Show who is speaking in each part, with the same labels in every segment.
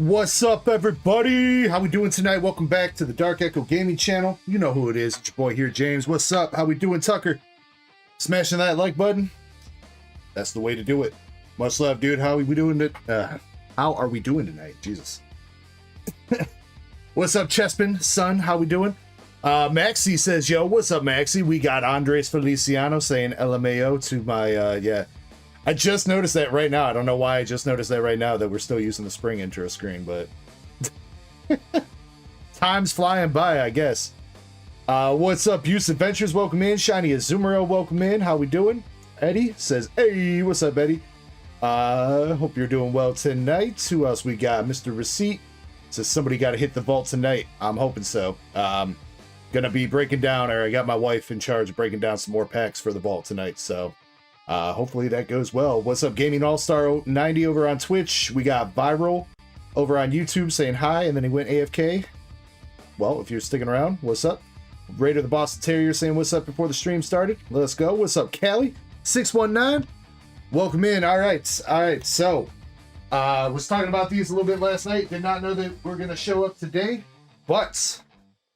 Speaker 1: What's up, everybody? How we doing tonight? Welcome back to the Dark Echo Gaming channel. You know who it is. It's your boy here, James. What's up? How we doing, Tucker? Smashing that like button. That's the way to do it. Much love, dude. How are we doing it? How are we doing tonight? Jesus. What's up, Chespin? Son, how we doing? Maxi says, yo, what's up, Maxi? We got Andres Feliciano saying LMAO to my, yeah. I just noticed that right now. I don't know why I just noticed that right now that we're still using the spring intro screen, but time's flying by, I guess. What's up, Youth Adventures? Welcome in. Shiny Azumaro, welcome in. How we doing? Eddie says, hey, what's up, Eddie? Hope you're doing well tonight. Who else we got? Mr. Receipt says somebody got to hit the vault tonight. I'm hoping so. Gonna be breaking down, or I got my wife in charge of breaking down some more packs for the vault tonight, so hopefully that goes well. What's up, Gaming All-Star 90 over on Twitch? We got Viral over on YouTube saying hi, and then he went AFK. Well, if you're sticking around, what's up? Raider the Boston Terrier saying what's up before the stream started. Let's go. What's up, Callie? 619. Welcome in. All right. So, was talking about these a little bit last night. Did not know that we're going to show up today, but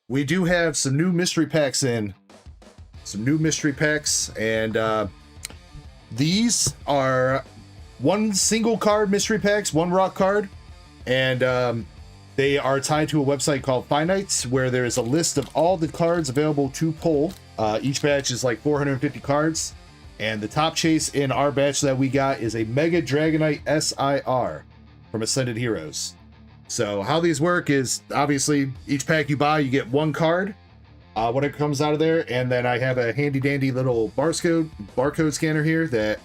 Speaker 1: we do have some new mystery packs in. Some new mystery packs, and these are one single card mystery packs, one rock card, and they are tied to a website called Finite, where there is a list of all the cards available to pull. Each batch is like 450 cards, and the top chase in our batch that we got is a Mega Dragonite SIR from Ascended Heroes. So how these work is, obviously, each pack you buy, you get one card. When it comes out of there, and then I have a handy dandy little barcode scanner here that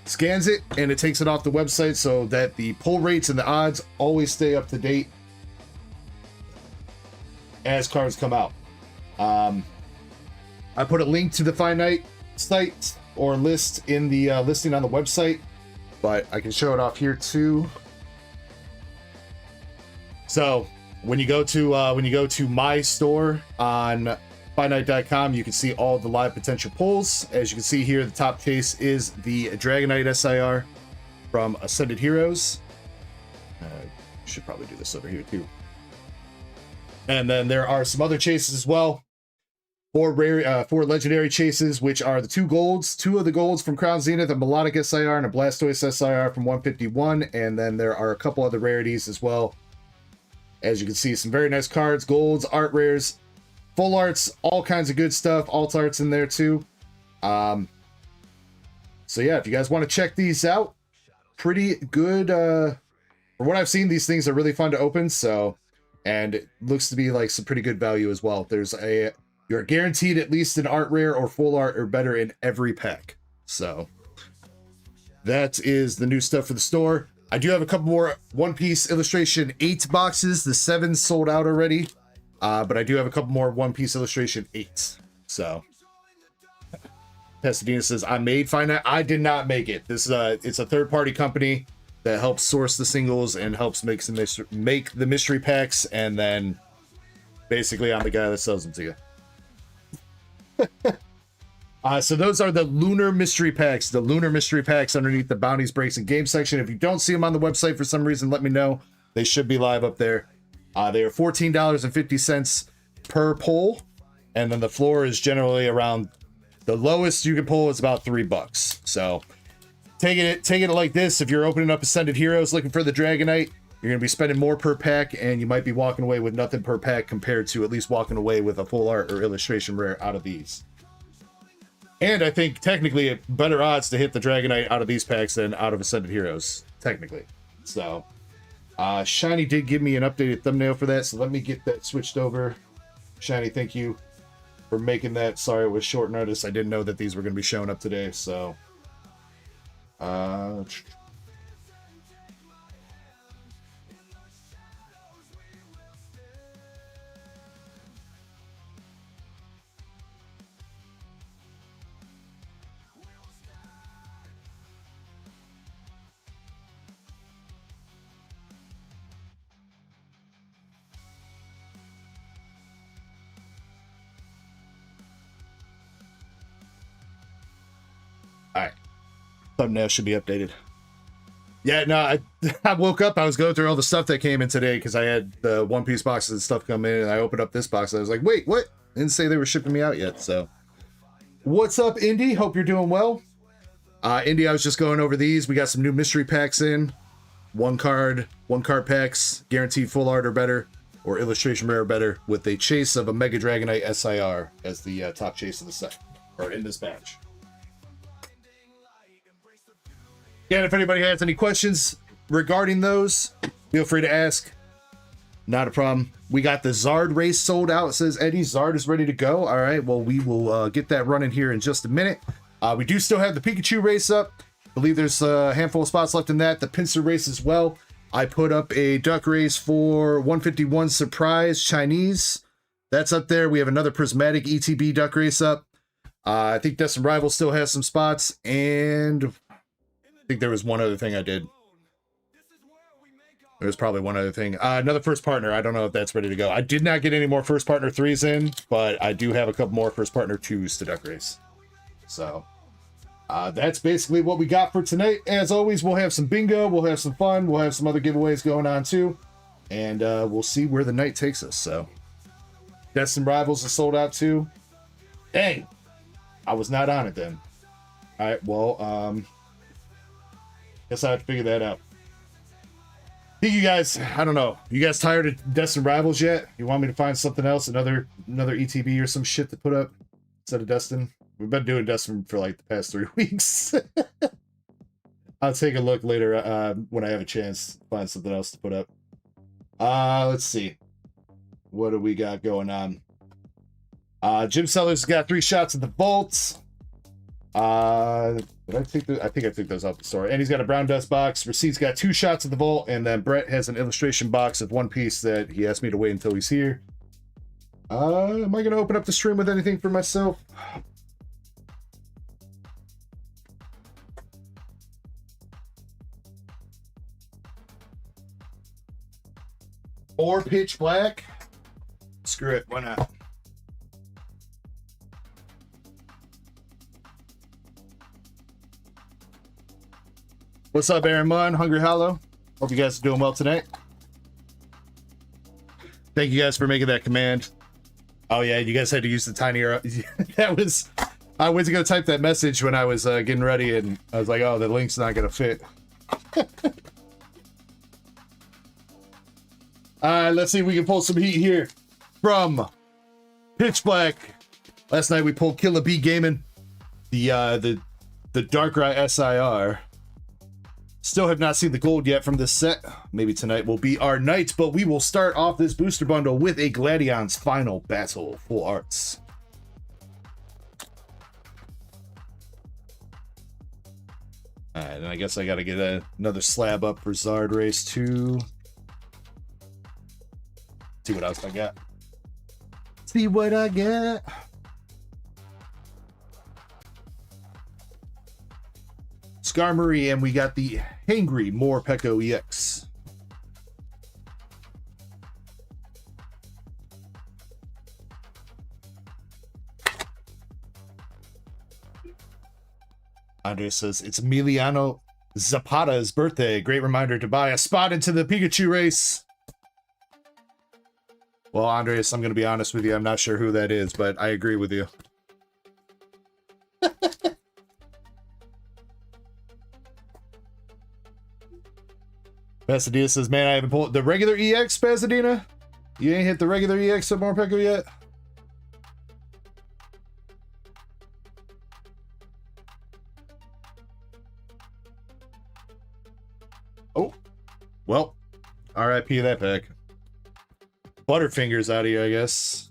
Speaker 1: scans it, and it takes it off the website so that the pull rates and the odds always stay up to date as cards come out. I put a link to the Finite site or list in the listing on the website, but I can show it off here too. So when you go to my store on finite.com, you can see all the live potential pulls. As you can see here, the top chase is the Dragonite SIR from Ascended Heroes. Should probably do this over here too. And then there are some other chases as well. Four legendary chases, which are the two of the golds from Crown Zenith, a Melodic SIR and a Blastoise SIR from 151. And then there are a couple other rarities as well. As you can see, some very nice cards, golds, art rares, full arts, all kinds of good stuff. Alt arts in there too. So yeah, if you guys want to check these out, pretty good. For what I've seen, these things are really fun to open. So, and it looks to be like some pretty good value as well. You're guaranteed at least an art rare or full art or better in every pack. So that is the new stuff for the store. I do have a couple more One Piece Illustration 8 boxes. The 7 sold out already, but I do have a couple more One Piece Illustration 8s. So, Pasadena says, I made Finite. I did not make it. This it's a third-party company that helps source the singles and helps make the mystery packs, and then basically I'm the guy that sells them to you. So those are the Lunar Mystery Packs. The Lunar Mystery Packs underneath the Bounties, Breaks, and Game section. If you don't see them on the website for some reason, let me know. They should be live up there. They are $14.50 per pull. And then the floor is generally around, the lowest you can pull is about $3. So taking it like this, if you're opening up Ascended Heroes looking for the Dragonite, you're going to be spending more per pack, and you might be walking away with nothing per pack compared to at least walking away with a full art or illustration rare out of these. And I think technically better odds to hit the Dragonite out of these packs than out of Ascended Heroes, technically. So, Shiny did give me an updated thumbnail for that, so let me get that switched over. Shiny, thank you for making that. Sorry it was short notice. I didn't know that these were going to be showing up today, so. All right. Thumbnail should be updated. Yeah, no, I woke up, I was going through all the stuff that came in today because I had the One Piece boxes and stuff come in, and I opened up this box and I was like, wait, what? Didn't say they were shipping me out yet, so. What's up, Indy? Hope you're doing well. Indy, I was just going over these. We got some new mystery packs in. One card packs, guaranteed full art or better, or illustration rare or better, with a chase of a Mega Dragonite SIR as the top chase of the set, or in this batch. Again, if anybody has any questions regarding those, feel free to ask. Not a problem. We got the Zard race sold out. It says Eddie, Zard is ready to go. All right, well, we will get that running here in just a minute. We do still have the Pikachu race up. I believe there's a handful of spots left in that. The Pinsir race as well. I put up a duck race for 151 Surprise Chinese. That's up there. We have another Prismatic ETB duck race up. I think Destined Rival still has some spots, and I think there was one other thing I did. There was probably one other thing. Another first partner. I don't know if that's ready to go. I did not get any more first partner 3s in, but I do have a couple more first partner 2s to duck race. So that's basically what we got for tonight. As always, we'll have some bingo. We'll have some fun. We'll have some other giveaways going on too. And we'll see where the night takes us. So Destined Rivals is sold out too. Dang. I was not on it then. All right, well, guess I have to figure that out. Think you guys, I don't know. You guys tired of Destined Rivals yet? You want me to find something else, another ETB or some shit to put up instead of Destined? We've been doing Destined for like the past 3 weeks. I'll take a look later when I have a chance to find something else to put up. Let's see. What do we got going on? Jim Sellers got 3 shots at the vault. Did I think I think I took those out the store. And he's got a Brown Dust box. Receipt's got 2 shots at the vault, and then Brett has an illustration box of One Piece that he asked me to wait until he's here. Am I gonna open up the stream with anything for myself? Or Pitch Black? Screw it, why not? What's up, Aaron Munn? Hungry Hollow? Hope you guys are doing well tonight. Thank you guys for making that command. Oh yeah, you guys had to use the tinier. That was. I went to go type that message when I was getting ready, and I was like, "Oh, the link's not gonna fit." Let's see if we can pull some heat here from Pitch Black. Last night we pulled Killer Bee Gaming, the Darkrai SIR. Still have not seen the gold yet from this set. Maybe tonight will be our night, but we will start off this booster bundle with a Gladion's Final Battle full arts. All right, and I guess I got to get another slab up for Zard Race 2. See what else I got. See what I got. Skarmory, and we got the Hangry Morpeko EX. Andre says, it's Emiliano Zapata's birthday. Great reminder to buy a spot into the Pikachu race. Well, Andres, I'm going to be honest with you. I'm not sure who that is, but I agree with you. Pasadena says, man, I haven't pulled the regular EX, Pasadena. You ain't hit the regular EX of Morpeko yet? Oh, well, RIP that pack. Butterfingers out of here, I guess.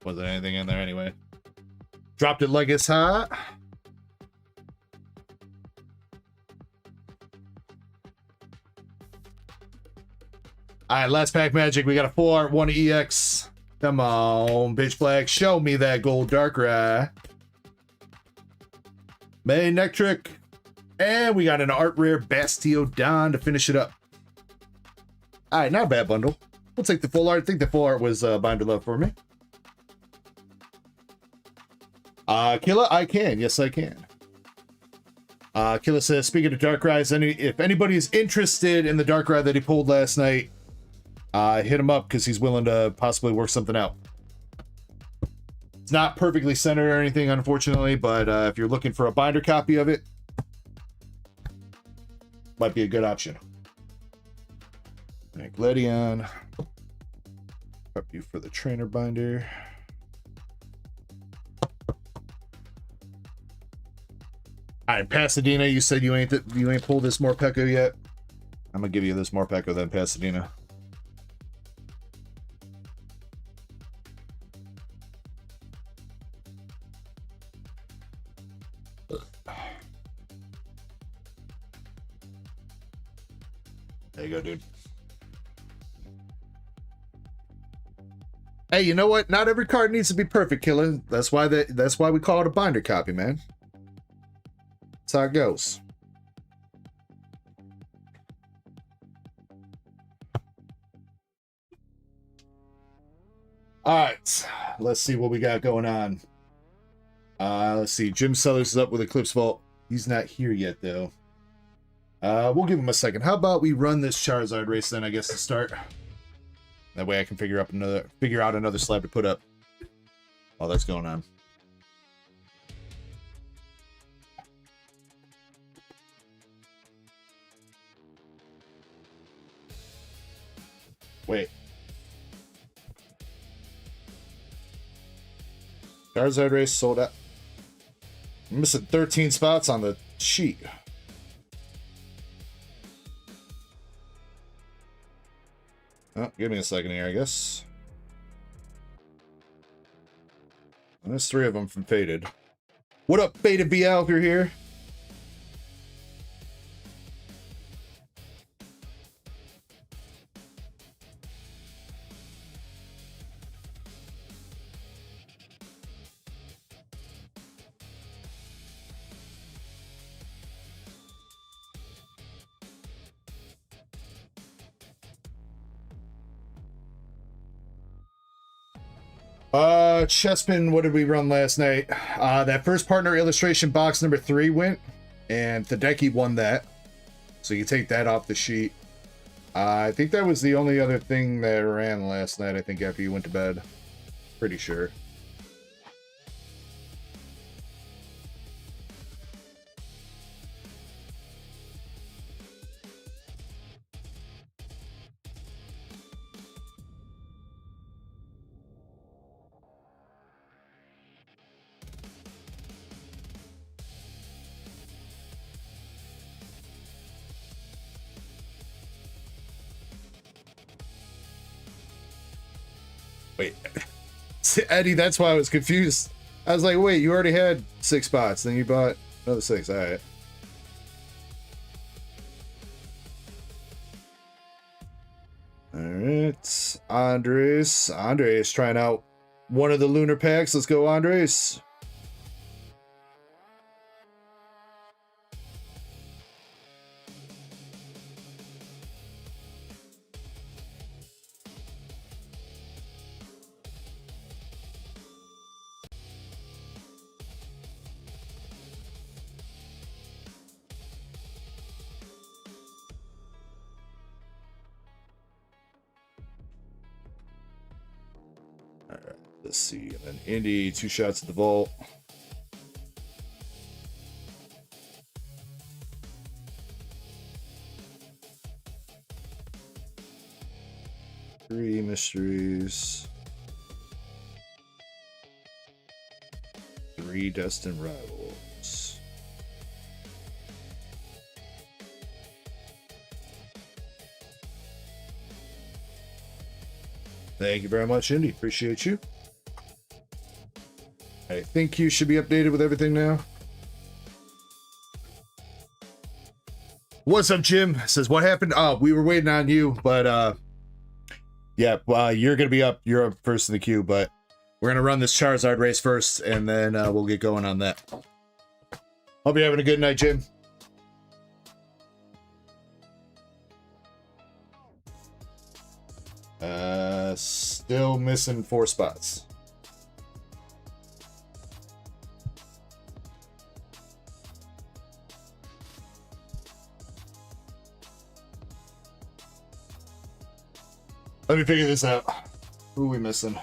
Speaker 1: Wasn't anything in there anyway. Dropped it like it's hot. Alright, last pack magic. We got a full art, 1 EX. Come on, Pitch Black. Show me that gold Darkrai. Main neck trick. And we got an art rare Bastiodon to finish it up. Alright, not a bad bundle. We'll take the full art. I think the full art was Binder Love for me. Killa, I can. Yes, I can. Killer says, speaking of dark rides, if anybody's interested in the dark ride that he pulled last night, hit him up because he's willing to possibly work something out. It's not perfectly centered or anything, unfortunately, but if you're looking for a binder copy of it, might be a good option. Right, Gledion. Prep you for the trainer binder. All right, Pasadena, you said you ain't pulled this Morpeko yet. I'm gonna give you this Morpeko then, Pasadena. There you go, dude. Hey, you know what? Not every card needs to be perfect, Killer. That's why we call it a binder copy, man. That's how it goes. All right, let's see what we got going on. Let's see. Jim Sellers is up with Eclipse Vault. He's not here yet, though. We'll give him a second. How about we run this Charizard race then, I guess, to start. That way I can figure out another slab to put up while that's going on. Wait. Charizard race sold out. I'm missing 13 spots on the sheet. Oh, give me a second here, I guess. There's 3 of them from Faded. What up, Faded BL, if you're here? Chespin, what did we run last night? That first partner illustration box number 3 went, and Hideki won that. So you take that off the sheet. I think that was the only other thing that ran last night, I think, after you went to bed. Pretty sure. Wait, Eddie, that's why I was confused. I was like, wait, you already had 6 spots, then you bought another 6. All right. All right, Andres trying out one of the lunar packs. Let's go, Andres. Let's see, and then Indy, 2 shots at the vault. Three mysteries. 3 destined rivals. Thank you very much, Indy. Appreciate you. I think you should be updated with everything now. What's up, Jim? Says, what happened? Oh, we were waiting on you, but yeah, you're gonna be up. You're up first in the queue, but we're gonna run this Charizard race first, and then we'll get going on that. Hope you're having a good night, Jim. Still missing 4 spots. Let me figure this out. Who are we missing?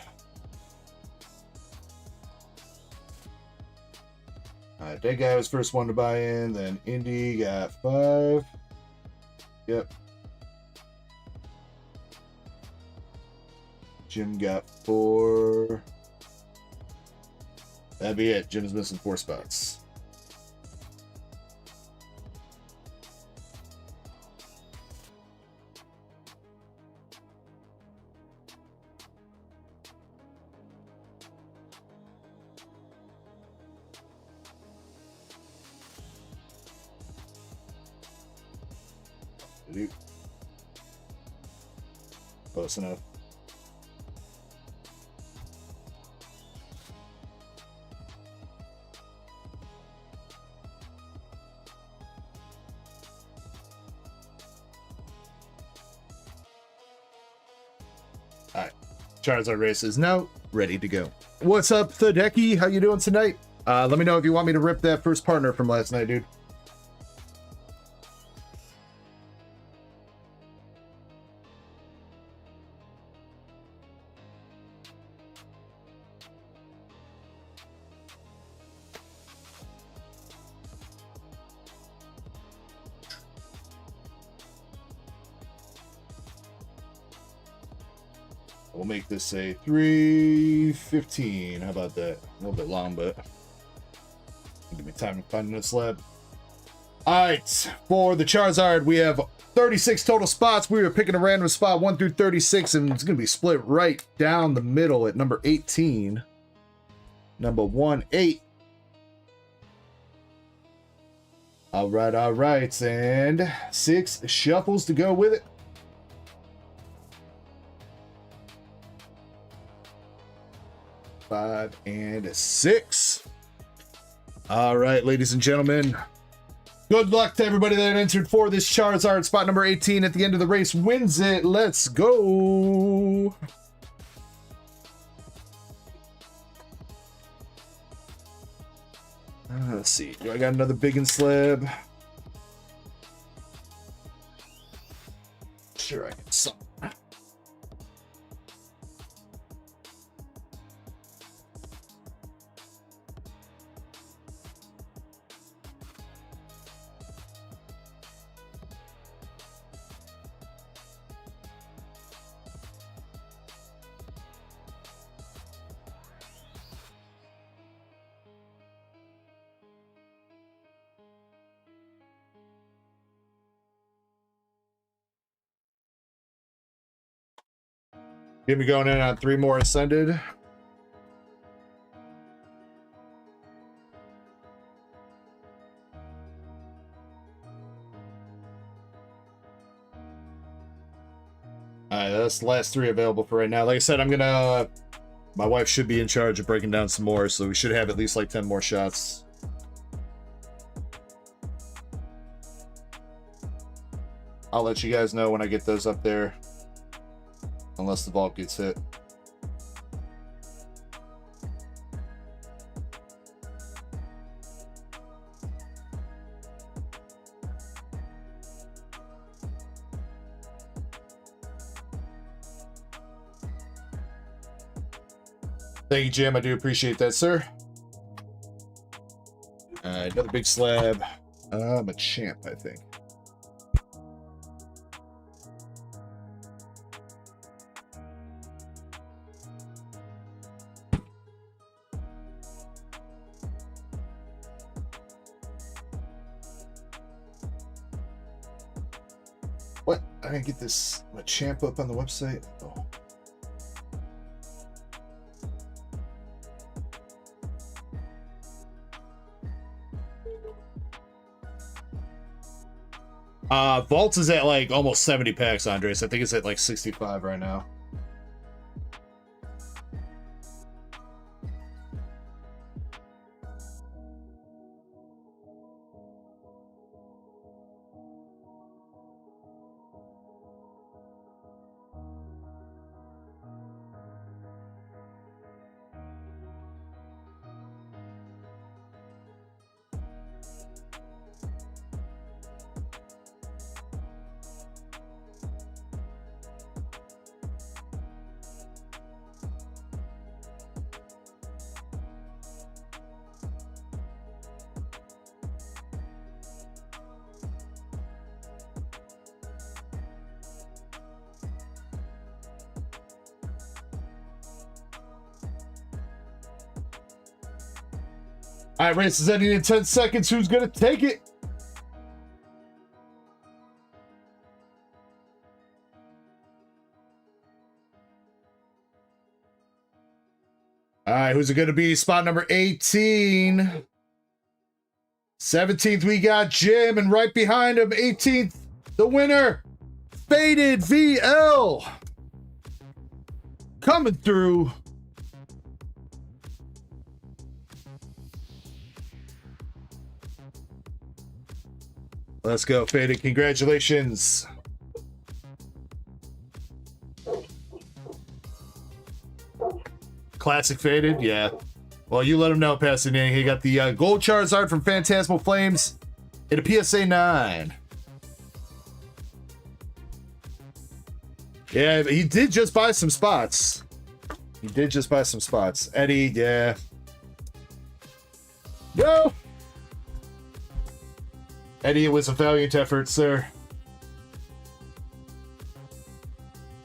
Speaker 1: Alright, that guy was first one to buy in, then Indy got 5. Yep. Jim got 4. That'd be it. Jim's missing 4 spots. Close enough. Alright. Charizard race is now ready to go. What's up, Thadeki? How you doing tonight? Let me know if you want me to rip that first partner from last night, dude. We'll make this a 3:15. How about that? A little bit long, but give me time to find this slab. Alright, for the Charizard, we have 36 total spots. We were picking a random spot 1 through 36, and it's going to be split right down the middle at number 18. Number 1-8. Alright, and 6 shuffles to go with it. 5 and 6. All right, ladies and gentlemen. Good luck to everybody that entered for this Charizard. Spot number 18 at the end of the race wins it. Let's go. Let's see. Do I got another big slab? Sure, I get some. Get me going in on 3 more ascended. Alright, that's the last 3 available for right now. Like I said, my wife should be in charge of breaking down some more, so we should have at least like 10 more shots. I'll let you guys know when I get those up there. Unless the vault gets hit. Thank you, Jim. I do appreciate that, sir. Another big slab. I'm a champ, I think. What? I didn't get this champ up on the website. Oh. Vault is at like almost 70 packs, Andres. I think it's at like 65 right now. All right, race is ending in 10 seconds. Who's going to take it? All right, who's it going to be? Spot number 18. 17th, we got Jim, and right behind him, 18th, the winner, Faded VL. Coming through. Let's go, Faded. Congratulations. Classic Faded, yeah. Well, you let him know, Pasadena. He got the gold Charizard from Phantasmal Flames in a PSA 9. Yeah, he did just buy some spots. He did just buy some spots. Eddie, yeah. Yo! Eddie, it was a valiant effort, sir.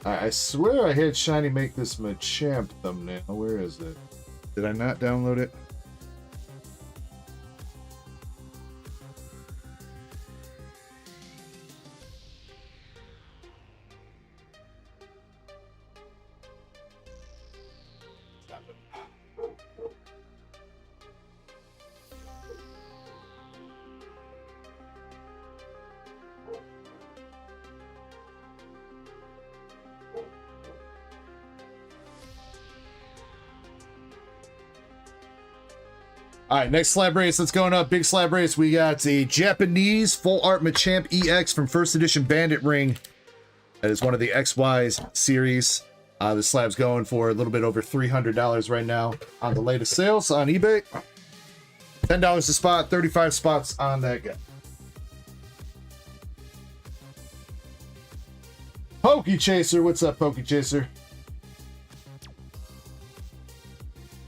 Speaker 1: I swear I had Shiny make this Machamp thumbnail. Where is it? Did I not download it? All right, next slab race that's going up. Big slab race. We got a Japanese full art Machamp EX from first edition Bandit Ring. That is one of the XY's series. The slab's going for a little bit over $300 right now on the latest sales on eBay. $10 a spot, 35 spots on that guy. Pokey Chaser, what's up, Pokey Chaser?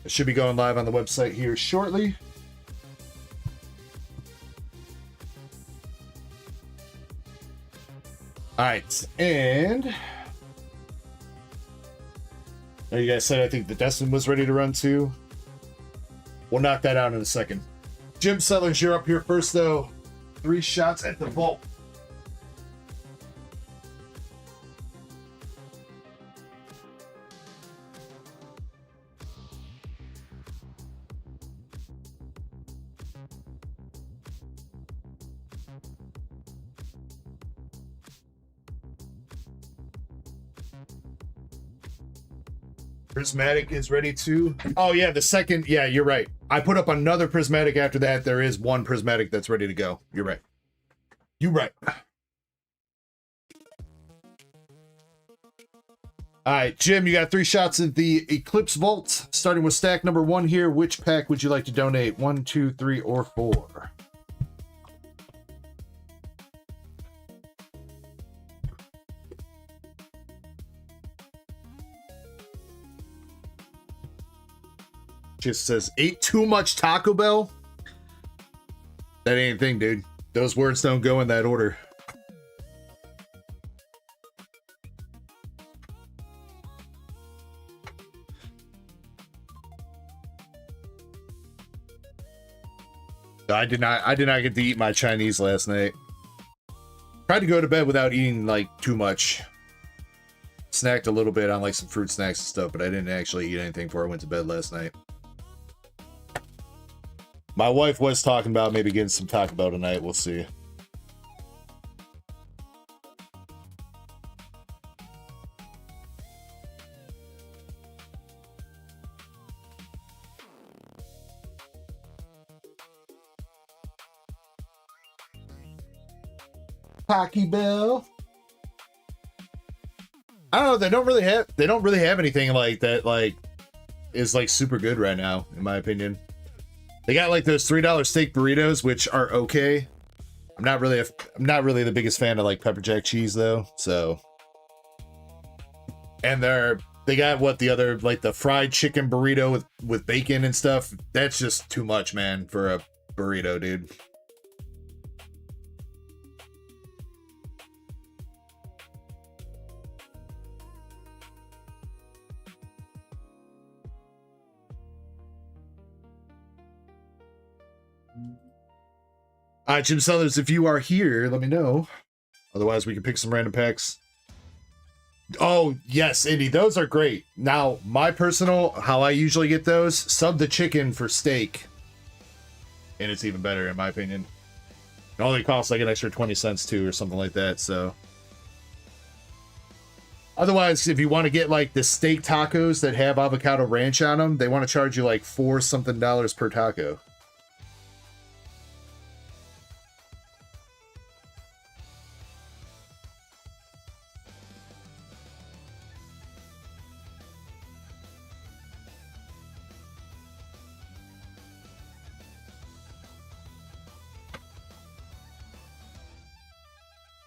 Speaker 1: It should be going live on the website here shortly. All right, and you guys said I think the Destin was ready to run too. We'll knock that out in a second. Jim Sellers, you're up here first though. 3 shots at the vault. Prismatic is ready to. Oh yeah, the second. Yeah, you're right. I put up another Prismatic after that. There is one Prismatic that's ready to go. You're right. You're right. All right, Jim, you got 3 shots at the Eclipse Vault. Starting with stack number 1 here. Which pack would you like to donate? 1, 2, 3, or 4? Just says, ate too much Taco Bell? That ain't a thing, dude. Those words don't go in that order. I did not get to eat my Chinese last night. Tried to go to bed without eating like too much. Snacked a little bit on like some fruit snacks and stuff, but I didn't actually eat anything before I went to bed last night. My wife was talking about maybe getting some Taco Bell tonight. We'll see. Taco Bell. I don't know. They don't really have anything like that. Like, is like super good right now, in my opinion. They got like those $3 steak burritos, which are okay. I'm not really the biggest fan of like pepper jack cheese though. So, and they got what the other like the fried chicken burrito with bacon and stuff. That's just too much, man, for a burrito, dude. Jim Sellers, if you are here, let me know. Otherwise, we can pick some random packs. Oh, yes, Indy, those are great. Now, my personal, how I usually get those, sub the chicken for steak. And it's even better, in my opinion. It only costs like an extra 20 cents, too, or something like that, so. Otherwise, if you want to get, like, the steak tacos that have avocado ranch on them, they want to charge you, like, $4 something per taco.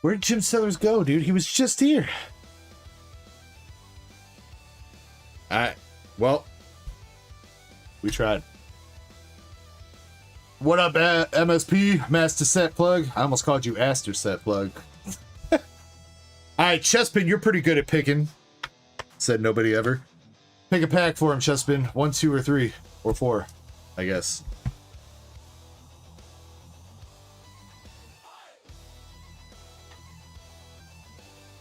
Speaker 1: Where'd Jim Sellers go, dude? He was just here. Alright. Well, we tried. What up, MSP? Master Set Plug? I almost called you Aster Set Plug. Alright, Chespin, you're pretty good at picking. Said nobody ever. Pick a pack for him, Chespin. 1, 2, or 3. Or 4, I guess.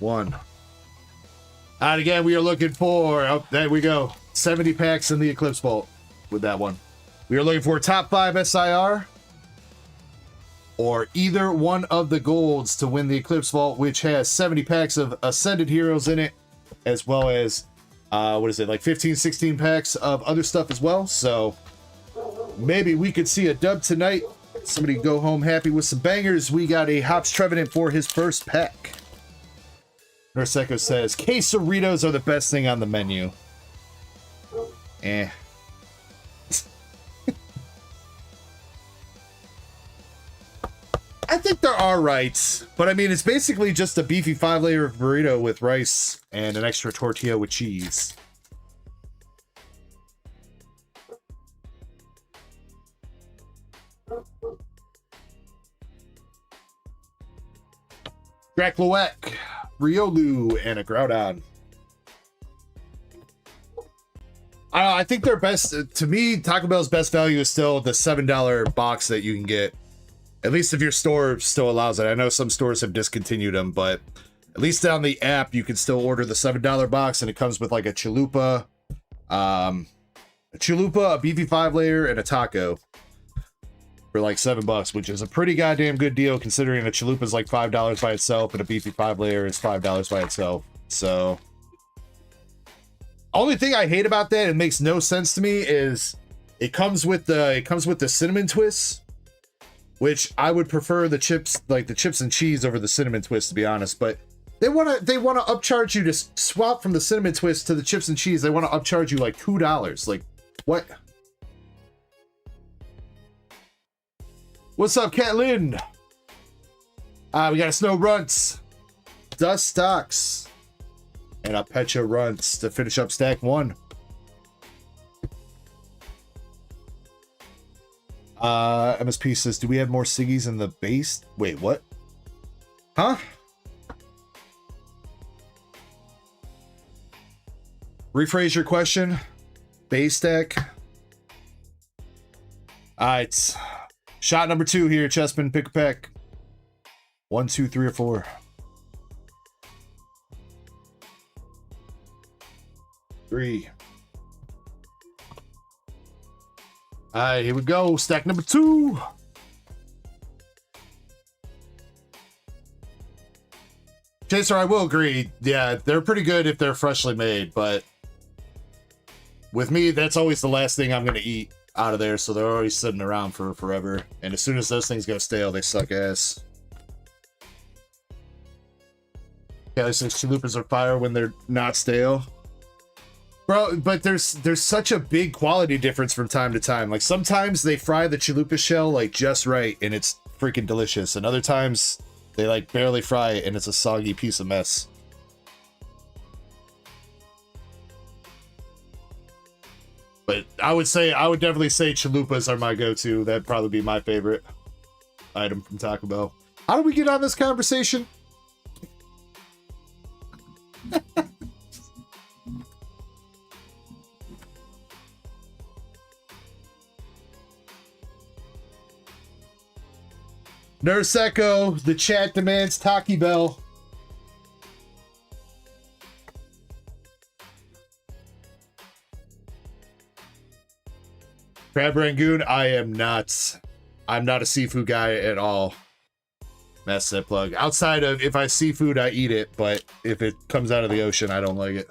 Speaker 1: One. And again, we are looking for, oh, there we go, 70 packs in the Eclipse Vault with that one. We are looking for top 5 SIR or either one of the golds to win the Eclipse Vault, which has 70 packs of Ascended Heroes in it, as well as, what is it, like 15, 16 packs of other stuff as well. So maybe we could see a dub tonight. Somebody go home happy with some bangers. We got a Hops Trevenant for his first pack. Nurse Echo says, quesadillas are the best thing on the menu. Eh. I think they're alright. But I mean, it's basically just a beefy 5-layer burrito with rice and an extra tortilla with cheese. Drakloek, Riolu, and a Groudon. I think their best, to me, Taco Bell's best value is still the $7 box that you can get. At least if your store still allows it. I know some stores have discontinued them, but at least on the app, you can still order the $7 box, and it comes with like a chalupa, a beefy 5-layer, and a taco for like $7, which is a pretty goddamn good deal considering a chalupa is like $5 by itself and a beefy 5-layer is $5 by itself. So only thing I hate about that, it makes no sense to me, is it comes with the cinnamon twists, which I would prefer the chips, like the chips and cheese over the cinnamon twist, to be honest. But they wanna upcharge you to swap from the cinnamon twist to the chips and cheese. They want to upcharge you like $2. Like, what? What's up, Catlin? We got a Snow Runts, Dust Stocks, and a Pecha Runts to finish up stack 1. MSP says, do we have more Siggies in the base? Wait, what? Huh? Rephrase your question. Base stack. Alright. Shot number 2 here, Chespin. Pick a pack. 1, 2, 3, or 4. Three. Alright, here we go. Stack number 2. Chaser, I will agree. Yeah, they're pretty good if they're freshly made, but with me, that's always the last thing I'm going to eat out of there, so they're already sitting around for forever. And as soon as those things go stale, they suck ass. Kelly says chalupas are fire when they're not stale. Bro, but there's such a big quality difference from time to time. Like, sometimes they fry the chalupa shell like just right and it's freaking delicious, and other times they like barely fry it and it's a soggy piece of mess. But I would definitely say chalupas are my go-to. That'd probably be my favorite item from Taco Bell. How do we get on this conversation? Nurse Echo, the chat demands Taki Bell. Crab Rangoon, I am not. I'm not a seafood guy at all. That's that plug. Outside of if I seafood, I eat it, but if it comes out of the ocean, I don't like it.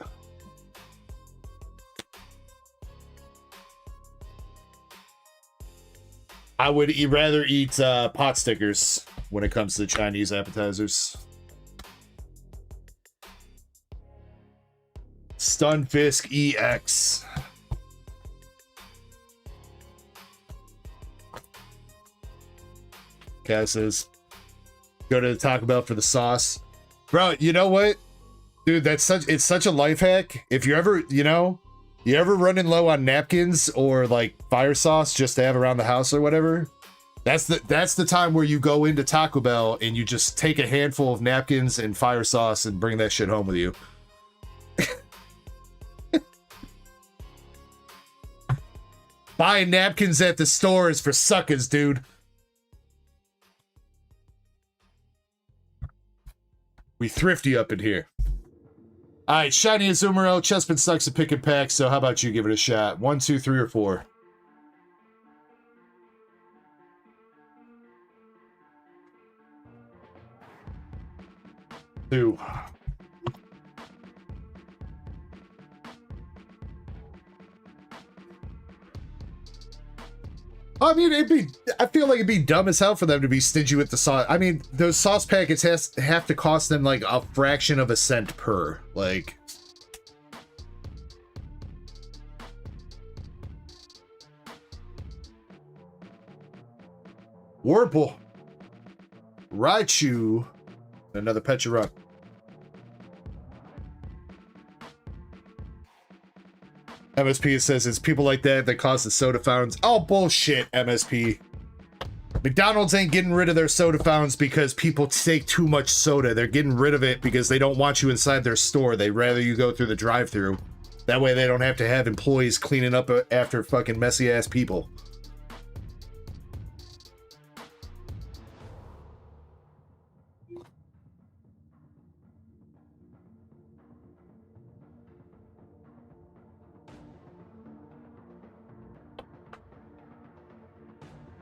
Speaker 1: I would rather eat pot stickers when it comes to Chinese appetizers. Stunfisk EX. Cass says, go to the Taco Bell for the sauce. Bro, you know what? Dude, it's such a life hack. If you're ever, you ever running low on napkins or like fire sauce just to have around the house or whatever, that's the time where you go into Taco Bell and you just take a handful of napkins and fire sauce and bring that shit home with you. Buying napkins at the store is for suckers, dude. We thrifty up in here. All right, Shiny Azumarill, Chespin sucks at pick and pack, so how about you give it a shot? 1, 2, 3, or 4? 2. I mean, I feel like it'd be dumb as hell for them to be stingy with the sauce. I mean, those sauce packets have to cost them like a fraction of a cent per. Like, Warple, Raichu, another Pecharuck. MSP says it's people like that cause the soda fountains. Oh, bullshit, MSP. McDonald's ain't getting rid of their soda fountains because people take too much soda. They're getting rid of it because they don't want you inside their store. They'd rather you go through the drive-thru. That way they don't have to have employees cleaning up after fucking messy-ass people.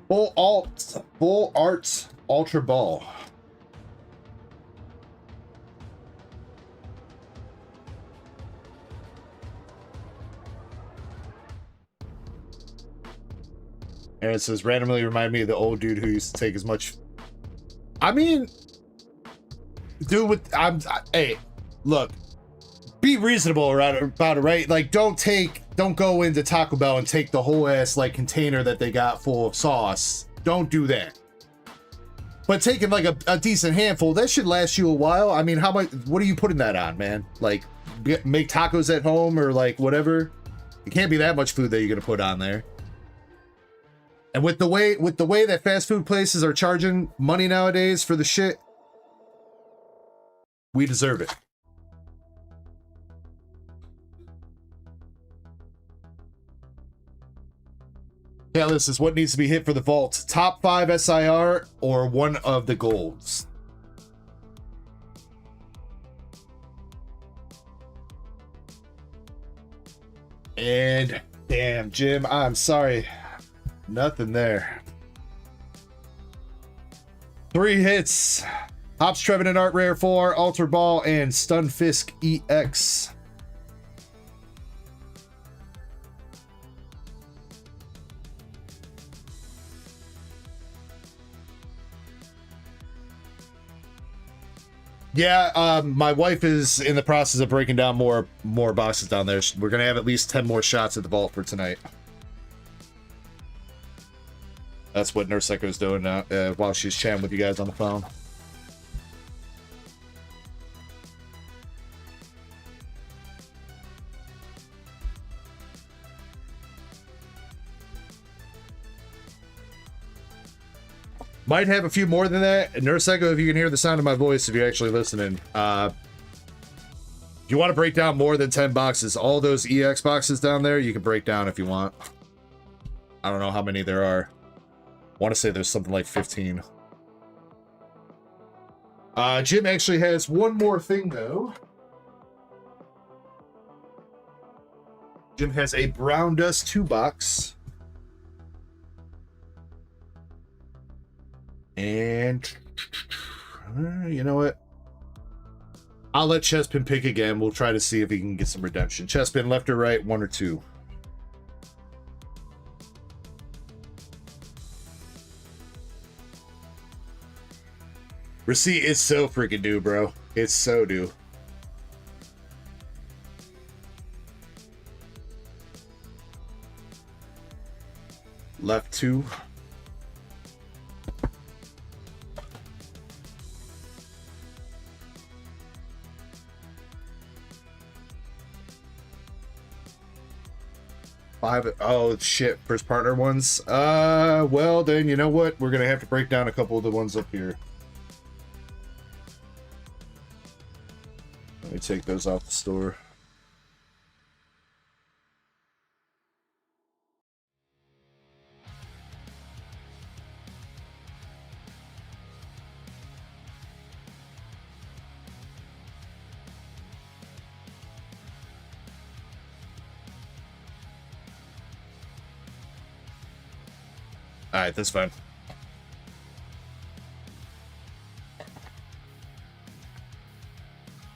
Speaker 1: Full Arts Ultra Ball. Aaron says, randomly remind me of the old dude who used to take as much. I mean, dude, hey, look, be reasonable about it, right? Like, don't go into Taco Bell and take the whole ass like container that they got full of sauce. Don't do that. But taking like a decent handful, that should last you a while. I mean, how much? What are you putting that on, man? Like, make tacos at home or like whatever. It can't be that much food that you're gonna put on there. And with the way that fast food places are charging money nowadays for the shit, we deserve it. Yeah, this is what needs to be hit for the vault. Top 5 SIR or one of the golds. And damn, Jim, I'm sorry. Nothing there. 3 hits. Hops Trevenant Art Rare 4, Alter Ball, and Stunfisk EX. Yeah, my wife is in the process of breaking down more boxes down there. We're gonna have at least 10 more shots at the vault for tonight. That's what Nurse Echo's doing now while she's chatting with you guys on the phone. Might have a few more than that. Nurse Echo, if you can hear the sound of my voice, if you're actually listening. If you want to break down more than 10 boxes, all those EX boxes down there, you can break down if you want. I don't know how many there are. I want to say there's something like 15. Jim actually has one more thing, though. Jim has a Brown Dust 2 box. And you know what? I'll let Chespin pick again. We'll try to see if he can get some redemption. Chespin, left or right, 1 or 2? Receipt is so freaking due, bro. It's so due. Left 2. Oh shit, first partner ones. Well then, you know what? We're gonna have to break down a couple of the ones up here. Let me take those off the store. All right, that's fine.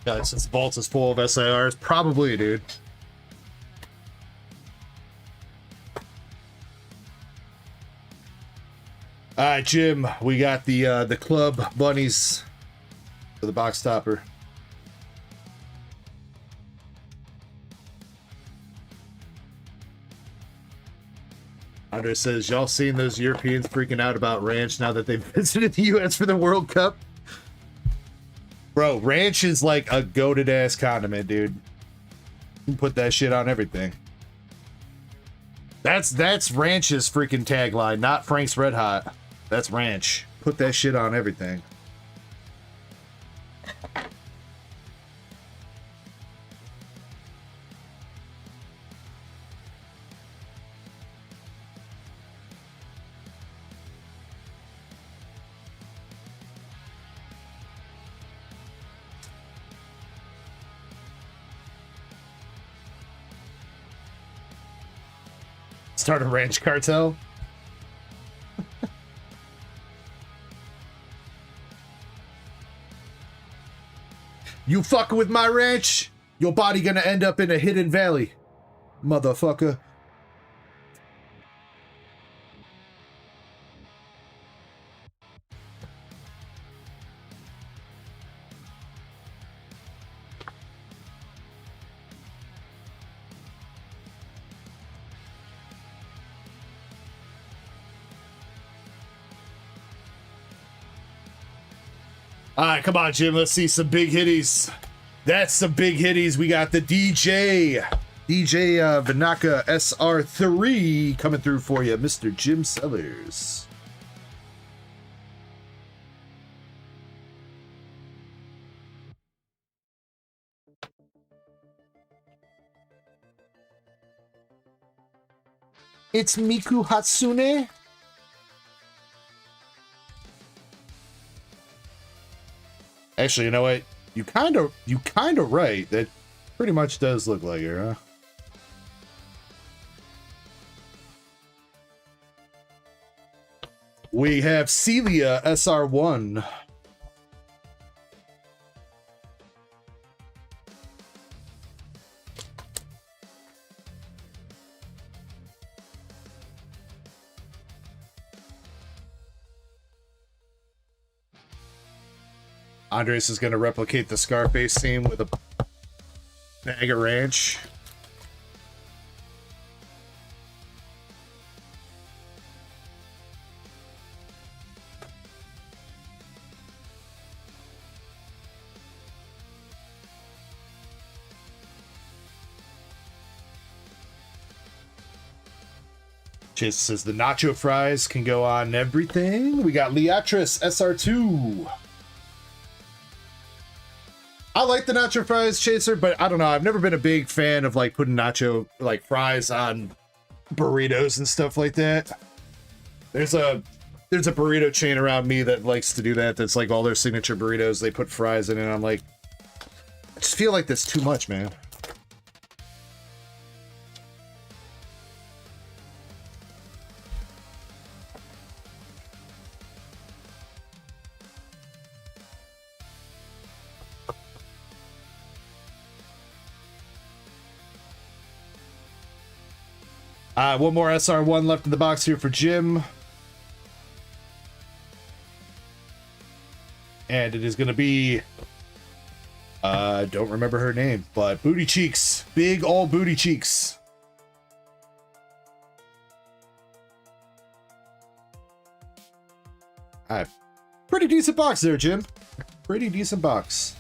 Speaker 1: God, since the vault is full of SIRs, probably, dude. All right, Jim, we got the club bunnies for the box topper. Andre says, y'all seen those Europeans freaking out about ranch now that they've visited the U.S. for the World Cup? Bro, ranch is like a goated ass condiment, dude. You can put that shit on everything. That's Ranch's freaking tagline, not Frank's Red Hot. That's ranch. Put that shit on everything. Start a ranch cartel. You fucking with my ranch, your body gonna end up in a hidden valley, motherfucker. All right, come on, Jim. Let's see some big hitties. That's some big hitties. We got the DJ Vinaka SR3 coming through for you, Mr. Jim Sellers. It's Miku Hatsune. Actually, you know what? You kind of right. That pretty much does look like her, huh? We have Celia SR1. Andres is going to replicate the Scarface scene with a bag of ranch. Chase says the nacho fries can go on everything. We got Leatris SR2. I like the nacho fries, Chaser, but I don't know. I've never been a big fan of like putting nacho like fries on burritos and stuff like that. There's a There's a burrito chain around me that likes to do that. That's like all their signature burritos. They put fries in it. And I'm like, I just feel like that's too much, man. One more SR1 left in the box here for Jim. And it is going to be... don't remember her name, but Booty Cheeks. Big old Booty Cheeks. Pretty decent box there, Jim. Pretty decent box.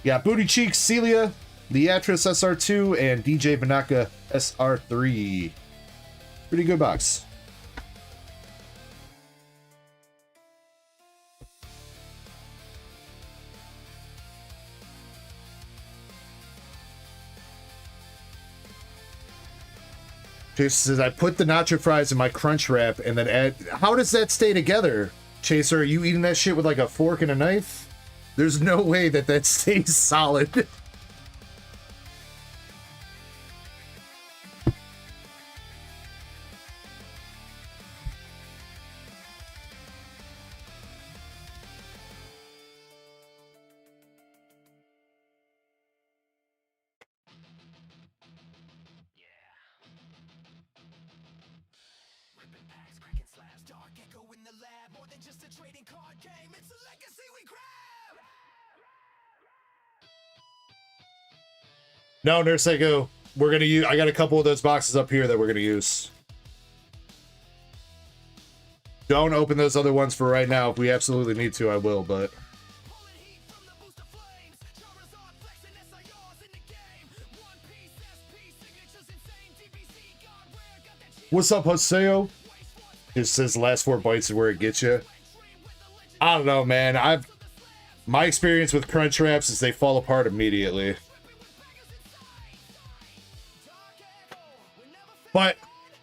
Speaker 1: Yeah, Booty Cheeks, Celia, Leatrice SR2, and DJ Banaka SR3. Pretty good box. Chaser says, I put the nacho fries in my crunch wrap and then add... How does that stay together, Chaser? Are you eating that shit with like a fork and a knife? There's no way that that stays solid. No, Nurse Echo, we're gonna use... I got a couple of those boxes up here that we're gonna use. Don't open those other ones for right now. If we absolutely need to, I will, but... What's up, Hoseo? It says last 4 bites is where it gets you. I don't know, man. My experience with crunch wraps is they fall apart immediately. But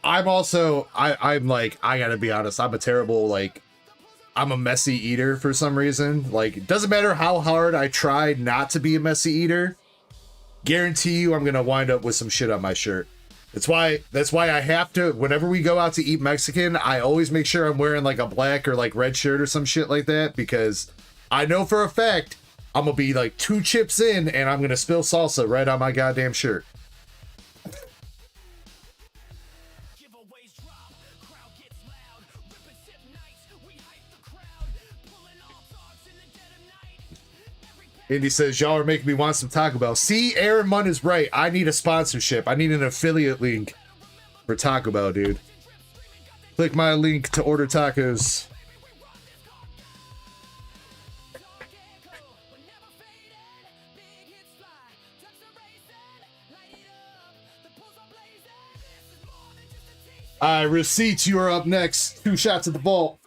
Speaker 1: I'm also, I'm like, I gotta be honest, I'm a terrible, like, I'm a messy eater for some reason. Like, it doesn't matter how hard I try not to be a messy eater. Guarantee you I'm gonna wind up with some shit on my shirt. That's why I have to, whenever we go out to eat Mexican, I always make sure I'm wearing like a black or like red shirt or some shit like that, because I know for a fact I'm gonna be like 2 chips in and I'm gonna spill salsa right on my goddamn shirt. Indy says, y'all are making me want some Taco Bell. See, Aaron Munn is right. I need a sponsorship. I need an affiliate link for Taco Bell, dude. Click my link to order tacos. All right, Receipts, you are up next. 2 shots at the vault.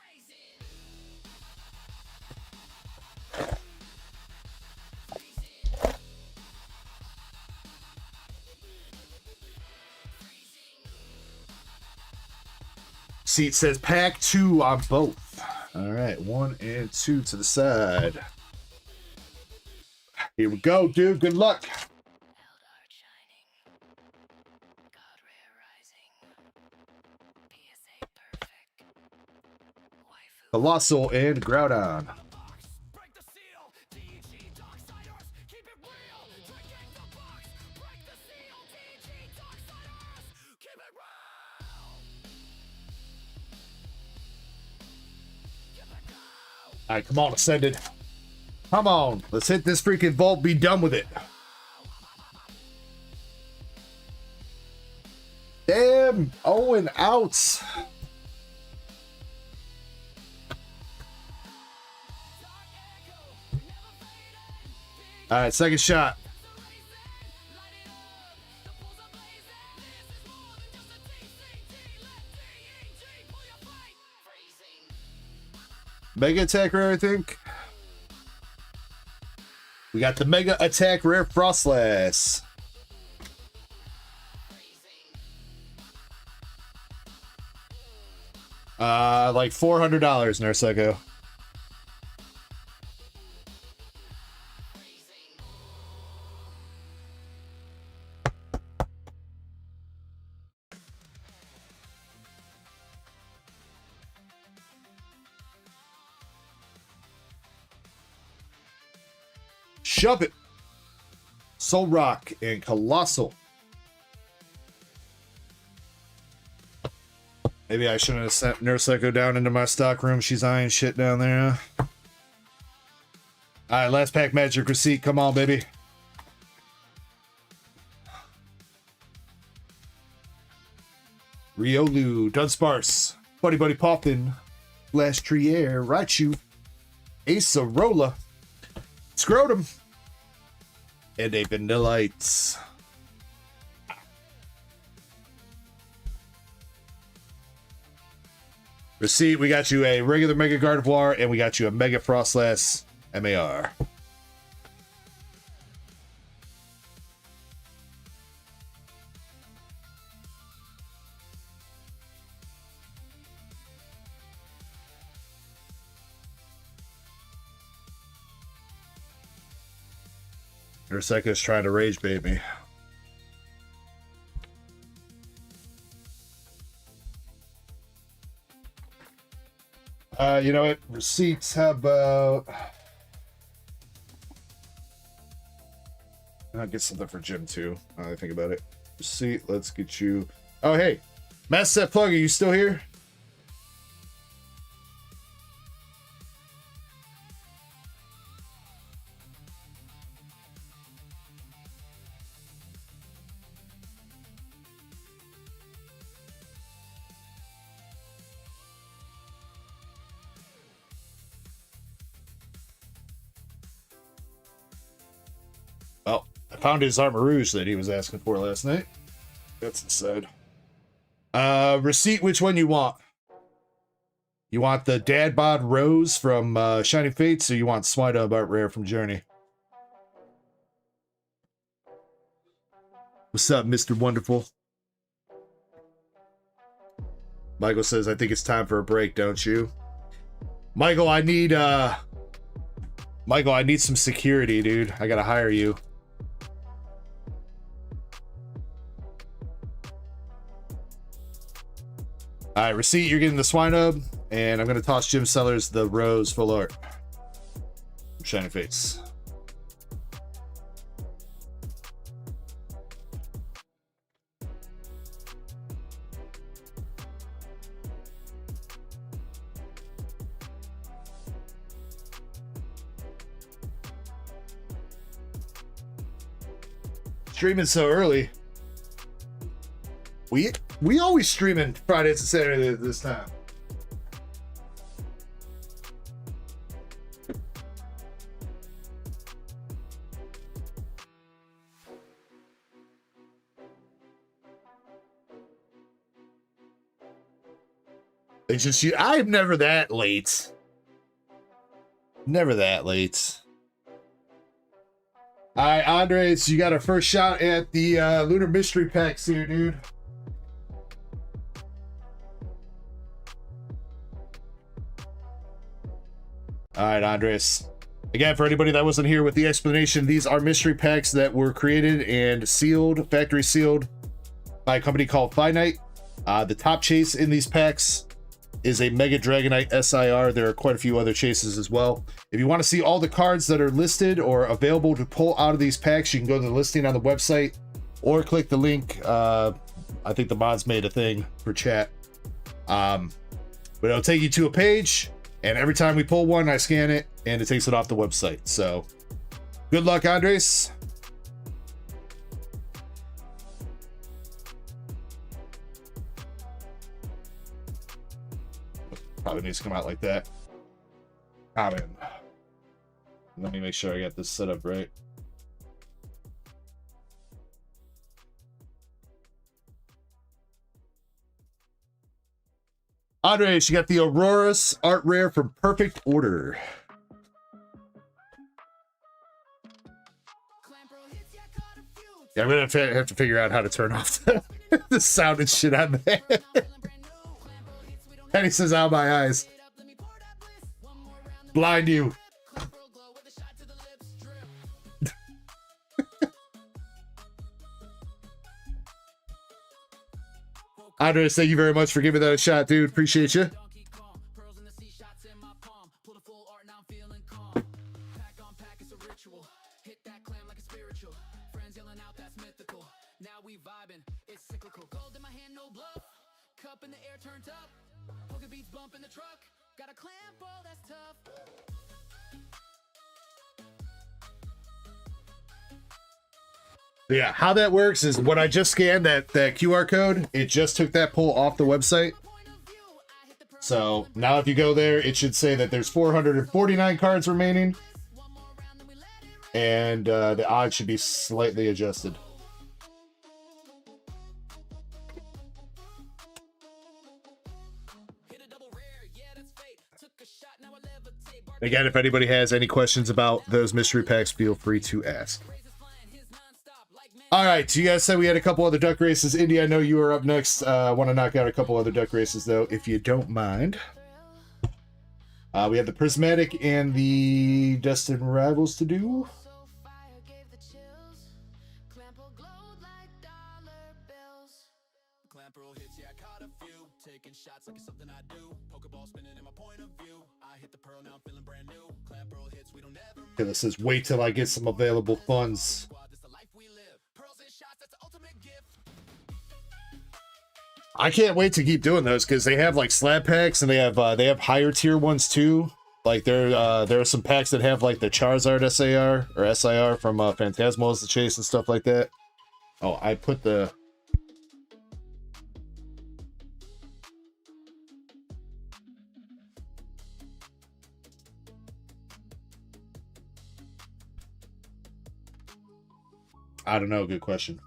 Speaker 1: Seat says pack 2 on both. All right, 1 and 2 to the side. Here we go, dude. Good luck. Colossal and Groudon. All right, come on, Ascended. Come on, let's hit this freaking vault, be done with it. Damn, Owen out. All right, second shot. Mega Attack Rare, I think. We got the Mega Attack Rare Frostlass. Like $400, Narseco. Shove it. Soul Rock and Colossal. Maybe I shouldn't have sent Narseco down into my stock room. She's eyeing shit down there. All right, last pack magic receipt. Come on, baby. Riolu, Dunsparce, Buddy Buddy Poppin, Last Trier, Raichu, Acerola, Scrotum, and a Vanillites. Receipt, we got you a regular Mega Gardevoir, and we got you a Mega Frostlass MAR. Narseco's trying to rage bait me. You know what? Receipts, how about... I'll get something for Jim, too. Now that I think about it. Receipt, let's get you... Oh, hey. Mass Set Plug, are you still here? Well, I found his Armarouge that he was asking for last night. That's inside. Receipt, which one you want? You want the Dad Bod Rose from Shining Fates, or you want Swinub Art Rare from Journey? What's up, Mr. Wonderful? Michael says, I think it's time for a break, don't you? Michael, I need some security, dude. I gotta hire you. All right, receipt, you're getting the Swinub, and I'm gonna toss Jim Sellers the Rose full art. Shining Face. Streaming so early. We always streaming Fridays and Saturdays at this time. It's just you. I'm never that late. Never that late. All right, Andres, you got a first shot at the Lunar Mystery Packs here, dude. All right, Andres. Again, for anybody that wasn't here with the explanation, these are mystery packs that were created and sealed, factory sealed, by a company called Finite. The top chase in these packs is a Mega Dragonite SIR. There are quite a few other chases as well. If you want to see all the cards that are listed or available to pull out of these packs, you can go to the listing on the website or click the link. I think the mods made a thing for chat. But it'll take you to a page, and every time we pull one, I scan it, and it takes it off the website. So, good luck, Andres. Probably needs to come out like that. Common. Let me make sure I got this set up right. Andres, you got the Aurora's Art Rare from Perfect Order. Yeah, I'm gonna have to figure out how to turn off the sound and shit on that. And he says, out my eyes. Blind you. Andres, thank you very much for giving that a shot, dude. Appreciate you. Yeah, how that works is when I just scanned that QR code, it just took that poll off the website. So now if you go there, it should say that there's 449 cards remaining. And the odds should be slightly adjusted. Again, if anybody has any questions about those mystery packs, feel free to ask. All right, so you guys said we had a couple other duck races. Indy, I know you are up next. I want to knock out a couple other duck races, though, if you don't mind. We have the Prismatic and the Destined Rivals to do. Okay, this says wait till I get some available funds. I can't wait to keep doing those because they have like slab packs and they have higher tier ones too. Like there are some packs that have like the Charizard SAR or SIR from Phantasmal as the chase and stuff like that. Oh, I put the I don't know, good question.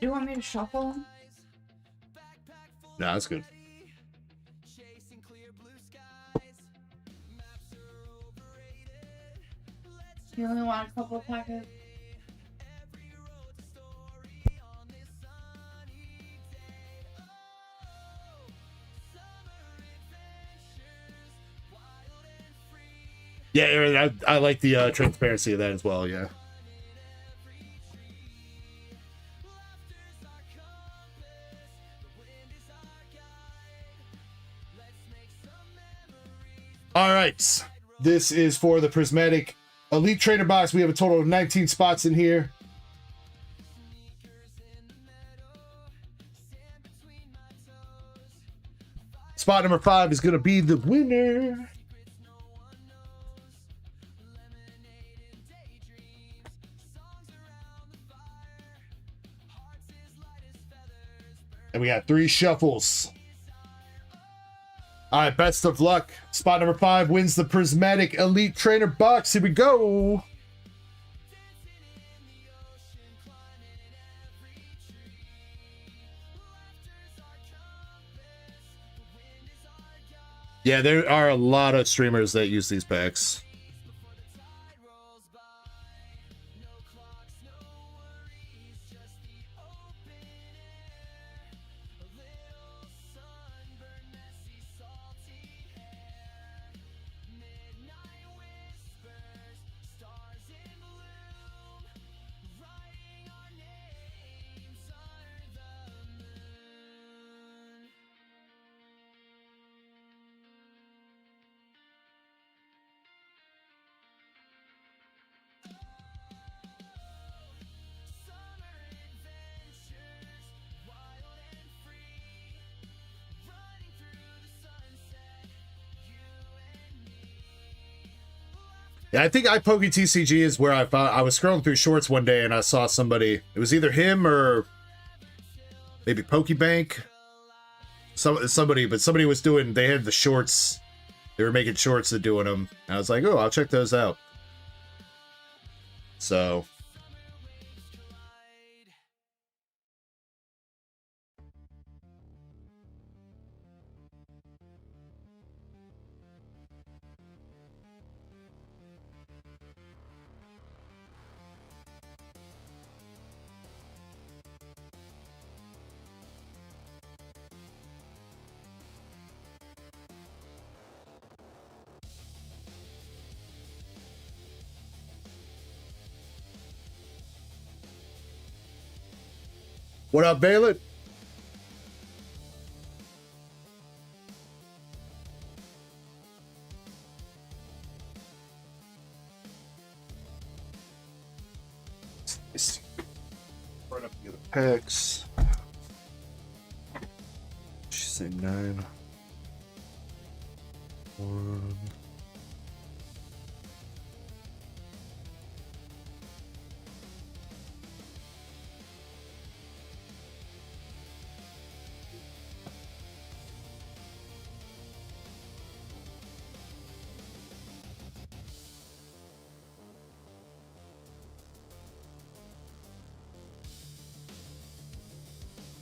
Speaker 2: Do you want me to shuffle?
Speaker 1: No, that's good.
Speaker 2: You only want a couple of packets?
Speaker 1: Yeah, I like the transparency of that as well, yeah. All right, this is for the Prismatic Elite Trainer box. We have a total of 19 spots in here. Spot number 5 is going to be the winner. And we got 3 shuffles. All right, best of luck. Spot number 5 wins the Prismatic Elite Trainer box. Here we go. Yeah, there are a lot of streamers that use these packs. Yeah, I think iPokeTCG is where I found. I was scrolling through shorts one day and I saw somebody. It was either him or maybe Pokebank. Somebody was doing. They had the shorts. They were making shorts and doing them. And I was like, oh, I'll check those out. So. What up, Valen? Right up the other packs. She's saying 9. 1.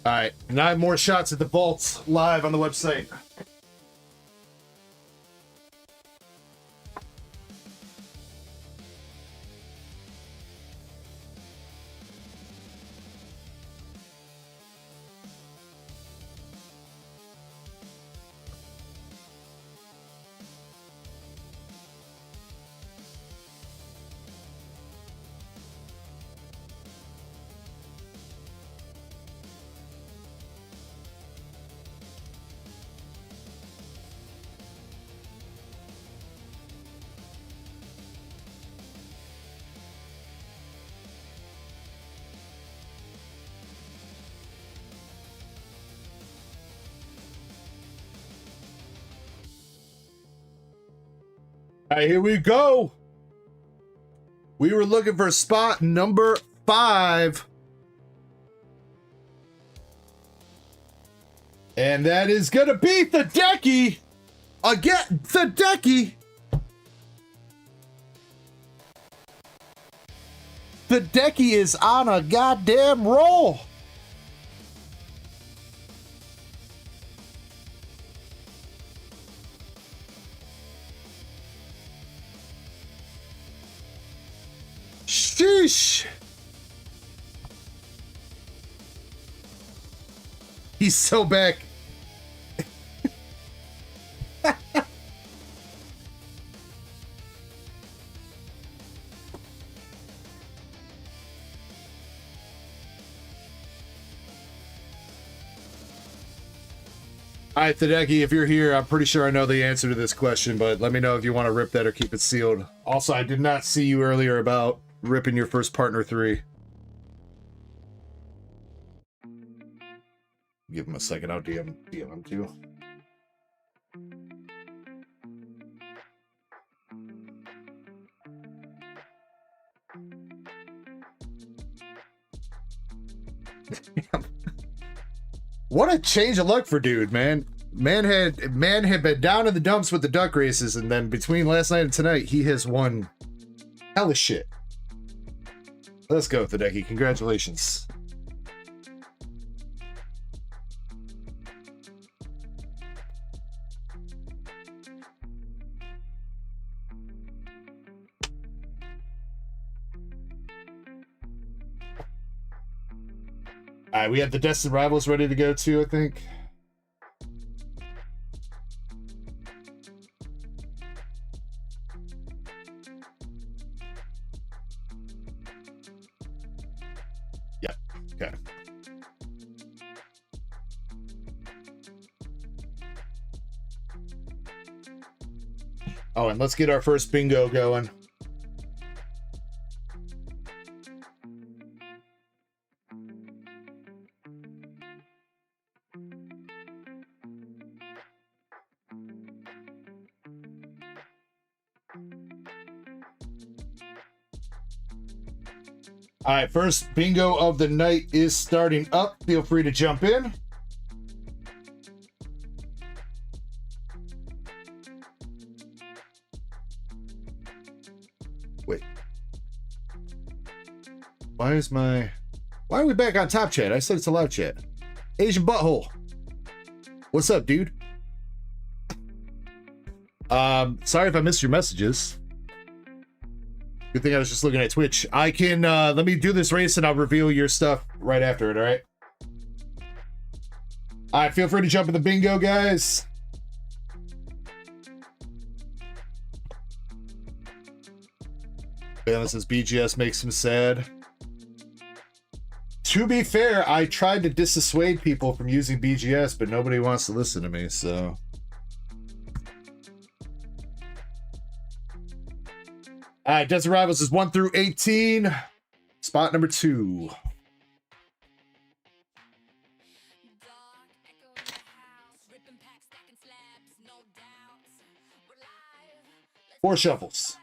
Speaker 1: All right, 9 more shots at the vaults live on the website. All right, here we go. We were looking for spot number 5. And that is going to be the Decky. Again, the Decky. The Decky is on a goddamn roll. Sheesh. He's so back. All right, Tadeki, if you're here, I'm pretty sure I know the answer to this question, but let me know if you want to rip that or keep it sealed. Also, I did not see you earlier about ripping your first partner 3. Give him a second. I'll DM him too. What a change of luck for dude, man. Man had been down in the dumps with the duck races, and then between last night and tonight, he has won hella shit. Let's go, Tadeki. Congratulations. All right, we have the Destined Rivals ready to go too, I think. Yeah, okay. Oh, and let's get our first bingo going. All right, first bingo of the night is starting up. Feel free to jump in. Wait. Why are we back on top chat? I said it's a live chat. Asian butthole. What's up, dude? Sorry if I missed your messages. Good thing I was just looking at Twitch. I can, let me do this race and I'll reveal your stuff right after it, all right? All right, feel free to jump in the bingo, guys. Ben says BGS makes him sad. To be fair, I tried to dissuade people from using BGS, but nobody wants to listen to me, so... All right, Desert Rivals is 1 through 18. Spot number 2. Four shuffles.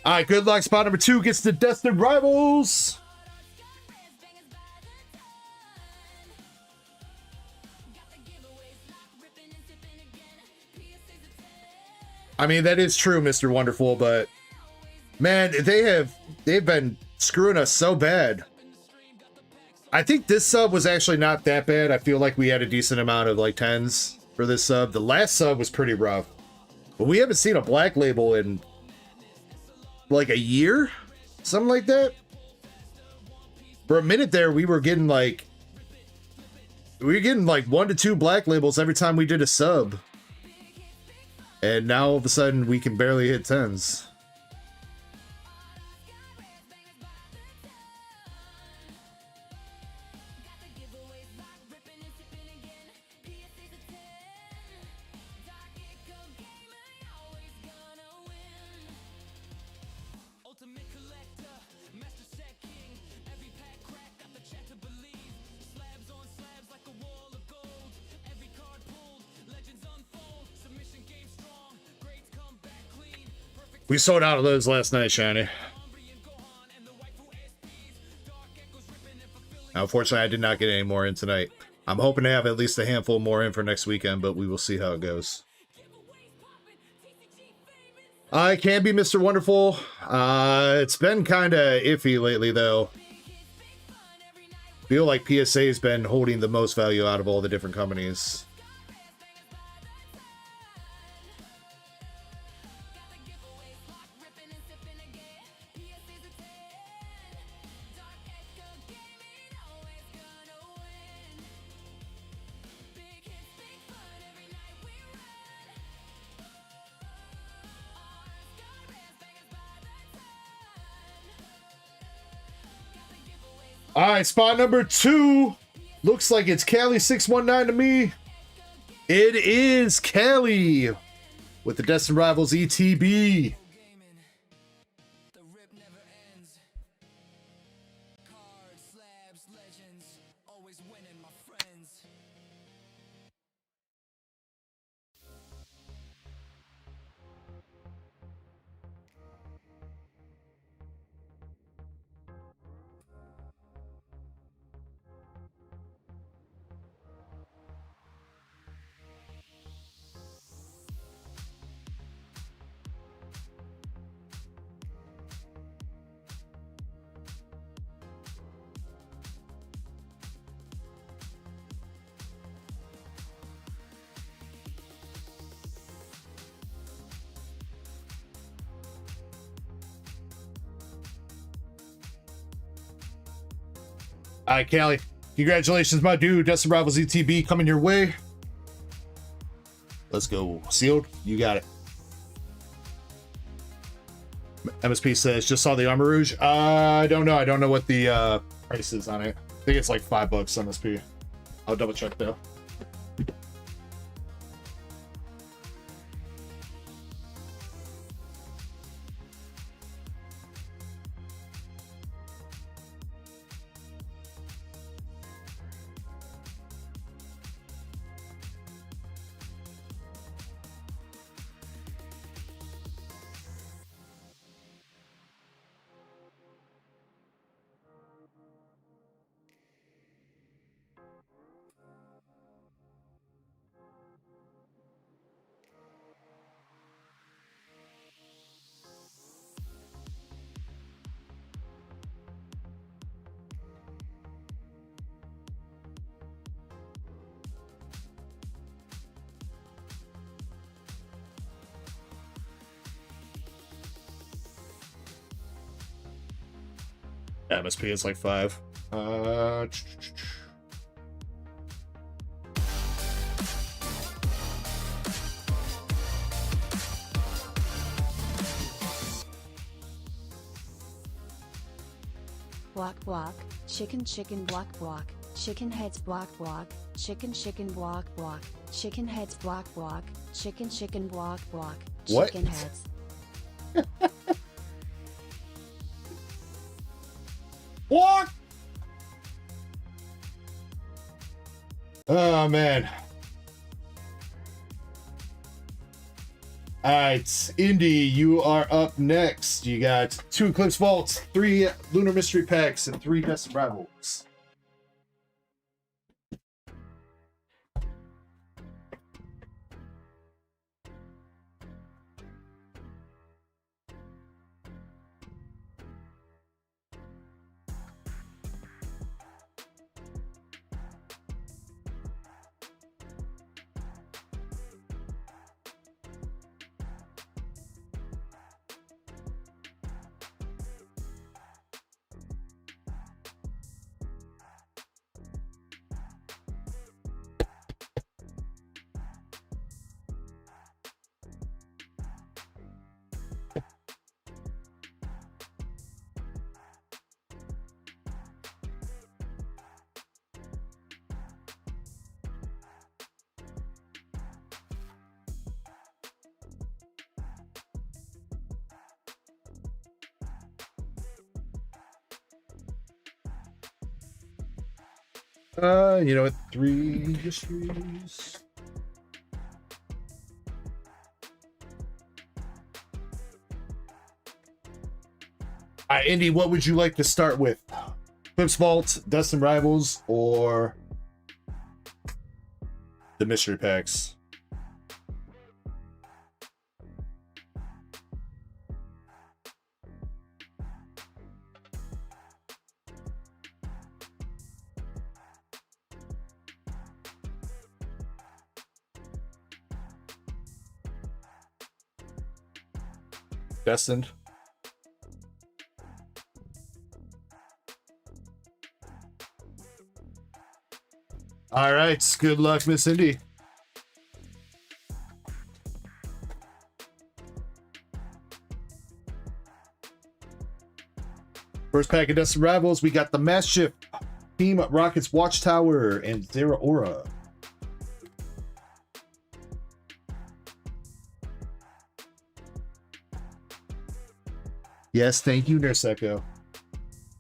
Speaker 1: All right, good luck. Spot number 2 gets the Desert Rivals. I mean, that is true, Mr. Wonderful, but man, they've been screwing us so bad. I think this sub was actually not that bad. I feel like we had a decent amount of like 10s for this sub. The last sub was pretty rough, but we haven't seen a black label in like a year, something like that. For a minute there, we were getting like 1 to 2 black labels every time we did a sub. And now all of a sudden we can barely hit 10s. We sold out of those last night, Shiny. Unfortunately, I did not get any more in tonight. I'm hoping to have at least a handful more in for next weekend, but we will see how it goes. I can be Mr. Wonderful. It's been kind of iffy lately, though. Feel like PSA has been holding the most value out of all the different companies. All right, spot number 2. Looks like it's Cali619 to me. It is Cali with the Destined Rivals ETB. All right, Callie. Congratulations, my dude. Destined Rivals ETB coming your way. Let's go. Sealed? You got it. MSP says, just saw the Armor Rouge. I don't know. I don't know what the price is on it. I think it's like $5 MSP. I'll double check though. MSP is like 5.
Speaker 3: Block block, chicken chicken block block, chicken heads block block, chicken chicken block block, chicken heads block block, chicken chicken block block,
Speaker 1: What?
Speaker 3: chicken heads.
Speaker 1: What? Oh man. Alright, Indy, you are up next. You got 2 Eclipse Vaults, 3 Lunar Mystery Packs, and 3 Destined Rivals. You know what? 3 histories. Alright, Indy, what would you like to start with? Eclipse Vault, Destined Rivals, or the mystery packs? Destined. All right, good luck, Miss Indy. First pack of Destined Rivals, we got the Mastiff, Team Rockets Watchtower, and Zera Aura. Yes, thank you, Nurse Echo.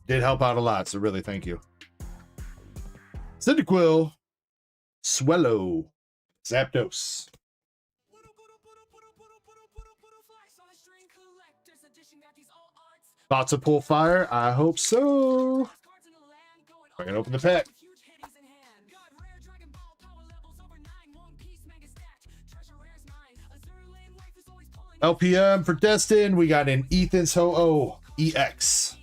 Speaker 1: Did help out a lot, so really thank you. Cyndaquil, Swellow, Zapdos. About to pull fire? I hope so. We're gonna open the pack. LPM for Destin, we got an Ethan's Ho-Oh EX.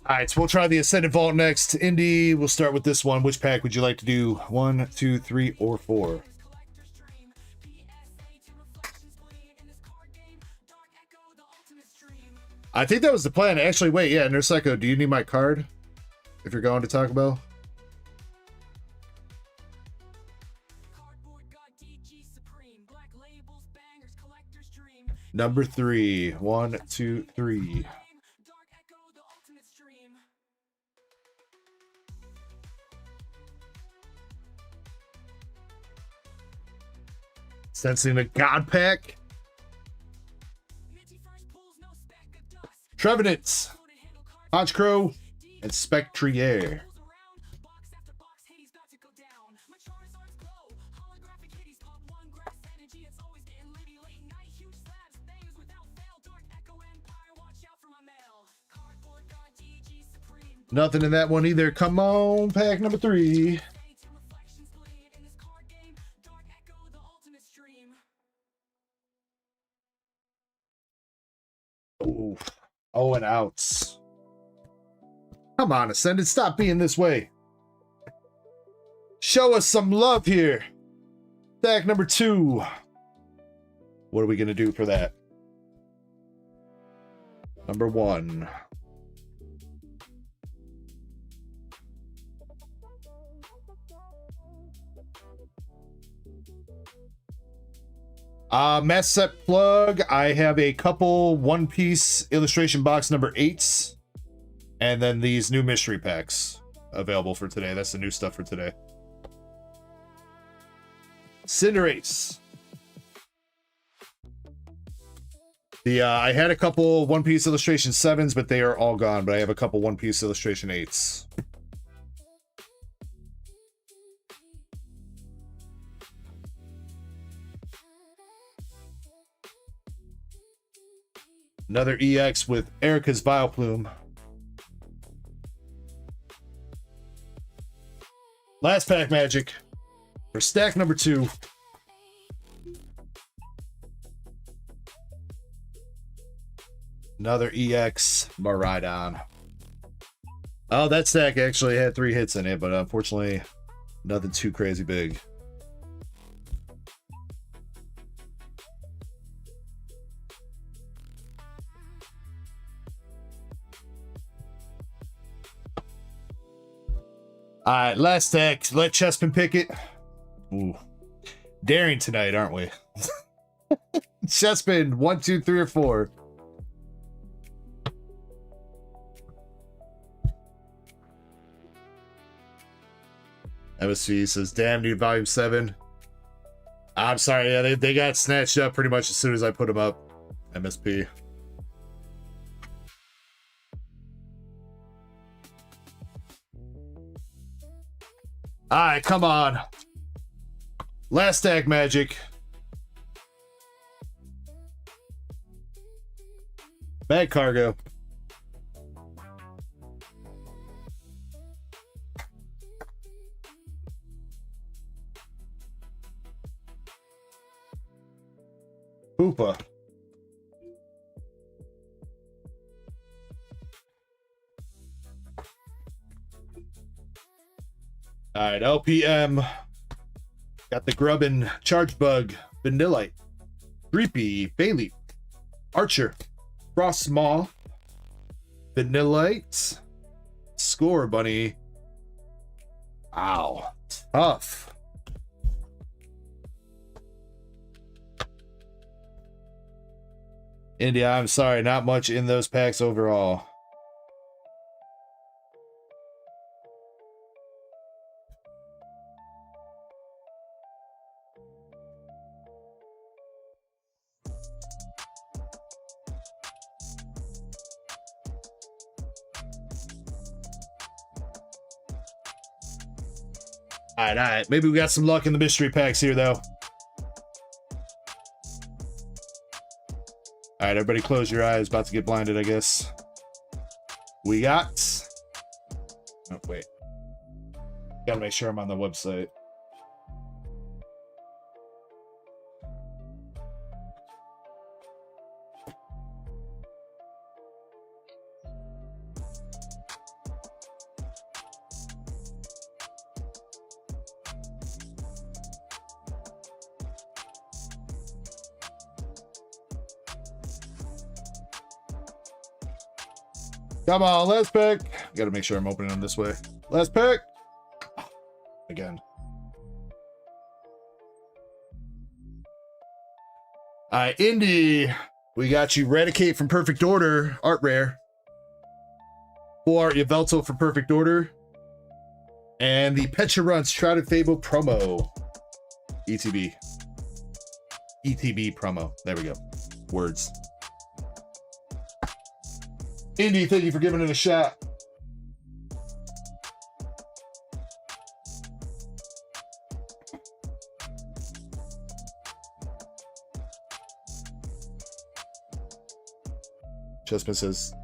Speaker 1: All right, so we'll try the Ascended Vault next. Indy, we'll start with this one. Which pack would you like to do? 1, 2, 3, or 4? I think that was the plan. Actually, wait, yeah, Nurse Echo, do you need my card if you're going to Taco Bell? Number 3. 1, 2, 3. Sensing the God Pack. Trevenant, Honchkrow, and Spectrier. Nothing in that one either. Come on, pack number 3. Oh, and outs. Come on, Ascended, stop being this way. Show us some love here. Stack number 2. What are we going to do for that? Number 1. Mass set plug. I have a couple One Piece illustration box number 8s. And then these new mystery packs available for today. That's the new stuff for today. Cinderace. I had a couple One Piece illustration 7s, but they are all gone. But I have a couple One Piece illustration 8s. Another EX with Erica's Vileplume. Last pack magic for stack number 2. Another EX Miraidon. Oh, that stack actually had 3 hits in it, but unfortunately, nothing too crazy big. All right, last stack. Let Chespin pick it. Ooh, daring tonight, aren't we? Chespin, 1, 2, 3, or 4. MSV says, "Damn, dude, volume 7." I'm sorry, yeah, they got snatched up pretty much as soon as I put them up. MSP. Alright, come on. Last stack magic. Bad cargo. Hoopa. All right, LPM. Got the Grubbin, Charge Bug, Vanillite, Dreepy, Bailey, Archer, Frost Moth, Vanillite, Score Bunny. Ow, tough. India, I'm sorry, not much in those packs overall. All right. Maybe we got some luck in the mystery packs here, though. All right, everybody close your eyes. About to get blinded, I guess. We got... Oh, wait. Gotta make sure I'm on the website. Come on, last pick. Gotta make sure I'm opening them this way. Last pick. Again. All right, Indy. We got you Eradicate from Perfect Order. Art Rare. Full Art Yveltal from Perfect Order. And the Pecharunt Shrouded Fable promo. ETB. ETB promo. There we go. Words. Indy, thank you for giving it a shot. Chessman says,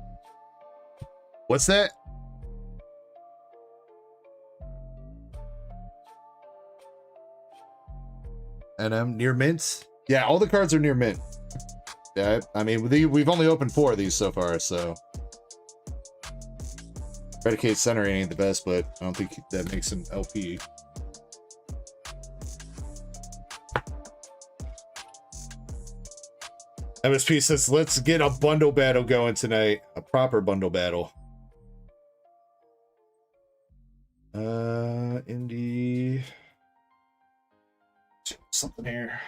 Speaker 1: what's that? NM, near mint? Yeah, all the cards are near mint. Yeah, I mean, we've only opened 4 of these so far, so... Predicate center ain't the best, but I don't think that makes him LP. MSP says, let's get a bundle battle going tonight. A proper bundle battle. Indie... Something here.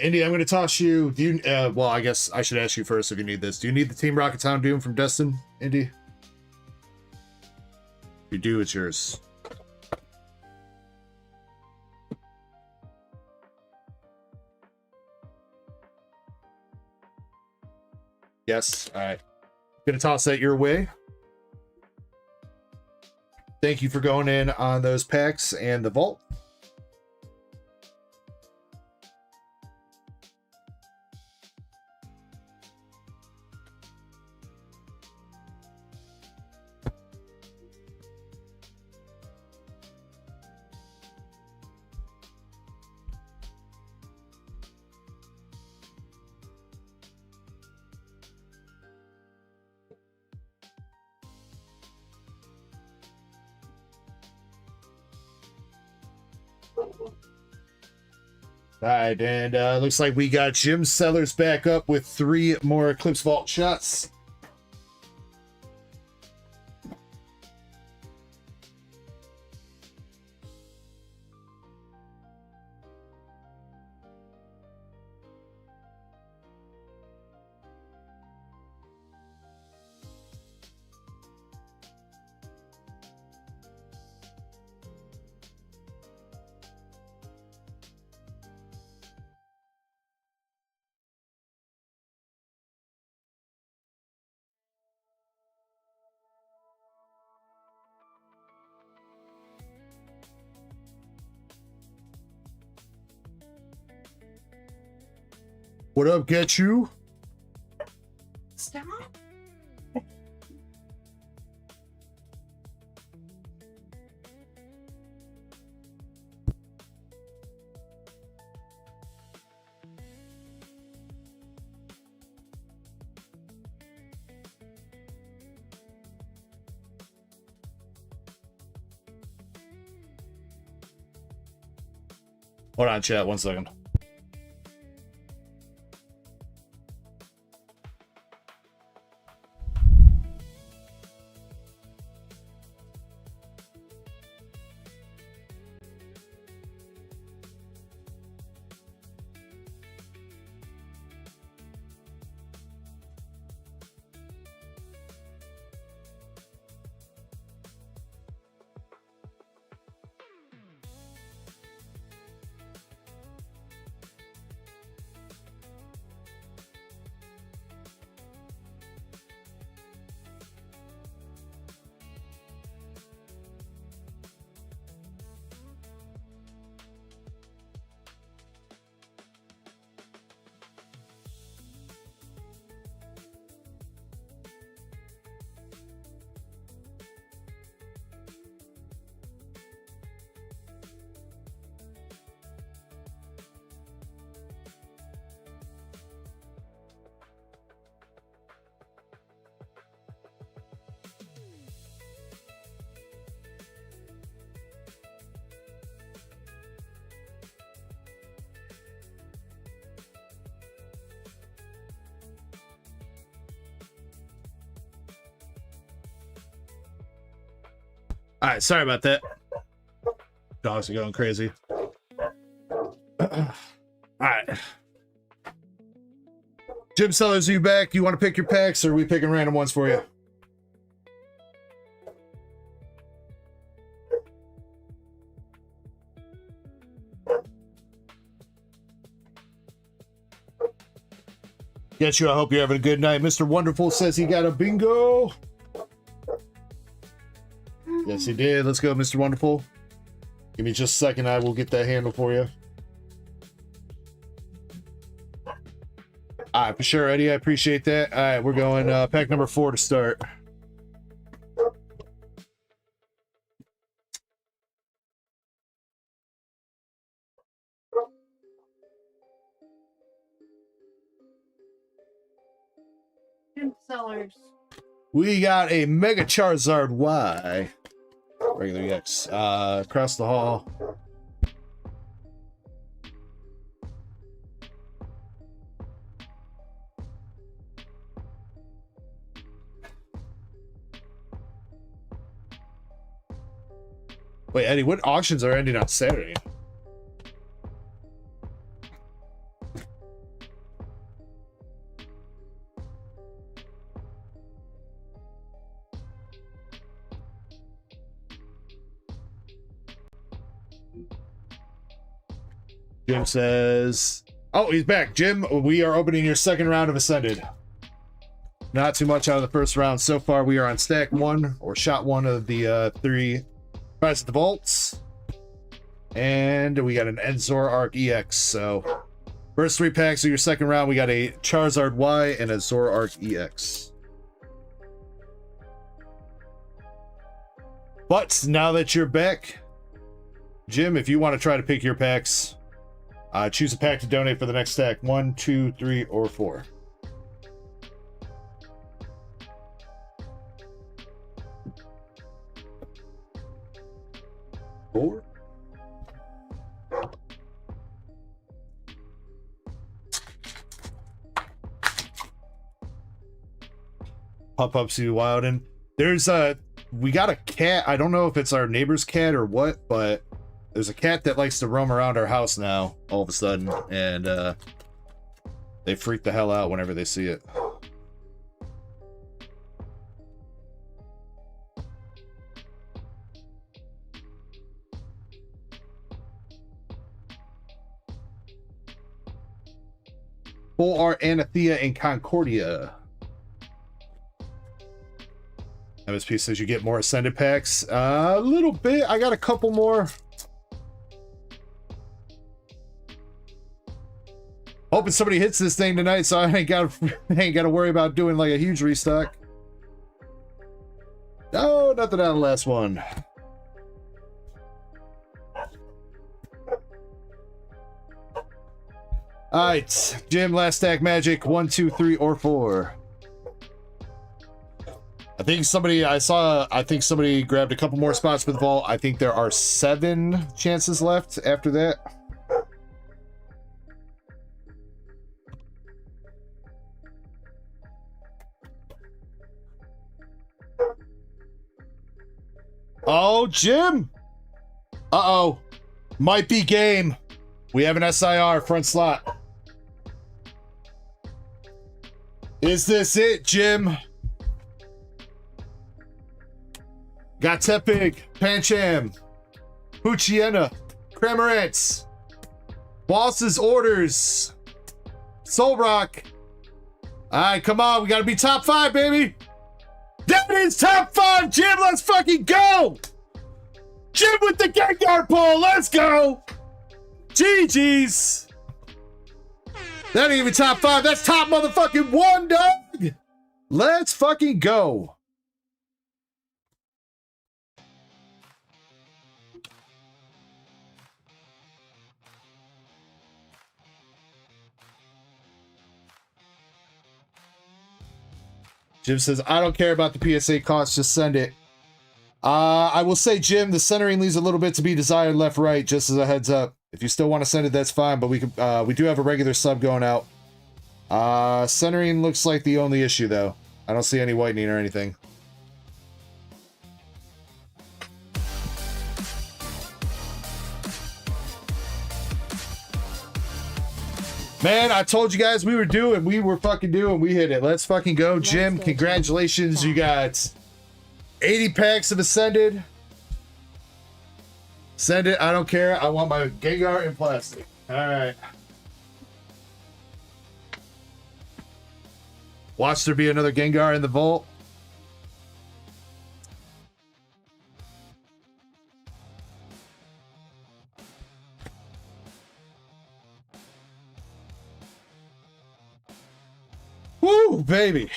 Speaker 1: Indy, I'm going to toss you. Do you? Well, I guess I should ask you first if you need this. Do you need the Team Rocket Town Doom from Destin, Indy? If you do, it's yours. Yes. All right. Going to toss that your way. Thank you for going in on those packs and the vault. All right, and looks like we got Jim Sellers back up with 3 more Eclipse Vault shots. What up, Get You?
Speaker 2: Stop.
Speaker 1: Hold on, chat, 1 second. All right, sorry about that. Dogs are going crazy. All right. Jim Sellers, are you back? You want to pick your packs, or are we picking random ones for you? Get you. I hope you're having a good night. Mr. Wonderful says he got a bingo. Yes, he did. Let's go, Mr. Wonderful. Give me just a second. I will get that handle for you. All right, for sure, Eddie. I appreciate that. All right, we're going pack number 4 to start.
Speaker 2: Sellers.
Speaker 1: We got a Mega Charizard Y. Regular EX. Across the hall. Wait, Eddie, what auctions are ending on Saturday? Jim says, oh, he's back. Jim, we are opening your second round of Ascended. Not too much out of the first round. So far, we are on stack 1 or shot 1 of the 3 Prize at the Vaults. And we got an Enzor Arc EX. So, first 3 packs of your second round, we got a Charizard Y and a Zor Arc EX. But now that you're back, Jim, if you want to try to pick your packs, choose a pack to donate for the next stack. 1, 2, 3, or 4. 4. Pop-ups to Wilden. There's we got a cat. I don't know if it's our neighbor's cat or what, but there's a cat that likes to roam around our house now all of a sudden, and they freak the hell out whenever they see it. Full Art Anathea and Concordia. MSP says you get more Ascended packs. A little bit. I got a couple more. Hoping somebody hits this thing tonight, so I ain't got to worry about doing like a huge restock. No, nothing out of the last one. All right, Jim, last stack magic. 1, 2, 3, or 4. I think somebody grabbed a couple more spots for the vault. I think there are 7 chances left after that. Oh, Jim! Uh-oh. Might be game. We have an SIR front slot. Is this it, Jim? Got Tepig, Pancham, Puchiena, Cramorants, Boss's Orders, Soul Rock. Alright, come on, we gotta be top 5, baby! That is top 5, Jim! Let's fucking go! Jim with the Gengar pull, let's go! GG's! That ain't even top 5, that's top motherfucking 1, dog! Let's fucking go! Jim says, I don't care about the PSA cost, just send it. I will say, Jim, the centering leaves a little bit to be desired left, right, just as a heads up. If you still want to send it, that's fine, but we do have a regular sub going out. Centering looks like the only issue, though. I don't see any whitening or anything. Man, I told you guys we were fucking doing. We hit it. Let's fucking go. Jim, congratulations. You got 80 packs of Ascended. Send it. I don't care. I want my Gengar in plastic. All right. Watch there be another Gengar in the vault. Woo, baby.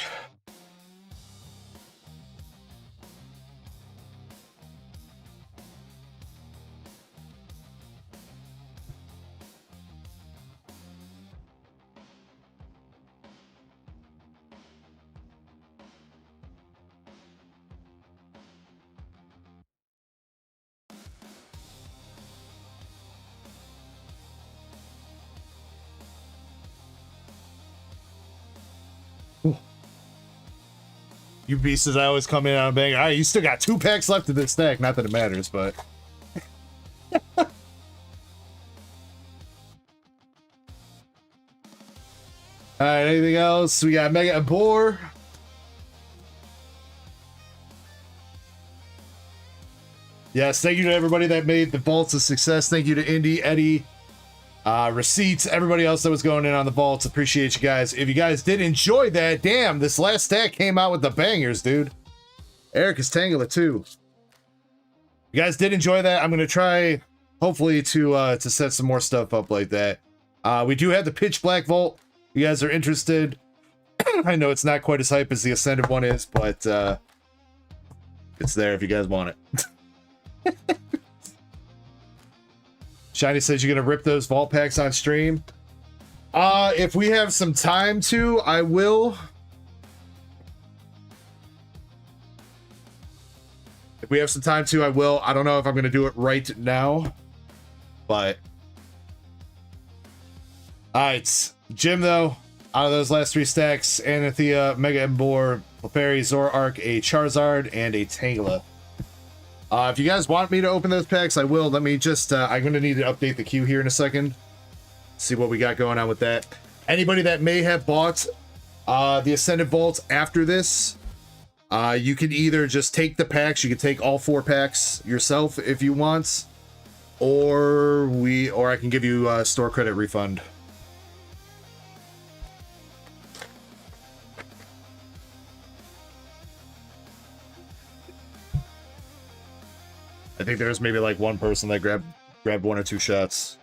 Speaker 1: You beasts, I always come in on a bang. All right, you still got 2 packs left of this stack. Not that it matters, but. All right, anything else? We got Mega and Boar. Yes, thank you to everybody that made the vaults a success. Thank you to Indy, Eddie, Receipts, everybody else that was going in on the vaults. Appreciate you guys. If you guys did enjoy that, damn, this last stack came out with the bangers, dude. Eric is Tangela too. You guys did enjoy that. I'm gonna try, hopefully, to set some more stuff up like that. We do have the Pitch Black Vault. You guys are interested? I know it's not quite as hype as the Ascended one is, but it's there if you guys want it. Shiny says you're gonna rip those vault packs on stream. If we have some time to, I will. If we have some time to, I will. I don't know if I'm gonna do it right now, but alright. Jim, though, out of those last 3 stacks, Anathea, Mega Embor, Clefairy, Zoroark, a Charizard, and a Tangela. If you guys want me to open those packs, I will. Let me just, I'm going to need to update the queue here in a second. See what we got going on with that. Anybody that may have bought the Ascended Vaults after this, you can either just take the packs. You can take all 4 packs yourself if you want. Or I can give you a store credit refund. I think there's maybe like one person that grabbed 1 or 2 shots.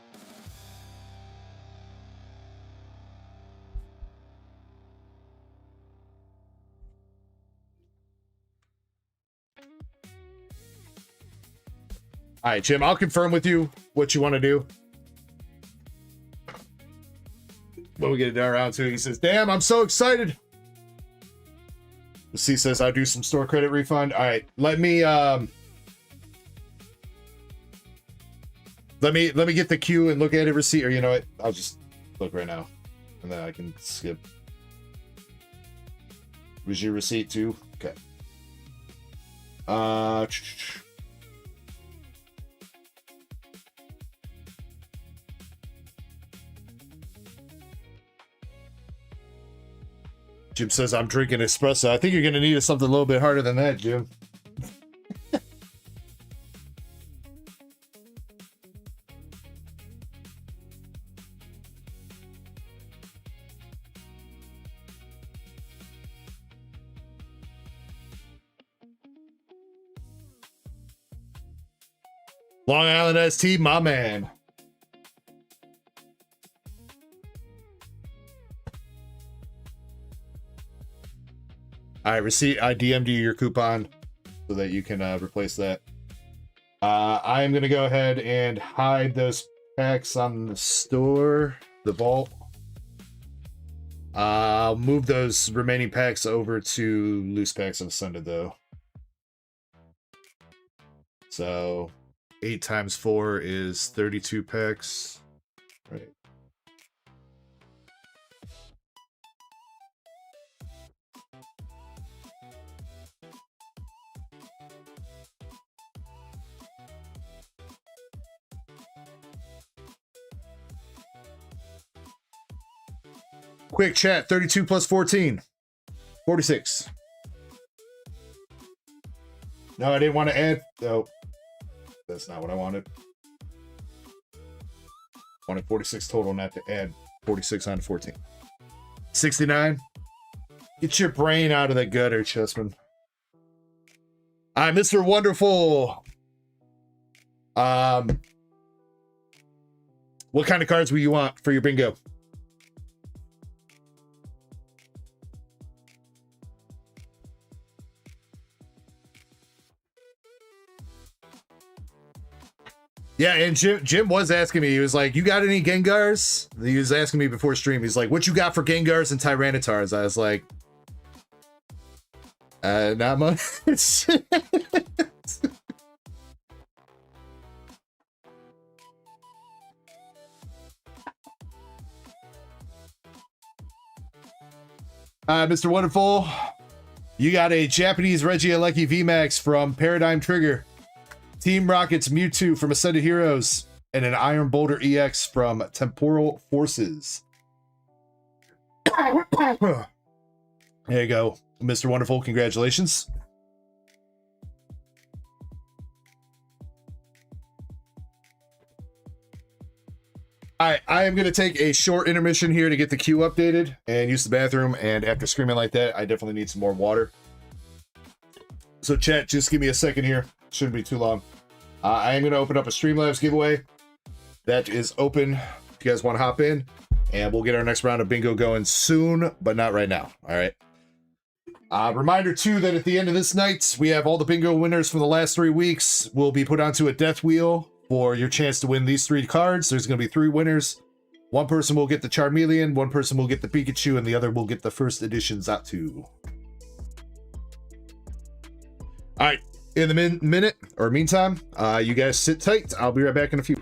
Speaker 1: All right, Jim, I'll confirm with you what you want to do. When we get it down around to, he says, damn, I'm so excited. C says, I'll do some store credit refund. All right, let me get the queue and look at a receipt, or you know what? I'll just look right now, and then I can skip. Was your receipt too? Okay. Jim says I'm drinking espresso. I think you're gonna need something a little bit harder than that, Jim. Long Island ST, my man. All right, receipt. I DM'd you your coupon so that you can replace that. I am going to go ahead and hide those packs on the store, the vault. I'll move those remaining packs over to loose packs of Ascended, though. So 8 times 4 is 32 packs. Right. Quick chat, 32 plus 14. 46. No, I didn't want to add. No, that's not what I wanted. I wanted 46 total, not to add 46 on 14. 69. Get your brain out of the gutter, Chessman. All right, Mr. Wonderful. What kind of cards will you want for your bingo? Yeah, and Jim was asking me, he was like, you got any Gengars? He was asking me before stream, he's like, what you got for Gengars and Tyrannitars? I was like, not much. Mr. Wonderful, you got a Japanese Regieleki VMAX from Paradigm Trigger, Team Rocket's Mewtwo from Ascended Heroes, and an Iron Boulder EX from Temporal Forces. There you go, Mr. Wonderful. Congratulations. All right, I am going to take a short intermission here to get the queue updated and use the bathroom. And after screaming like that, I definitely need some more water. So chat, just give me a second here. Shouldn't be too long. I am going to open up a Streamlabs giveaway. That is open if you guys want to hop in. And we'll get our next round of bingo going soon, but not right now. All right. Reminder, too, that at the end of this night, we have all the bingo winners from the last 3 weeks will be put onto a death wheel for your chance to win these 3 cards. There's going to be 3 winners. One person will get the Charmeleon, one person will get the Pikachu, and the other will get the first edition Xatu. All right. In the meantime, you guys sit tight. I'll be right back in a few.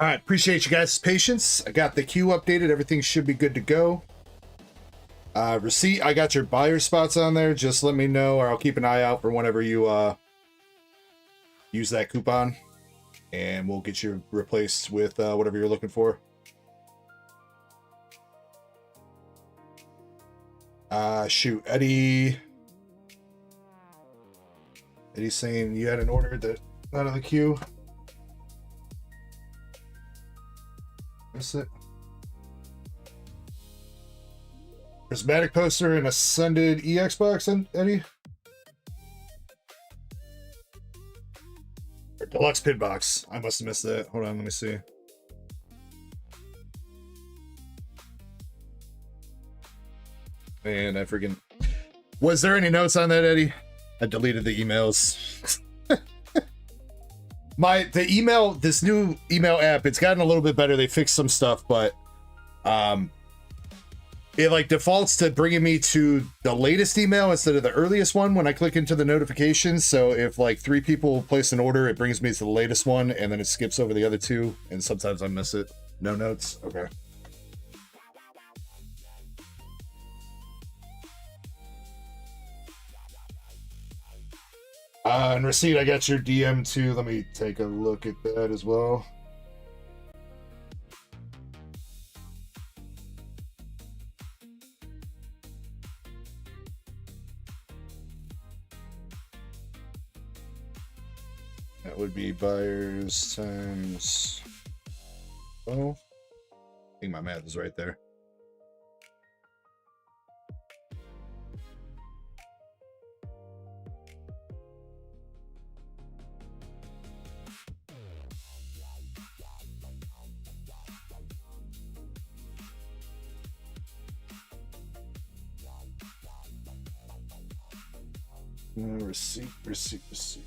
Speaker 1: All right, appreciate you guys' patience. I got the queue updated. Everything should be good to go. Receipt, I got your buyer spots on there. Just let me know, or I'll keep an eye out for whenever you use that coupon, and we'll get you replaced with whatever you're looking for. Shoot, Eddie's saying you had an order that out of the queue. Miss it. Prismatic poster and Ascended EX box, and Eddie. Or deluxe pin box. I must have missed that. Hold on, let me see. And I freaking... Was there any notes on that, Eddie? I deleted the emails. This new email app, it's gotten a little bit better. They fixed some stuff, but it like defaults to bringing me to the latest email instead of the earliest one when I click into the notifications. So if like 3 people place an order, it brings me to the latest one, and then it skips over the other 2, and sometimes I miss it. No notes? Okay. And receipt, I got your DM too. Let me take a look at that as well. That would be buyers times 12. I think my math is right there. Receipt.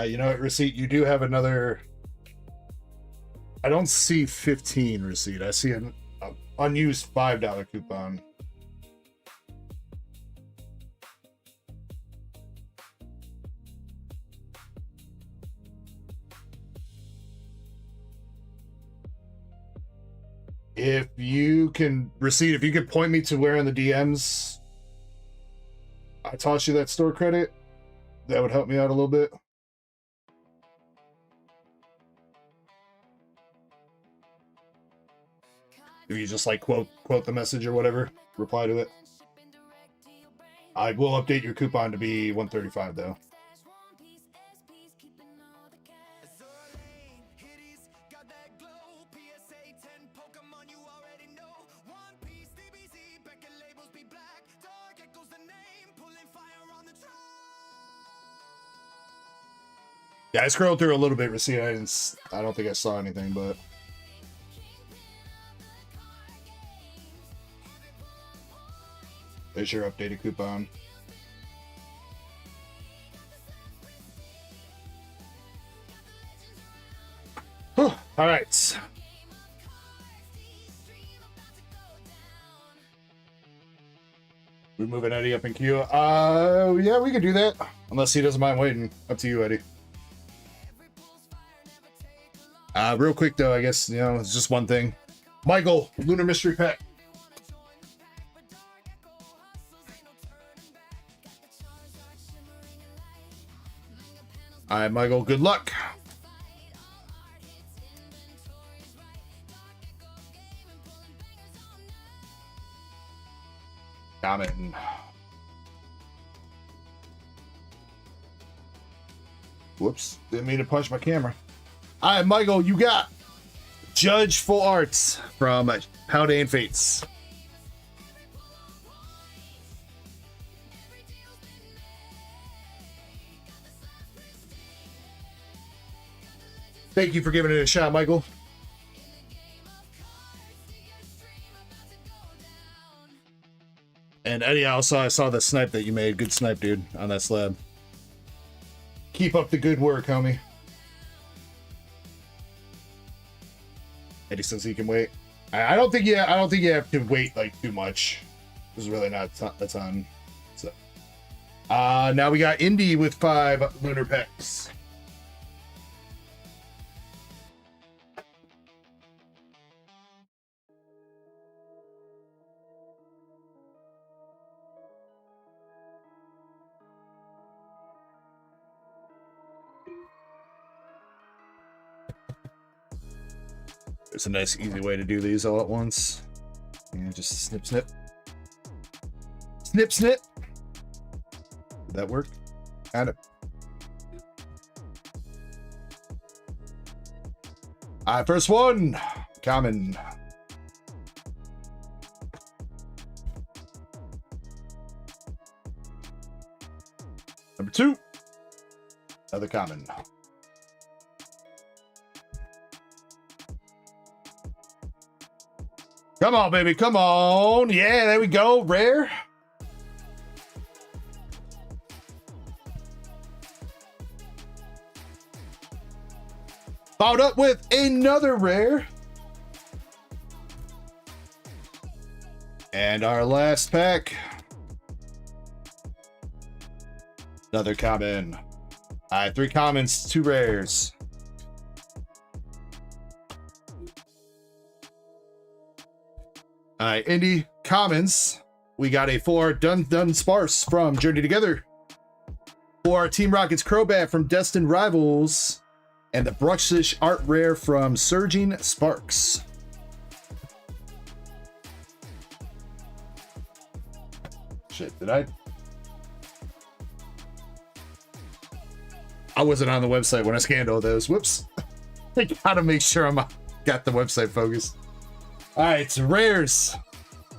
Speaker 1: You know what, receipt, you do have another... I don't see 15 receipt. I see an unused $5 coupon. If you can point me to where in the DMs I tossed you that store credit, that would help me out a little bit. If you just like quote the message or whatever, reply to it. I will update your coupon to be $135 though. Yeah, I scrolled through a little bit, receipt. I don't think I saw anything, but there's your updated coupon. All right. We're moving Eddie up in queue. Yeah, we can do that. Unless he doesn't mind waiting. Up to you, Eddie. Real quick though, I guess, you know, it's just one thing. Michael, Lunar Mystery Pack. All right, Michael, good luck. Coming. Whoops, didn't mean to punch my camera. All right, Michael, you got Judge Full Arts from Paldean Fates. Thank you for giving it a shot, Michael. And Eddie, I saw the snipe that you made. Good snipe, dude, on that slab. Keep up the good work, homie. Eddie says he can wait. I don't think you have to wait like too much. There's really not a ton. So Now we got Indy with 5 lunar packs. There's a nice, easy way to do these all at once. And just snip, snip. Snip, snip. Did that work? Kind of. All right, first one. Common. Number 2. Another common. Come on, baby. Come on. Yeah, there we go. Rare. Followed up with another rare. And our last pack. Another common. All right, 3 commons, 2 rares. All right, Indy commons. We got a 4 Dun Sparse from Journey Together. 4 Team Rocket's Crobat from Destined Rivals. And the Bruxish art rare from Surging Sparks. Shit, did I wasn't on the website when I scanned all those. Whoops. I gotta make sure I'm got the website focused. All right, so rares.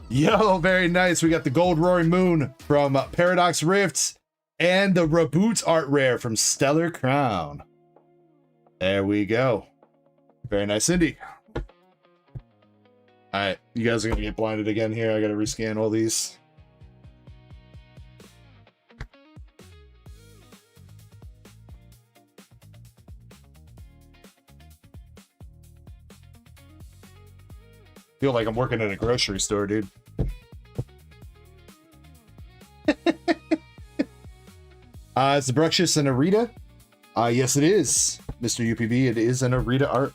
Speaker 1: Yo, very nice. We got the Gold Roaring Moon from Paradox Rift and the Reboot art rare from Stellar Crown. There we go. Very nice, Indy. All right, you guys are gonna get blinded again here. I gotta rescan all these. Feel like I'm working at a grocery store, dude. It's the Bruxish and Arita. Yes, it is, Mr. UPB. It is an Arita art.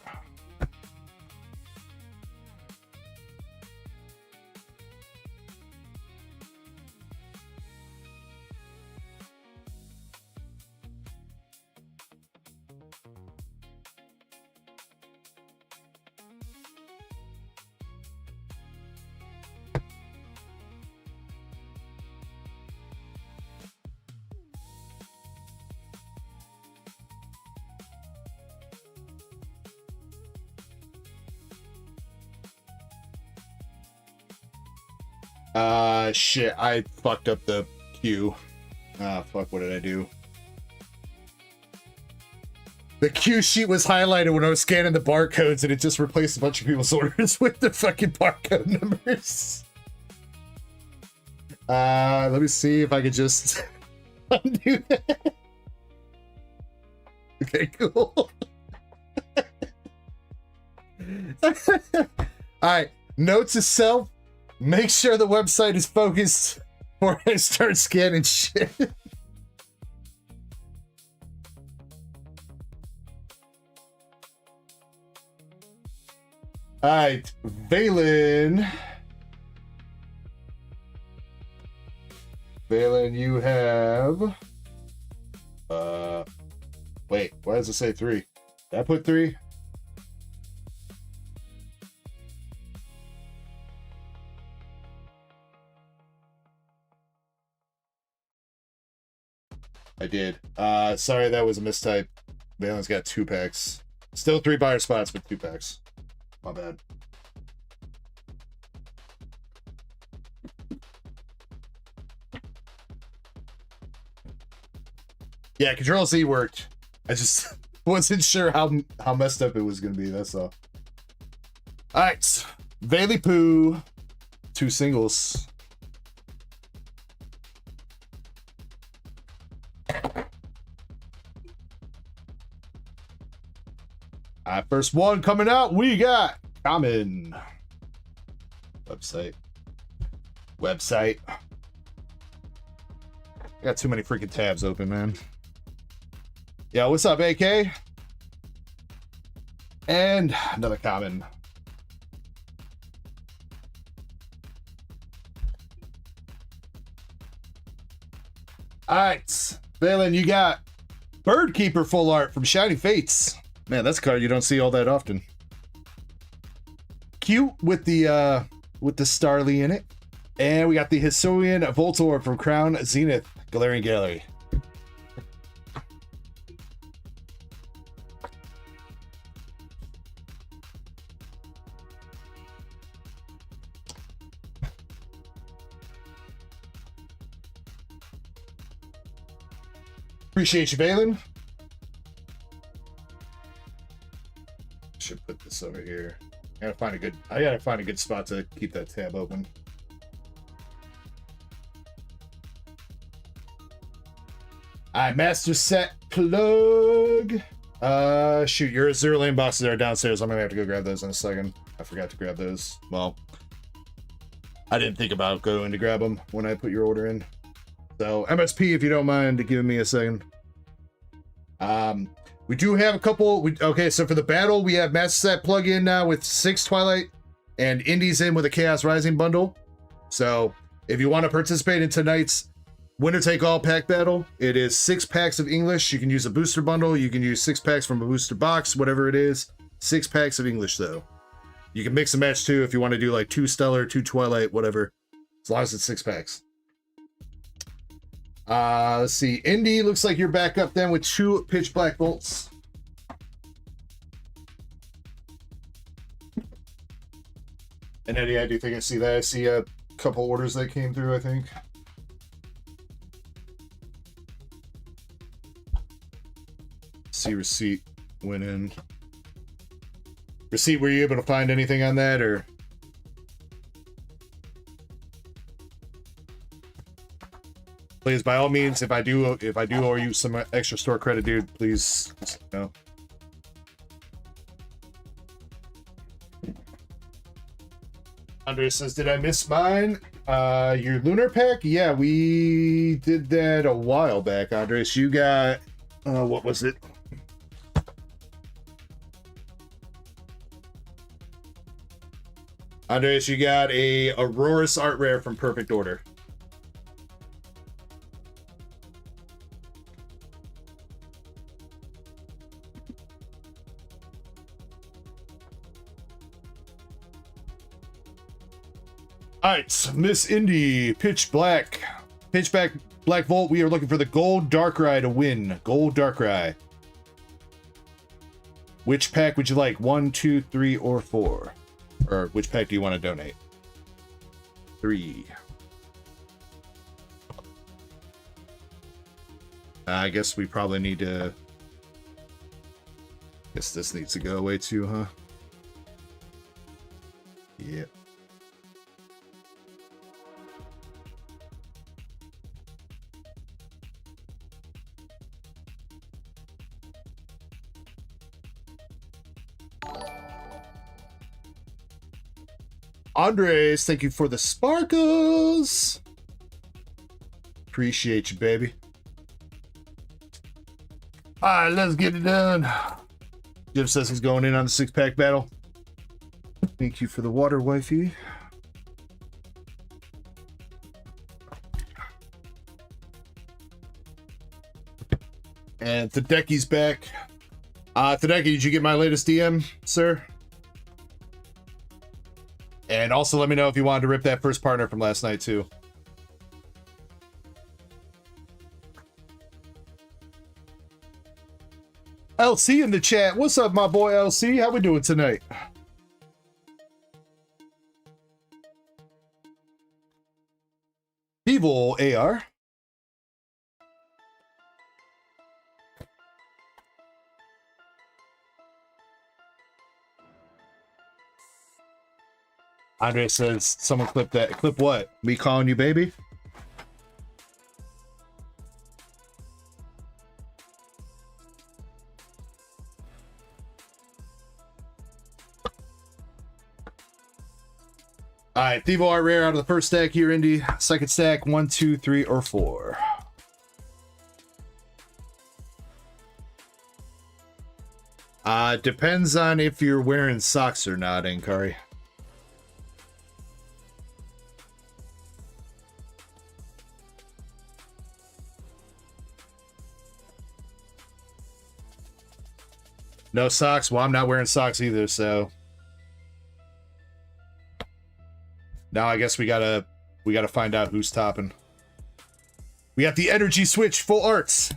Speaker 1: Shit, I fucked up the queue. Fuck, what did I do? The queue sheet was highlighted when I was scanning the barcodes, and it just replaced a bunch of people's orders with the fucking barcode numbers. Let me see if I could just undo that. Okay, cool. Alright, note to self. Make sure the website is focused before I start scanning shit. Alright, Valen. Valen, you have... Wait, why does it say 3? Did I put 3? I did. Sorry, that was a mistype. Valen's got 2 packs. Still 3 buyer spots, but 2 packs. My bad. Yeah, Control-C worked. I just wasn't sure how messed up it was going to be, that's all. Alright. Vailipu. 2 singles. First one coming out, we got common. Website. I got too many freaking tabs open, man. Yeah, what's up, AK? And another common. All right, Valen, you got Birdkeeper full art from Shining Fates. Man, that's a card you don't see all that often. Cute with the Starly in it. And we got the Hisuian Voltorb from Crown Zenith Galarian Gallery. Appreciate you, Valen. Should put this over here. I gotta find a good spot to keep that tab open. Alright, master set plug. Shoot, your Zero Lane boxes are downstairs. I'm gonna have to go grab those in a second. I forgot to grab those. Well, I didn't think about going to grab them when I put your order in. So, MSP, if you don't mind giving me a second. We do have a couple. Okay, so for the battle, we have master set plug in now with 6 Twilight and Indies in with a Chaos Rising bundle. So, if you want to participate in tonight's Winner Take All pack battle, it is 6 packs of English. You can use a booster bundle. You can use 6 packs from a booster box, whatever it is. 6 packs of English, though. You can mix and match too if you want to do like 2 Stellar, 2 Twilight, whatever. As long as it's 6 packs. Let's see. Indy, looks like you're back up then with 2 Pitch Black Bolts. And Eddie, I do think I see that. I see a couple orders that came through, I think. See receipt went in. Receipt, were you able to find anything on that, or? Please, by all means, if I do owe you some extra store credit, dude, please, no. Andre says, did I miss mine? Your lunar pack? Yeah, we did that a while back, Andres. You got, what was it? Andres, you got a Aurora's Art Rare from Perfect Order. Alright, Miss Indy, Pitch Black Volt. We are looking for the Gold Darkrai to win. Gold Darkrai. Which pack would you like? 1, 2, 3, or 4? Or which pack do you want to donate? 3. I guess we probably need to... Guess this needs to go away too, huh? Yep. Andres, thank you for the sparkles. Appreciate you, baby. All right, let's get it done. Jim says he's going in on the 6-pack battle. Thank you for the water, wifey. And Tadeki's back. Tadeki, did you get my latest DM, sir? And also let me know if you wanted to rip that first partner from last night, too. LC in the chat. What's up, my boy LC? How we doing tonight? Evil AR. Andre says, someone clip that. Clip what? Me calling you baby? All right, Thivo Art Rare out of the first stack here, Indy. Second stack, 1, 2, 3, or 4. Depends on if you're wearing socks or not, Ankari. No socks? Well, I'm not wearing socks either, so. Now I guess we gotta find out who's topping. We got the energy switch full arts.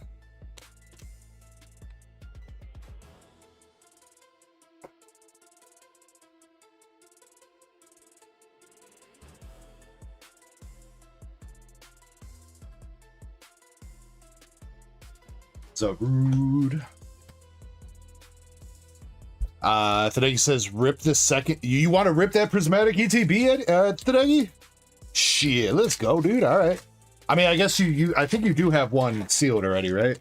Speaker 1: So rude. Tadegi says, rip the second. You want to rip that prismatic ETB, Tadegi? Shit, let's go, dude. All right. I mean, I guess I think you do have one sealed already, right?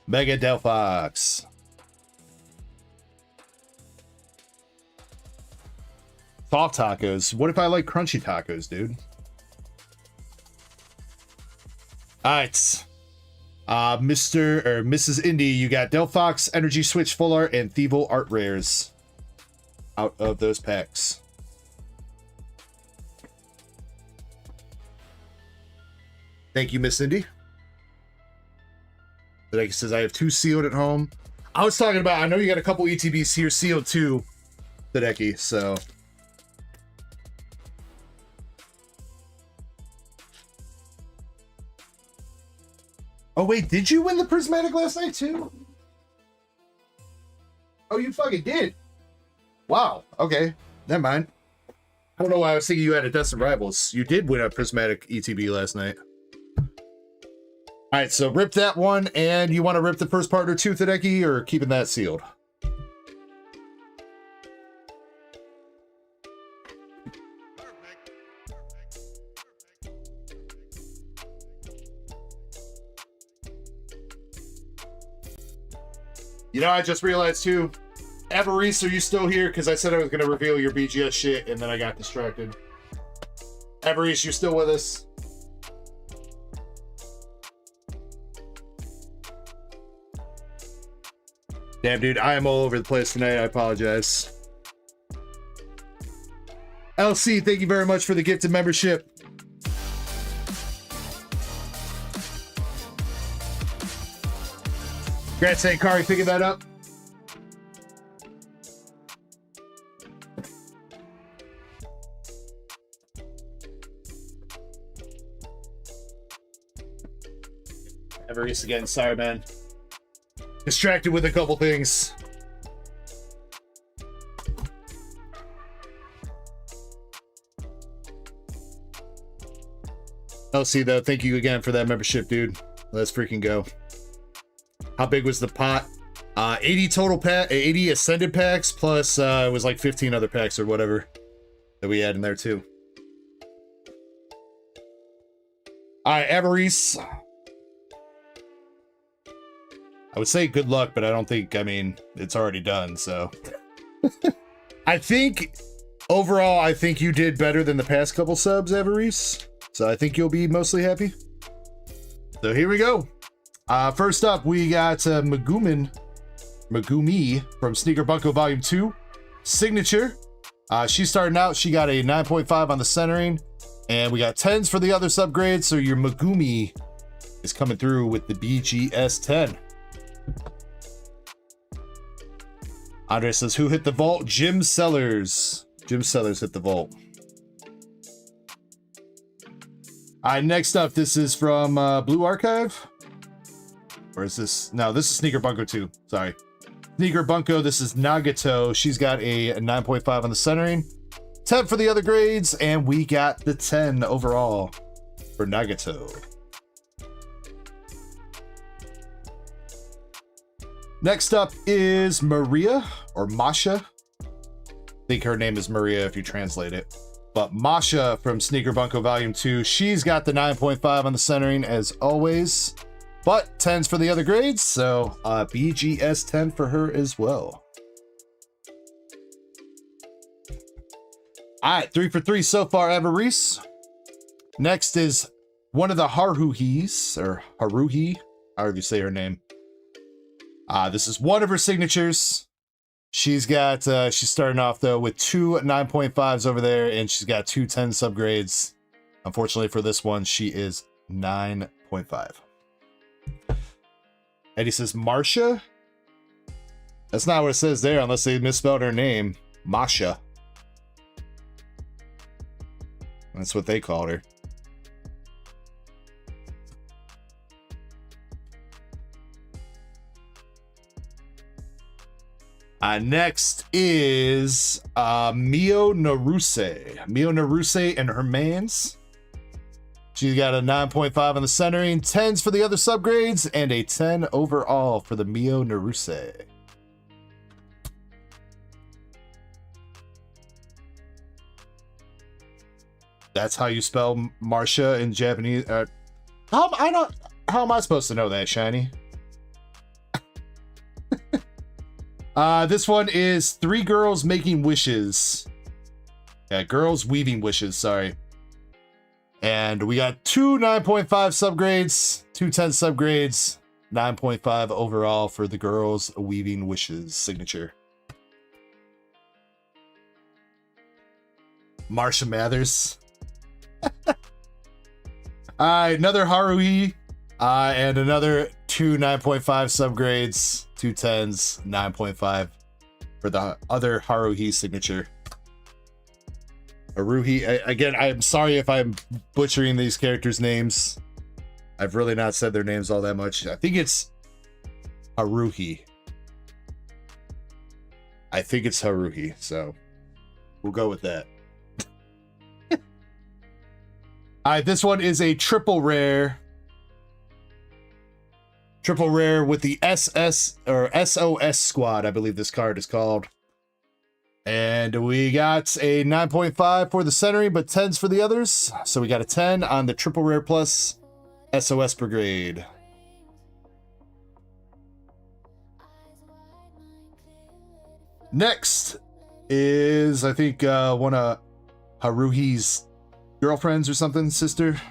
Speaker 1: Mega Delphox. Soft tacos. What if I like crunchy tacos, dude? All right. Mr. or Mrs. Indy, you got Delphox, Energy Switch Full Art, and Thievo Art Rares out of those packs. Thank you, Miss Indy. Like says, I have 2 sealed at home. I was talking about, I know you got a couple ETBs here sealed too, Hideki, so. Oh wait, did you win the prismatic last night too? Oh, you fucking did. Wow, okay, never mind. I don't know why I was thinking you had a Destined Rivals. You did win a prismatic ETB last night. All right, so rip that one, and you want to rip the first part or two, Hideki, or keeping that sealed? You know, I just realized too, Avarice, are you still here? Because I said I was going to reveal your BGS shit, and then I got distracted. Avarice, you still with us? Damn, dude, I am all over the place tonight. I apologize. LC, thank you very much for the gifted membership. Congrats, Sankari, picking that up. Avarice again, sorry, man. Distracted with a couple things. LC, though, thank you again for that membership, dude. Let's freaking go. How big was the pot? 80 total pack, 80 ascended packs, plus it was like 15 other packs or whatever that we had in there too. All right, Avarice. I would say good luck, but I don't think, I mean, it's already done, so. I think, overall, I think you did better than the past couple subs, Avarice. So I think you'll be mostly happy. So here we go. First up, we got Megumi from Sneaker Bunko Volume 2. Signature. She's starting out. She got a 9.5 on the centering. And we got 10s for the other subgrades. So your Megumi is coming through with the BGS 10. Andre says, who hit the vault? Jim Sellers. Jim Sellers hit the vault. All right, next up, this is from Blue Archive. Or is this? No, this is Sneaker Bunko 2. Sorry. Sneaker Bunko, this is Nagato. She's got a 9.5 on the centering. 10 for the other grades, and we got the 10 overall for Nagato. Next up is Maria, or Masha. I think her name is Maria if you translate it. But Masha from Sneaker Bunko Volume 2, she's got the 9.5 on the centering as always. But 10s for the other grades, so BGS 10 for her as well. All right, 3 for 3 so far, Avarice. Next is one of the Haruhis, or Haruhi, however you say her name. This is one of her signatures. She's got, she's starting off though with 2 9.5s over there, and she's got 2 10 subgrades. Unfortunately for this one, she is 9.5. Eddie says Marsha. That's not what it says there, unless they misspelled her name. Masha. That's what they called her. Next is Mio Naruse. Mio Naruse and her mans. She's got a 9.5 on the centering, 10s for the other subgrades, and a 10 overall for the Mio Naruse. That's how you spell Marsha in Japanese. How am I supposed to know that, Shiny? This one is 3 girls making wishes. Yeah, girls weaving wishes, sorry. And we got 2 9.5 subgrades, 2 10 subgrades, 9.5 overall for the girls weaving wishes signature. Marsha Mathers. Another Haruhi, and another 2 9.5 subgrades, 2 10s, 9.5 for the other Haruhi signature. Haruhi, again, I'm sorry if I'm butchering these characters' names. I've really not said their names all that much. I think it's Haruhi. I think it's Haruhi, so we'll go with that. Alright, this one is a triple rare. Triple rare with the SS or SOS squad, I believe this card is called. And we got a 9.5 for the centering, but 10s for the others. So we got a 10 on the triple rare plus SOS brigade. Next is, I think, one of Haruhi's girlfriends or something, sister.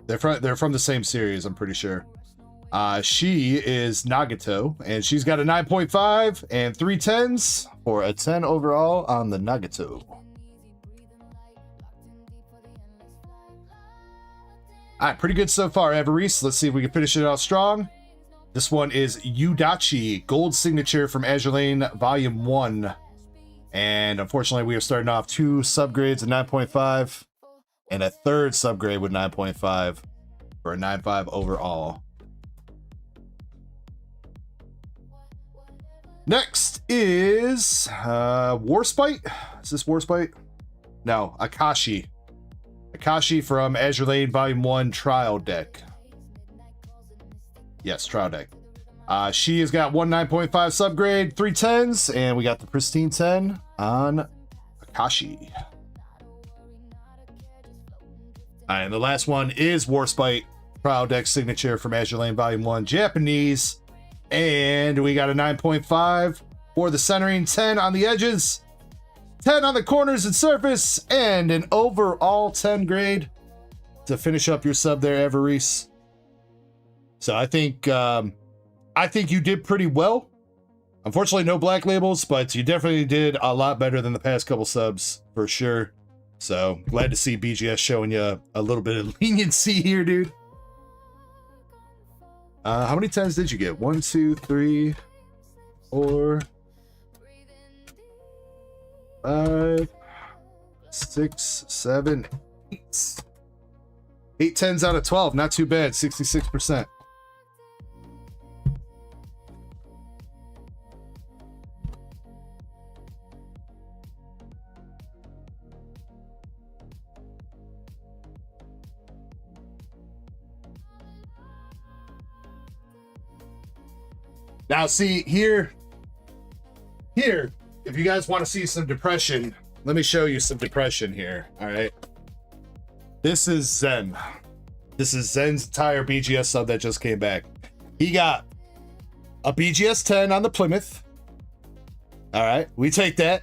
Speaker 1: They're from the same series, I'm pretty sure. She is Nagato, and she's got a 9.5 and 3 10s for a 10 overall on the Nagato. Alright, pretty good so far, Everese. Let's see if we can finish it out strong. This one is Yudachi, gold signature from Azure Lane Volume 1. And unfortunately, we are starting off 2 subgrades at 9.5 and a 3rd subgrade with 9.5 for a 9.5 overall. Next is Warspite. Is this Warspite? No, Akashi. Akashi from Azure Lane Volume 1 Trial Deck. Yes, Trial Deck. She has got 1 9.5 subgrade, 3 10s, and we got the pristine 10 on Akashi. Alright, and the last one is Warspite Trial Deck signature from Azure Lane Volume 1 Japanese. And we got a 9.5 for the centering, 10 on the edges, 10 on the corners and surface, and an overall 10 grade to finish up your sub there, Everese. So I think you did pretty well. Unfortunately, no black labels, but you definitely did a lot better than the past couple subs for sure. So glad to see BGS showing you a little bit of leniency here, dude. How many 10s did you get? 1, 2, 3, 4, 5, 6, 7, 8. 8 10s out of 12. Not too bad. 66%. Now, see, here, if you guys want to see some depression, let me show you some depression here, all right? This is Zen. This is Zen's entire BGS sub that just came back. He got a BGS 10 on the Plymouth. All right, we take that.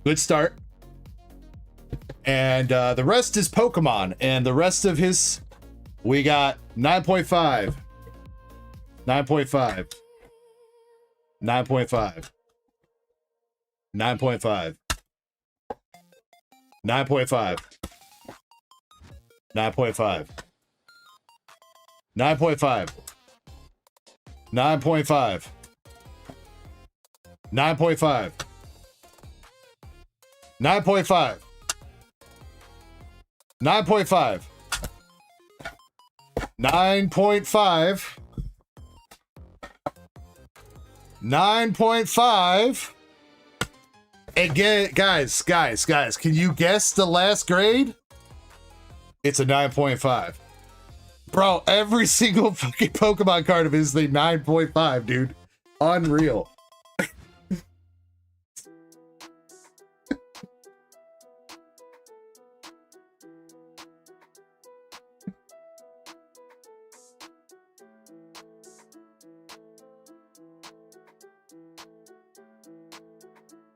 Speaker 1: Good start. And the rest is Pokemon. And the rest of his, we got 9.5. 9.5. 9.5. 9.5. 9.5. 9.5. 9.5. 9.5. 9.5. 9.5. 9.5. 9.5. 9.5. Again, guys, can you guess the last grade? It's a 9.5. Bro, every single fucking Pokemon card of his is a 9.5, dude. Unreal.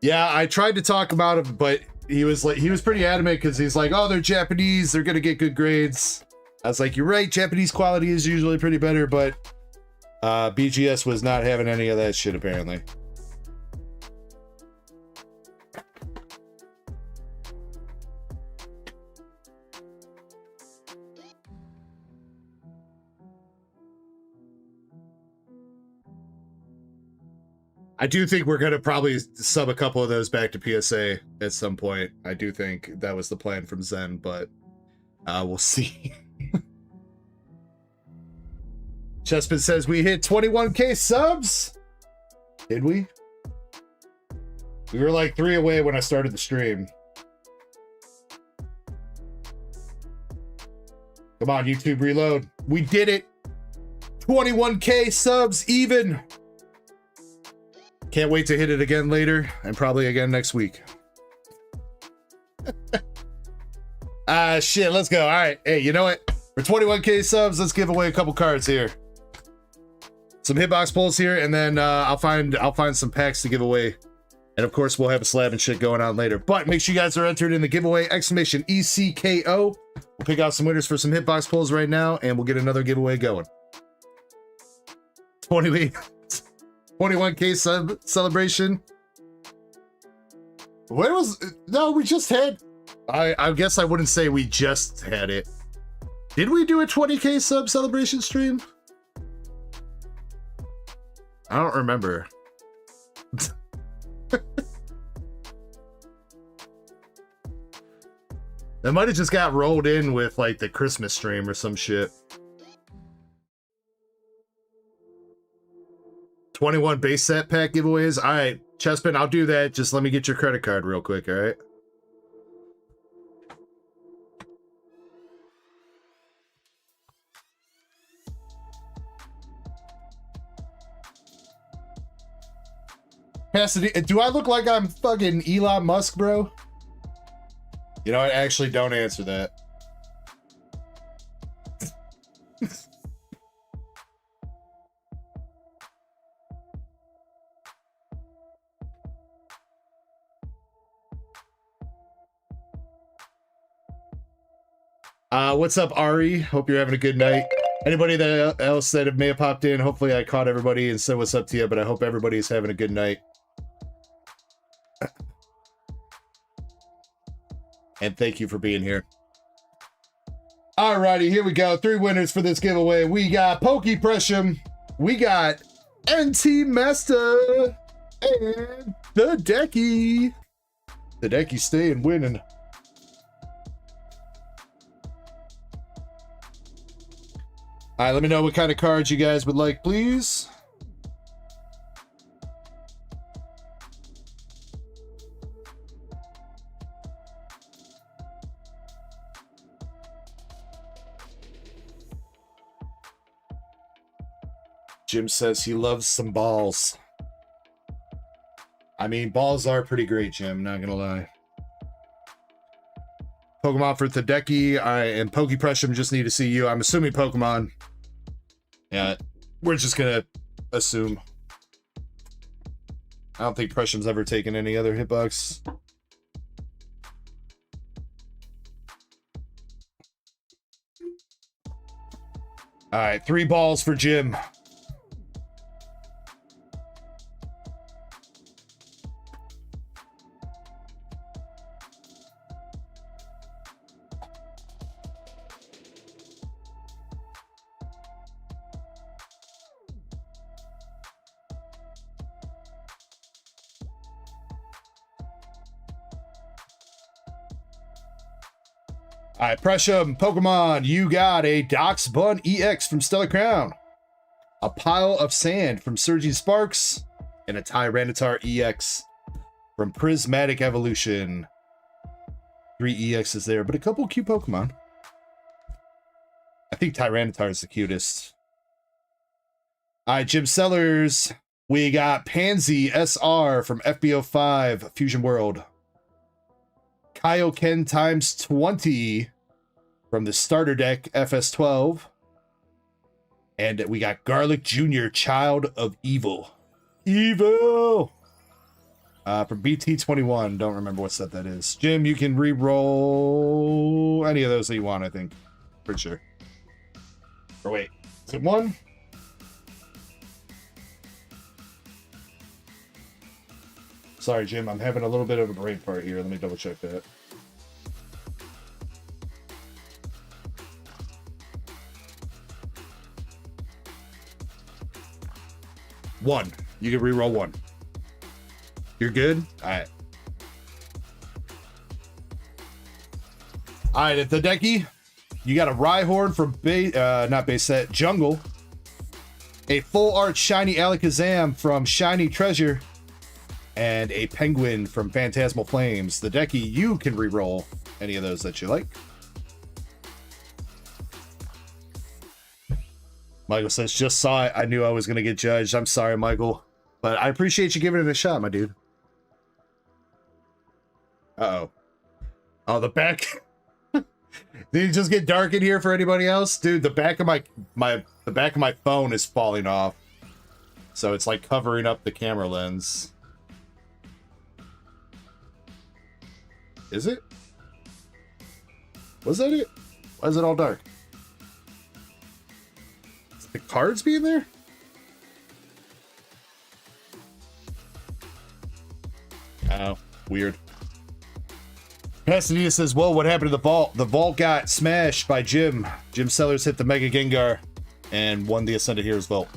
Speaker 1: Yeah, I tried to talk about him, but he was pretty adamant because he's like, oh, they're Japanese, they're gonna get good grades. I was like, you're right, Japanese quality is usually pretty better, but BGS was not having any of that shit apparently. I do think we're going to probably sub a couple of those back to PSA at some point. I do think that was the plan from Zen, but we'll see. Chespin says we hit 21k subs. Did we? We were like 3 away when I started the stream. Come on, YouTube, reload. We did it. 21k subs even. Can't wait to hit it again later, and probably again next week. Shit, let's go. All right, hey, you know what? For 21k subs, let's give away a couple cards here. Some hitbox pulls here, and then I'll find some packs to give away. And of course, we'll have a slab and shit going on later. But make sure you guys are entered in the giveaway, exclamation ECKO. We'll pick out some winners for some hitbox pulls right now, and we'll get another giveaway going. 21k sub celebration. Where was, no, we just had, I guess I wouldn't say we just had it. Did we do a 20k sub celebration stream? I don't remember. That might have just got rolled in with like the Christmas stream or some shit. 21 base set pack giveaways. All right, Chespin, I'll do that. Just let me get your credit card real quick, all right? Cassidy, do I look like I'm fucking Elon Musk, bro? You know, I actually don't answer that. What's up, Ari? Hope you're having a good night. Anybody else that may have popped in, hopefully I caught everybody and said what's up to you, but I hope everybody's having a good night. And thank you for being here. Alrighty, here we go. 3 winners for this giveaway. We got Pokey Pressure, we got NT Master, and the Decky. The Decky staying winning. All right, let me know what kind of cards you guys would like, please. Jim says he loves some balls. I mean, balls are pretty great, Jim, not gonna lie. Pokemon for Tadeki, and Pokepressure just need to see you. I'm assuming Pokemon. Yeah, we're just gonna assume. I don't think Prescium's ever taken any other hitbox. All right, 3 balls for Jim. All right, pressure Pokemon. You got a Doxbun EX from Stellar Crown, a Pile of Sand from Surging Sparks, and a Tyranitar EX from Prismatic Evolution. 3 EXs there, but a couple cute Pokemon. I think Tyranitar is the cutest. All right, Jim Sellers. We got Pansy SR from FBO5 Fusion World. Kaioken times 20 from the starter deck FS12. And we got Garlic Jr. Child of Evil. Evil! From BT21. Don't remember what set that is. Jim, you can re-roll any of those that you want, I think. Pretty sure. Or wait, is it 1? Sorry, Jim, I'm having a little bit of a brain fart here. Let me double check that. One. You can re-roll 1. You're good? Alright. Alright, at the decky, you got a Rhyhorn from not base set, Jungle. A full art shiny Alakazam from Shiny Treasure. And a Penguin from Phantasmal Flames. The decky, you can re-roll any of those that you like. Michael says, just saw it. I knew I was going to get judged. I'm sorry, Michael. But I appreciate you giving it a shot, my dude. Uh-oh. Oh, the back. Did it just get dark in here for anybody else? Dude, the back of the back of my phone is falling off. So it's like covering up the camera lens. Is it? Was that it? Why is it all dark? Is the cards being there? Oh, weird. Pasadena says, well, what happened to the vault? The vault got smashed by Jim. Jim Sellers hit the Mega Gengar and won the Ascended Heroes vault.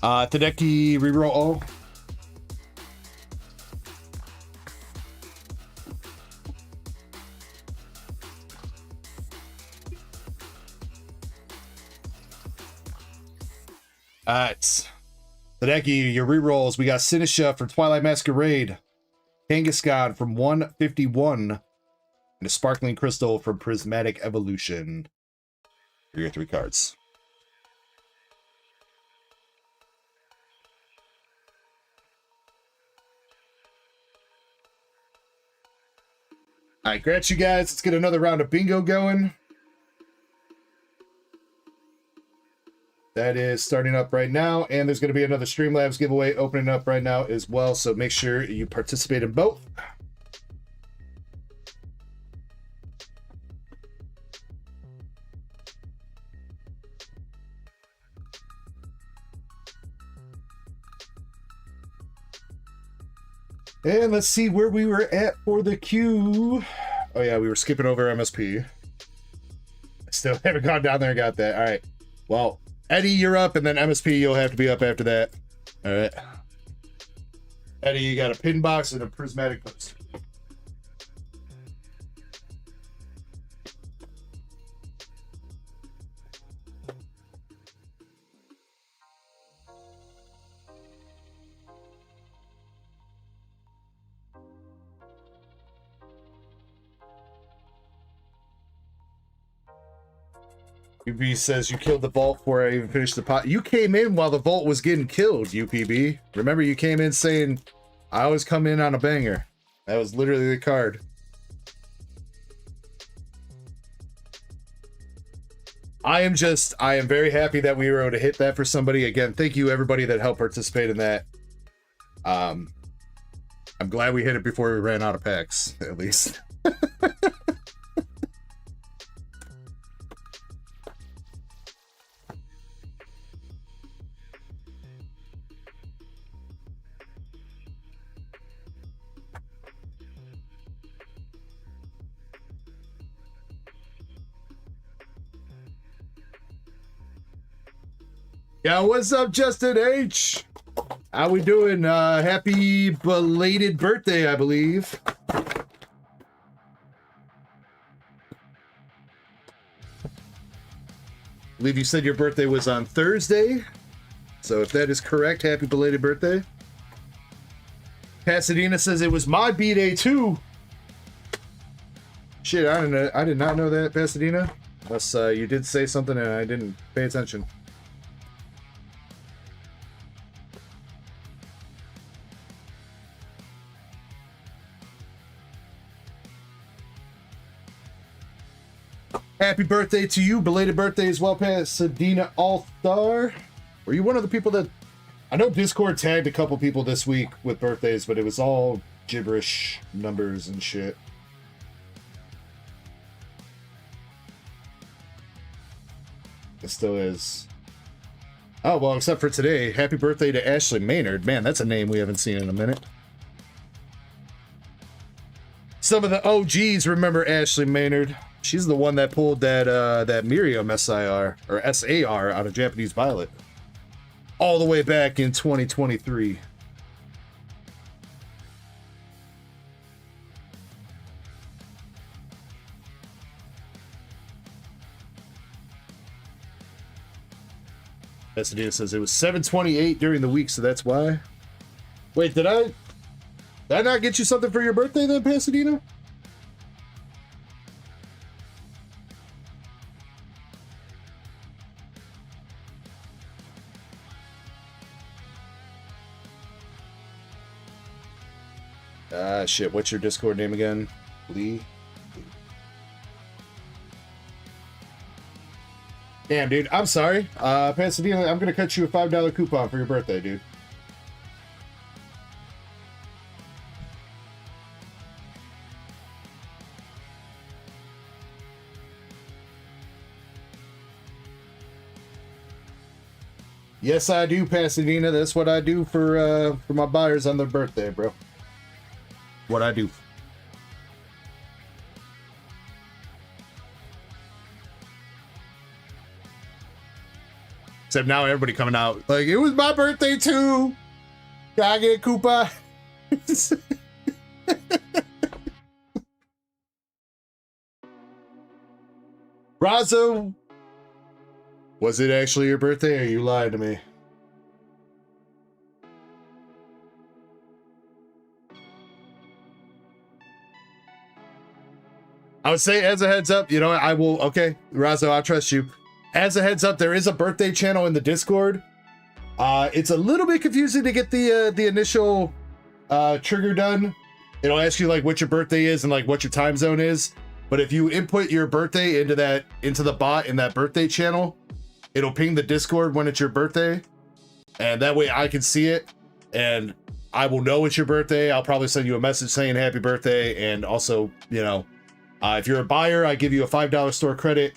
Speaker 1: Tadeki reroll all. Alright. Tadeki, your rerolls. We got Sinisha from Twilight Masquerade, Kangaskhan from 151, and a Sparkling Crystal from Prismatic Evolution. For your 3 cards. All right, congrats, you guys. Let's get another round of bingo going. That is starting up right now, and there's going to be another Streamlabs giveaway opening up right now as well, so make sure you participate in both. And let's see where we were at for the queue. Oh yeah, we were skipping over MSP. I still haven't gone down there and got that. All right. Well, Eddie, you're up, and then MSP, you'll have to be up after that. All right. Eddie, you got a pin box and a prismatic poster. UPB says you killed the vault before I even finished the pot. You came in while the vault was getting killed, UPB. Remember, you came in saying, I always come in on a banger. That was literally the card. I am very happy that we were able to hit that for somebody. Again, thank you everybody that helped participate in that. I'm I'm glad we hit it before we ran out of packs, at least. Yeah, what's up, Justin H? How we doing? Happy belated birthday, I believe. I believe you said your birthday was on Thursday. So if that is correct, happy belated birthday. Pasadena says it was my B-Day too. Shit, I did not know that, Pasadena. Unless you did say something and I didn't pay attention. Happy birthday to you. Belated birthday as well, Pasadena All-Star. Were you one of the people that... I know Discord tagged a couple people this week with birthdays, but it was all gibberish numbers and shit. It still is. Oh, well, except for today. Happy birthday to Ashley Maynard. Man, that's a name we haven't seen in a minute. Some of the OGs remember Ashley Maynard. She's the one that pulled that Miriam SIR or SAR out of Japanese Violet all the way back in 2023. Pasadena says it was 7/28 during the week, so that's why. Wait, did I not get you something for your birthday then, Pasadena? Shit, what's your Discord name again? Lee? Damn, dude, I'm sorry. Pasadena, I'm gonna cut you a $5 coupon for your birthday, dude. Yes, I do, Pasadena. That's what I do for my buyers on their birthday, bro. What I do. Except now everybody coming out like, it was my birthday too. Can I get a coupon? Razzo, was it actually your birthday or are you lying to me? I would say, as a heads up, you know, I will, okay, Razzo, I trust you. As a heads up, there is a birthday channel in the Discord. It's a little bit confusing to get the initial trigger done. It'll ask you like what your birthday is and like what your time zone is. But if you input your birthday into the bot in that birthday channel, it'll ping the Discord when it's your birthday. And that way I can see it and I will know it's your birthday. I'll probably send you a message saying happy birthday. And also, you know, if you're a buyer, I give you a $5 store credit.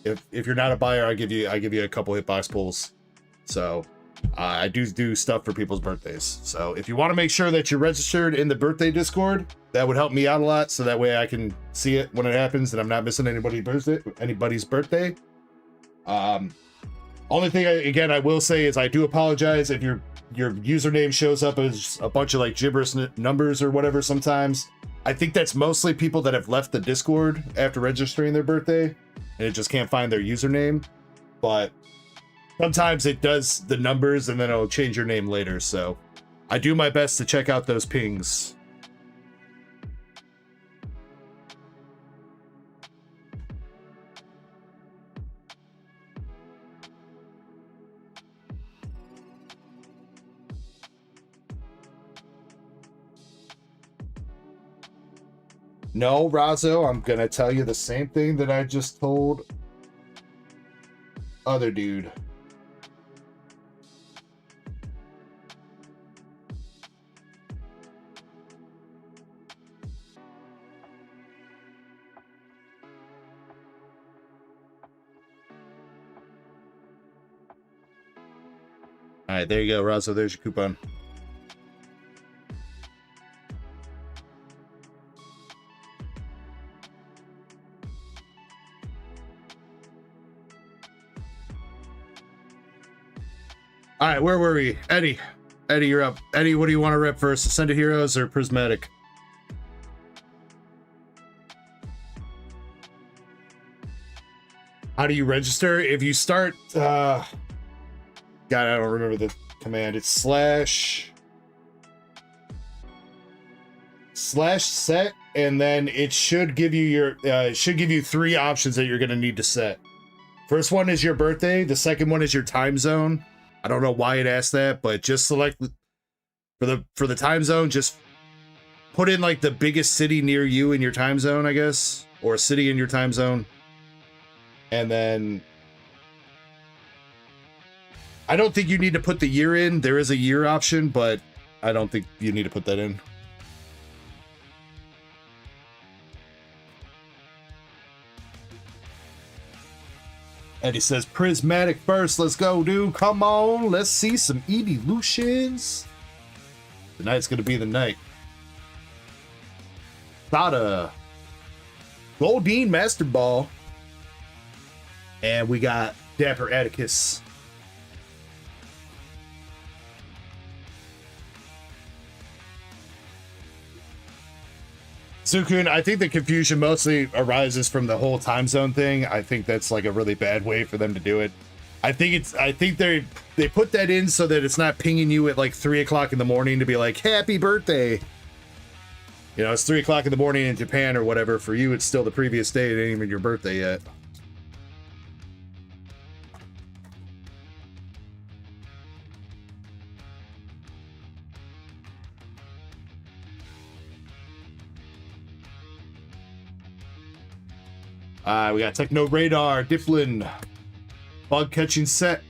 Speaker 1: If you're not a buyer, I give you a couple hitbox pulls. So I do stuff for people's birthdays. So if you want to make sure that you're registered in the birthday Discord, that would help me out a lot. So that way I can see it when it happens and I'm not missing anybody's birthday. Only thing again I will say is I do apologize if your username shows up as a bunch of like gibberish numbers or whatever sometimes. I think that's mostly people that have left the Discord after registering their birthday and it just can't find their username. But sometimes it does the numbers and then it'll change your name later. So I do my best to check out those pings. No, Razzo, I'm gonna tell you the same thing that I just told other dude. All right, there you go, Razzo. There's your coupon. All right, where were we? Eddie. Eddie, you're up. Eddie, what do you want to rep first? Ascended Heroes or Prismatic? How do you register? If you start... God, I don't remember the command. It's slash set, and then it should give you your... it should give you 3 options that you're going to need to set. First one is your birthday. The second one is your time zone. I don't know why it asked that, but just select for the time zone. Just put in like the biggest city near you in your time zone, I guess, or a city in your time zone. And then I don't think you need to put the year in. There is a year option, but I don't think you need to put that in. Eddie says, Prismatic first. Let's go, dude. Come on. Let's see some evolutions. Tonight's going to be the night. Sada. Goldine Master Ball. And we got Dapper Atticus. Sukun, I think the confusion mostly arises from the whole time zone thing. I think that's like a really bad way for them to do it. I think they put that in so that it's not pinging you at like 3 o'clock in the morning to be like, happy birthday. You know, it's 3 o'clock in the morning in Japan or whatever. For you, it's still the previous day. It ain't even your birthday yet. We got Techno Radar, Difflin, Bug Catching Set,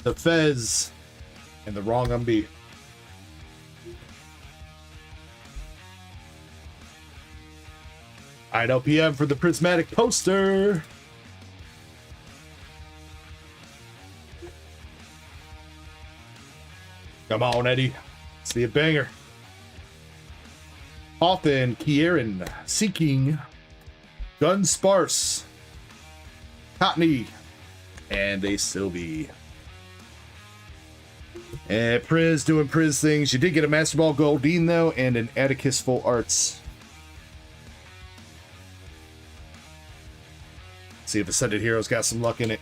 Speaker 1: the Fez, and the Wrong Umbi. Alright, LPM for the Prismatic poster. Come on, Eddie. Let's see a banger. Often, Kieran, Seeking, Gun Sparse, Cottony, and a Sylvie. And Priz doing Priz things. You did get a Master Ball Goldine, though, and an Atticus Full Arts. See if Ascended Heroes got some luck in it.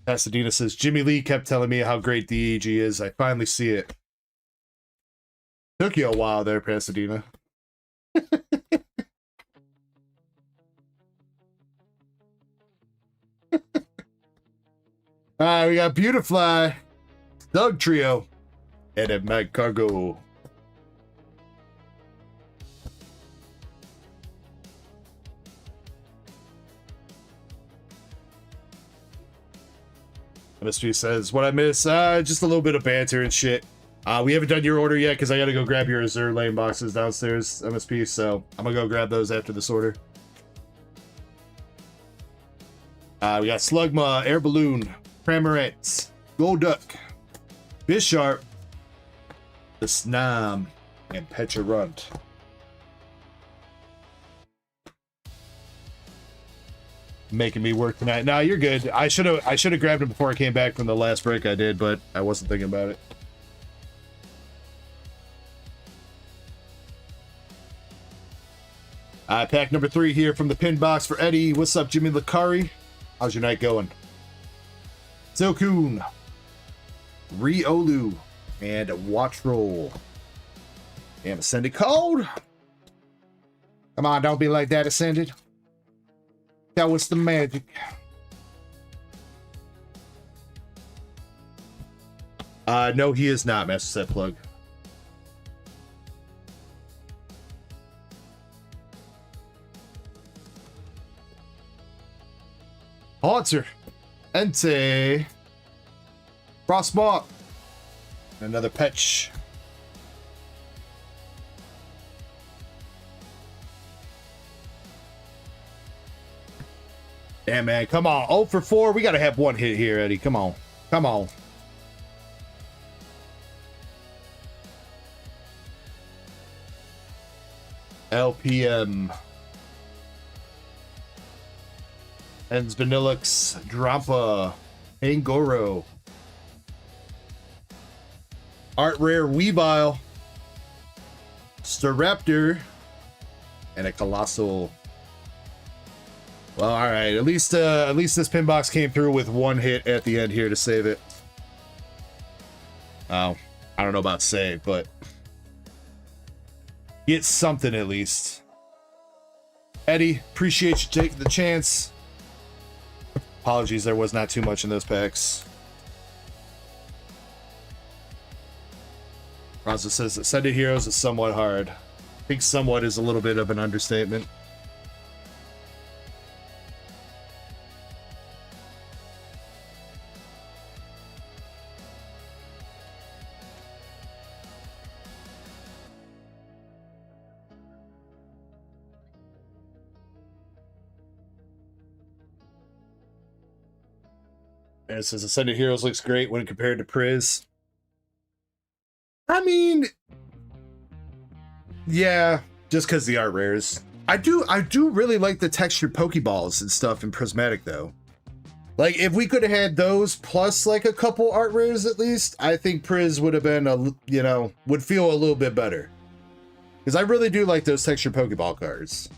Speaker 1: Pasadena says, Jimmy Lee kept telling me how great DEG is. I finally see it. Took you a while there, Pasadena. Alright, we got Beautifly, Doug Trio, and a Mag Cargo. MSG says, what I miss? Just a little bit of banter and shit. We haven't done your order yet because I got to go grab your Azure Lane boxes downstairs, MSP, so I'm going to go grab those after this order. We got Slugma, Air Balloon, Cramorant, Golduck, Bisharp, the Snam, and Pecharunt. Making me work tonight. Nah, you're good. I should have grabbed it before I came back from the last break I did, but I wasn't thinking about it. Pack number 3 here from the pin box for Eddie. What's up, Jimmy Lakari? How's your night going? Silcoon, Riolu, and Watchroll. And Ascended Cold. Come on, don't be like that, Ascended. That was the magic. No, he is not, Master Set Plug. Haunter, Entei, Frostmark, another Petch. Yeah, man, come on. 0 for 4. We got to have one hit here, Eddie. Come on. Come on. LPM. Ends Vanillux. Drampa. Angoro. Art Rare Weavile. Staraptor. And a Colossal. Well, all right. At least this pin box came through with one hit at the end here to save it. Oh, I don't know about save, but get something at least. Eddie, appreciate you taking the chance. Apologies, there was not too much in those packs. Ronzo says that Ascended Heroes is somewhat hard. I think somewhat is a little bit of an understatement. And it says Ascended Heroes looks great when compared to Priz. I mean, yeah, just because the art rares. I do really like the textured Pokeballs and stuff in Prismatic though. Like if we could have had those plus like a couple art rares at least, I think Priz would have been would feel a little bit better. Because I really do like those textured Pokeball cards.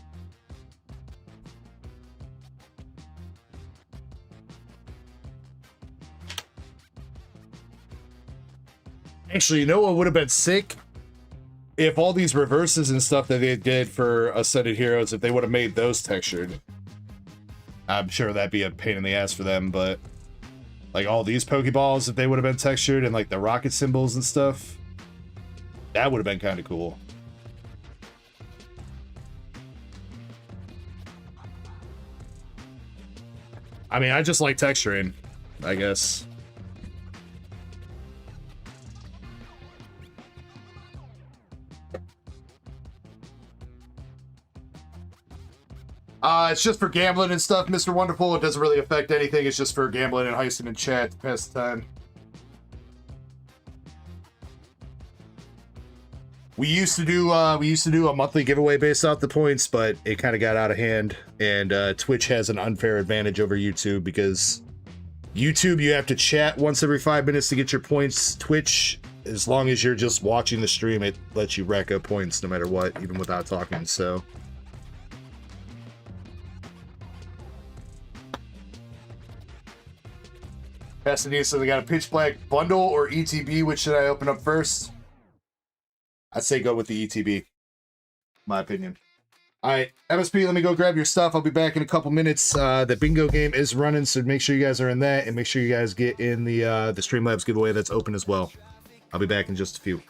Speaker 1: Actually, you know what would have been sick? If all these reverses and stuff that they did for Ascended Heroes, if they would have made those textured. I'm sure that'd be a pain in the ass for them, but like all these Pokeballs, if they would have been textured and like the rocket symbols and stuff, that would have been kind of cool. I mean, I just like texturing, I guess. It's just for gambling and stuff, Mr. Wonderful. It doesn't really affect anything. It's just for gambling and heisting and chat to pass the time. We used to do a monthly giveaway based off the points, but it kind of got out of hand. And Twitch has an unfair advantage over YouTube because YouTube you have to chat once every 5 minutes to get your points. Twitch, as long as you're just watching the stream, it lets you rack up points no matter what, even without talking. So. Pasadena says I got a Pitch Black bundle or ETB. Which should I open up first? I'd say go with the ETB. My opinion. All right, MSP, let me go grab your stuff. I'll be back in a couple minutes. The bingo game is running, so make sure you guys are in that, and make sure you guys get in the Streamlabs giveaway that's open as well. I'll be back in just a few.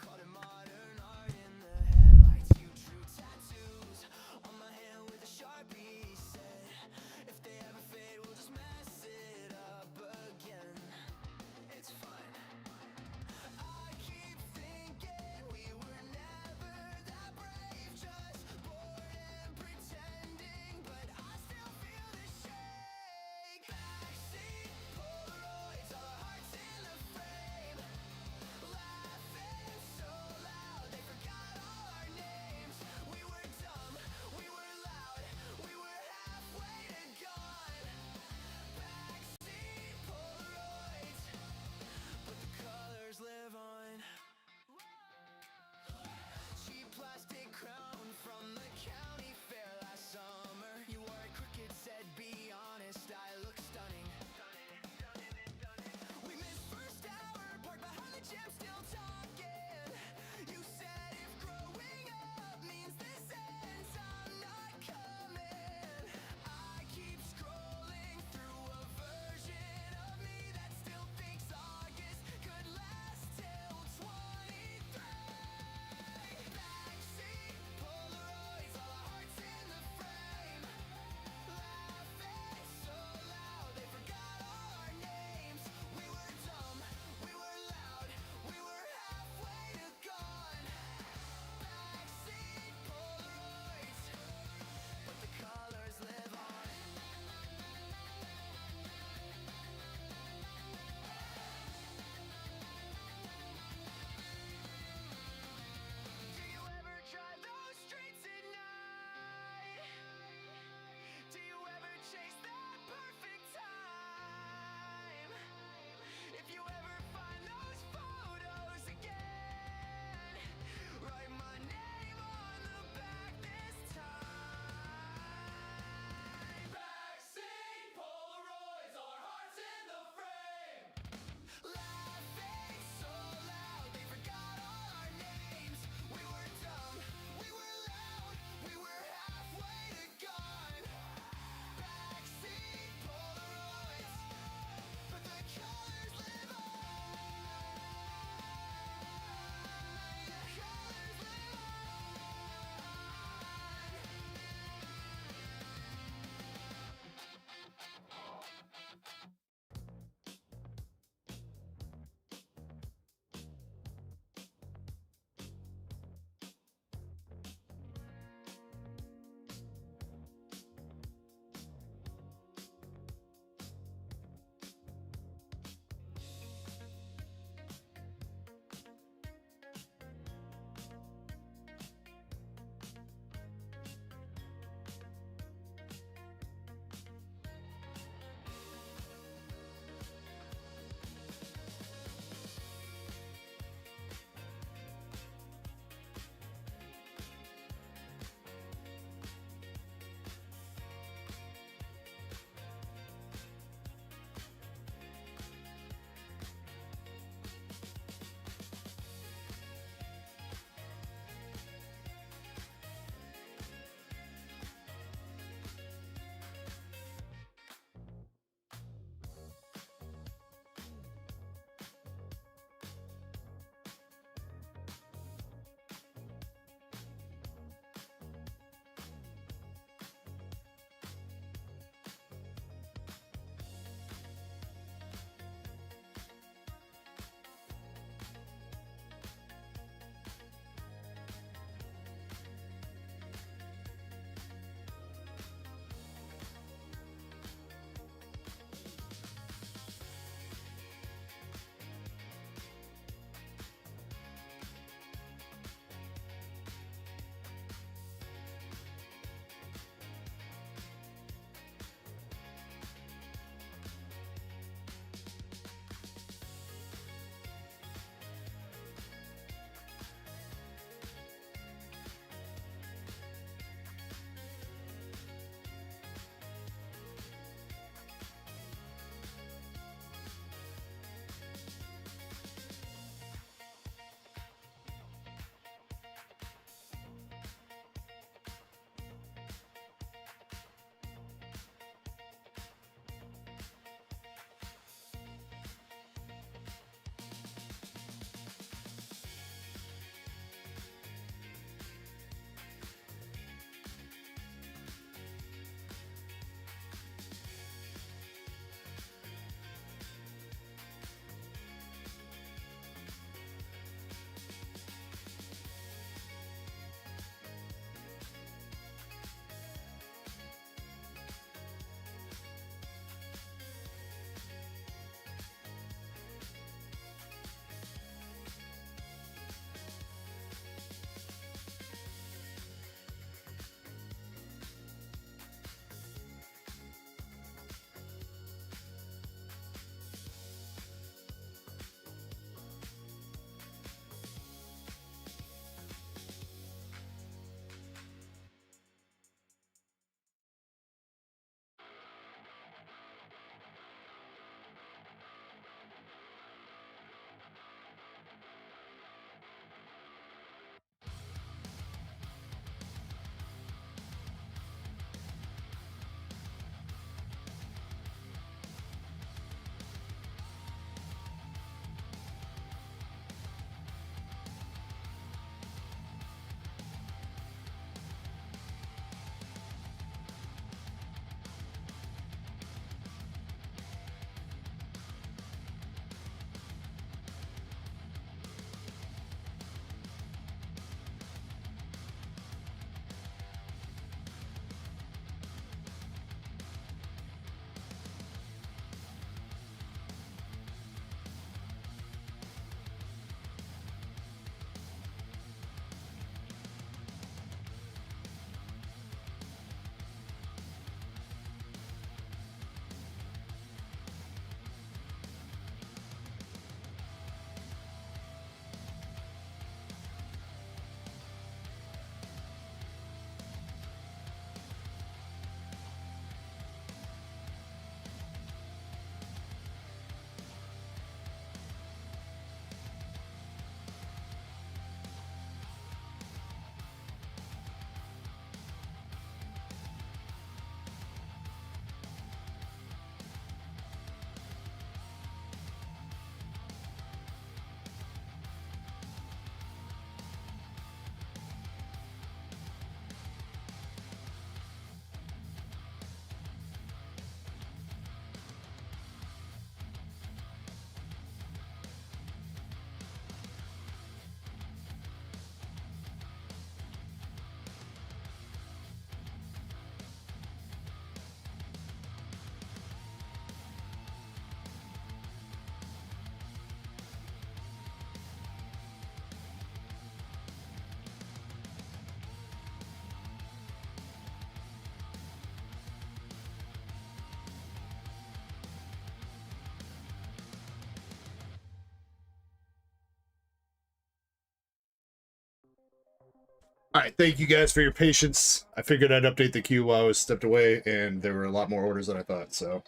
Speaker 1: All right, thank you guys for your patience. I figured I'd update the queue while I was stepped away, and there were a lot more orders than I thought, so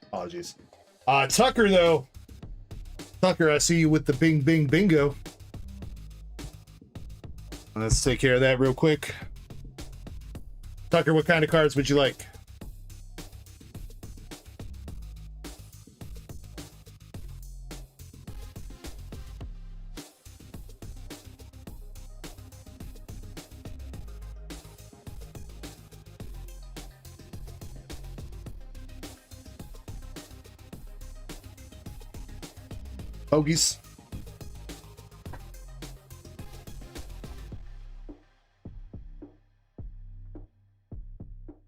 Speaker 1: apologies. Tucker, though. Tucker, I see you with the bing, bing, bingo. Let's take care of that real quick. Tucker, what kind of cards would you like? Hoagies.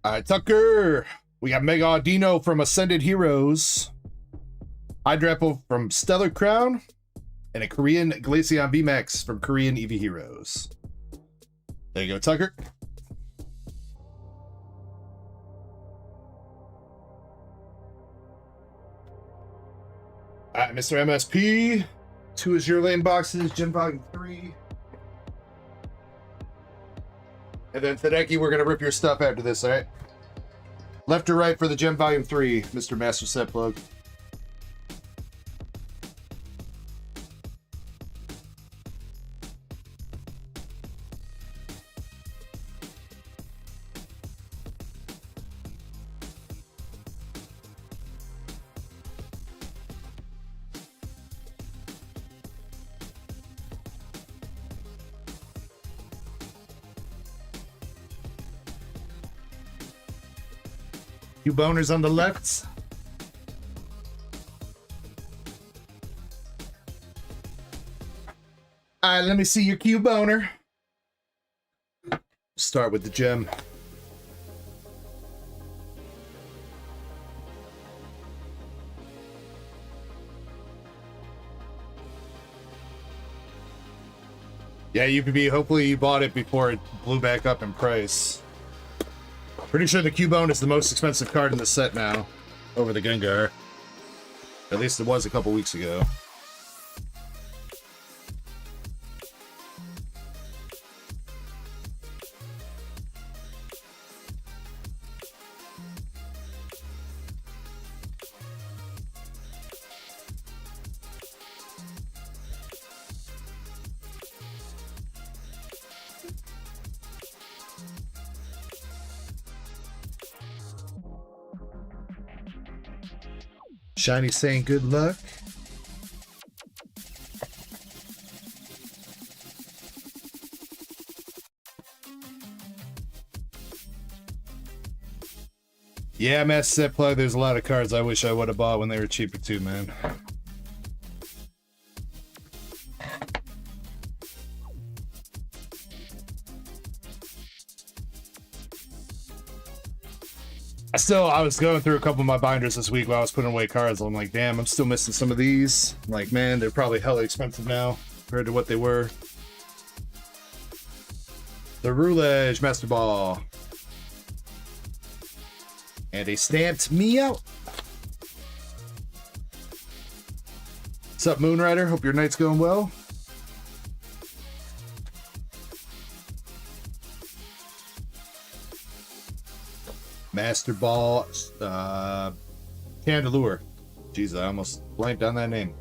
Speaker 1: All right, Tucker. We got Mega Audino from Ascended Heroes, Hydrapple from Stellar Crown, and a Korean Glaceon VMAX from Korean EV Heroes. There you go, Tucker. All right, Mr. MSP. 2 is your lane boxes, Gen Volume 3. And then Tadeki, we're going to rip your stuff after this, all right? Left or right for the Gem Volume 3, Mr. Master Set Plug. You boners on the left. All right, let me see your Q boner. Start with the gem. Yeah, UPB, hopefully you bought it before it blew back up in price. Pretty sure the Cubone is the most expensive card in the set now, over the Gengar. At least it was a couple weeks ago. Shiny saying good luck. Yeah, Master Set Plug, there's a lot of cards I wish I would have bought when they were cheaper too, man. I was going through a couple of my binders this week while I was putting away cards. I'm like, damn, I'm still missing some of these. I'm like, man, they're probably hella expensive now compared to what they were. The Roulage Master Ball. And a stamped Meow. What's up, Moonrider? Hope your night's going well. Master Ball, Chandelure. Jeez, I almost blanked on that name.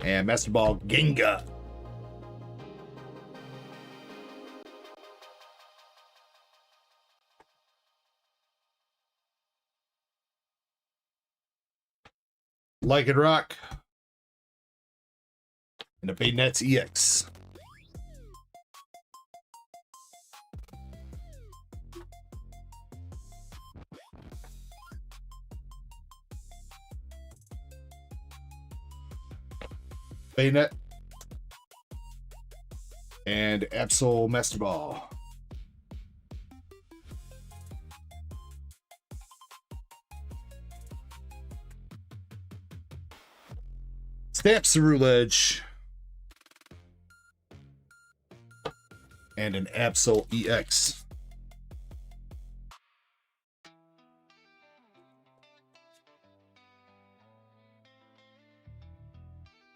Speaker 1: And Master Ball, Gengar. Like It Rock. And a Baynets EX. Bayonet and Absol Master Ball. Stamp Cerulege and an Absol EX.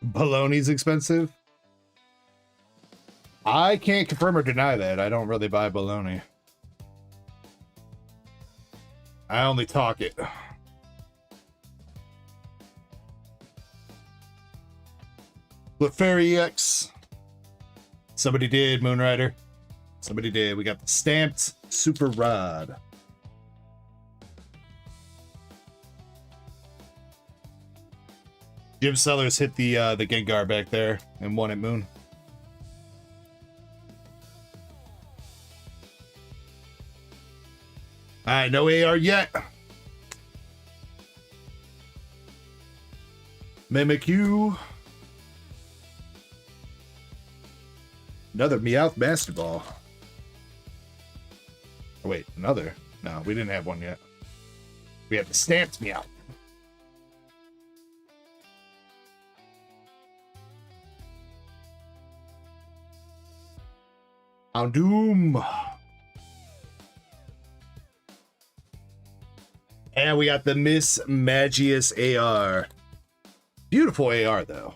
Speaker 1: Baloney's expensive. I can't confirm or deny that. I don't really buy baloney. I only talk it. Clefairy X. Somebody did, Moonrider. Somebody did. We got the stamped Super Rod. Jim Sellers hit the Gengar back there and won it, Moon. Alright, no AR yet. Mimikyu. Another Meowth Master Ball. Oh, wait, another? No, we didn't have one yet. We have the stamped Meowth. Houndoom. And we got the Miss Magius AR. Beautiful AR, though.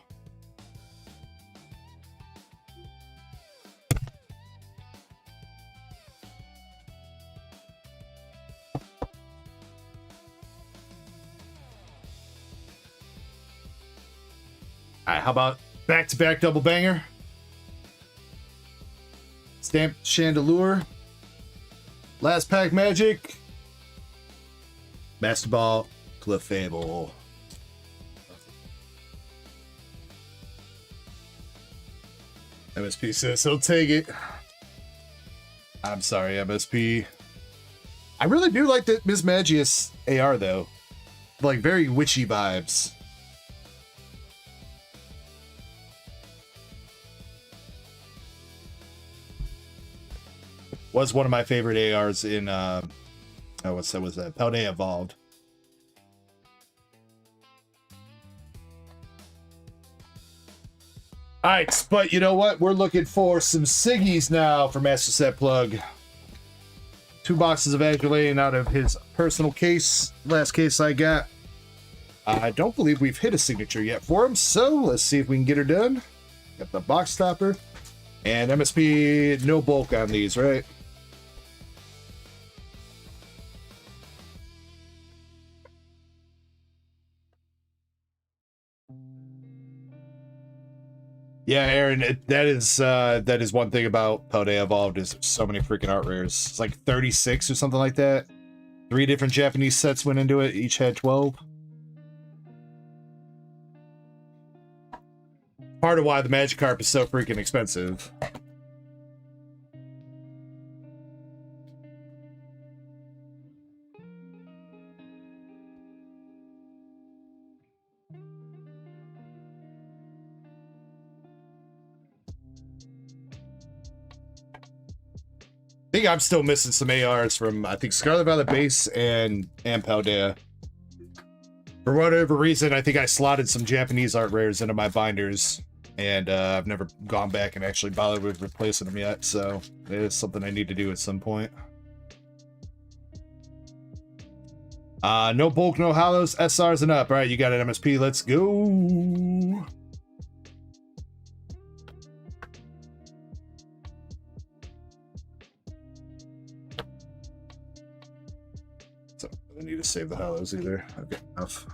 Speaker 1: All right, how about back-to-back double banger? Stamped Chandelure. Last pack magic. Master Ball, Clefable. MSP says he'll take it. I'm sorry, MSP. I really do like the Miss Magius AR, though. Like, very witchy vibes. Was one of my favorite ARs in, what's that? Was that Paldea Evolved? All right, but you know what? We're looking for some Siggies now for Master Set Plug. 2 boxes of Agulating out of his personal case. Last case I got. I don't believe we've hit a signature yet for him, so let's see if we can get her done. Got the box topper. And MSP, no bulk on these, right? Yeah, Aaron, that is one thing about Paldea Evolved is so many freaking art rares. It's like 36 or something like that. 3 different Japanese sets went into it. Each had 12. Part of why the Magikarp is so freaking expensive. I think I'm still missing some ARs from, I think, Scarlet Violet Base and Paldea. For whatever reason, I think I slotted some Japanese art rares into my binders, and I've never gone back and actually bothered with replacing them yet, so it is something I need to do at some point. No bulk, no hollows, SRs and up. All right, you got it, MSP. Let's go. I need to save the hollows either. I've got enough.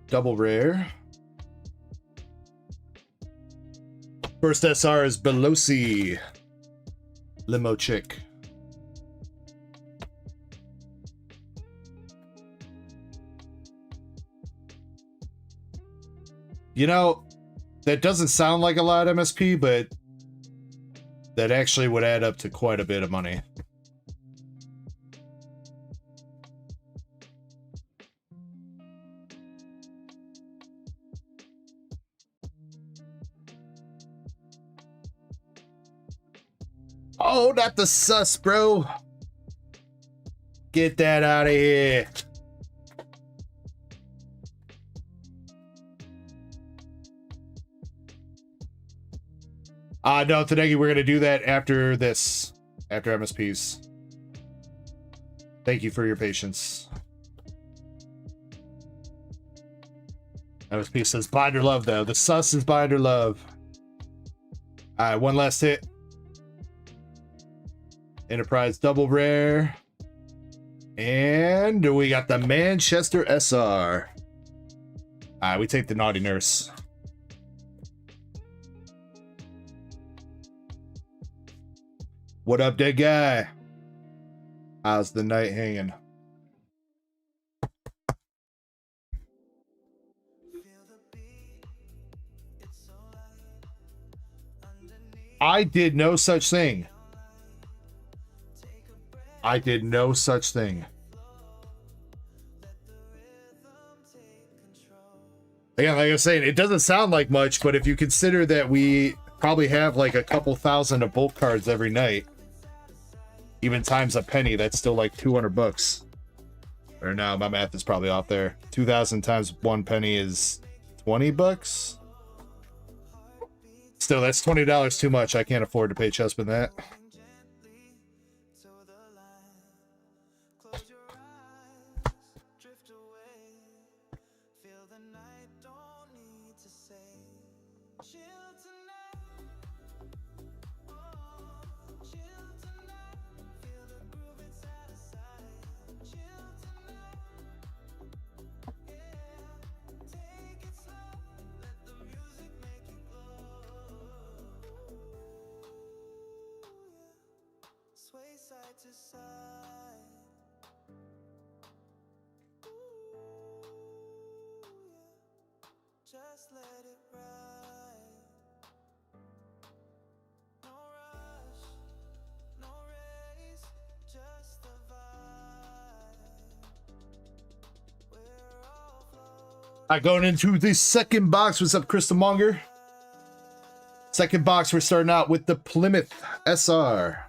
Speaker 1: Double rare. First SR is Belosi. Limo Chick. You know, that doesn't sound like a lot, MSP, but that actually would add up to quite a bit of money. Oh, not the sus, bro. Get that out of here. No, Tadegi, we're going to do that after this. After MSPs. Thank you for your patience. MSP says binder love though. The sus is binder love. All right, one last hit. Enterprise double rare. And we got the Manchester SR. All right, we take the naughty nurse. What up, dead guy? How's the night hanging? I did no such thing. I did no such thing. Again, like I was saying, it doesn't sound like much, but if you consider that we probably have like a couple thousand of bulk cards every night, even times a penny, that's still like 200 bucks. Or no, my math is probably off there. 2,000 times 1 penny is 20 bucks. Still, that's $20 too much. I can't afford to pay Chespin that.
Speaker 4: Just let it ride. No rush, no race, just the vibe. We're all floating.
Speaker 1: Going into the second box. What's up, Crystal Monger? Second box, we're starting out with the Plymouth SR.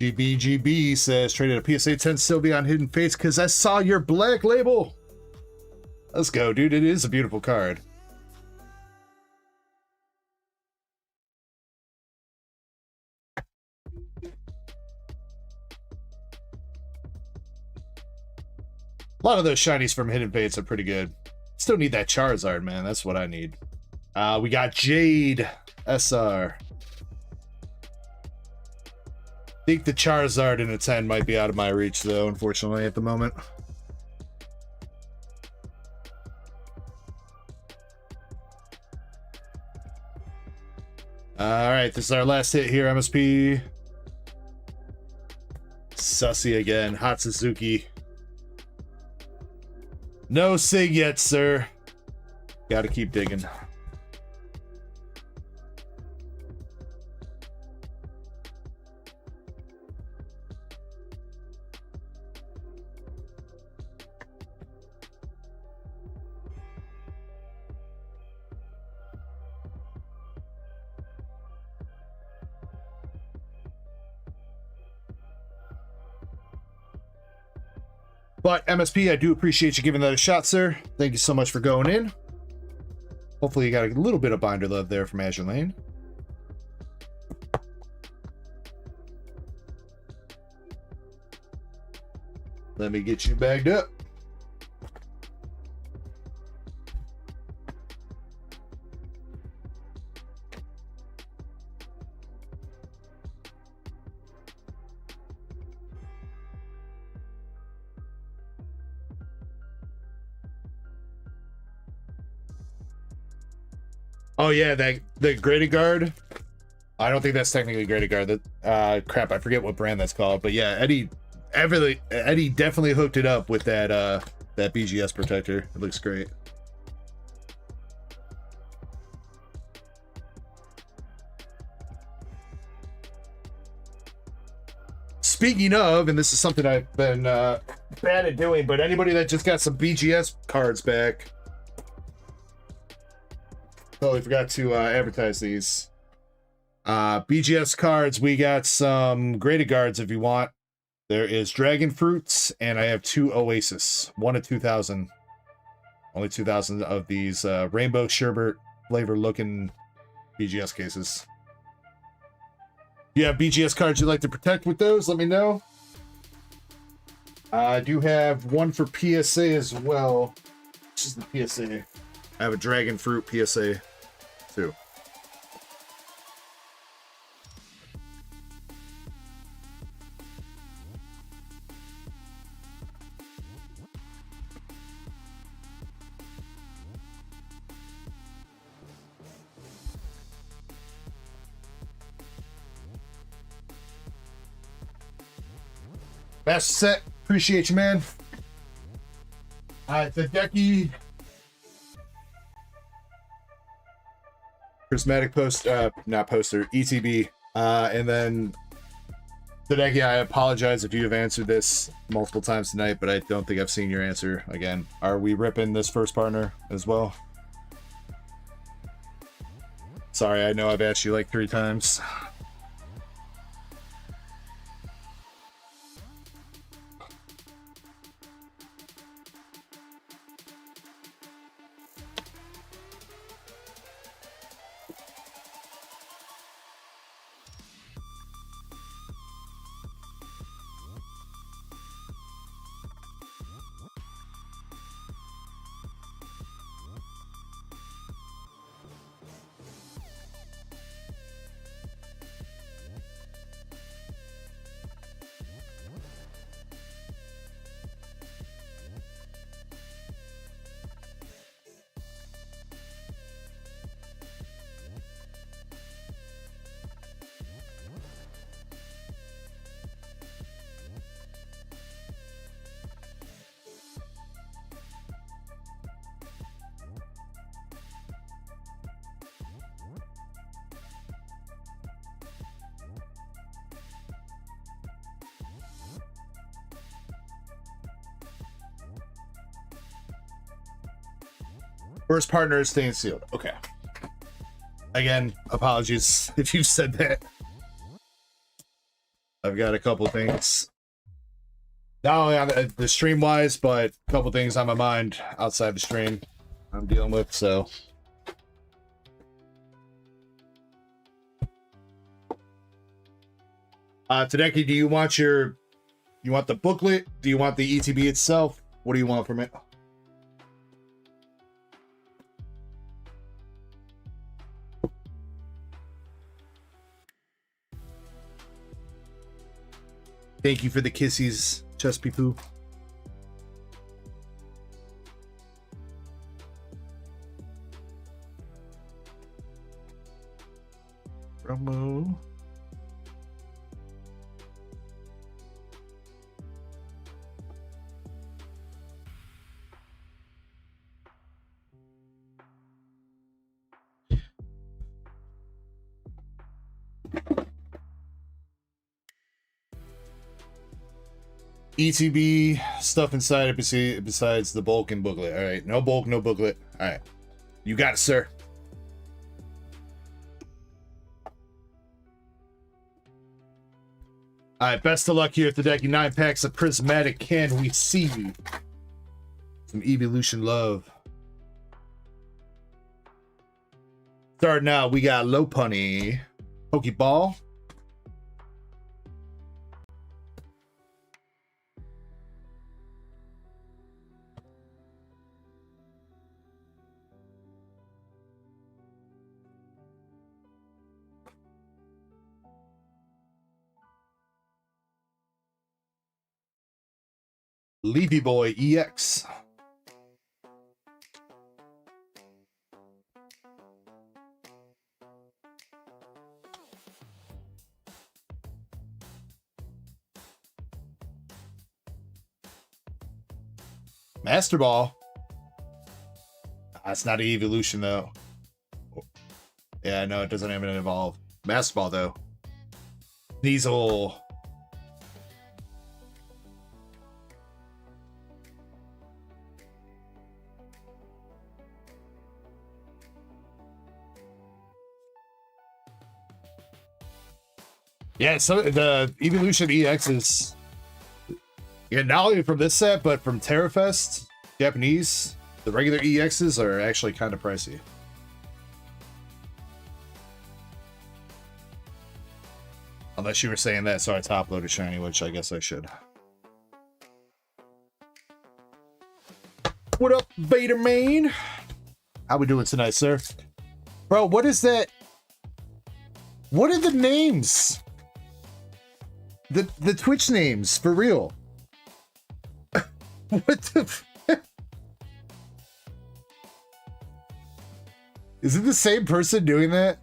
Speaker 1: GBGB says, traded a PSA 10 Sylvie on Hidden Fates because I saw your black label. Let's go, dude. It is a beautiful card. A lot of those shinies from Hidden Fates are pretty good. Still need that Charizard, man. That's what I need. We got Jade SR. I think the Charizard in a 10 might be out of my reach, though, unfortunately, at the moment. Alright, this is our last hit here, MSP. Sussy again. Hot Suzuki. No Sig yet, sir. Gotta keep digging. But MSP, I do appreciate you giving that a shot, sir. Thank you so much for going in. Hopefully you got a little bit of binder love there from Azure Lane. Let me get you bagged up. Oh yeah, the graded guard. I don't think that's technically graded guard. That crap, I forget what brand that's called. But yeah, Eddie definitely hooked it up with that that BGS protector. It looks great. Speaking of, and this is something I've been bad at doing, but anybody that just got some BGS cards back. Totally forgot to advertise these. BGS cards, we got some graded cards if you want. There is Dragon Fruits, and I have 2 Oasis. 1 of 2,000. Only 2,000 of these rainbow sherbet flavor looking BGS cases. If you have BGS cards you'd like to protect with those, let me know. I do have one for PSA as well. This is the PSA. I have a Dragon Fruit PSA too. Master Set, appreciate you, man. Alright, the Decky. Prismatic not poster, ETB. And then Hideki, I apologize if you have answered this multiple times tonight, but I don't think I've seen your answer again. Are we ripping this first partner as well? Sorry, I know I've asked you like 3 times. First partner is staying sealed. Okay. Again, apologies if you said that. I've got a couple things. Not only on the stream wise, but a couple things on my mind outside the stream I'm dealing with, so. Tadeki, do you want the booklet? Do you want the ETB itself? What do you want from it? Thank you for the kissies, Chespy Poo. Promo. ETB stuff inside it besides the bulk and booklet. All right, no bulk, no booklet. All right, you got it, sir. All right, best of luck here at the decky. 9 packs of prismatic. Can we see some evolution love? Starting out, we got Lopunny, Pokeball. Leafy Boy EX. Master Ball. That's not an evolution though. Yeah, no, it doesn't have an evolve. Master Ball though. Sneasel. Yeah, so the Evolution EXs, yeah, not only from this set, but from TerraFest, Japanese, the regular EXs are actually kind of pricey. Unless you were saying that, so I top-loaded shiny, which I guess I should. What up, Beta Main? How we doing tonight, sir? Bro, what is that? What are the names? The Twitch names, for real. What the Is it the same person doing that?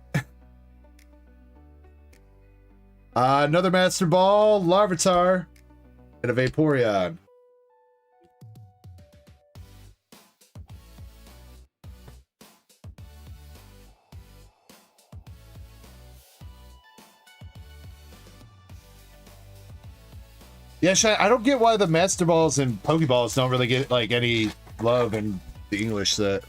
Speaker 1: Another Master Ball, Larvitar, and a Vaporeon. Yeah, I don't get why the Master Balls and Pokeballs don't really get like any love in the English set.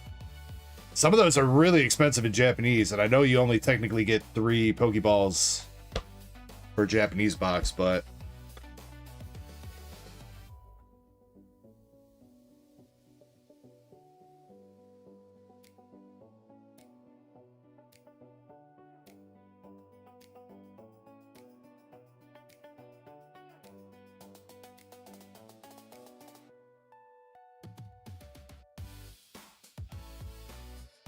Speaker 1: Some of those are really expensive in Japanese, and I know you only technically get 3 Pokeballs per Japanese box, but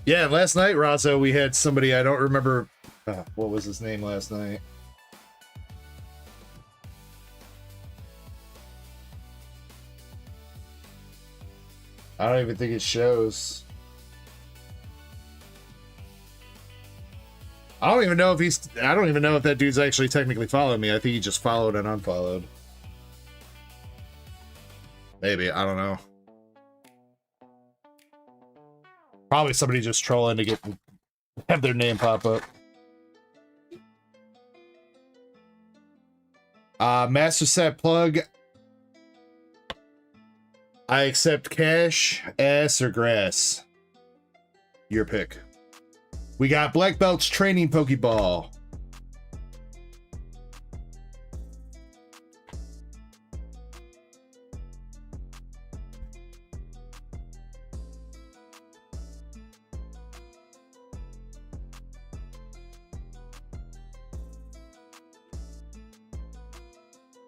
Speaker 1: yeah, last night, Razzo, we had somebody, I don't remember, what was his name last night? I don't even think it shows. I don't even know if that dude's actually technically following me. I think he just followed and unfollowed. Maybe, I don't know. Probably somebody just trolling to have their name pop up. Master Set plug. I accept cash, ass, or grass. Your pick. We got Black Belt's training Pokeball.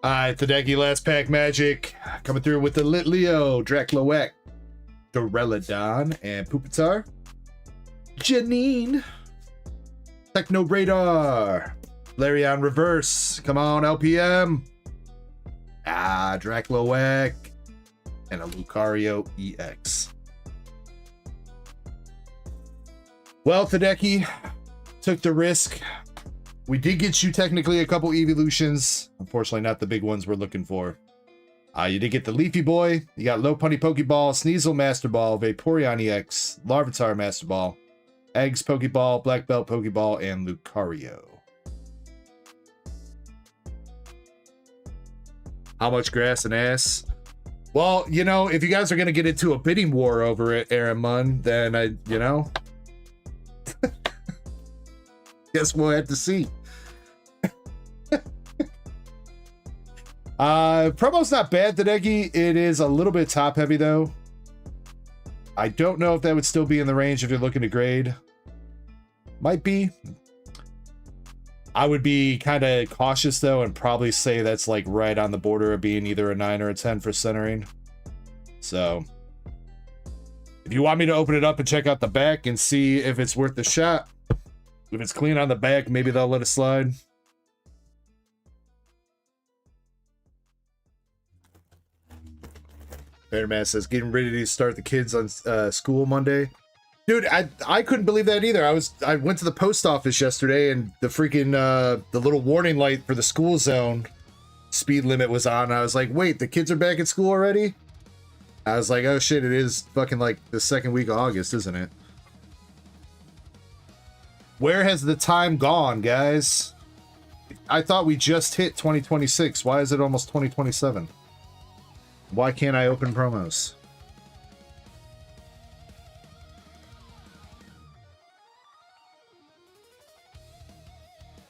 Speaker 1: Alright, Tadeki last pack magic. Coming through with the Litleo, Dracloak, Duraludon, and Pupitar. Janine. Techno Radar. Larion Reverse. Come on, LPM. Dracloak. And a Lucario EX. Well, Tadeki took the risk. We did get you technically a couple evolutions. Unfortunately, not the big ones we're looking for. You did get the Leafy Boy. You got Lopunny Pokeball, Sneasel Master Ball, Vaporeon EX, Larvitar Master Ball, Eggs Pokeball, Black Belt Pokeball, and Lucario. How much grass and ass? Well, you know, if you guys are going to get into a bidding war over it, Aaron Munn, then you know. Guess we'll have to see. Promo's not bad, Tadeki. It is a little bit top heavy though. I don't know if that would still be in the range if you're looking to grade. Might be. I would be kind of cautious though and probably say that's like right on the border of being either a 9 or a 10 for centering. So if you want me to open it up and check out the back and see if it's worth the shot, if it's clean on the back, maybe they'll let it slide. Bearman says, getting ready to start the kids on school Monday. Dude, I couldn't believe that either. I went to the post office yesterday and the freaking the little warning light for the school zone speed limit was on. And I was like, wait, the kids are back at school already? I was like, oh shit, it is fucking like the second week of August, isn't it? Where has the time gone, guys? I thought we just hit 2026. Why is it almost 2027? Why can't I open promos?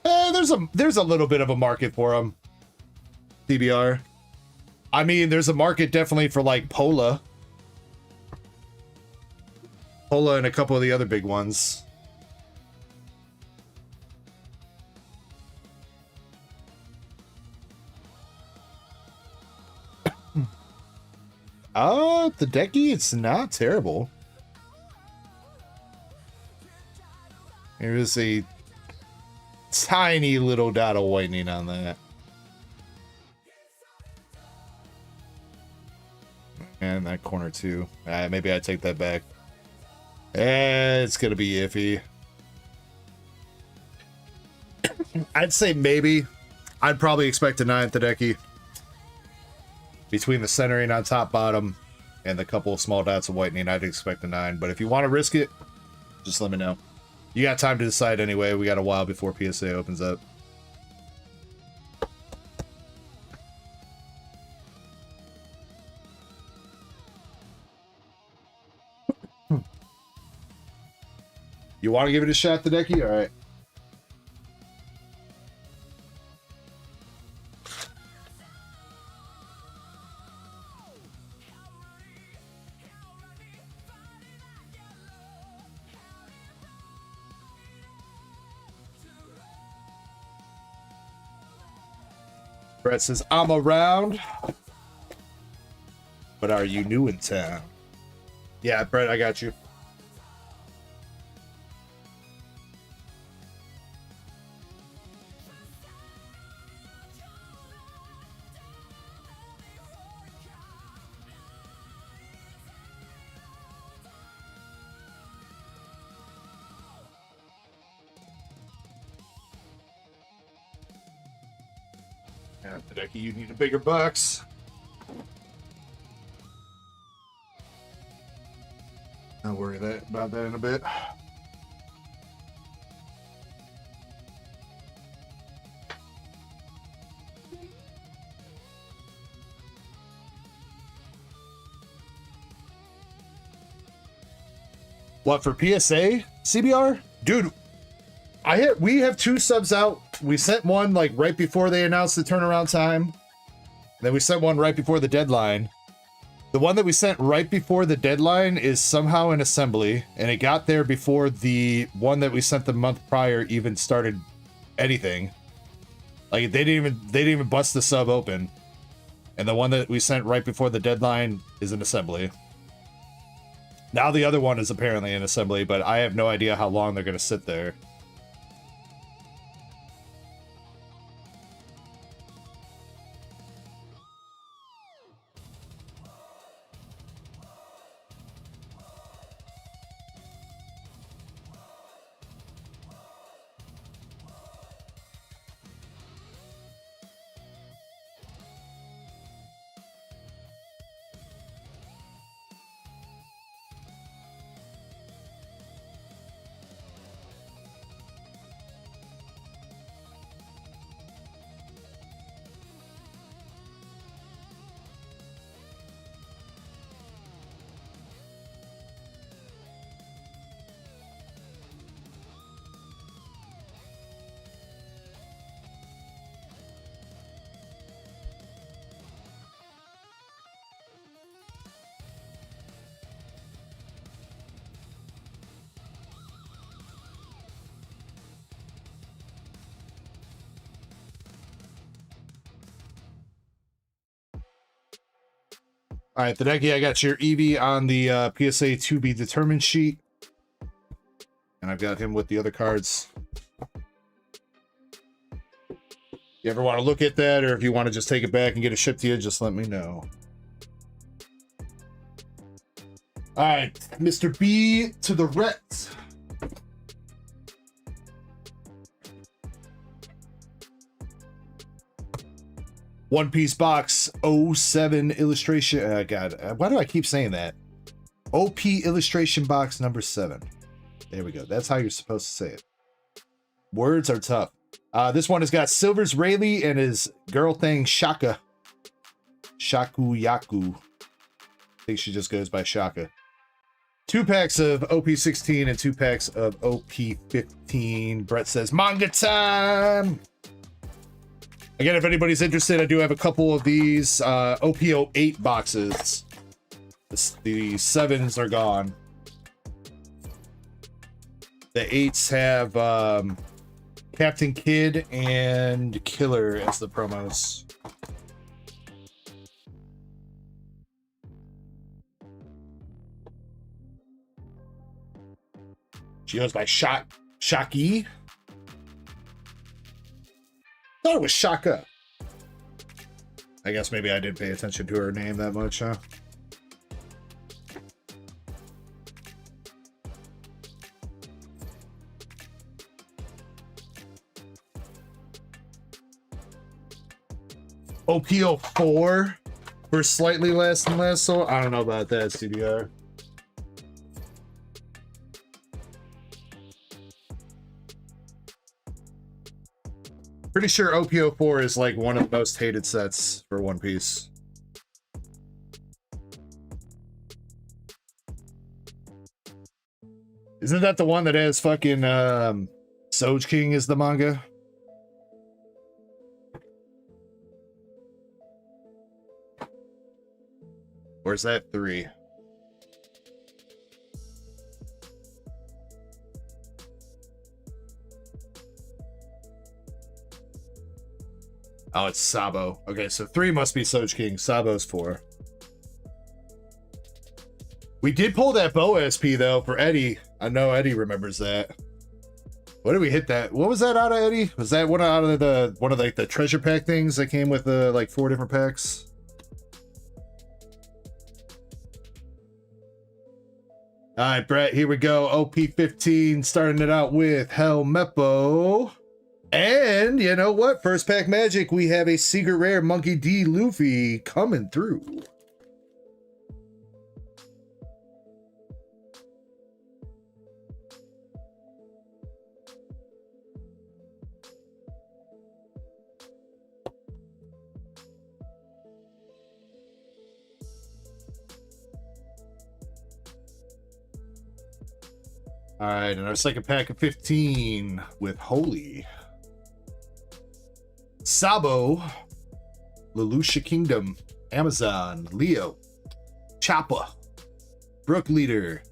Speaker 1: There's there's a little bit of a market for them. CBR. I mean, there's a market definitely for like Pola. Pola and a couple of the other big ones. The decky, it's not terrible. There is a tiny little dot of whitening on that. And that corner too. Maybe I take that back. It's gonna be iffy. I'd say maybe. I'd probably expect a 9th Hideki. Between the centering on top bottom and the couple of small dots of whitening, I'd expect a 9. But if you want to risk it, just let me know. You got time to decide anyway. We got a while before PSA opens up. You want to give it a shot, Hideki? All right. Brett says, I'm around. But are you new in town? Yeah, Brett, I got you. Yeah, Hideki, you need a bigger box. I'll worry about that in a bit. What, for PSA? CBR? Dude, we have 2 subs out. We sent one like right before they announced the turnaround time. Then we sent one right before the deadline. The one that we sent right before the deadline is somehow in assembly, and it got there before the one that we sent the month prior even started anything. Like they didn't even bust the sub open. And the one that we sent right before the deadline is in assembly. Now the other one is apparently in assembly, but I have no idea how long they're going to sit there. All right, Hideki, I got your Eevee on the PSA to be determined sheet. And I've got him with the other cards. You ever want to look at that, or if you want to just take it back and get it shipped to you, just let me know. All right, Mr. B to the Ret. One Piece box 07 illustration. God, why do I keep saying that? OP illustration box number 7. There we go. That's how you're supposed to say it. Words are tough. This one has got Silver's Rayleigh and his girl thing Shaka. Shaku Yaku. I think she just goes by Shaka. 2 packs of OP16 and 2 packs of OP15. Brett says, manga time! Again, if anybody's interested, I do have a couple of these OP08 boxes. The 7s are gone. The 8s have Captain Kidd and Killer as the promos. She goes by Shaki. Thought it was Shaka. I guess maybe I didn't pay attention to her name that much, huh? OP04 for slightly less than last, so I don't know about that, CDR. Pretty sure OP04 is like one of the most hated sets for One Piece. Isn't that the one that has fucking Soj King as the manga? Or is that 3? Oh, it's Sabo. Okay, so 3 must be Soj King. Sabo's 4. We did pull that bow SP though for Eddie. I know Eddie remembers that. What did we hit that? What was that out of, Eddie? Was that one out of the treasure pack things that came with like 4 different packs? All right, Brett, here we go. OP15, starting it out with Hell Meppo. And you know what? First pack magic, we have a secret rare Monkey D. Luffy coming through. All right, and our second pack of 15 with Holy. Sabo, Lelouch Kingdom, Amazon, Leo, Choppa, Brook Leader,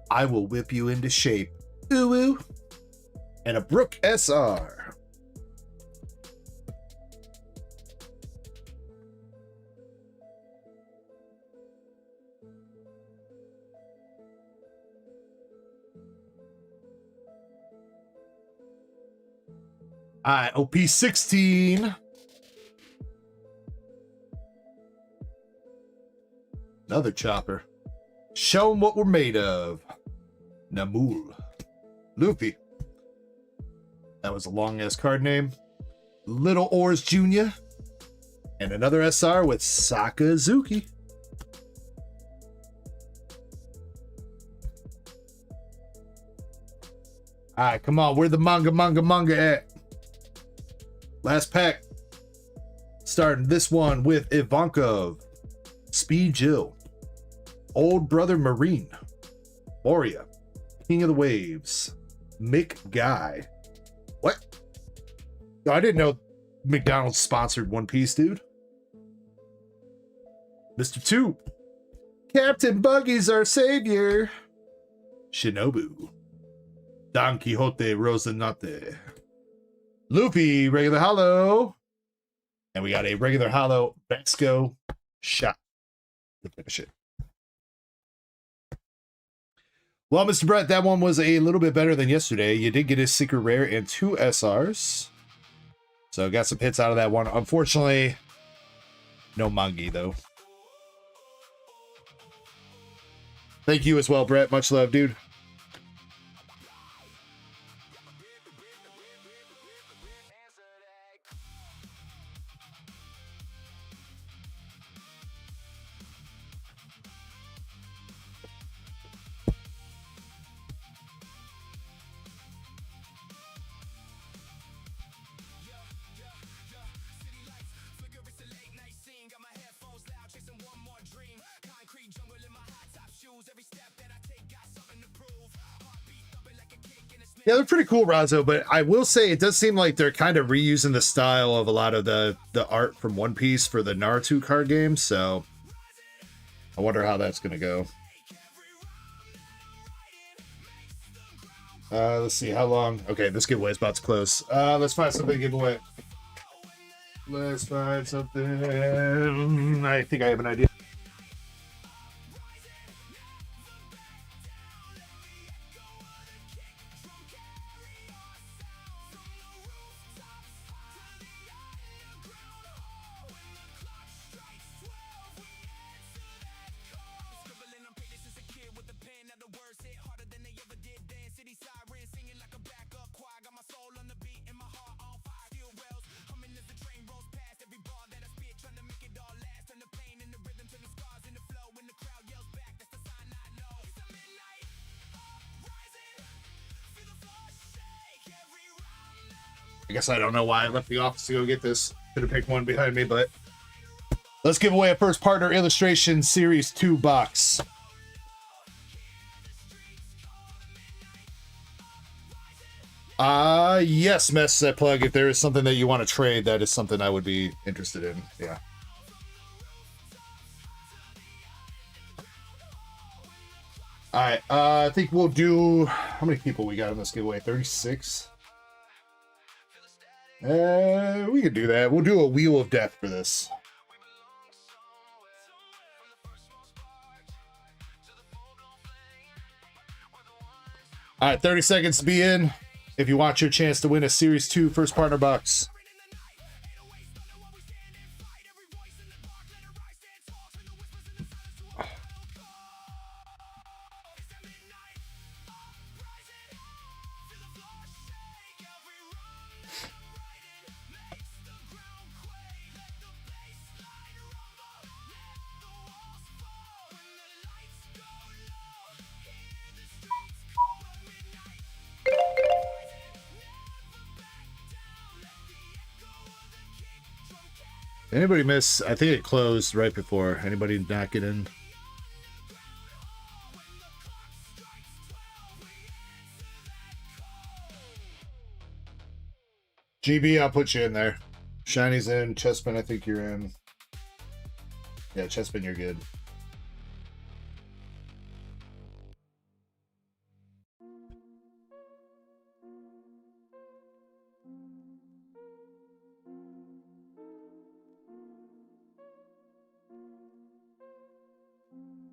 Speaker 1: I Will Whip You Into Shape, Uwu, and a Brook SR. All right, OP16. Another chopper. Show them what we're made of. Namul. Luffy. That was a long-ass card name. Little Oars Jr. And another SR with Sakazuki. All right, come on. Where the manga at? Last pack. Starting this one with Ivankov, Speed Jill, Old Brother Marine, Moria, King of the Waves, Mick Guy. What? I didn't know McDonald's sponsored One Piece, dude. Mr. 2. Captain Buggy's our savior. Shinobu. Don Quixote Rosinante. Luffy, regular hollow. And we got a regular hollow Basco shot to finish it. Well, Mr. Brett, that one was a little bit better than yesterday. You did get a secret rare and 2 SRs. So got some hits out of that one. Unfortunately, no Mangi, though. Thank you as well, Brett. Much love, dude.
Speaker 4: Every step that
Speaker 1: Yeah, they're pretty cool, Razzo, but I will say it does seem like they're kind of reusing the style of a lot of the art from One Piece for the Naruto card game, so I wonder how that's going to go. Let's see, how long? Okay, this giveaway is about to close. Let's find something to give away. Let's find something. I think I have an idea. I guess I don't know why I left the office to go get this. Could have picked one behind me, but let's give away a first partner illustration series 2 box. Yes, Mess that plug. If there is something that you want to trade, that is something I would be interested in. Yeah. All right. I think we'll do. How many people we got in this giveaway? 36. We can do that. We'll do a Wheel of Death for this. All right, 30 seconds to be in. If you want your chance to win a Series 2 first partner box. Anybody miss? I think it closed right before. Anybody not get in? GB, I'll put you in there. Shiny's in. Chespin, I think you're in. Yeah, Chespin, you're good.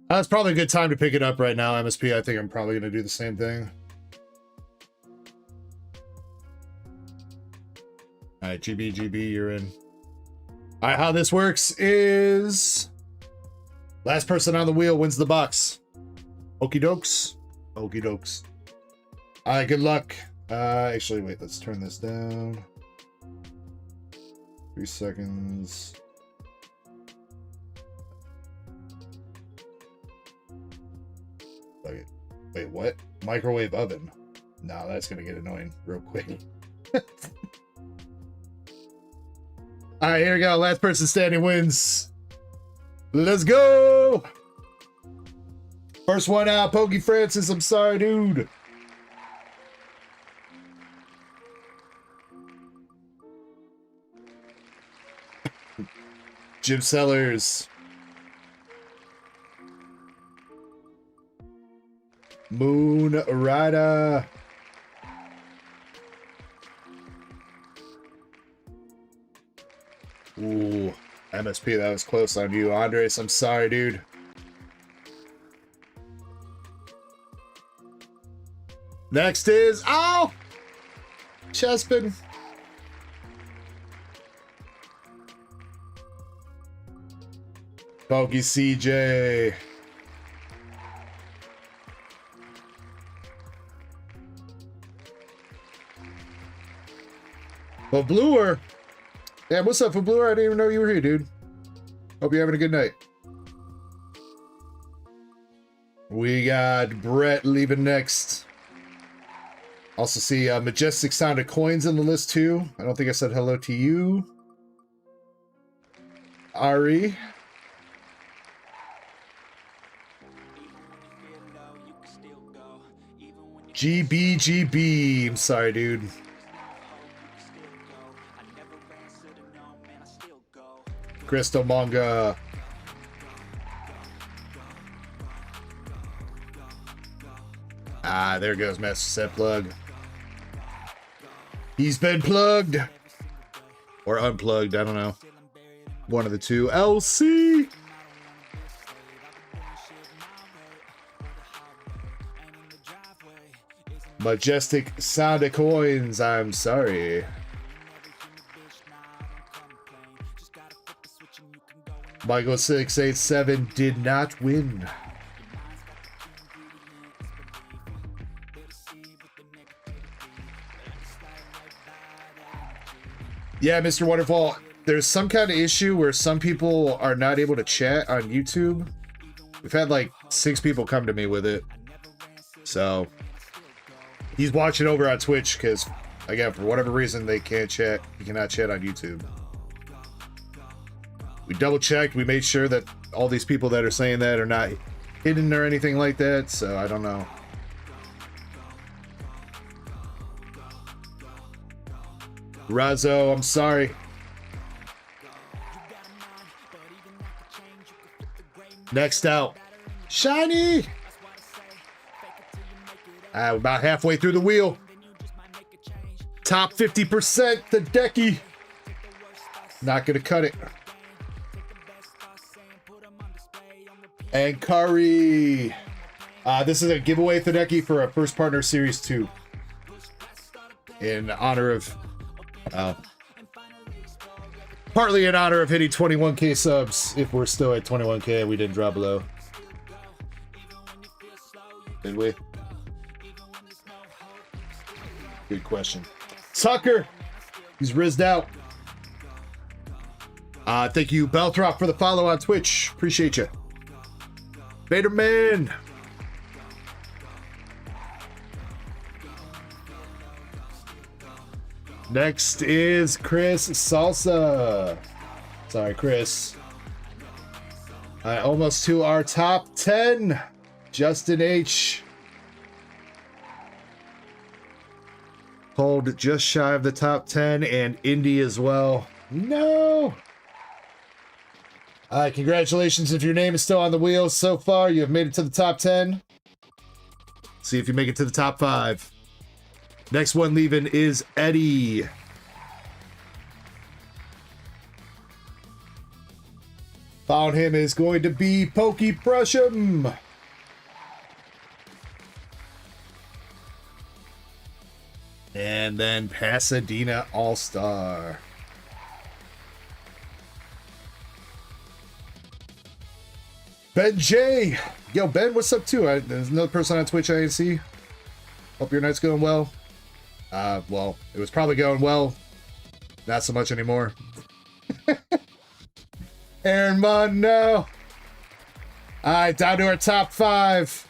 Speaker 1: That's probably a good time to pick it up right now, MSP. I think I'm probably going to do the same thing. All right, GB, you're in. All right, how this works is last person on the wheel wins the box. Okie dokes. Okie dokes. All right, good luck. Actually, wait, let's turn this down. 3 seconds. Wait, what? Microwave oven? No, that's gonna get annoying real quick. All right, here we go. Last person standing wins. Let's go. First one out, Pokey Francis. I'm sorry, dude. Jim Sellers. Moon Rider. Ooh, MSP, that was close on you, Andres. I'm sorry, dude. Next is Chespin. Pokey CJ. Well, Bluer. Yeah, what's up, Bluer? I didn't even know you were here, dude. Hope you're having a good night. We got Brett leaving next. Also see Majestic Sound of Coins in the list, too. I don't think I said hello to you. Ari. GBGB. I'm sorry, dude. Crystal Manga. Ah, there goes Master Set Plug. He's been plugged. Or unplugged, I don't know. One of the two. LC! Majestic Sound of Coins, I'm sorry. Michael 687 did not win. Yeah, Mr. Wonderful, there's some kind of issue where some people are not able to chat on YouTube. We've had like 6 people come to me with it. So he's watching over on Twitch because, again, for whatever reason, they can't chat. He cannot chat on YouTube. We double checked. We made sure that all these people that are saying that are not hidden or anything like that. So I don't know. Razzo, I'm sorry. Next out, Shiny. About halfway through the wheel. Top 50%, the decky. Not gonna cut it. And Curry. This is a giveaway Hideki for a First Partner Series 2. In honor of... partly in honor of hitting 21k subs. If we're still at 21k, we didn't drop below. Did we? Good question. Tucker! He's rizzed out. Thank you, Belthrop, for the follow on Twitch. Appreciate you. Vaderman! Next is Chris Salsa. Sorry, Chris. Almost to our top 10. Justin H. Hold just shy of the top 10, and Indy as well. No! Congratulations if your name is still on the wheel so far. You have made it to the top 10. See if you make it to the top 5. Next one leaving is Eddie. Following him is going to be Pokey Prusham. And then Pasadena All-Star. Ben J. Yo, Ben, what's up too? There's another person on Twitch I didn't see. Hope your night's going well. Well, it was probably going well. Not so much anymore. Aaron Munn, no. Alright, down to our top 5.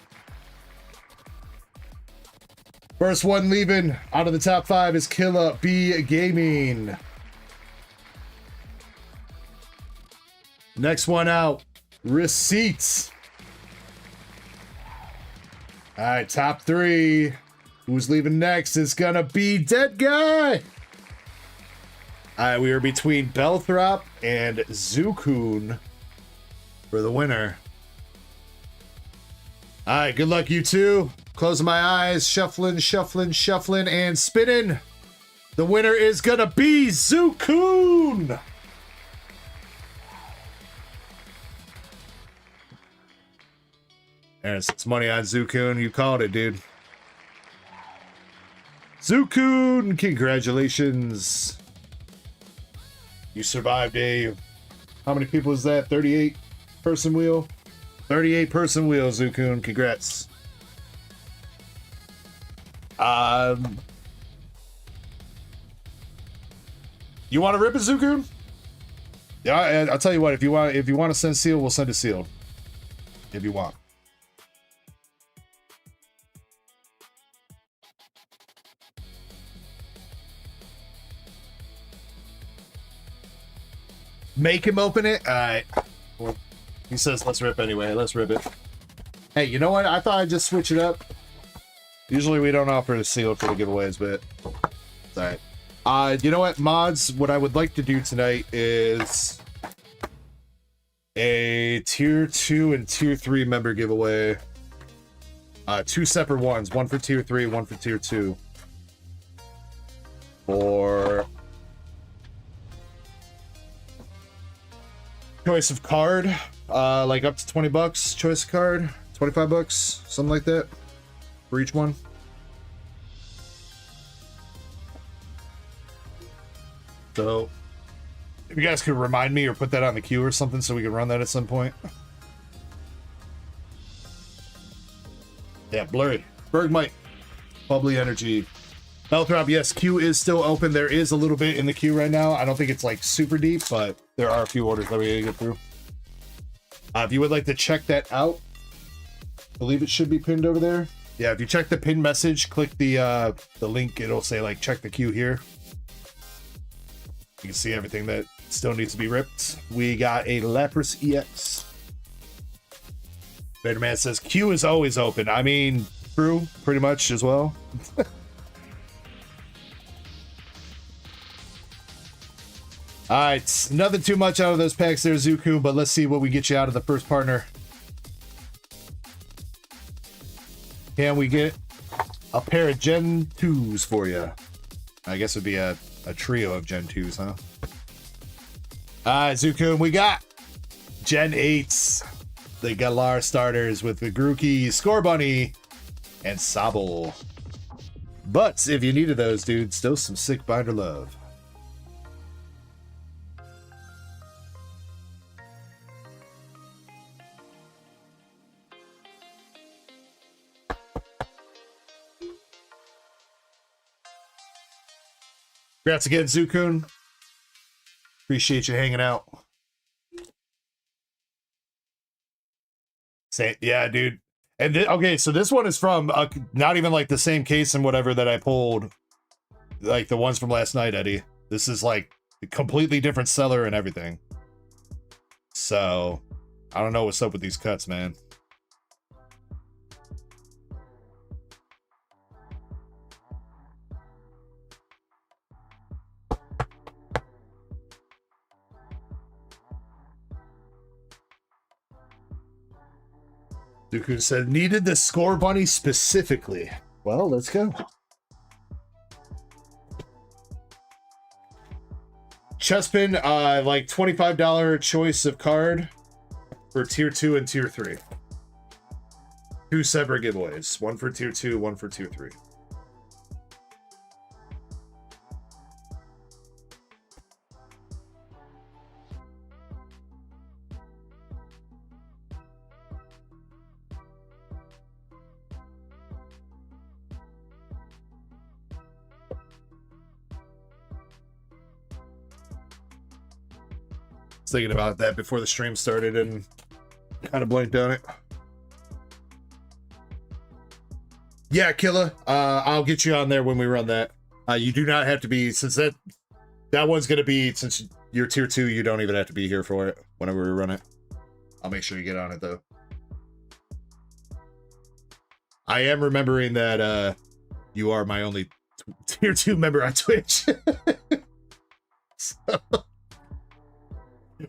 Speaker 1: First one leaving out of the top 5 is Killa B Gaming. Next one out, Receipts. Alright, top 3. Who's leaving next is gonna be Dead Guy. Alright, we are between Belthrop and Zukun for the winner. Alright, good luck, you two. Closing my eyes, shuffling, shuffling, shuffling, and spinning. The winner is gonna be Zukun. There's some money on Zukun. You called it, dude. Zukun, congratulations. You survived a... How many people is that? 38 person wheel? 38 person wheel, Zukun. Congrats. You want to rip it, Zukun? Yeah, I'll tell you what. If you want to send seal, we'll send a seal. If you want. Make him open it? Alright. Well, he says let's rip anyway. Let's rip it. Hey, you know what? I thought I'd just switch it up. Usually we don't offer a seal for the giveaways, but it's all right. You know what, mods? What I would like to do tonight is a tier 2 and tier 3 member giveaway. Two separate ones, one for tier 3, one for tier 2. For choice of card, like up to 20 bucks, choice of card, 25 bucks, something like that for each one. So if you guys could remind me or put that on the queue or something so we can run that at some point. Yeah, blurry. Bergmite, bubbly energy. Belthrop, yes, queue is still open. There is a little bit in the queue right now. I don't think it's like super deep, but there are a few orders that we gotta get through. If you would like to check that out, I believe it should be pinned over there. Yeah, if you check the pinned message, click the link. It'll say like check the queue here. You can see everything that still needs to be ripped. We got a Lapras EX. Vaderman says queue is always open. I mean, true, pretty much as well. All right, nothing too much out of those packs there, Zuku, but let's see what we get you out of the first partner. Can we get a pair of Gen 2s for you? I guess it'd be a trio of Gen 2s, huh? All right, Zuku, we got Gen 8s. The Galar starters with the Grookey, Scorbunny, and Sobble. But if you needed those, dude, still some sick binder love. Congrats again, Zukun. Appreciate you hanging out. Say, yeah, dude. And okay, so this one is from not even like the same case and whatever that I pulled, like the ones from last night, Eddie. This is like a completely different seller and everything. So I don't know what's up with these cuts, man. Dooku said, needed the Scorbunny specifically. Well, let's go. Chespin, like $25 choice of card for tier 2 and tier 3. Two separate giveaways. One for tier 2, one for tier 3. Thinking about that before the stream started and kind of blanked on it. Yeah, Killa, I'll get you on there when we run that. You do not have to be, since that one's going to be, since you're tier 2, you don't even have to be here for it whenever we run it. I'll make sure you get on it, though. I am remembering that you are my only tier 2 member on Twitch. So,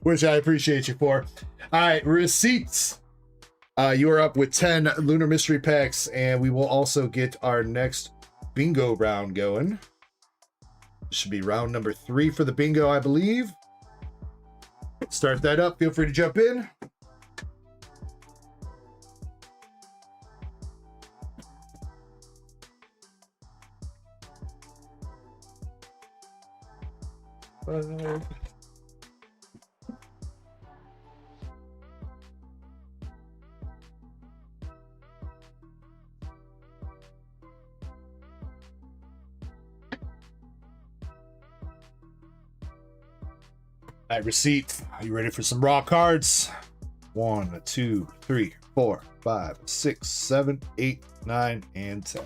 Speaker 1: which I appreciate you for. All right, receipts. You are up with 10 Lunar Mystery Packs, and we will also get our next bingo round going. This should be round number 3 for the bingo, I believe. Start that up. Feel free to jump in. All right, receipt. Are you ready for some raw cards? 1, 2, 3, 4, 5, 6, 7, 8, 9, and 10.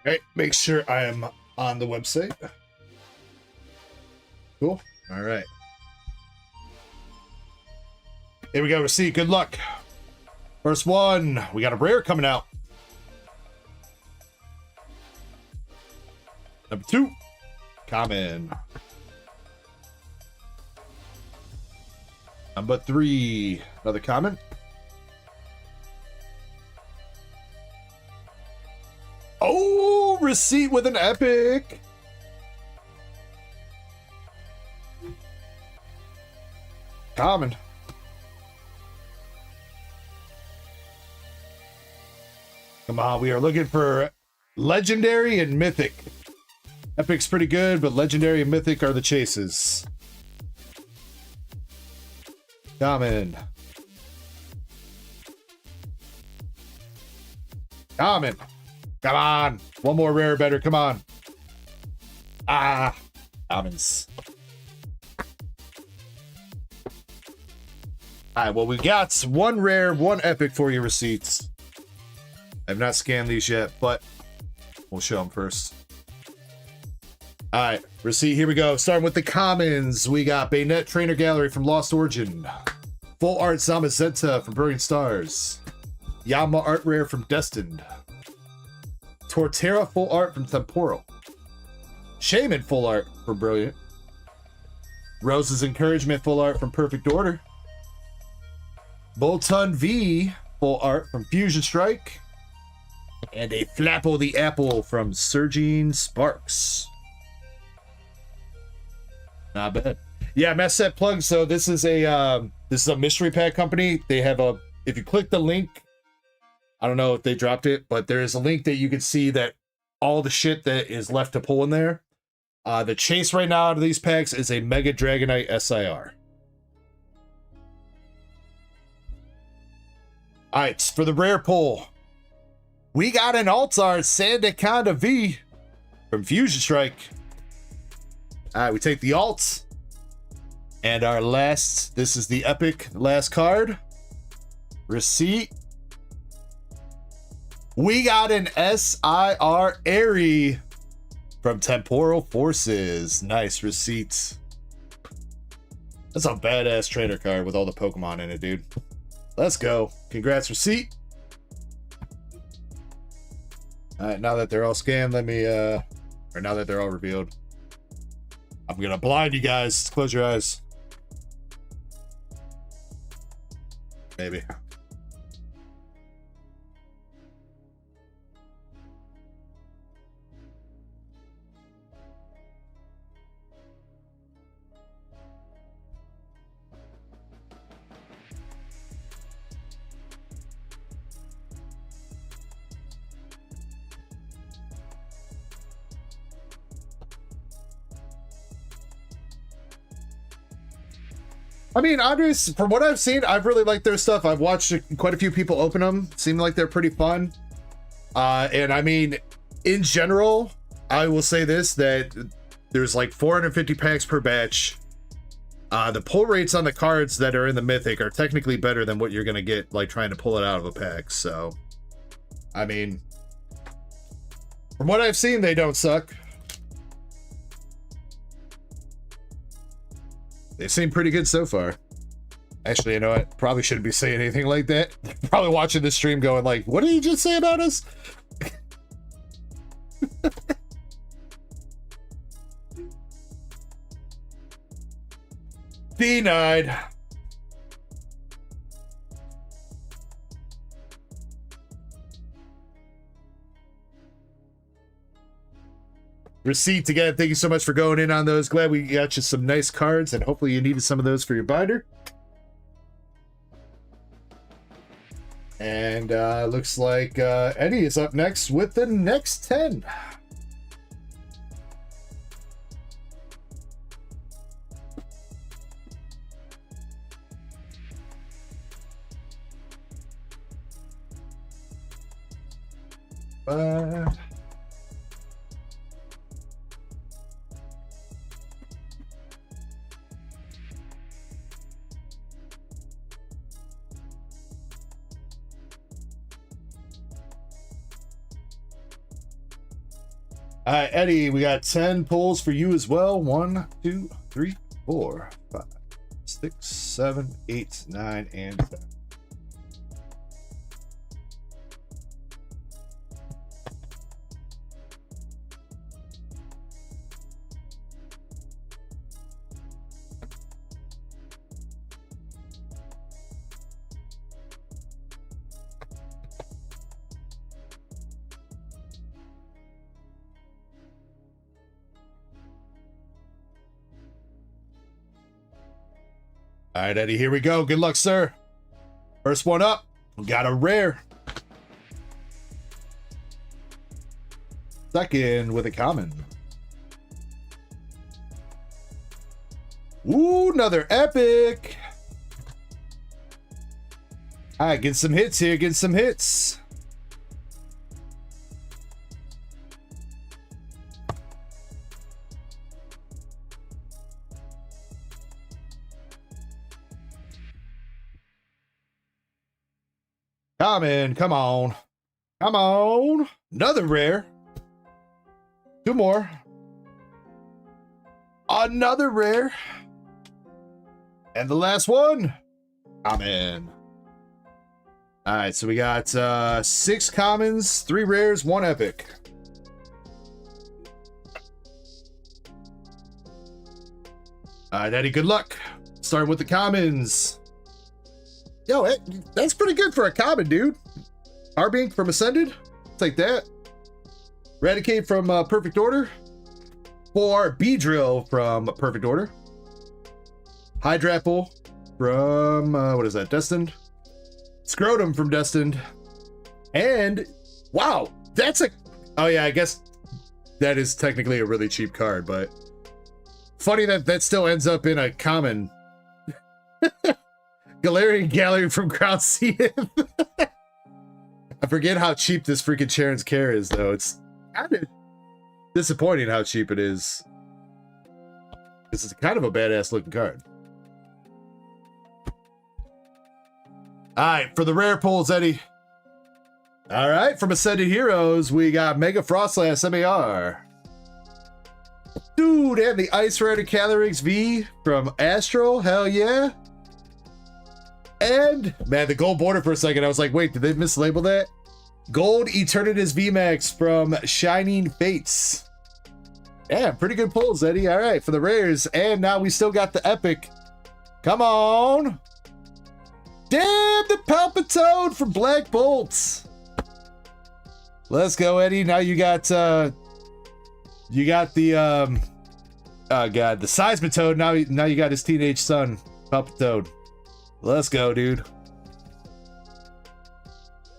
Speaker 1: All right, make sure I am on the website. Cool. All right. Here we go, receipt. Good luck. First one. We got a rare coming out. Number 2. Common. Number 3. Another common. Oh, receipt with an epic. Common. Come on, we are looking for legendary and mythic. Epic's pretty good, but legendary and mythic are the chases. Common. Common. Come on. One more rare better. Come on. Ah. Commons. Alright, well, we got one rare, one epic for your receipts. I've not scanned these yet, but we'll show them first. Alright, receipt, here we go. Starting with the commons. We got Bayonet Trainer Gallery from Lost Origin. Full Art Zamazenta from Brilliant Stars. Yama Art Rare from Destined. Torterra Full Art from Temporal. Shaman Full Art from Brilliant. Rose's Encouragement Full Art from Perfect Order. Bolton V Full Art from Fusion Strike. And a Flapple the Apple from Surging Sparks. Not bad. Yeah, Mess Set Plug. So this is a mystery pack company. They have a, if you click the link, I don't know if they dropped it, but there is a link that you can see that all the shit that is left to pull in there. The chase right now out of these packs is a Mega Dragonite SIR. Alright, for the rare pull, we got an Altar Sandaconda V from Fusion Strike. Alright, we take the alts. And our last, this is the epic last card. Receipt. We got an SIR Airy from Temporal Forces. Nice receipts. That's a badass trainer card with all the Pokemon in it, dude. Let's go. Congrats, receipt. Alright, now that they're all scanned, let me, or now that they're all revealed, I'm gonna blind you guys. Close your eyes. Maybe. I mean, Andres, from what I've seen, I've really liked their stuff. I've watched quite a few people open them. Seem like they're pretty fun. And I mean, in general, I will say this, that there's like 450 packs per batch. The pull rates on the cards that are in the Mythic are technically better than what you're going to get like trying to pull it out of a pack. So, I mean, from what I've seen, they don't suck. They seem pretty good so far. Actually, you know what? Probably shouldn't be saying anything like that. Probably watching this stream going like, what did he just say about us? Denied. Receipts again. Thank you so much for going in on those. Glad we got you some nice cards, and hopefully you needed some of those for your binder. And looks like Eddie is up next with the next 10. All right, Eddie, we got 10 pulls for you as well. 1, 2, 3, 4, 5, 6, 7, 8, 9, and 10. All right, Eddie, here we go. Good luck, sir. First one up. We got a rare. Second with a common. Ooh, another epic. All right, get some hits here. Get some hits. Common, come on. Come on. Another rare. 2 more. Another rare. And the last one. Common. All right, so we got 6 commons, 3 rares, 1 epic. All right, Eddie, good luck. Starting with the commons. Yo, that's pretty good for a common, dude. Arbink from Ascended. Take that. Eradicate from Perfect Order. 4 B-Drill from Perfect Order. Hydrapple from, what is that, Destined? Scrotum from Destined. And, wow, that's a... Oh, yeah, I guess that is technically a really cheap card, but... Funny that that still ends up in a common. Galarian Gallery from Crown Zenith. I forget how cheap this freaking Charon's Care is, though. It's kind of disappointing how cheap it is. This is kind of a badass looking card. All right, for the rare pulls, Eddie. All right, from Ascended Heroes, we got Mega Frostlass MAR. Dude, and the Ice Rider Calyrex V from Astral. Hell yeah. And, man, the gold border for a second, I was like, wait, did they mislabel that? Gold Eternatus VMAX from Shining Fates. Yeah, pretty good pulls, Eddie. All right, for the rares. And now we still got the epic. Come on. Damn, the Palpitoad from Black Bolts. Let's go, Eddie. Now you got the oh god, the Seismitoad. Now you got his teenage son, Palpitoad. Let's go, dude.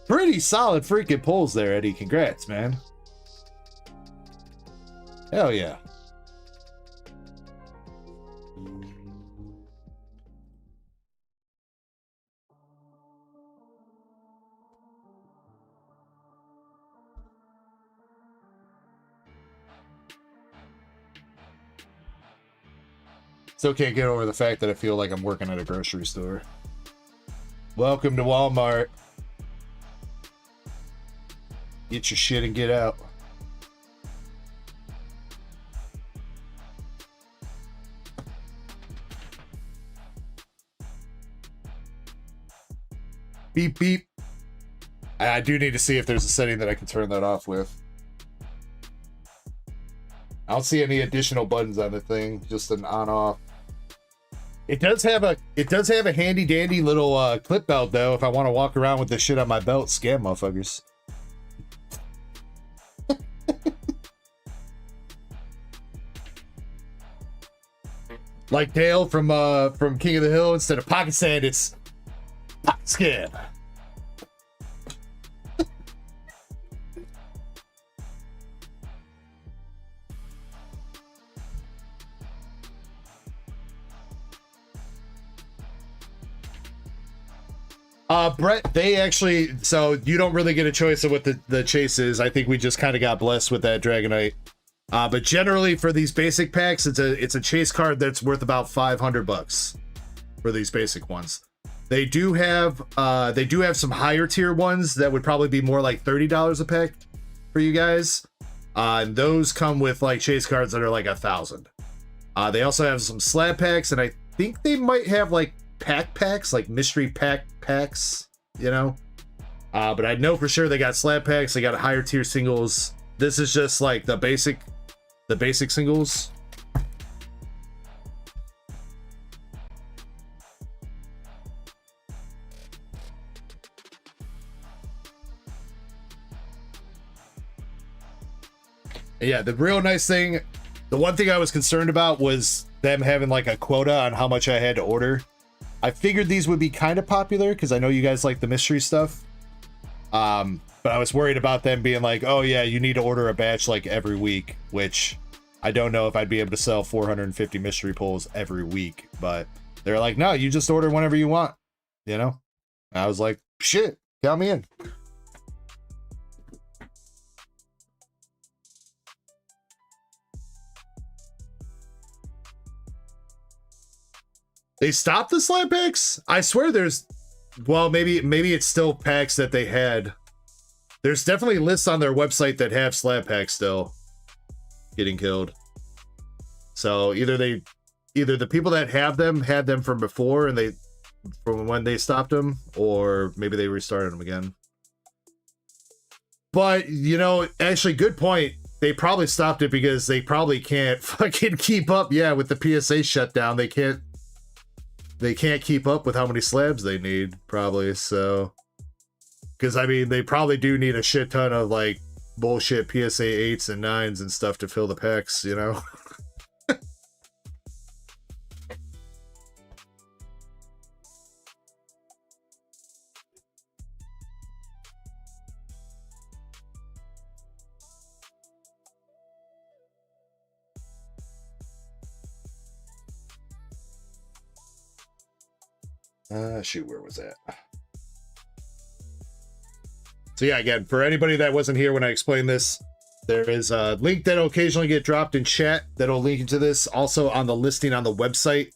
Speaker 1: Pretty solid freaking pulls there, Eddie. Congrats, man. Hell yeah. Still can't get over the fact that I feel like I'm working at a grocery store. Welcome to Walmart. Get your shit and get out. Beep, beep. I do need to see if there's a setting that I can turn that off with. I don't see any additional buttons on the thing, just an on-off. It does have a handy dandy little clip belt though, if I want to walk around with this shit on my belt, scam motherfuckers. Like Dale from King of the Hill, instead of pocket sand, it's pocket scam. Brett, they actually, so you don't really get a choice of what the chase is. I think we just kind of got blessed with that Dragonite. But generally for these basic packs, it's a chase card that's worth about $500 for these basic ones. They do have some higher tier ones that would probably be more like $30 a pack for you guys. And those come with like chase cards that are like 1,000. They also have some slab packs, and I think they might have like pack packs, like mystery pack packs, you know. But I know for sure they got slab packs. They got higher tier singles. This is just like the basic singles. Yeah, the real nice thing, the one thing I was concerned about was them having like a quota on how much I had to order. I figured these would be kind of popular because I know you guys like the mystery stuff. But I was worried about them being like, oh yeah, you need to order a batch like every week, which I don't know if I'd be able to sell 450 mystery pulls every week. But they're like, no, you just order whenever you want, you know? And I was like, shit, count me in. They stopped the slab packs? I swear there's, well, maybe it's still packs that they had. There's definitely lists on their website that have slab packs still getting killed. So either the people that have them had them from before and from when they stopped them, or maybe they restarted them again. But, you know, actually, good point. They probably stopped it because they probably can't fucking keep up. Yeah, with the PSA shutdown, they can't keep up with how many slabs they need, probably. So, because I mean, they probably do need a shit ton of like bullshit PSA 8s and 9s and stuff to fill the packs, you know? Shoot, where was that? So yeah, again, for anybody that wasn't here when I explained this, there is a link that'll occasionally get dropped in chat that'll link you to this. Also on the listing on the website,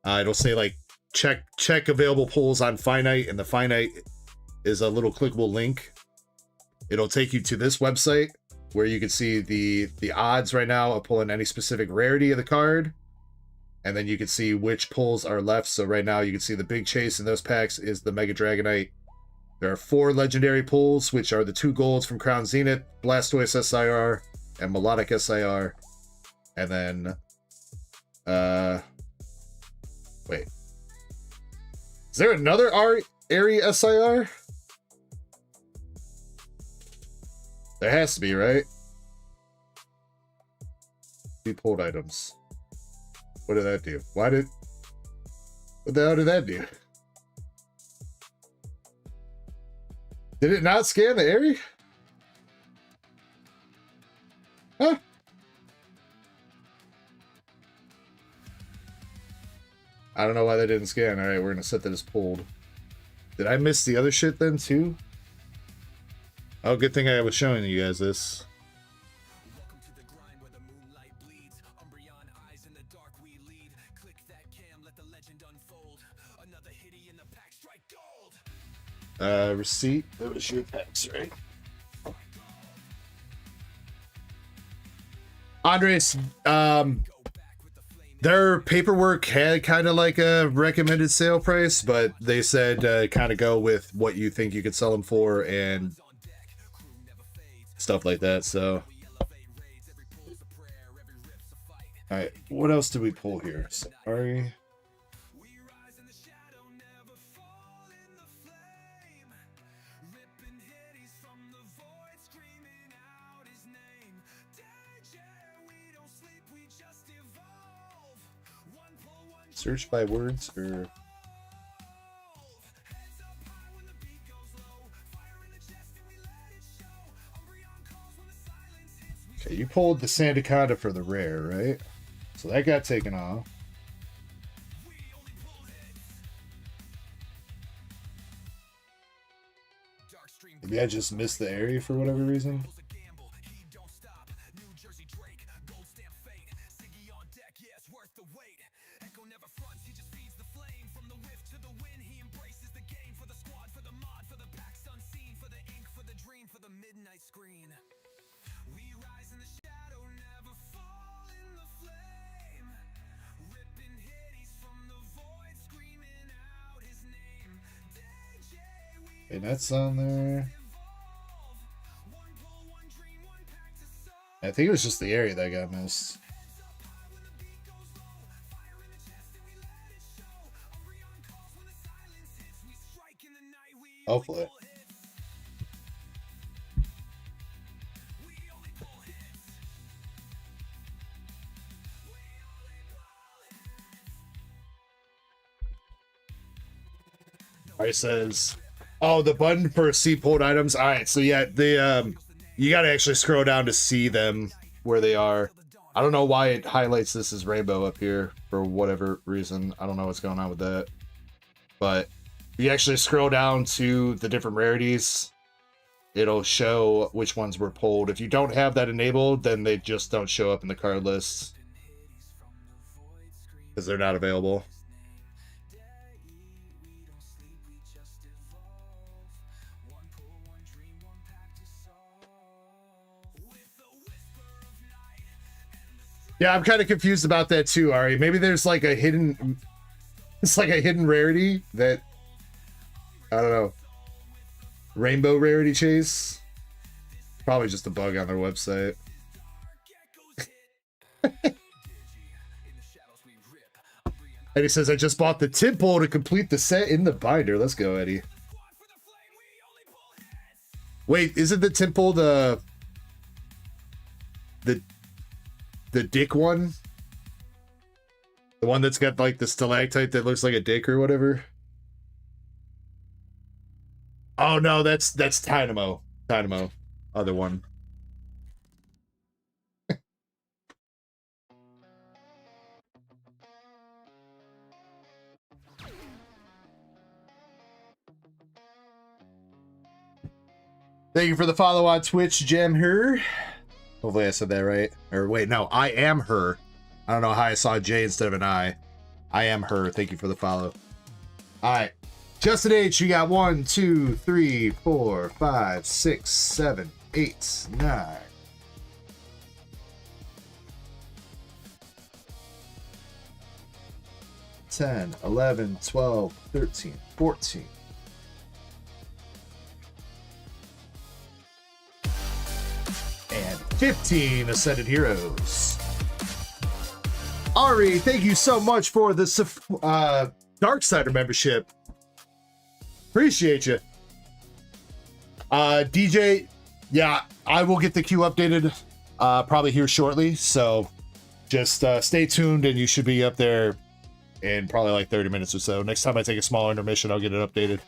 Speaker 1: it'll say like check available pulls on finite, and the finite is a little clickable link. It'll take you to this website where you can see the odds right now of pulling any specific rarity of the card. And then you can see which pulls are left. So right now you can see the big chase in those packs is the Mega Dragonite. There are 4 legendary pulls, which are the 2 golds from Crown Zenith, Blastoise SIR, and Melodic SIR. And then, wait. Is there another Airy SIR? There has to be, right? Be pulled items. What did that do? What the hell did that do? Did it not scan the area? Huh? I don't know why that didn't scan. All right, we're gonna set that as pulled. Did I miss the other shit then too? Oh, good thing I was showing you guys this. Receipt. That was your packs, right? Andres, their paperwork had kind of like a recommended sale price, but they said kind of go with what you think you could sell them for and stuff like that. So, all right, what else did we pull here? Sorry. Search by words or okay, you pulled the Sandaconda for the rare, right? So that got taken off. Maybe I just missed the area for whatever reason. And that's on there. I think it was just the area that got missed. Hopefully. Alright, says, oh, the button for see pulled items. All right, so yeah, the you got to actually scroll down to see them where they are. I don't know why it highlights this as rainbow up here for whatever reason. I don't know what's going on with that. But if you actually scroll down to the different rarities, it'll show which ones were pulled. If you don't have that enabled, then they just don't show up in the card list because they're not available. Yeah, I'm kind of confused about that too, Ari. Maybe there's like a hidden... It's like a hidden rarity that... I don't know. Rainbow rarity chase? Probably just a bug on their website. Eddie says, I just bought the Temple to complete the set in the binder. Let's go, Eddie. Wait, isn't the Temple the dick one? The one that's got like the stalactite that looks like a dick or whatever? Oh no, that's Dynamo. Dynamo. Other one. Thank you for the follow on Twitch, Gem Her. Hopefully I said that right. Or wait, no, I am her. I don't know how I saw J instead of an I. I am her. Thank you for the follow. All right. Justin H, you got 1, 2, 3, 4, 5, 6, 7, 8, 9. 10, 11, 12, 13, 14. And 15 Ascended Heroes. Ari, thank you so much for the Darksider membership. Appreciate you. DJ, yeah, I will get the queue updated probably here shortly. So just stay tuned and you should be up there in probably like 30 minutes or so. Next time I take a small intermission, I'll get it updated.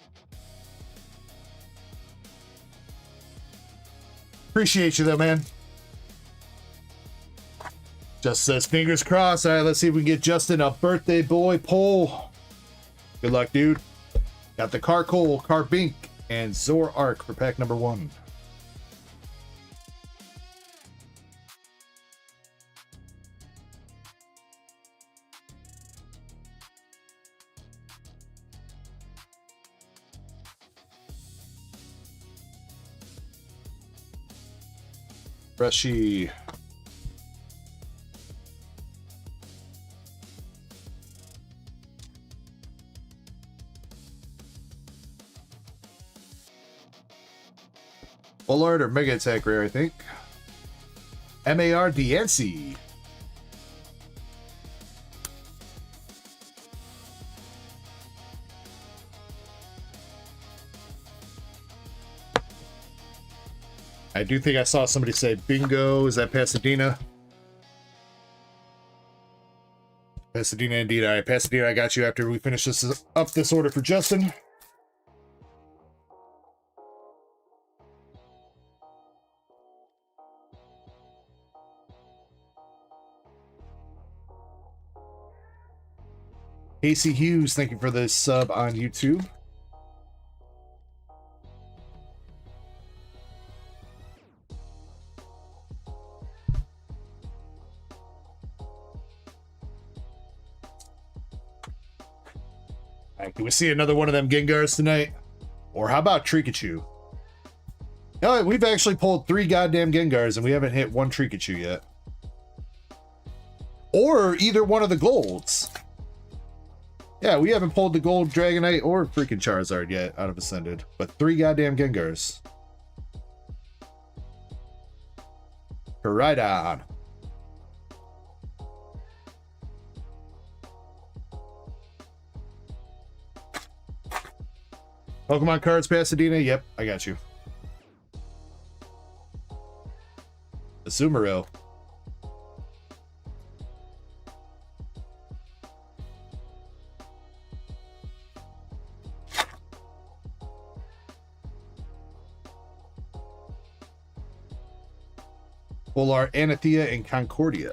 Speaker 1: Appreciate you though, man. Just says fingers crossed. All right, let's see if we can get Justin a birthday boy poll. Good luck, dude. Got the Carcole, Carbink, and Zor Arc for pack number 1. Brushy. Bullard or Mega Attack Rare, I think. MAR DNC. I do think I saw somebody say bingo. Is that Pasadena? Pasadena indeed. All right, Pasadena, I got you after we finish this up this order for Justin. Casey Hughes, thank you for the sub on YouTube. All right, can we see another one of them Gengars tonight? Or how about Trikachu? No, we've actually pulled 3 goddamn Gengars and we haven't hit 1 Trikachu yet. Or either one of the golds. Yeah, we haven't pulled the gold Dragonite or freaking Charizard yet out of Ascended, but 3 goddamn Gengars. Right on. Pokemon cards, Pasadena. Yep, I got you. Azumarill. Polar Anathea and Concordia.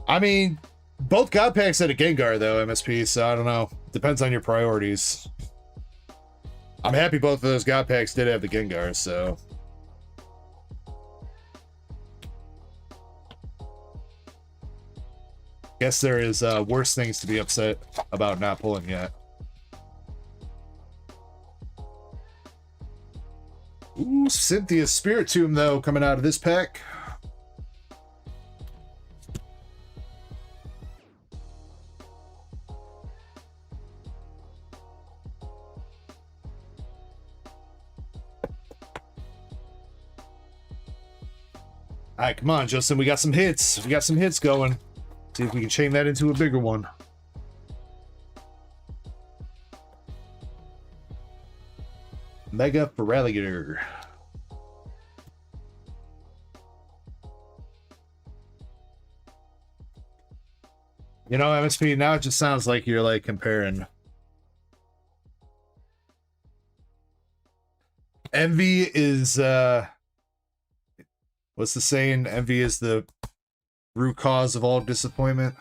Speaker 1: I mean, both God packs had a Gengar though, MSP, so I don't know. Depends on your priorities. I'm happy both of those God packs did have the Gengar, so. Guess there is worse things to be upset about not pulling yet. Ooh, Cynthia's Spirit Tomb though coming out of this pack. All right, come on, Justin. We got some hits. We got some hits going. See if we can chain that into a bigger one. Mega Feraligatr. You know, MSP, now it just sounds like you're like comparing. Envy is, what's the saying? Envy is the root cause of all disappointment.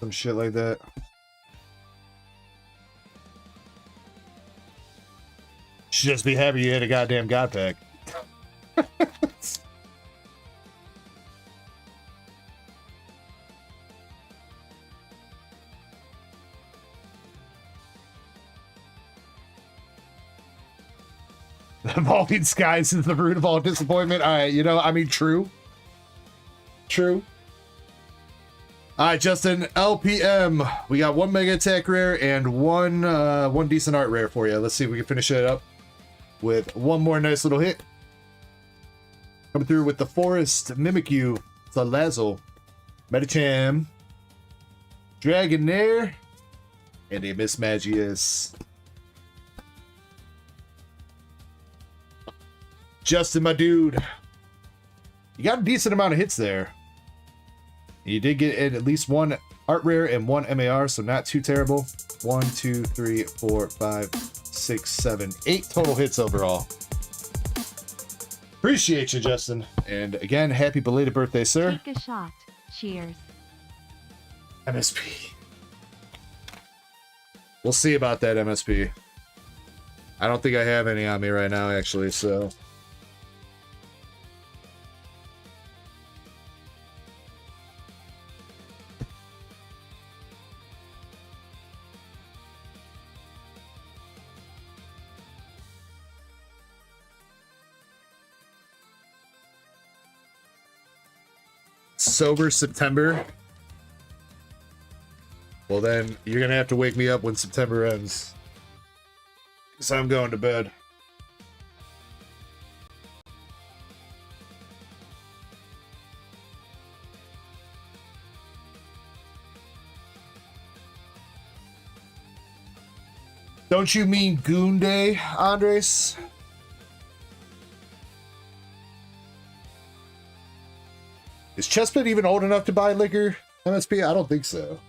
Speaker 1: Some shit like that. Should just be happy you had a goddamn God pack. The evolving skies is the root of all disappointment. All right, you know, I mean, true. True. All right, Justin, LPM. We got 1 Mega Attack rare and one decent art rare for you. Let's see if we can finish it up with one more nice little hit. Coming through with the Forest, Mimikyu, Salazzle, Medicham, Dragonair, and a Mismagius. Justin, my dude, you got a decent amount of hits there. You did get at least one art rare and one MAR, so not too terrible. 1, 2, 3, 4, 5, 6, 7, 8 total hits overall. Appreciate you, Justin. And again, happy belated birthday, sir.
Speaker 5: Take a shot. Cheers.
Speaker 1: MSP. We'll see about that, MSP. I don't think I have any on me right now, actually, so. Sober September. Well, then you're gonna have to wake me up when September ends, because I'm going to bed. Don't you mean Goon Day, Andres? Is Chespit even old enough to buy liquor, MSP? I don't think so.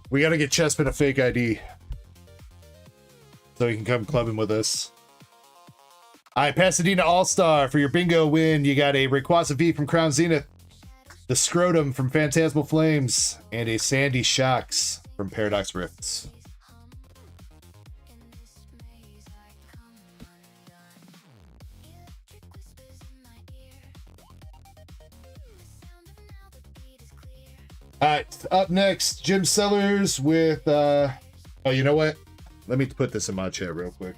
Speaker 1: We gotta get Chespit a fake ID so he can come clubbing with us. All right, Pasadena All-Star for your bingo win. You got a Rayquaza V from Crown Zenith, the Scrotum from Phantasmal Flames, and a Sandy Shocks from Paradox Rifts. All right, up next, Jim Sellers with, oh, you know what? Let me put this in my chat real quick.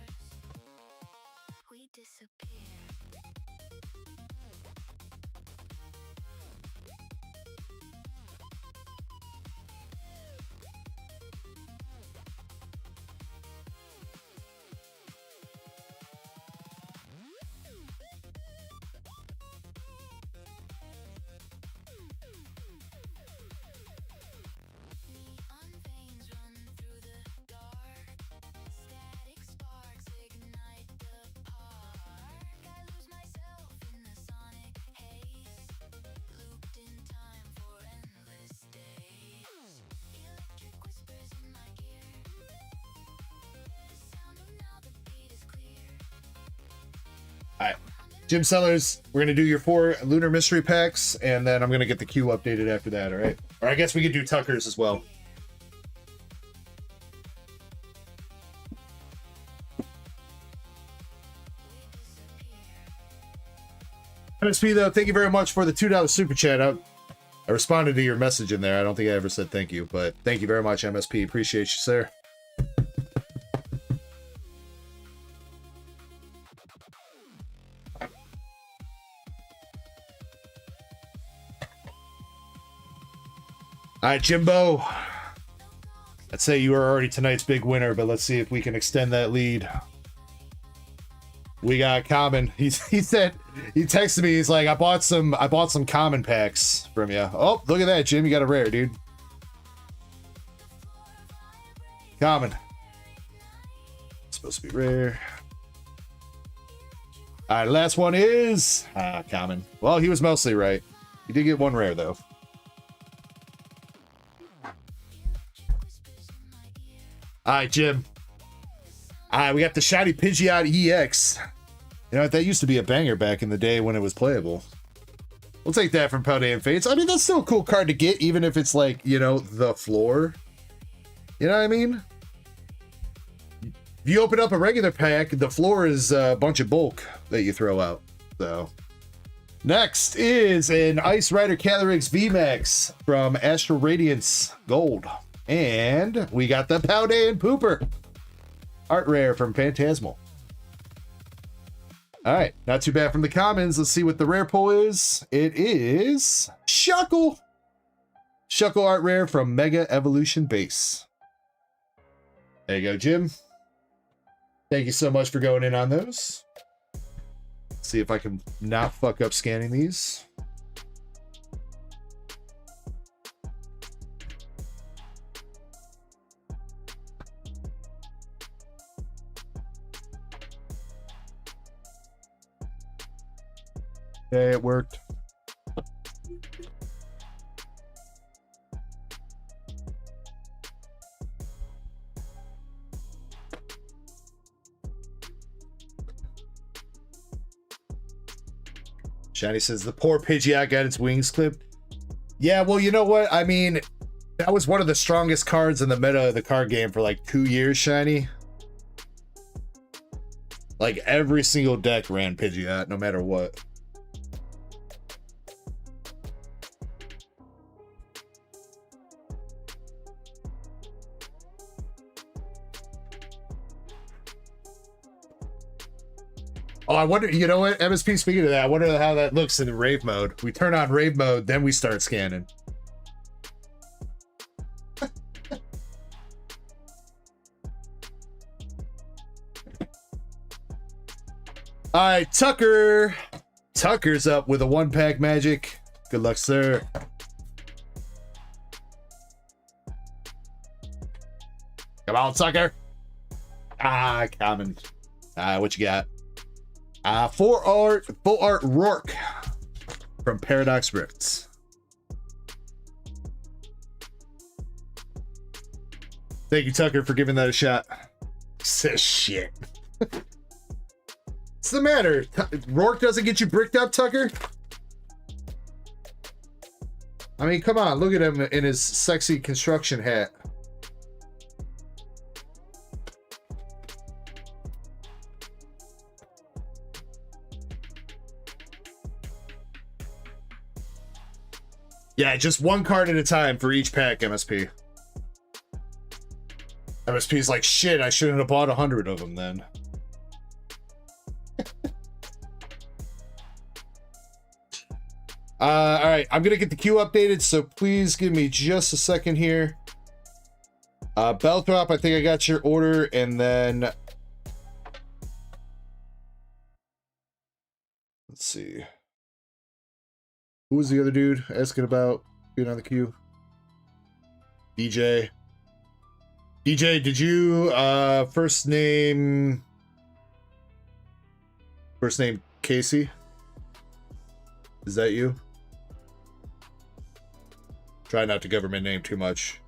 Speaker 1: Jim Sellers, we're going to do your 4 Lunar Mystery Packs, and then I'm going to get the queue updated after that, all right? Or I guess we could do Tucker's as well. MSP, though, thank you very much for the $2 Super Chat. I responded to your message in there. I don't think I ever said thank you, but thank you very much, MSP. Appreciate you, sir. All right, Jimbo. I'd say you are already tonight's big winner, but let's see if we can extend that lead. We got Common. He said, he texted me. He's like, I bought some Common packs from you. Oh, look at that, Jim. You got a rare, dude. Common. It's supposed to be rare. All right, last one is Common. Well, he was mostly right. He did get one rare though. All right, Jim. All right, we got the Shiny Pidgeot EX. You know what? That used to be a banger back in the day when it was playable. We'll take that from Paldean Fates. I mean, that's still a cool card to get, even if it's like, you know, the floor. You know what I mean? If you open up a regular pack, the floor is a bunch of bulk that you throw out. So, next is an Ice Rider Calyrex VMAX from Astral Radiance Gold. And we got the Paldean Pooper. Art rare from Phantasmal. All right, not too bad from the commons. Let's see what the rare pull is. It is Shuckle. Shuckle art rare from Mega Evolution Base. There you go, Jim. Thank you so much for going in on those. Let's see if I can not fuck up scanning these. Okay, it worked. Shiny says the poor Pidgeot got its wings clipped. Yeah, well, you know what? I mean, that was one of the strongest cards in the meta of the card game for like 2 years, Shiny. Like every single deck ran Pidgeot, no matter what. Oh, I wonder, you know what, MSP, speaking of that, I wonder how that looks in the rave mode. We turn on rave mode, then we start scanning. All right, Tucker. Tucker's up with a 1-pack magic. Good luck, sir. Come on, Tucker. Ah, common. What you got? Full art Rourke from Paradox Rifts. Thank you, Tucker, for giving that a shot. Says shit. What's the matter? Rourke doesn't get you bricked up, Tucker? I mean, come on, look at him in his sexy construction hat. Yeah, just one card at a time for each pack, MSP. MSP's like, shit, I shouldn't have bought 100 of them then. All right, I'm gonna get the queue updated, so please give me just a second here. Belthrop, I think I got your order, and then let's see. Who was the other dude asking about being on the queue? DJ. DJ, did you first name Casey? Is that you? Try not to government name too much.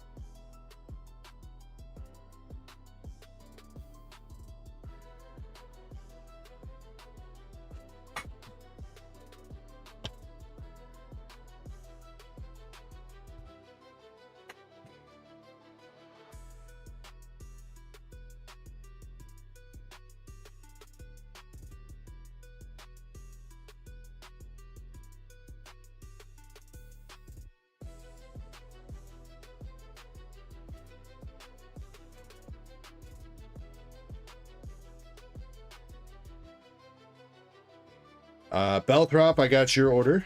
Speaker 1: Belthrop, I got your order.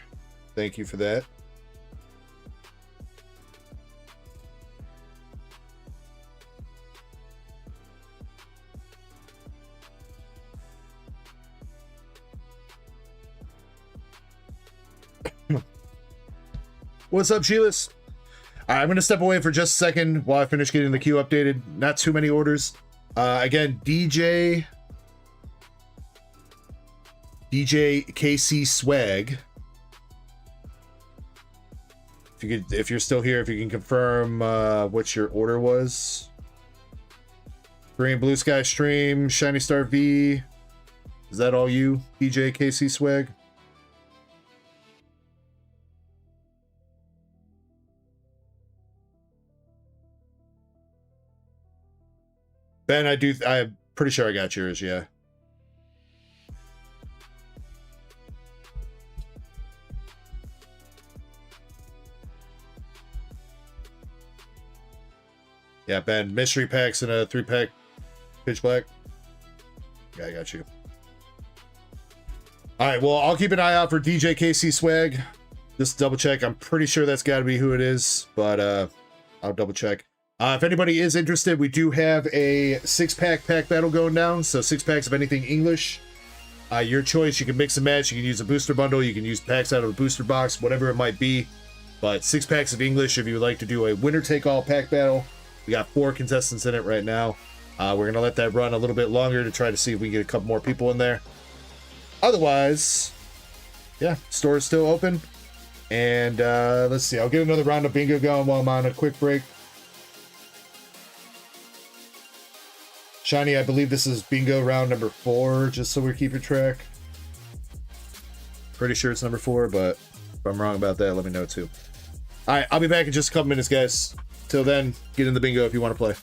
Speaker 1: Thank you for that. What's up, Sheilas? I'm going to step away for just a second while I finish getting the queue updated. Not too many orders. Again, DJ KC Swag. If you're still here, if you can confirm what your order was. Green Blue Sky Stream, Shiny Star V. Is that all you, DJ KC Swag? Ben, I'm pretty sure I got yours, yeah. Yeah, Ben, mystery packs and a 3-pack pitch black. Yeah, I got you. All right, well, I'll keep an eye out for DJ KC Swag. Just double check. I'm pretty sure that's got to be who it is, but I'll double check. If anybody is interested, we do have a 6-pack pack battle going down. So 6 packs of anything English. Your choice. You can mix and match. You can use a booster bundle. You can use packs out of a booster box, whatever it might be. But 6 packs of English if you would like to do a winner-take-all pack battle. We got 4 contestants in it right now. We're going to let that run a little bit longer to try to see if we can get a couple more people in there. Otherwise, yeah, store is still open. And let's see. I'll get another round of bingo going while I'm on a quick break. Shiny, I believe this is bingo round number 4, just so we're keeping track. Pretty sure it's number 4, but if I'm wrong about that, let me know too. All right, I'll be back in just a couple minutes, guys. Till then, get in the bingo if you want to play.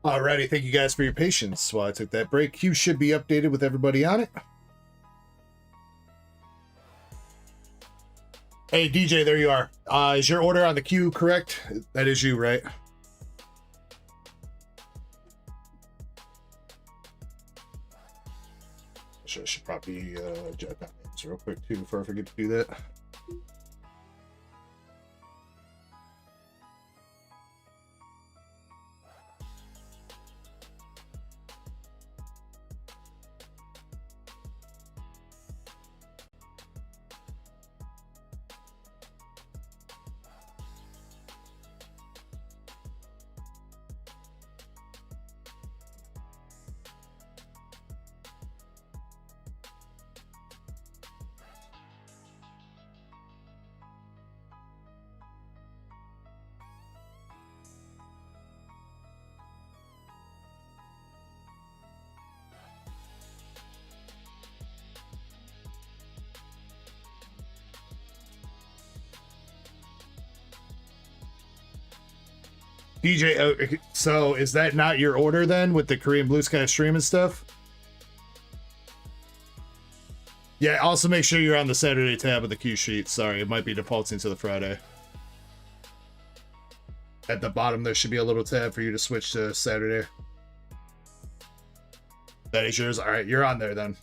Speaker 1: Alrighty, thank you guys for your patience while I took that break. Queue should be updated with everybody on it. Hey, DJ, there you are. Is your order on the queue correct? That is you, right? I should probably jot down names real quick, too, before I forget to do that. DJ, so is that not your order then with the Korean Blue Sky stream and stuff? Yeah, also make sure you're on the Saturday tab of the queue sheet. Sorry, it might be defaulting to the Friday. At the bottom, there should be a little tab for you to switch to Saturday. That is yours? All right, you're on there then.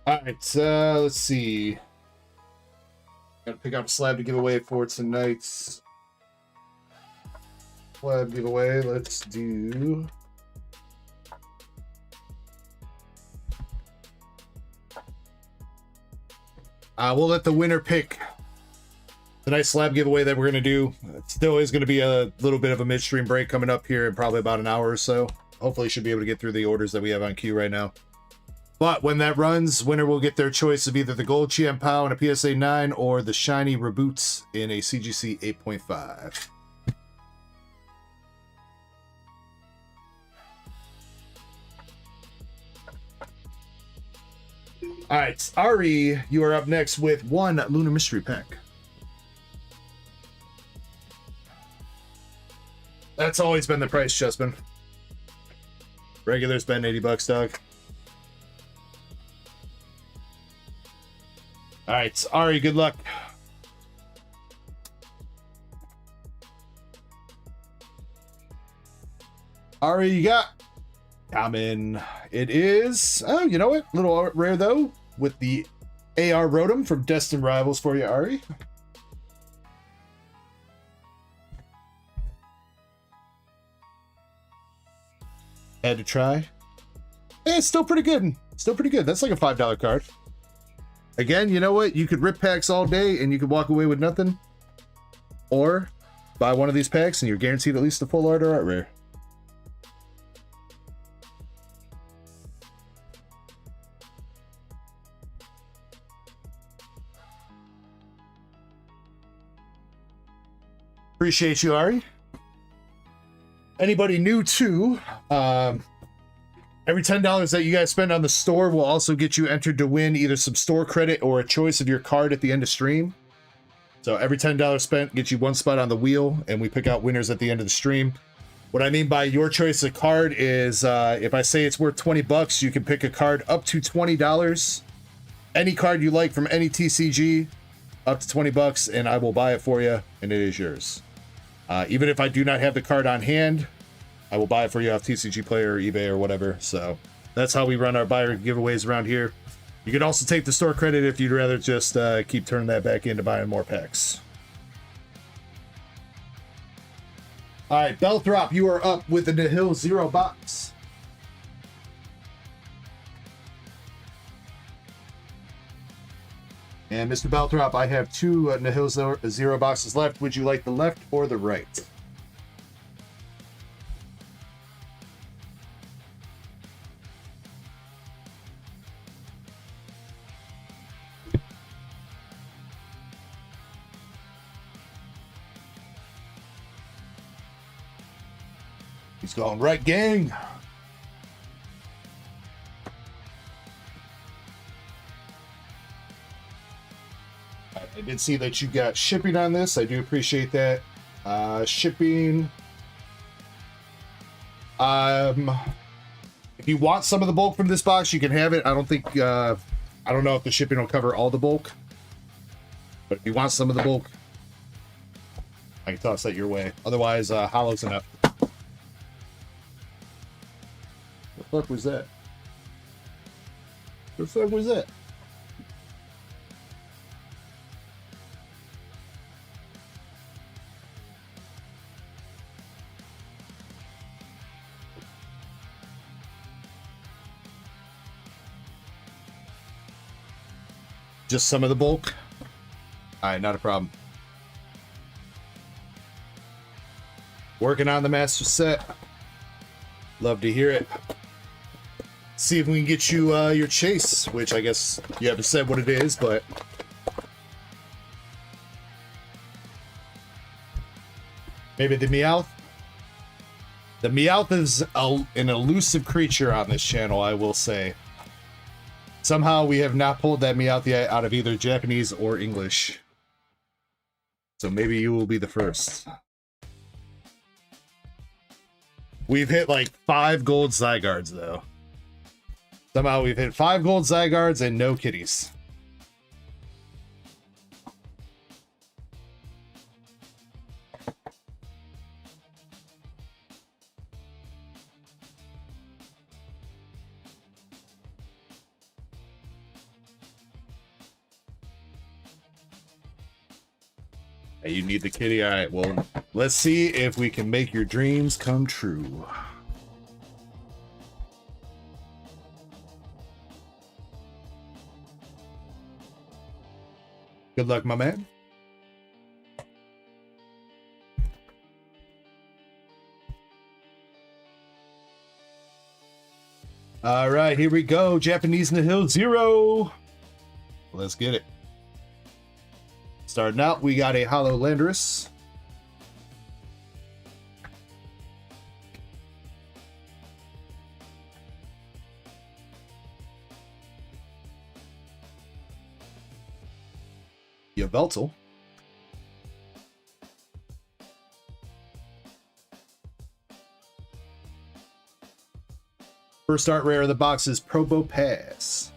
Speaker 1: All right, let's see. Gotta pick out a slab to give away for tonight's slab giveaway. Let's do. We'll let the winner pick the nice slab giveaway that we're gonna do. It still is gonna be a little bit of a midstream break coming up here in probably about an hour or so. Hopefully, should be able to get through the orders that we have on queue right now. But when that runs, winner will get their choice of either the gold Chien Pao in a PSA 9 or the shiny Reboots in a CGC 8.5. All right, Ari, you are up next with one Lunar Mystery Pack. That's always been the price, Chessman. Regular's been $80, dog. All right, Ari, good luck. Ari, you got common. It is, oh, you know what? A little rare, though, with the AR Rotom from Destined Rivals for you, Ari. Had to try. Hey, it's still pretty good. Still pretty good. That's like a $5 card. Again, you know what? You could rip packs all day and you could walk away with nothing. Or buy one of these packs and you're guaranteed at least a full art or art rare. Appreciate you, Ari. Anybody new to every $10 that you guys spend on the store will also get you entered to win either some store credit or a choice of your card at the end of stream. So every $10 spent gets you one spot on the wheel, and we pick out winners at the end of the stream. What I mean by your choice of card is if I say it's worth $20, you can pick a card up to $20. Any card you like from any TCG up to $20, and I will buy it for you, and it is yours. Even if I do not have the card on hand, I will buy it for you off TCG Player or eBay or whatever. So that's how we run our buyer giveaways around here. You can also take the store credit if you'd rather just keep turning that back into buying more packs. All right, Belthrop, you are up with the Nihil 0 box. And Mr. Belthrop, I have two Nihil 0 boxes left. Would you like the left or the right? He's going right, gang. I did see that you got shipping on this. I do appreciate that. Shipping. If you want some of the bulk from this box, you can have it. I don't think, I don't know if the shipping will cover all the bulk. But if you want some of the bulk, I can toss that your way. Otherwise, hollow's enough. The fuck was that? The fuck was that? Just some of the bulk? Alright, not a problem. Working on the master set. Love to hear it. See if we can get you your chase, which I guess you haven't said what it is, but... Maybe the Meowth? The Meowth is an elusive creature on this channel, I will say. Somehow we have not pulled that Meowth yet out of either Japanese or English. So maybe you will be the first. We've hit like 5 gold Zygardes though. Somehow we've hit 5 gold Zygardes and no kitties. You need the kitty. All right, well, let's see if we can make your dreams come true. Good luck, my man. All right, here we go. Japanese in the Hill 0. Let's get it. Starting out, we got a Hollow Landorus. Yveltal. First art rare of the box is Probopass.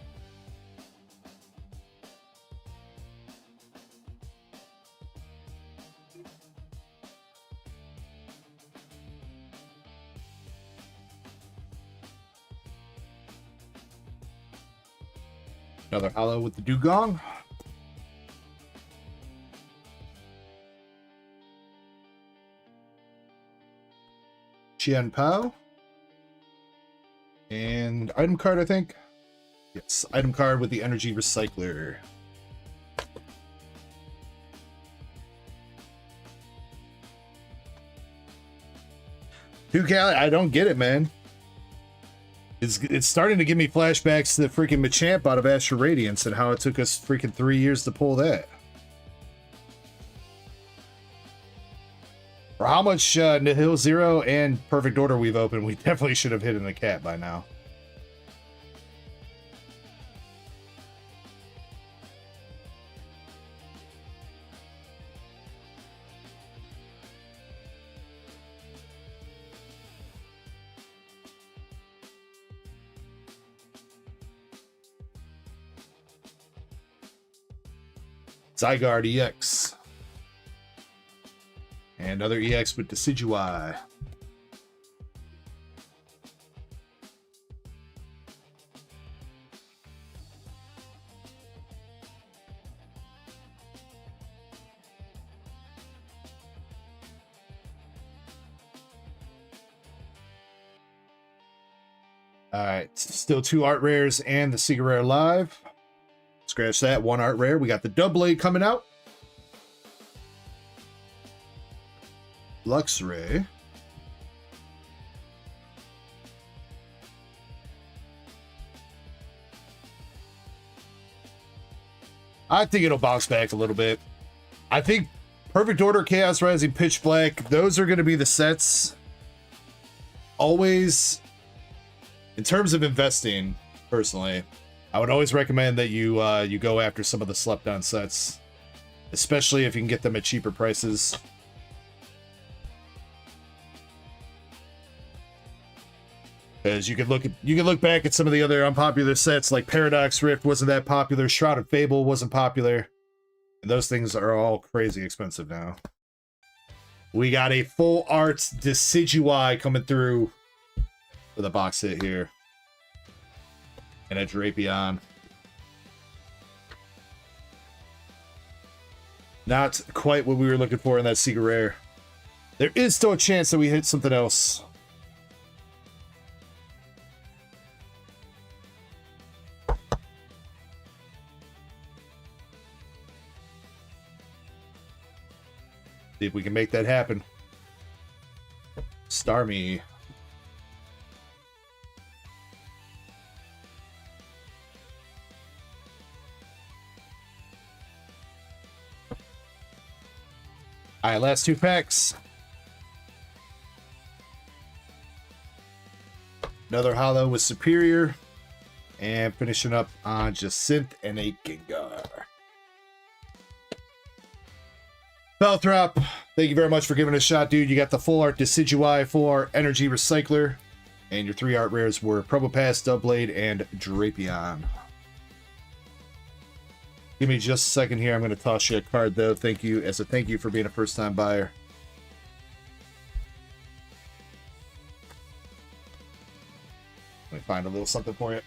Speaker 1: Another hollow with the Dugong. Qianpao. And item card, I think. Yes, item card with the Energy Recycler. Duke, I don't get it, man. It's starting to give me flashbacks to the freaking Machamp out of Astral Radiance and how it took us freaking 3 years to pull that. For how much Nihil Zero and Perfect Order we've opened, we definitely should have hit in the cat by now. Zygarde EX. And another EX with Decidueye. Alright, still 2 art rares and the Secret Rare Live. Scratch that, 1 art rare. We got the Doublade coming out. Luxray. I think it'll bounce back a little bit. I think Perfect Order, Chaos Rising, Pitch Black, those are going to be the sets. Always, in terms of investing, personally, I would always recommend that you you go after some of the slept-on sets. especially if you can get them at cheaper prices. As you could look back at some of the other unpopular sets, like Paradox Rift wasn't that popular, Shrouded Fable wasn't popular, and those things are all crazy expensive now. We got a full art Decidui coming through for the box hit here, and a Drapion. Not quite what we were looking for in that secret rare. There is still a chance that we hit something else. See if we can make that happen. Starmie. Alright, last two packs. Another holo with Superior. And finishing up on Jacinth and a Gengar. Belthrop, thank you very much for giving it a shot, dude. You got the full art Decidui, full art Energy Recycler, and your 3 art rares were Probopass, Doublade, and Drapion. Give me just a second here. I'm going to toss you a card, though. Thank you, as a thank you for being a first-time buyer. Let me find a little something for you.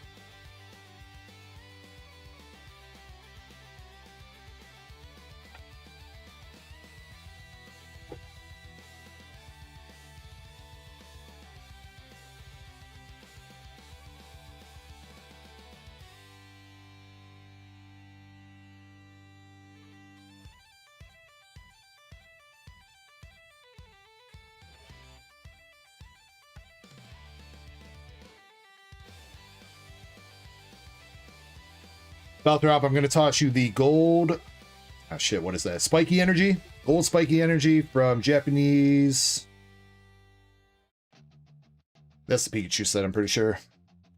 Speaker 1: Belthrop, I'm going to toss you the gold. Oh shit, what is that? Spiky Energy? Gold Spiky Energy from Japanese. That's the Pikachu set, I'm pretty sure.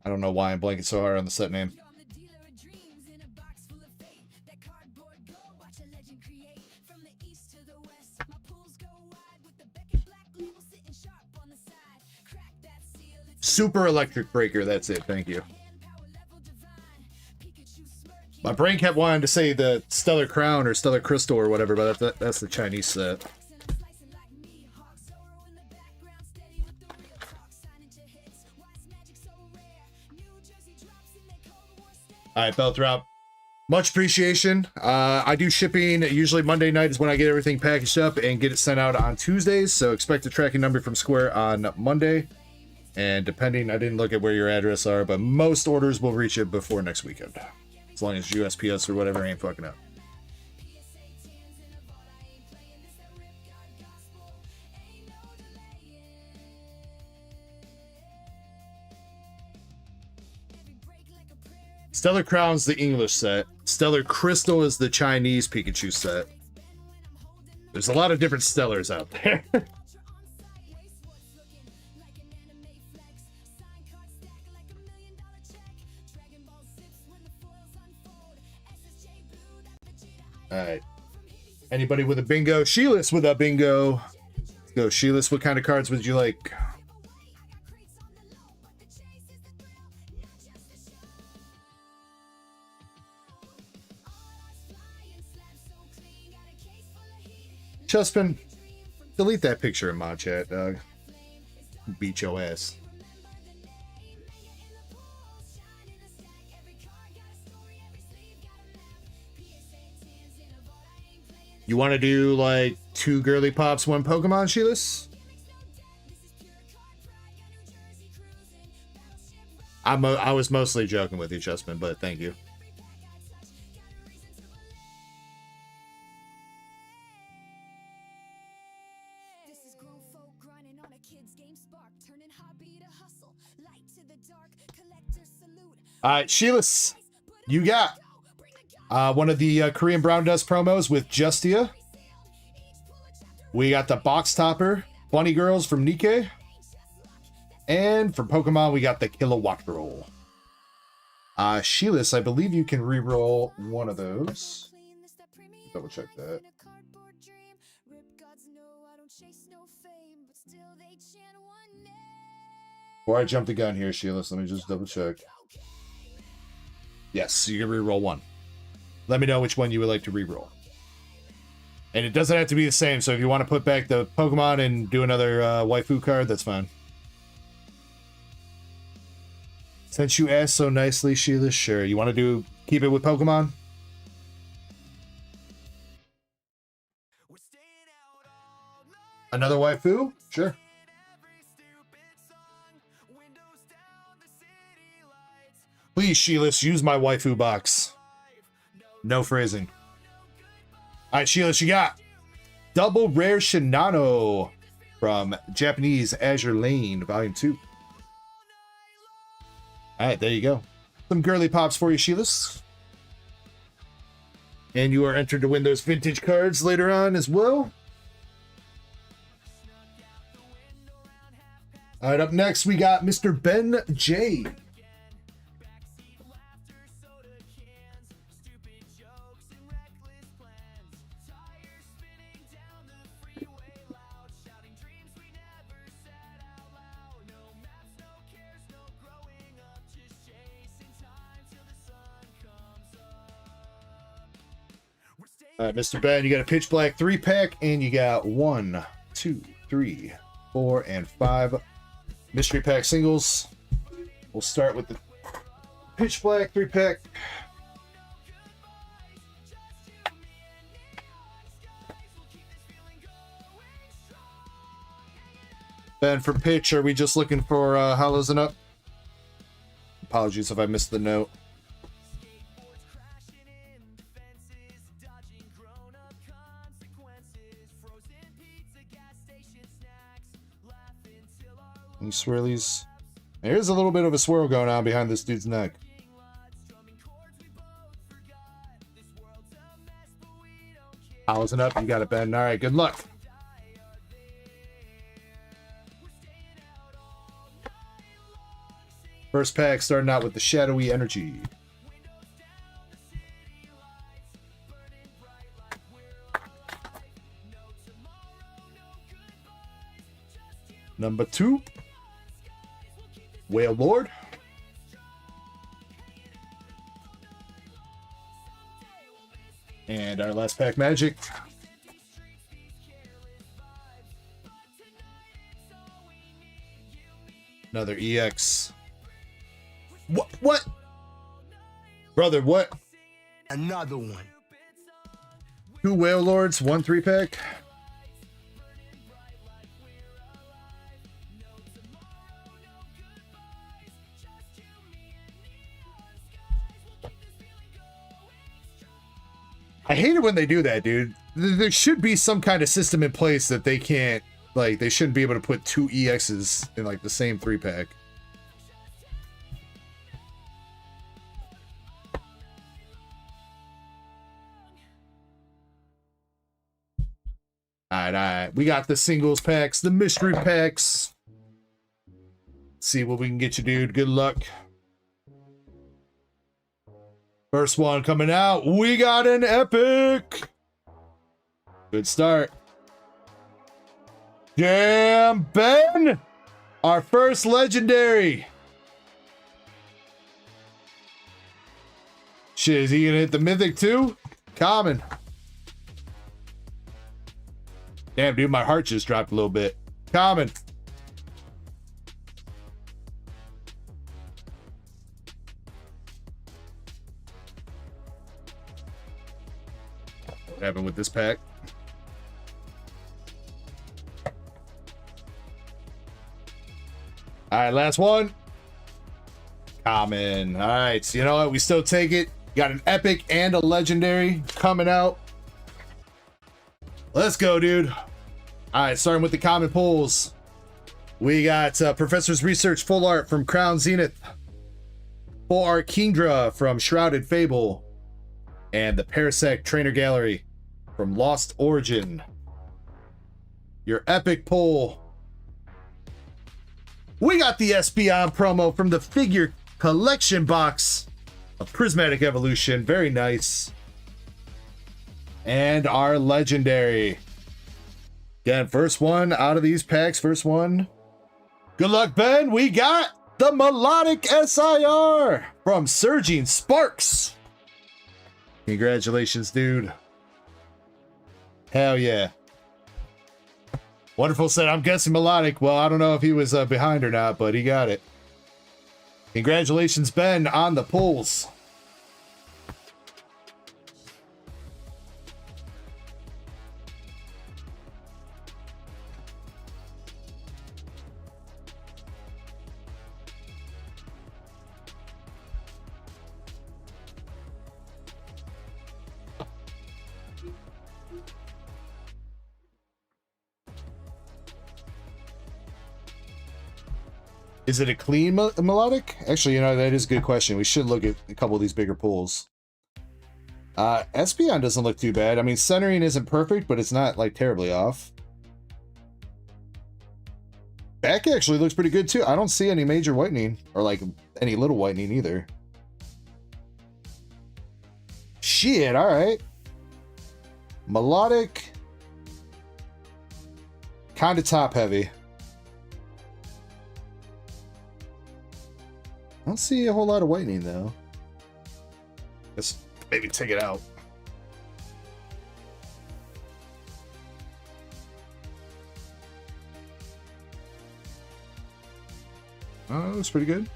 Speaker 1: I don't know why I'm blanking so hard on the set name. Super Electric Breaker, that's it, thank you. My brain kept wanting to say the Stellar Crown or Stellar Crystal or whatever, but that's the Chinese set. Alright, Belthrop. Much appreciation. I do shipping usually Monday night is when I get everything packaged up and get it sent out on Tuesdays, so expect a tracking number from Square on Monday. And depending, I didn't look at where your address are, but most orders will reach it before next weekend. As long as USPS or whatever ain't fucking up. Stellar Crown's the English set. Stellar Crystal is the Chinese Pikachu set. There's a lot of different Stellars out there. Alright. Anybody with a bingo? Sheila's with a bingo. Let's go, Sheila's. What kind of cards would you like? Chuspin, delete that picture in my chat, dog. Beat your ass. You want to do like 2 girly pops, 1 Pokemon, Sheilas? I was mostly joking with you, Chessman, but thank you. All right, Sheilas, you got one of the Korean Brown Dust promos with Justia. We got the Box Topper, Bunny Girls from Nikkei. And for Pokemon, we got the Kilowatt Roll. Sheilas, I believe you can re-roll one of those. double check that. Before I jump the gun here, Sheila, let me just double check. Yes, you can reroll one. Let me know which one you would like to reroll. And it doesn't have to be the same, so if you want to put back the Pokemon and do another waifu card, that's fine. Since you asked so nicely, Sheila, sure. You want to keep it with Pokemon? Another waifu? Sure. Please, Sheila, use my waifu box. No phrasing. All right, Sheila, you got Double Rare Shinano from Japanese Azure Lane, Volume 2. All right, there you go. Some girly pops for you, Sheila. And you are entered to win those vintage cards later on as well. All right, up next, we got Mr. Ben J. All right, Mr. Ben, you got a Pitch Black 3-pack, and you got 1, 2, 3, 4, and 5 mystery pack singles. We'll start with the Pitch Black 3-pack. Ben, for Pitch, are we just looking for hollows and up? Apologies if I missed the note. Any swirlies? There's a little bit of a swirl going on behind this dude's neck. Hollows and up, you got it, Ben. All right, good luck. First pack starting out with the Shadowy Energy. Number 2, Whale Lord. And our last pack magic. Another EX. What? Brother, what?
Speaker 5: Another one.
Speaker 1: 2 Whale Lords, 1 3-pack. I hate it when they do that, dude. There should be some kind of system in place that they can't, like, they shouldn't be able to put 2 EXs in, like, the same 3-pack. Alright. We got the singles packs, the mystery packs. Let's see what we can get you, dude. Good luck. First one coming out, we got an epic. Good start. Damn, Ben! Our first legendary. Shit, is he gonna hit the mythic too? Common. Damn, dude, my heart just dropped a little bit. Common. What happened with this pack? All right, last one. Common. All right, so you know what? We still take it. Got an epic and a legendary coming out. Let's go, dude. All right, starting with the common pulls. We got Professor's Research Full Art from Crown Zenith. Full Art Kingdra from Shrouded Fable. And the Parasect Trainer Gallery from Lost Origin. Your epic pull. We got the Espeon promo from the figure collection box of Prismatic Evolution. Very nice. And our legendary. Again, first one out of these packs. First one. Good luck, Ben. We got the Melodic SIR from Surging Sparks. Congratulations, dude. Hell yeah. Wonderful set. I'm guessing Melodic. Well, I don't know if he was behind or not, but he got it. Congratulations, Ben, on the pulls. Is it a clean melodic? Actually, you know, that is a good question. We should look at a couple of these bigger pulls. Espeon doesn't look too bad. I mean, centering isn't perfect, but it's not like terribly off. Back actually looks pretty good too. I don't see any major whitening or like any little whitening either. Shit, all right. Melodic. Kind of top heavy. I don't see a whole lot of whitening though. Let's maybe take it out. Oh, that's pretty good.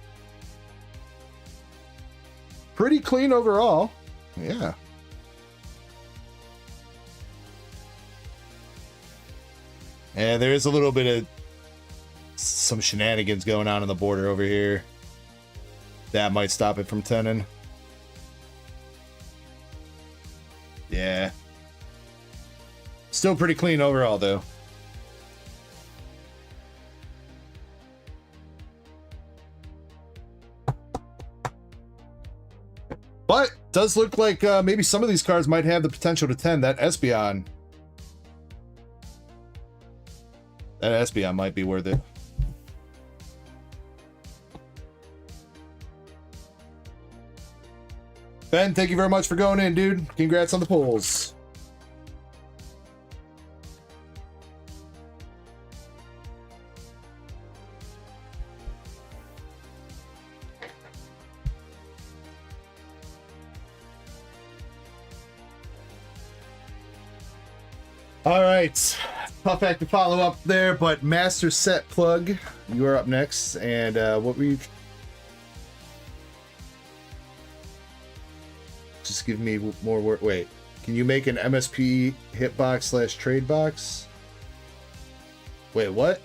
Speaker 1: Pretty clean overall. Yeah. And there is a little bit of some shenanigans going on the border over here. That might stop it from tenning. Yeah. Still pretty clean overall, though. But does look like maybe some of these cards might have the potential to 10. That Espeon. That Espeon might be worth it. Ben, thank you very much for going in, dude. Congrats on the pulls. All right. Tough act to follow up there, but Master Set Plug, you are up next. And what were you... Just give me more work. Wait, can you make an MSP hitbox / trade box? Wait, what?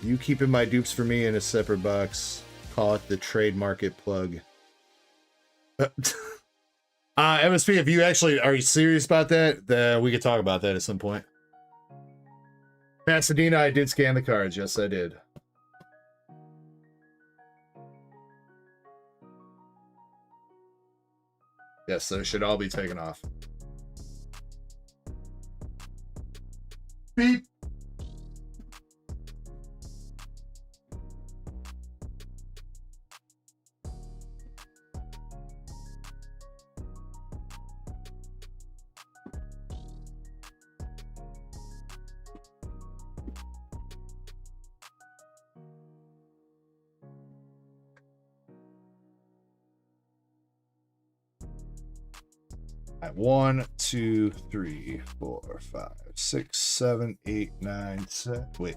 Speaker 1: You keeping my dupes for me in a separate box. Call it the trade market plug. MSP, if you actually are you serious about that, we could talk about that at some point. Pasadena, I did scan the cards. Yes, I did. Yes, those should all be taken off. Beep. All right, 1, 2, 3, 4, 5, 6, 7, 8, 9, 10. Wait.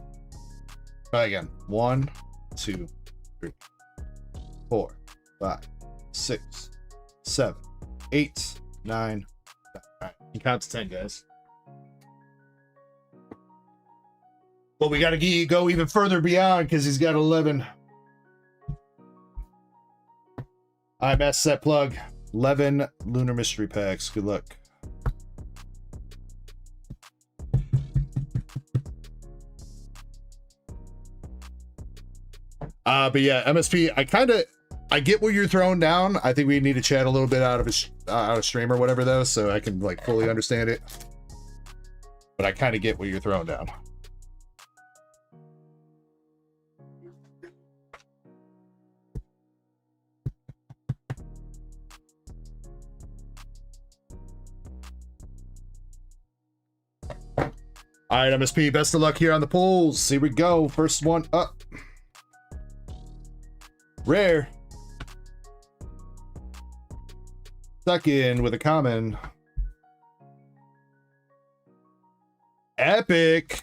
Speaker 1: Try again. 1, 2, 3, 4, 5, 6, 7, 8, 9. All right, you count to 10, guys. But we got to go even further beyond because he's got 11. All right, Master Set Plug. 11 Lunar Mystery Packs. Good luck. But yeah, MSP, I get what you're throwing down. I think we need to chat a little bit out of stream or whatever though, so I can like fully understand it. But I kind of get what you're throwing down. All right, MSP, best of luck here on the polls. Here we go. First one up. Rare. Second with a common. Epic.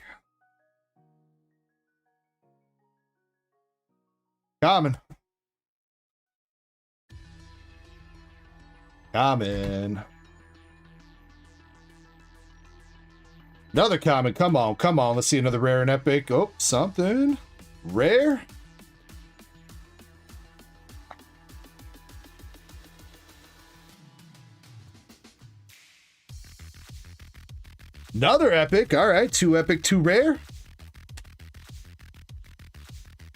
Speaker 1: Common. Common. Another common. Come on, come on. Let's see another rare and epic. Oh, something. Rare. Another epic. All right, 2 epic, 2 rare.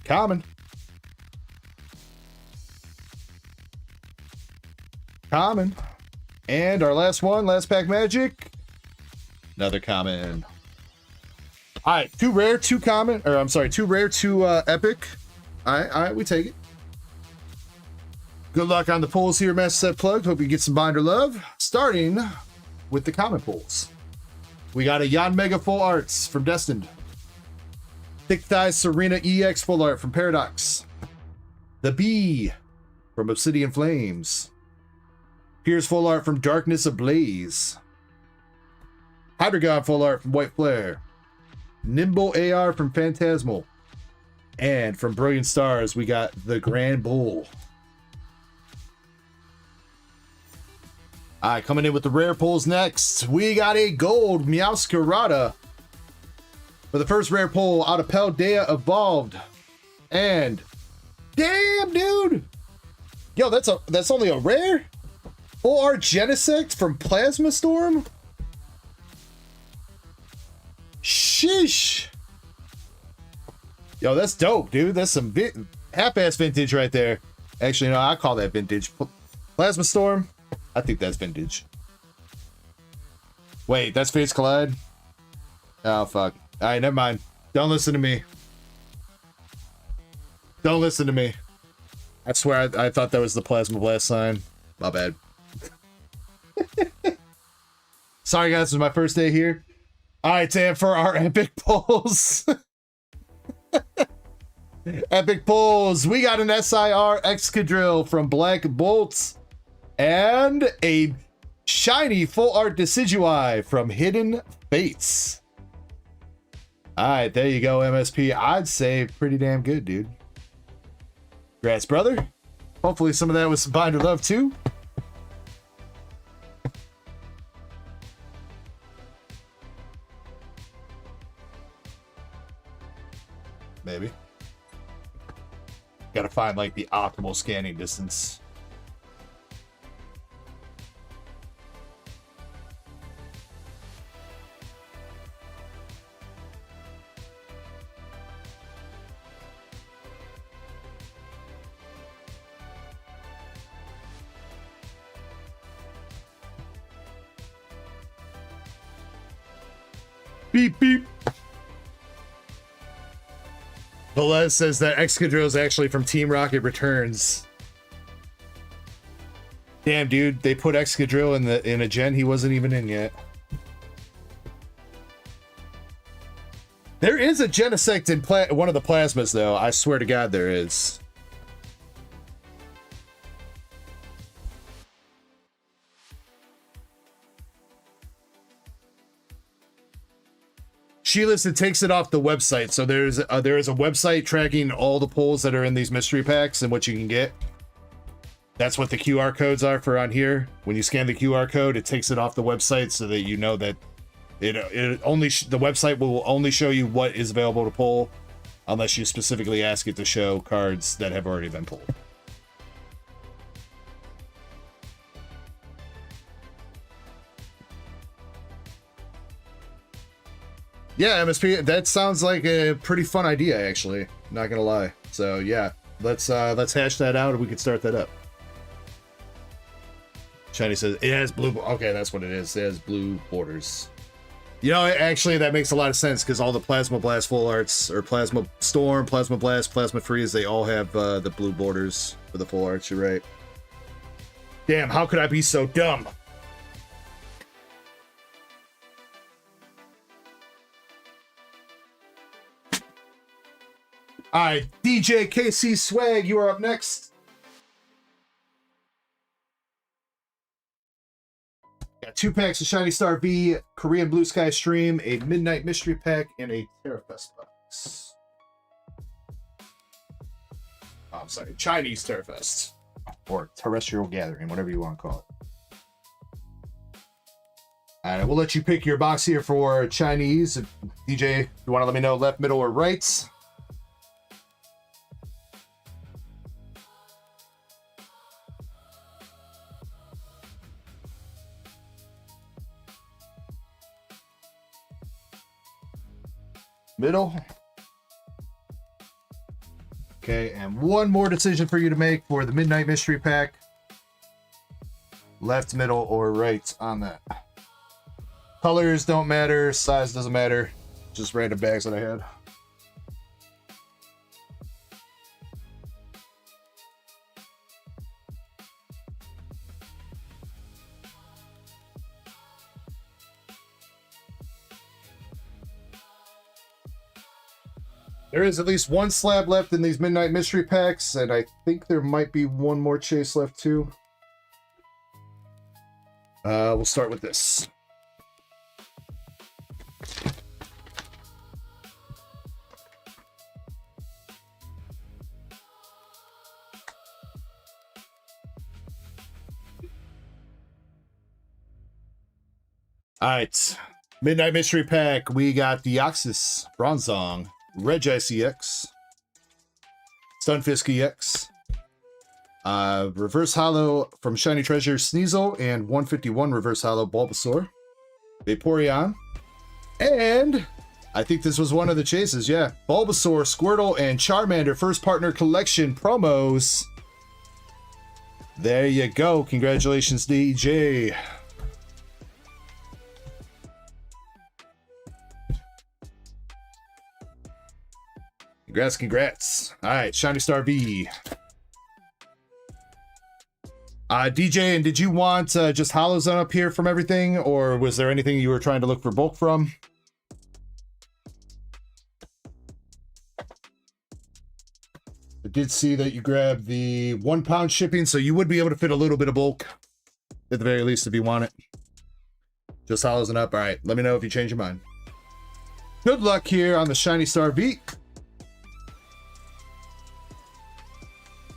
Speaker 1: Common. Common. And our last one, last pack magic. Another common. All right, 2 rare, 2 common, or I'm sorry, 2 rare, 2 epic. All right, we take it. Good luck on the pulls here, Master Set Plugged. Hope you get some binder love. Starting with the common pulls. We got a Yon Mega Full Arts from Destined. Thick Thighs Serena EX Full Art from Paradox. The Bee from Obsidian Flames. Pierce Full Art from Darkness Ablaze. Hydreigon Full Art from White Flare. Nimble AR from Phantasmal. And from Brilliant Stars, we got the Grand Bull. All right, coming in with the rare pulls next. We got a gold Meowscarada for the first rare pull out of Paldea Evolved. And damn, dude. Yo, that's only a rare? Full Art Genesect from Plasma Storm? Sheesh. Yo, that's dope, dude. That's some half-ass vintage right there. Actually, no, I call that vintage. Plasma Storm? I think that's vintage. Wait, that's Fates Collide? Oh, fuck. All right, never mind. Don't listen to me. Don't listen to me. I swear I thought that was the Plasma Blast sign. My bad. Sorry, guys. This is my first day here. All right, Sam, for our epic pulls. Epic pulls. We got an SIR Excadrill from Black Bolts. And a shiny Full Art Decidueye from Hidden Fates. All right, there you go, MSP. I'd say pretty damn good, dude. Congrats, brother. Hopefully some of that was some binder love, too. Maybe. Gotta find, like, the optimal scanning distance. Beep, beep. Velez says that Excadrill is actually from Team Rocket Returns. Damn, dude, they put Excadrill in a gen he wasn't even in yet. There is a Genesect in one of the plasmas, though. I swear to God, there is. She listed takes it off the website, so there is a website tracking all the pulls that are in these mystery packs and what you can get. That's what the QR codes are for on here. When you scan the QR code, it takes it off the website so that you know that the website will only show you what is available to pull, unless you specifically ask it to show cards that have already been pulled. Yeah, MSP, that sounds like a pretty fun idea, actually. Not gonna lie. So yeah, let's hash that out and we can start that up. Shiny says it has blue. Okay, that's what it is. It has blue borders. You know, actually, that makes a lot of sense because all the Plasma Blast full arts, or Plasma Storm, Plasma Blast, Plasma Freeze, they all have the blue borders for the full arts. You're right. Damn, how could I be so dumb? All right, DJ KC Swag, you are up next. Got 2 packs of Shiny Star V, Korean Blue Sky Stream, a Midnight Mystery Pack, and a Terrafest box. Oh, I'm sorry, Chinese Terrafest. Or Terrestrial Gathering, whatever you want to call it. All right, we'll let you pick your box here for Chinese. DJ, you want to let me know left, middle, or right? Middle. Okay, and one more decision for you to make for the Midnight Mystery Pack. Left, middle, or right on that. Colors don't matter, size doesn't matter. Just random bags that I had. There is at least one slab left in these Midnight Mystery Packs, and I think there might be one more chase left too. We'll start with this. All right, Midnight Mystery Pack. We got Deoxys, Bronzong, Regice EX, Stunfisk EX, Reverse Hollow from Shiny Treasure Sneasel, and 151 Reverse Hollow Bulbasaur, Vaporeon, and I think this was one of the chases, yeah. Bulbasaur, Squirtle, and Charmander First Partner Collection promos. There you go. Congratulations, DJ. Congrats. All right, Shiny Star V. DJ, and did you want just Hollows on up here from everything, or was there anything you were trying to look for bulk from? I did see that you grabbed the 1 pound shipping, so you would be able to fit a little bit of bulk, at the very least, if you want it. Just Hollows and up. All right, let me know if you change your mind. Good luck here on the Shiny Star V.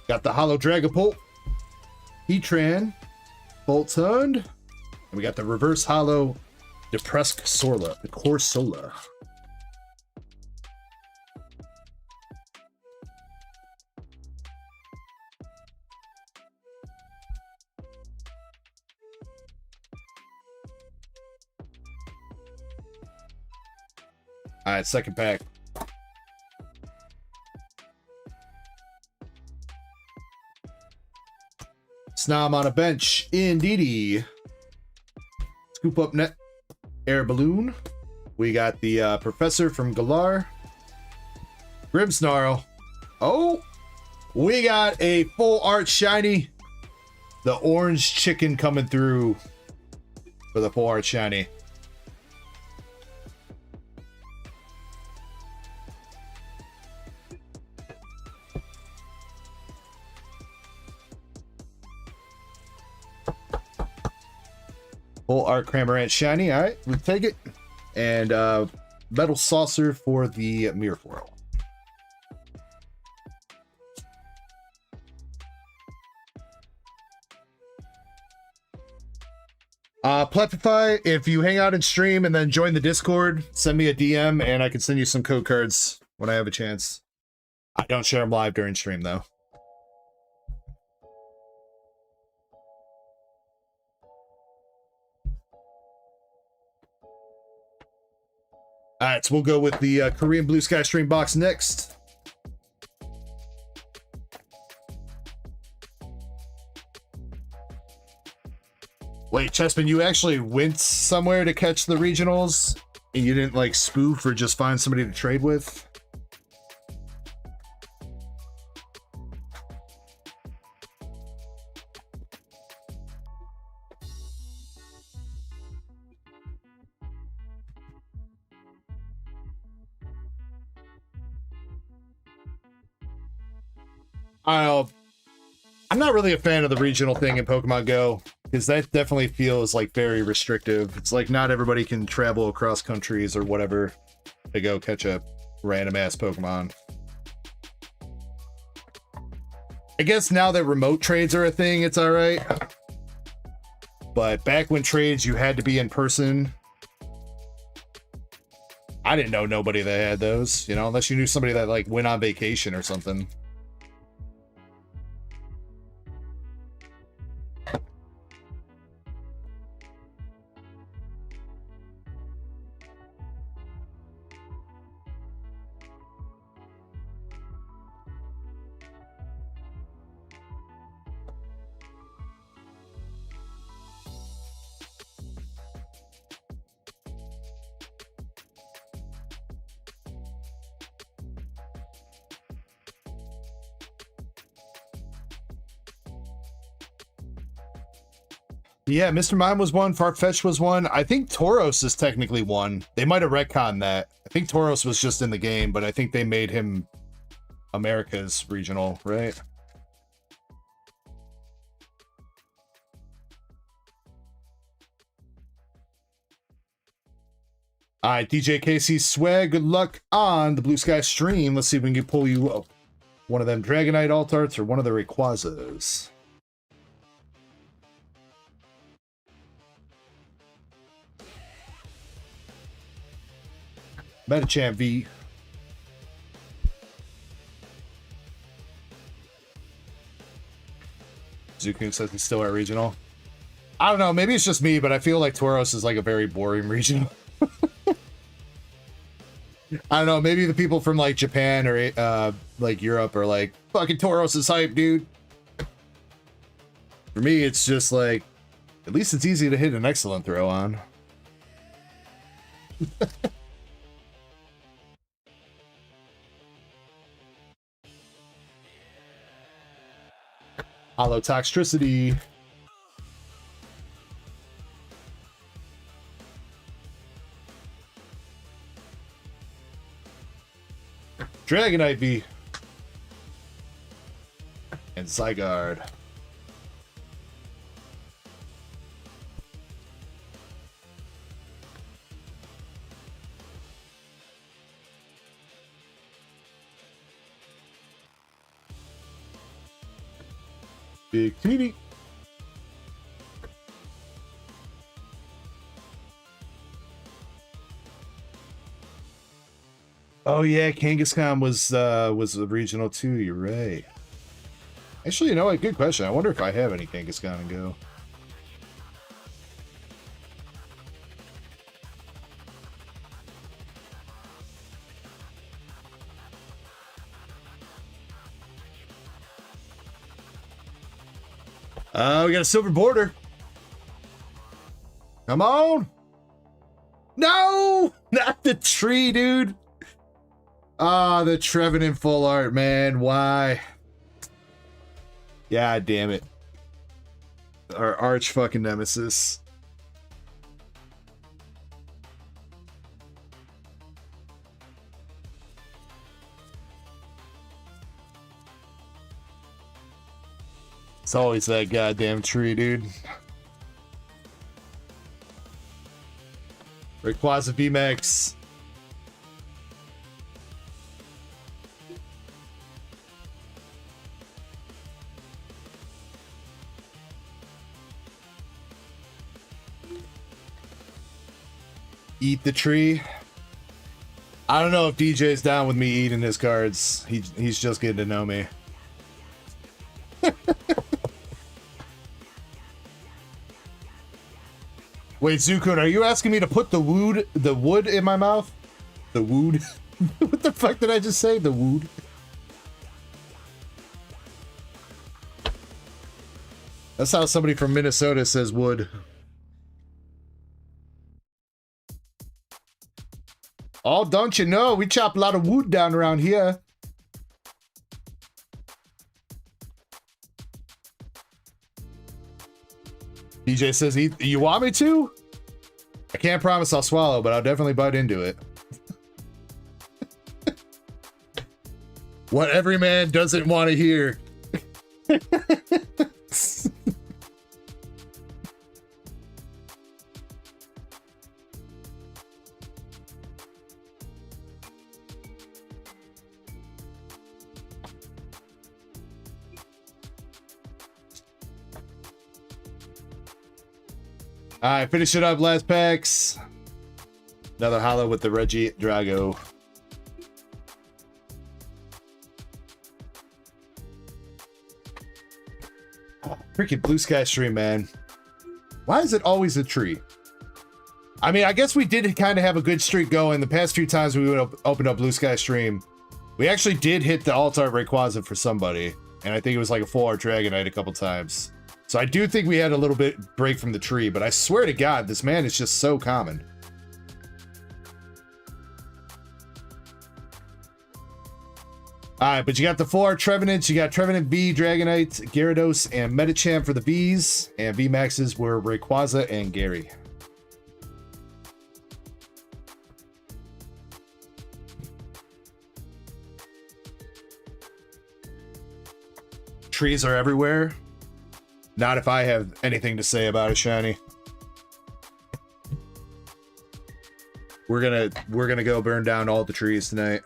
Speaker 1: Got the Hollow Dragapult, Heatran, Boltund, and we got the Reverse Hollow Depressed Corsola, the Corsola. All right, second pack. Snom on a bench, Indeedee. Scoop up net, Air Balloon. We got the Professor from Galar. Grimmsnarl. Oh, we got a full art shiny. The orange chicken coming through for the full art shiny. Full art Cramorant shiny. All right, we'll take it. And Metal Saucer for the Mirrorfoil. Pletify, if you hang out and stream and then join the Discord, send me a DM and I can send you some code cards when I have a chance. I don't share them live during stream though. All right, so we'll go with the Korean Blue Sky Stream box next. Wait, Chessman, you actually went somewhere to catch the regionals and you didn't like spoof or just find somebody to trade with? I'm not really a fan of the regional thing in Pokemon Go, because that definitely feels like very restrictive. It's like not everybody can travel across countries or whatever to go catch a random ass Pokemon. I guess now that remote trades are a thing, it's all right. But back when trades, you had to be in person. I didn't know nobody that had those, you know, unless you knew somebody that like went on vacation or something. Yeah, Mr. Mime was one, Farfetch was one. I think Tauros is technically one. They might have retconned that. I think Tauros was just in the game, but I think they made him America's regional, right? All right, DJ KC Swag, good luck on the Blue Sky stream. Let's see if we can pull you up one of them Dragonite Altarts or one of the Rayquazas. Metachamp V. Zuku says he's still at regional. I don't know, maybe it's just me, but I feel like Tauros is like a very boring regional. I don't know, maybe the people from like Japan or like Europe are like, fucking Tauros is hype, dude. For me, it's just like, at least it's easy to hit an excellent throw on. Hollow Toxtricity. Dragonite V. And Zygarde. Big TV. Oh yeah, Kangaskhan was the regional too. You're right. Actually, you know what? Good question. I wonder if I have any Kangaskhan and Go. We got a silver border. Come on. No, not the tree, dude. Ah, the Trevin in full art, man. Why? Yeah, damn it. Our arch fucking nemesis. It's always that goddamn tree, dude. Rayquaza VMAX. Eat the tree. I don't know if DJ's down with me eating his cards. He's just getting to know me. Wait, Zukun, are you asking me to put the wood in my mouth? The wood? What the fuck did I just say? The wood? That's how somebody from Minnesota says wood. Oh, don't you know? We chop a lot of wood down around here. DJ says, you want me to? I can't promise I'll swallow, but I'll definitely bite into it. What every man doesn't want to hear. All right, finish it up. Last packs. Another hollow with the Reggie Drago. Oh, freaking blue sky stream, man. Why is it always a tree? I mean, I guess we did kind of have a good streak going. The past few times we opened up blue sky stream, we actually did hit the alt-art Rayquaza for somebody. And I think it was like a full art Dragonite a couple times. So I do think we had a little bit break from the tree, but I swear to God, this man is just so common. Alright, but you got the 4 Trevenants, you got Trevenant V, Dragonite, Gyarados, and Medicham for the Vs, and VMAXs were Rayquaza and Gary. Trees are everywhere. Not if I have anything to say about it, Shiny. We're gonna go burn down all the trees tonight.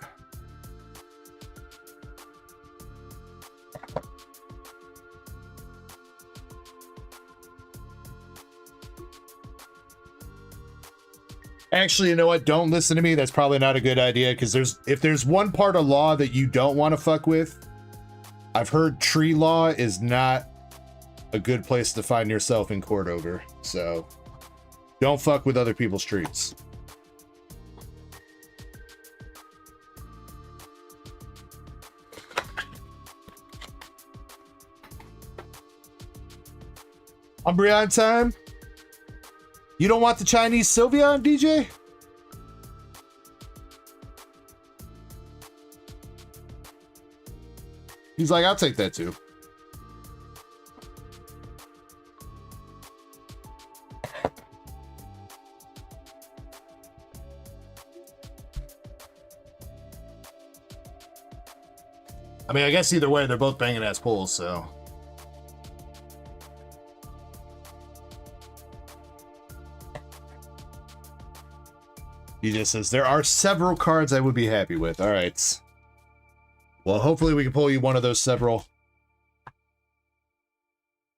Speaker 1: Actually, you know what? Don't listen to me. That's probably not a good idea, because if there's one part of law that you don't want to fuck with, I've heard tree law is not a good place to find yourself in court over. So don't fuck with other people's trees. Umbreon time. You don't want the Chinese Sylveon, DJ? He's like, I'll take that too. I mean, I guess either way, they're both banging ass pulls, so. He just says, there are several cards I would be happy with. All right. Well, hopefully we can pull you one of those several.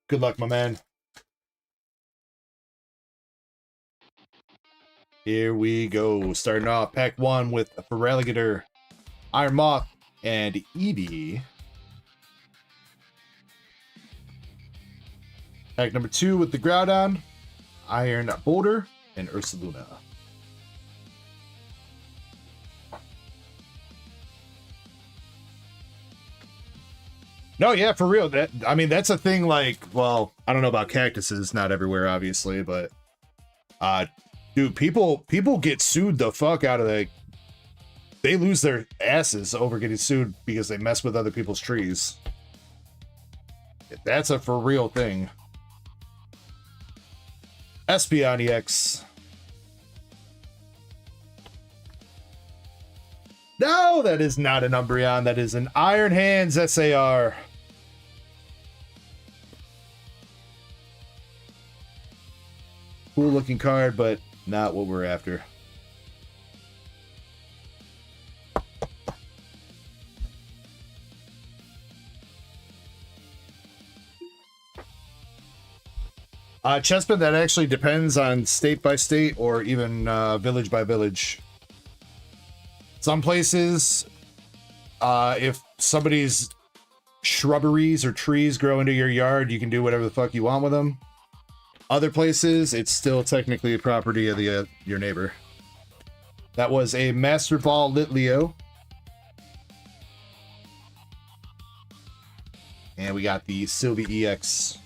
Speaker 1: Good luck, my man. Here we go. Starting off pack 1 with a Feraligatr, Iron Moth, and Eevee. Pack number 2 with the Groudon, Iron Boulder, and Ursaluna. No, yeah, for real. I mean, that's a thing. Like, well, I don't know about cactuses. Not everywhere, obviously, but dude, people get sued the fuck out of the. They lose their asses over getting sued because they mess with other people's trees. That's a for real thing. Espeon EX. No, that is not an Umbreon. That is an Iron Hands SAR. Cool looking card, but not what we're after. Chespin, that actually depends on state by state or even village by village. Some places, if somebody's shrubberies or trees grow into your yard, you can do whatever the fuck you want with them. Other places, it's still technically a property of the your neighbor. That was a Master Ball Litleo. And we got the Sylvie EX.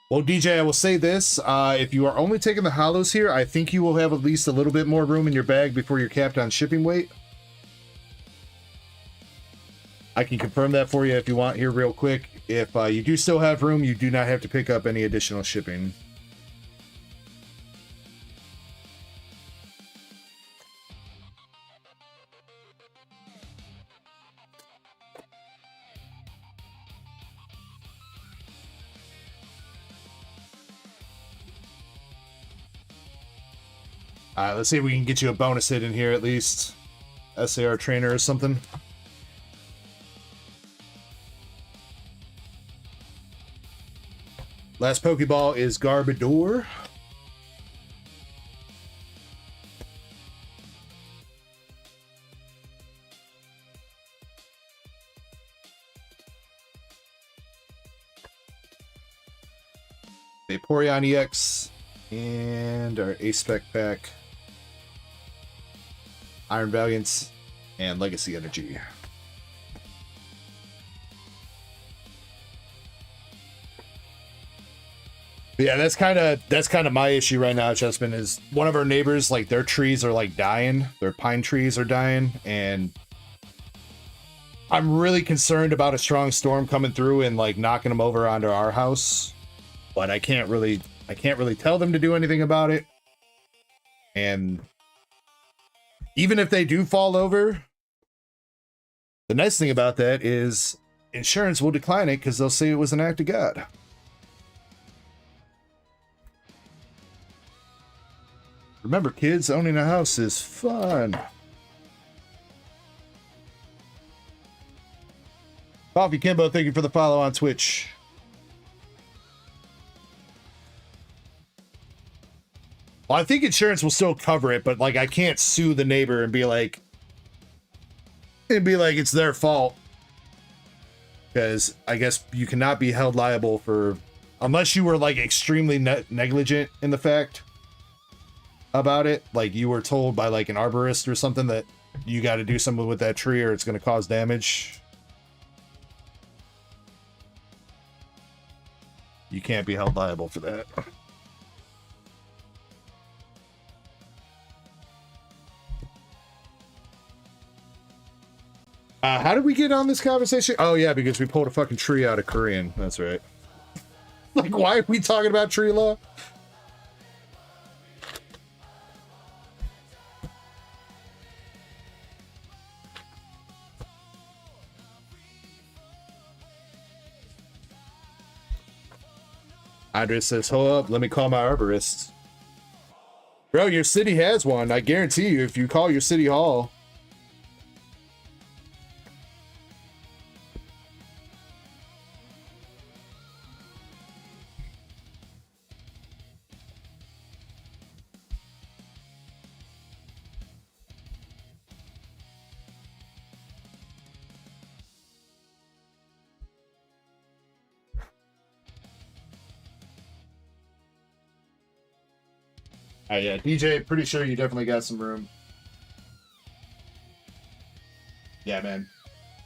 Speaker 1: Well, DJ, I will say this. If you are only taking the hollows here, I think you will have at least a little bit more room in your bag before you're capped on shipping weight. I can confirm that for you if you want here real quick. If you do still have room, you do not have to pick up any additional shipping. Let's see if we can get you a bonus hit in here at least. SAR trainer or something. Last Pokeball is Garbodor. Vaporeon EX and our A-Spec pack. Iron Valiance and Legacy Energy. Yeah, that's kind of my issue right now, Chessman, is one of our neighbors, like, their trees are like dying. Their pine trees are dying, and I'm really concerned about a strong storm coming through and like knocking them over onto our house. But I can't really tell them to do anything about it. And even if they do fall over, the nice thing about that is insurance will decline it because they'll say it was an act of God. Remember, kids, owning a house is fun. Coffee Kimbo, thank you for the follow on Twitch. Well, I think insurance will still cover it, but like I can't sue the neighbor and be like it's their fault. Because I guess you cannot be held liable for, unless you were like extremely negligent in the fact about it, like you were told by like an arborist or something that you got to do something with that tree or it's going to cause damage. You can't be held liable for that. How did we get on this conversation? Oh yeah, because we pulled a fucking tree out of Korean. That's right. Like, why are we talking about tree law? Andres says, hold up, let me call my arborist. Bro, your city has one. I guarantee you, if you call your city hall. Yeah, DJ, pretty sure you definitely got some room. Yeah, man.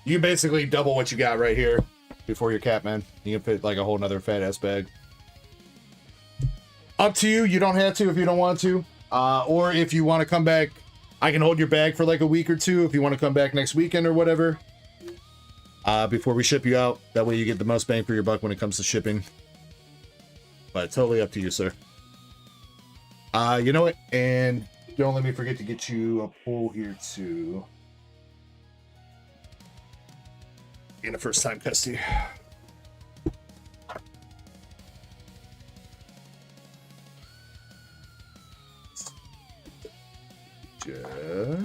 Speaker 1: You can basically double what you got right here before your cap, man. You can fit like a whole nother fat ass bag. Up to you. You don't have to if you don't want to. Or if you want to come back, I can hold your bag for like a week or two if you want to come back next weekend or whatever. Before we ship you out. That way you get the most bang for your buck when it comes to shipping. But totally up to you, sir. You know what? And don't let me forget to get you a poll here too. In a first time custody. Yeah.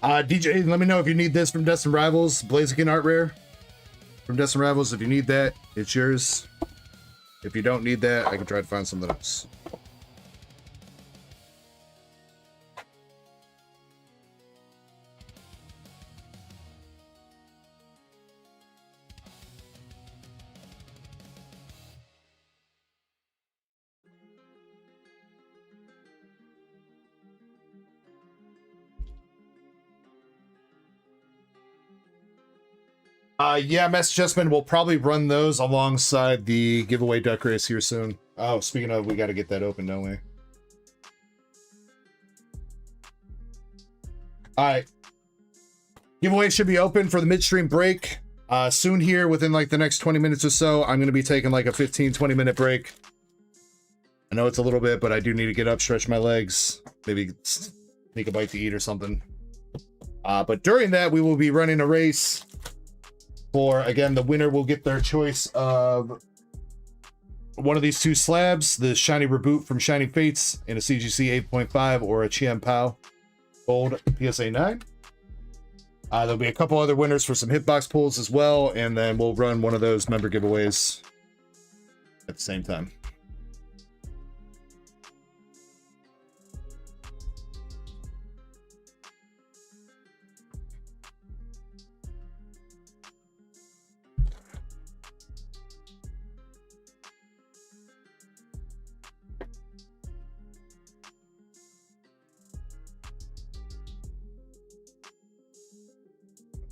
Speaker 1: DJ, let me know if you need this from Destin Rivals. Blaziken Art Rare from Destin Rivals. If you need that, it's yours. If you don't need that, I can try to find something else. Yeah, Mess Justman will probably run those alongside the giveaway duck race here soon. Oh, speaking of, we got to get that open, don't we? All right. Giveaway should be open for the midstream break soon here within like the next 20 minutes or so. I'm going to be taking like a 15-20 minute break. I know it's a little bit, but I do need to get up, stretch my legs, maybe sneak a bite to eat or something. But during that, we will be running a race for, again, the winner will get their choice of one of these two slabs, the Shiny Reboot from Shining Fates in a CGC 8.5 or a Chien Pao Gold PSA 9. There'll be a couple other winners for some hitbox pulls as well, and then we'll run one of those member giveaways at the same time.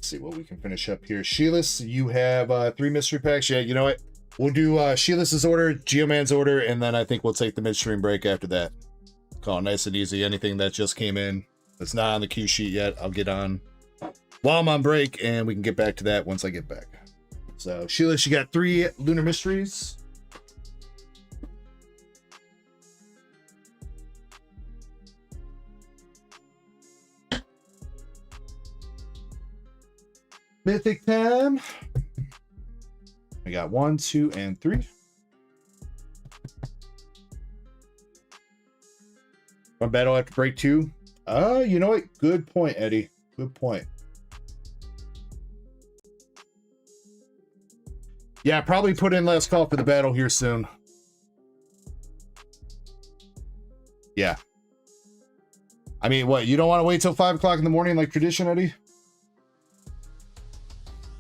Speaker 1: See what we can finish up here. Sheilas, you have 3 mystery packs. Yeah, you know what? We'll do Sheilas's order, Geoman's order, and then I think we'll take the midstream break after that. Call it nice and easy. Anything that just came in that's not on the queue sheet yet, I'll get on while I'm on break, and we can get back to that once I get back. So, Sheilas, you got 3 Lunar Mysteries. Mythic time. We got 1, 2, and 3. One battle after break 2. You know what? Good point, Eddie. Good point. Yeah, probably put in last call for the battle here soon. Yeah. I mean, what? You don't want to wait till 5 o'clock in the morning like tradition, Eddie?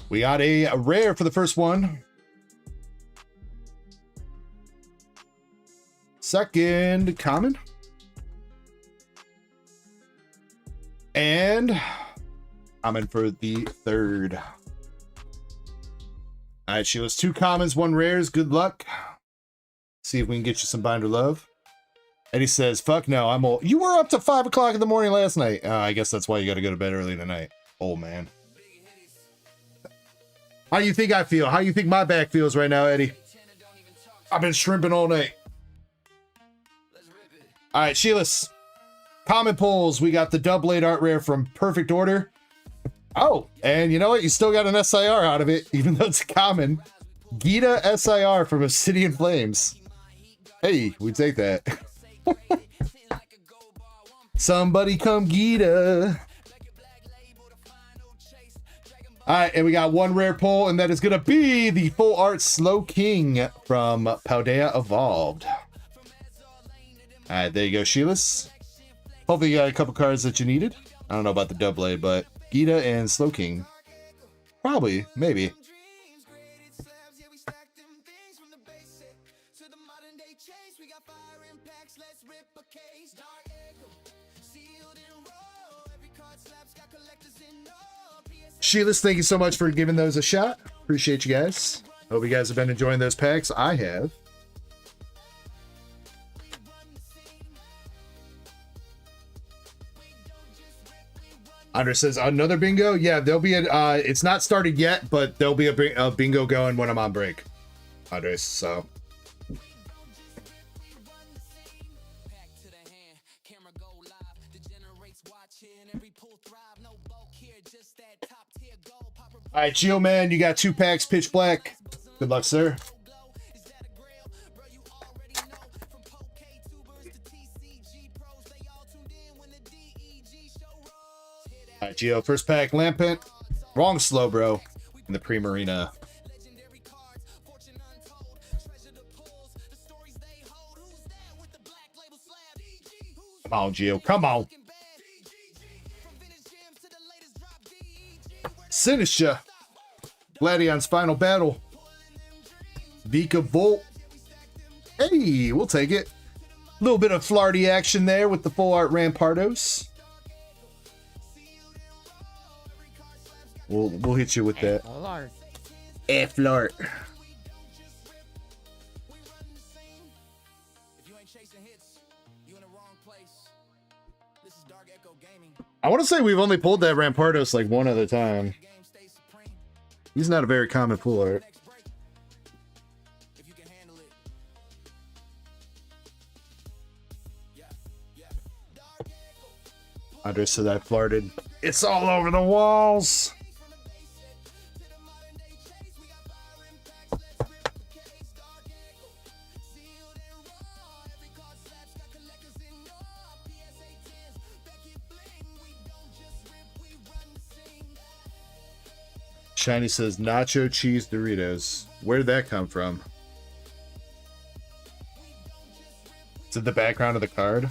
Speaker 1: We got a rare for the first one. Second, common. And common for the third. All right, she was 2 commons, 1 rares. Good luck. See if we can get you some binder love. Eddie says, fuck no, I'm old. You were up to 5 o'clock in the morning last night. I guess that's why you got to go to bed early tonight. Old man. How do you think I feel? How do you think my back feels right now, Eddie? I've been shrimping all night. All right, Sheilas. Common pulls. We got the Doublade art rare from Perfect Order. Oh, and you know what? You still got an SIR out of it, even though it's common. Gita SIR from Obsidian Flames. Hey, we take that. Somebody come Gita. All right, and we got 1 rare pull, and that is going to be the full art Slow King from Paldea Evolved. All right, there you go, Sheilas. Hopefully you got a couple cards that you needed. I don't know about the double, but Gita and Slow King. Probably, maybe. Sheilas, thank you so much for giving those a shot. Appreciate you guys. Hope you guys have been enjoying those packs. I have. Andre says, another bingo? Yeah, there'll be a, it's not started yet, but there'll be a bingo going when I'm on break. Andre, so. All right, Geo Man, you got 2 packs, pitch black. Good luck, sir. All right, Geo, first pack, Lampent. Wrong slow, bro. In the pre-marina. Come on, Geo, come on. Sinisha. Gladion's final battle. Vika Volt. Hey, we'll take it. A little bit of Flarty action there with the full art Rampardos. We'll hit you with that.
Speaker 2: Lord.
Speaker 1: F Lord.
Speaker 4: If you ain't chasing hits, you in the wrong place. This is DarkEckoGaming.
Speaker 1: I want to say we've only pulled that Rampardos like one other time.
Speaker 4: Game stays supreme.
Speaker 1: He's not a very common pull art.
Speaker 4: Next break. If you can handle it. Yeah, yeah.
Speaker 1: Andre said I farted. It's all over the walls. Shiny says nacho cheese Doritos. Where did that come from? Is it the background of the card?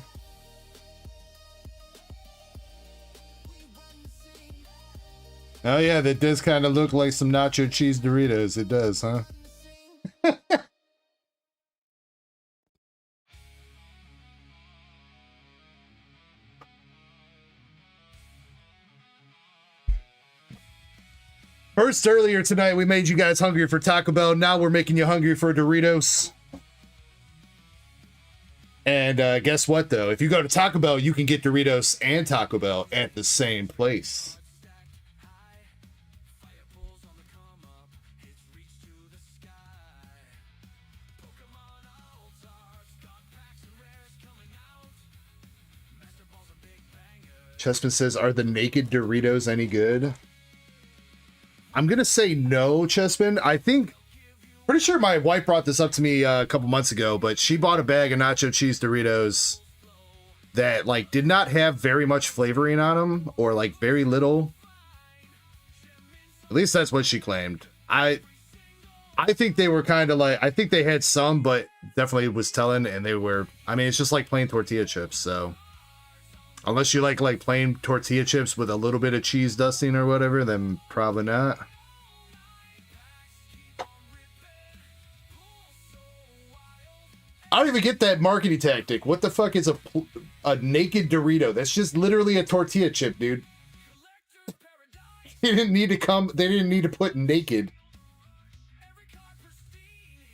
Speaker 1: Oh yeah, that does kind of look like some nacho cheese Doritos. It does, huh? First, earlier tonight, we made you guys hungry for Taco Bell. Now we're making you hungry for Doritos. And guess what, though? If you go to Taco Bell, you can get Doritos and Taco Bell at the same place. Chessman says, are the naked Doritos any good? I'm going to say no, Chessman. I think, pretty sure my wife brought this up to me a couple months ago, but she bought a bag of nacho cheese Doritos that, like, did not have very much flavoring on them, or, like, very little. At least that's what she claimed. I think they were kind of like, I think they had some, but definitely was telling, and they were, I mean, it's just like plain tortilla chips, so. Unless you like plain tortilla chips with a little bit of cheese dusting or whatever, then probably not. I don't even get that marketing tactic. What the fuck is a naked Dorito? That's just literally a tortilla chip, dude. They didn't need to come. They didn't need to put naked.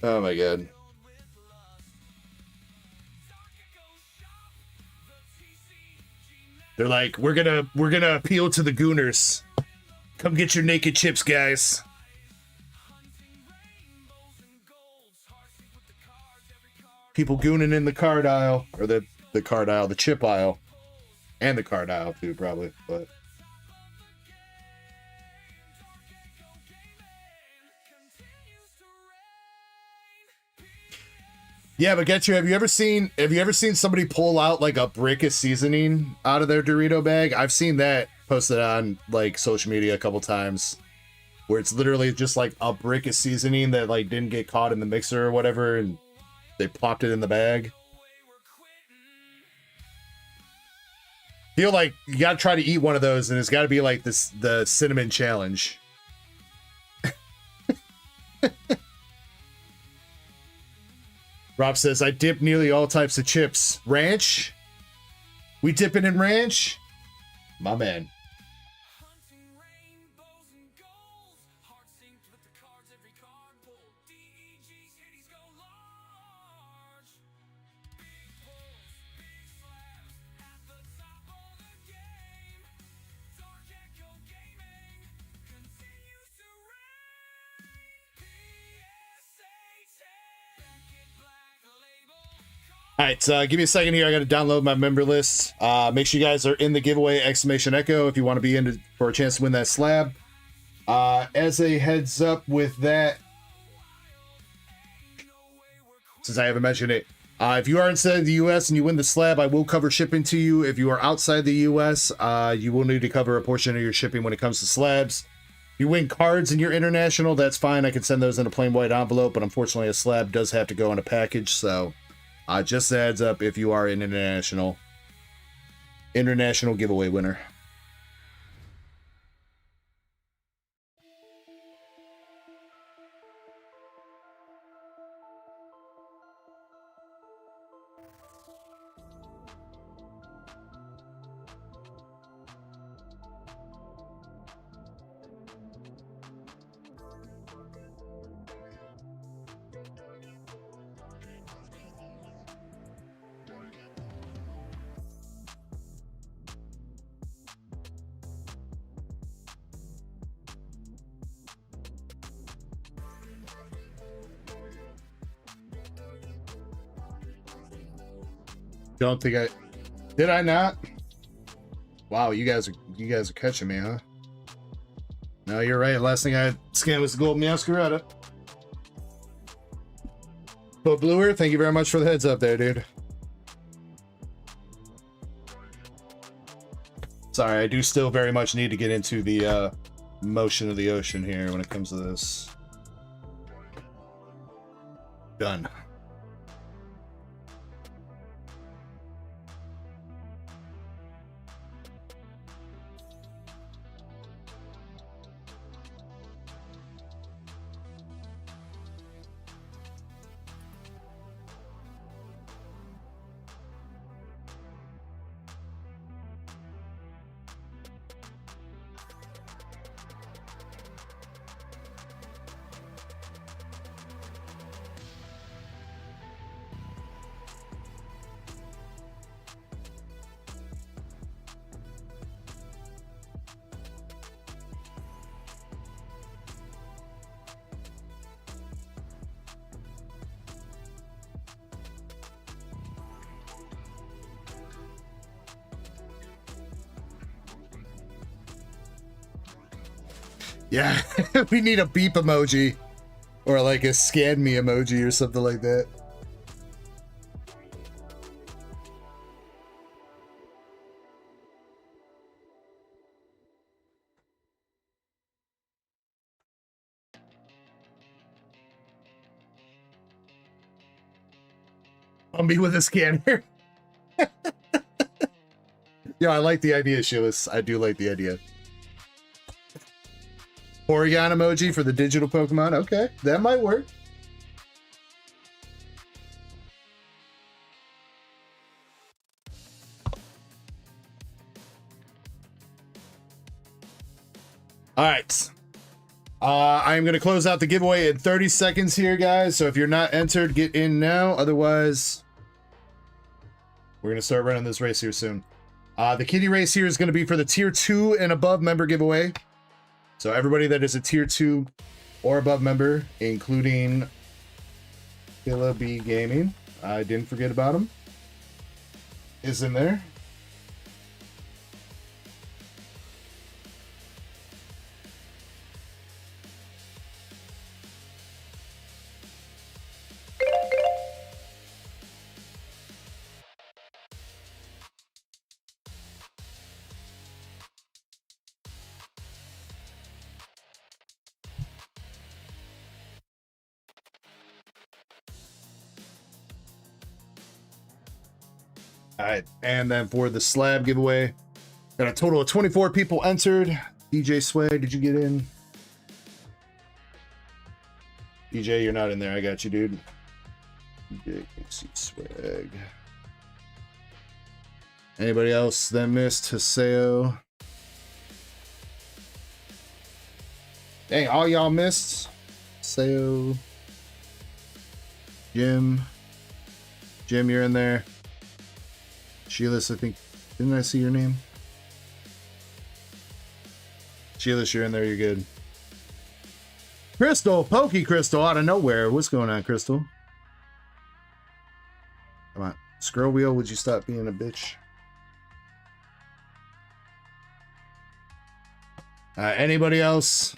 Speaker 1: Oh my god. They're like, we're gonna appeal to the gooners. Come get your naked chips, guys. People gooning in the card aisle, or the card aisle, the chip aisle, and the card aisle too, probably. But yeah, but get you. Have you ever seen somebody pull out like a brick of seasoning out of their Dorito bag? I've seen that posted on like social media a couple times, where it's literally just like a brick of seasoning that like didn't get caught in the mixer or whatever, and they plopped it in the bag. Feel like you gotta try to eat one of those, and it's got to be like the cinnamon challenge. Rob says, I dip nearly all types of chips. Ranch? We dipping in ranch? My man. All right, give me a second here. I got to download my member list. Make sure you guys are in the giveaway, ! Echo, if you want to be in for a chance to win that slab. As a heads up with that, since I haven't mentioned it, if you are inside the U.S. and you win the slab, I will cover shipping to you. If you are outside the U.S., you will need to cover a portion of your shipping when it comes to slabs. If you win cards and you're international, that's fine. I can send those in a plain white envelope, but unfortunately a slab does have to go in a package, so... just a heads up if you are an international giveaway winner. Don't think I did. I not? Wow, you guys are catching me, huh? No, you're right. Last thing I scanned was the gold Masquerada. But Bluer, thank you very much for the heads up there, dude. Sorry, I do still very much need to get into the motion of the ocean here when it comes to this. Done. Yeah, we need a beep emoji or like a scan me emoji or something like that. I'll be with a scanner. Yeah, I like the idea, Shillis. I do like the idea. Porygon emoji for the digital Pokemon. Okay, that might work. All right. I'm going to close out the giveaway in 30 seconds here, guys. So if you're not entered, get in now. Otherwise, we're going to start running this race here soon. The kitty race here is going to be for the tier 2 and above member giveaway. So everybody that is a tier 2 or above member, including DarkEckoGaming, I didn't forget about him, is in there. All right, and then for the slab giveaway, got a total of 24 people entered. DJ Swag, did you get in? DJ, you're not in there. I got you, dude. DJ Swag. Anybody else that missed? Haseo. Dang, all y'all missed. Haseo. Jim, you're in there. Sheilas, I think, didn't I see your name? Sheilas, you're in there, you're good. Crystal, Pokey Crystal, out of nowhere. What's going on, Crystal? Come on. Scroll wheel, would you stop being a bitch? Anybody else?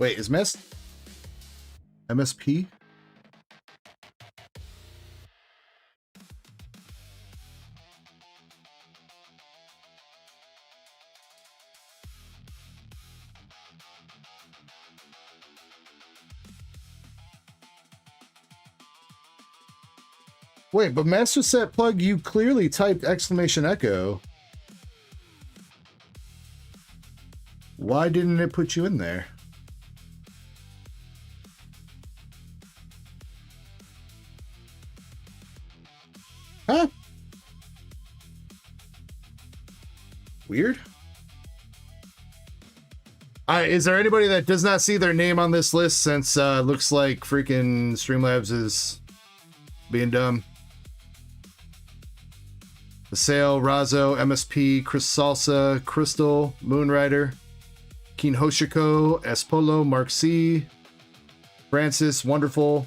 Speaker 1: Wait, is MSP? Wait, but Master Set Plug, you clearly typed exclamation echo. Why didn't it put you in there? Huh? Weird. Is there anybody that does not see their name on this list since looks like freaking Streamlabs is being dumb? Vaseo, Razo, MSP, Chris Salsa, Crystal, Moonrider, Keen Hoshiko, Espolo, Mark C, Francis, wonderful.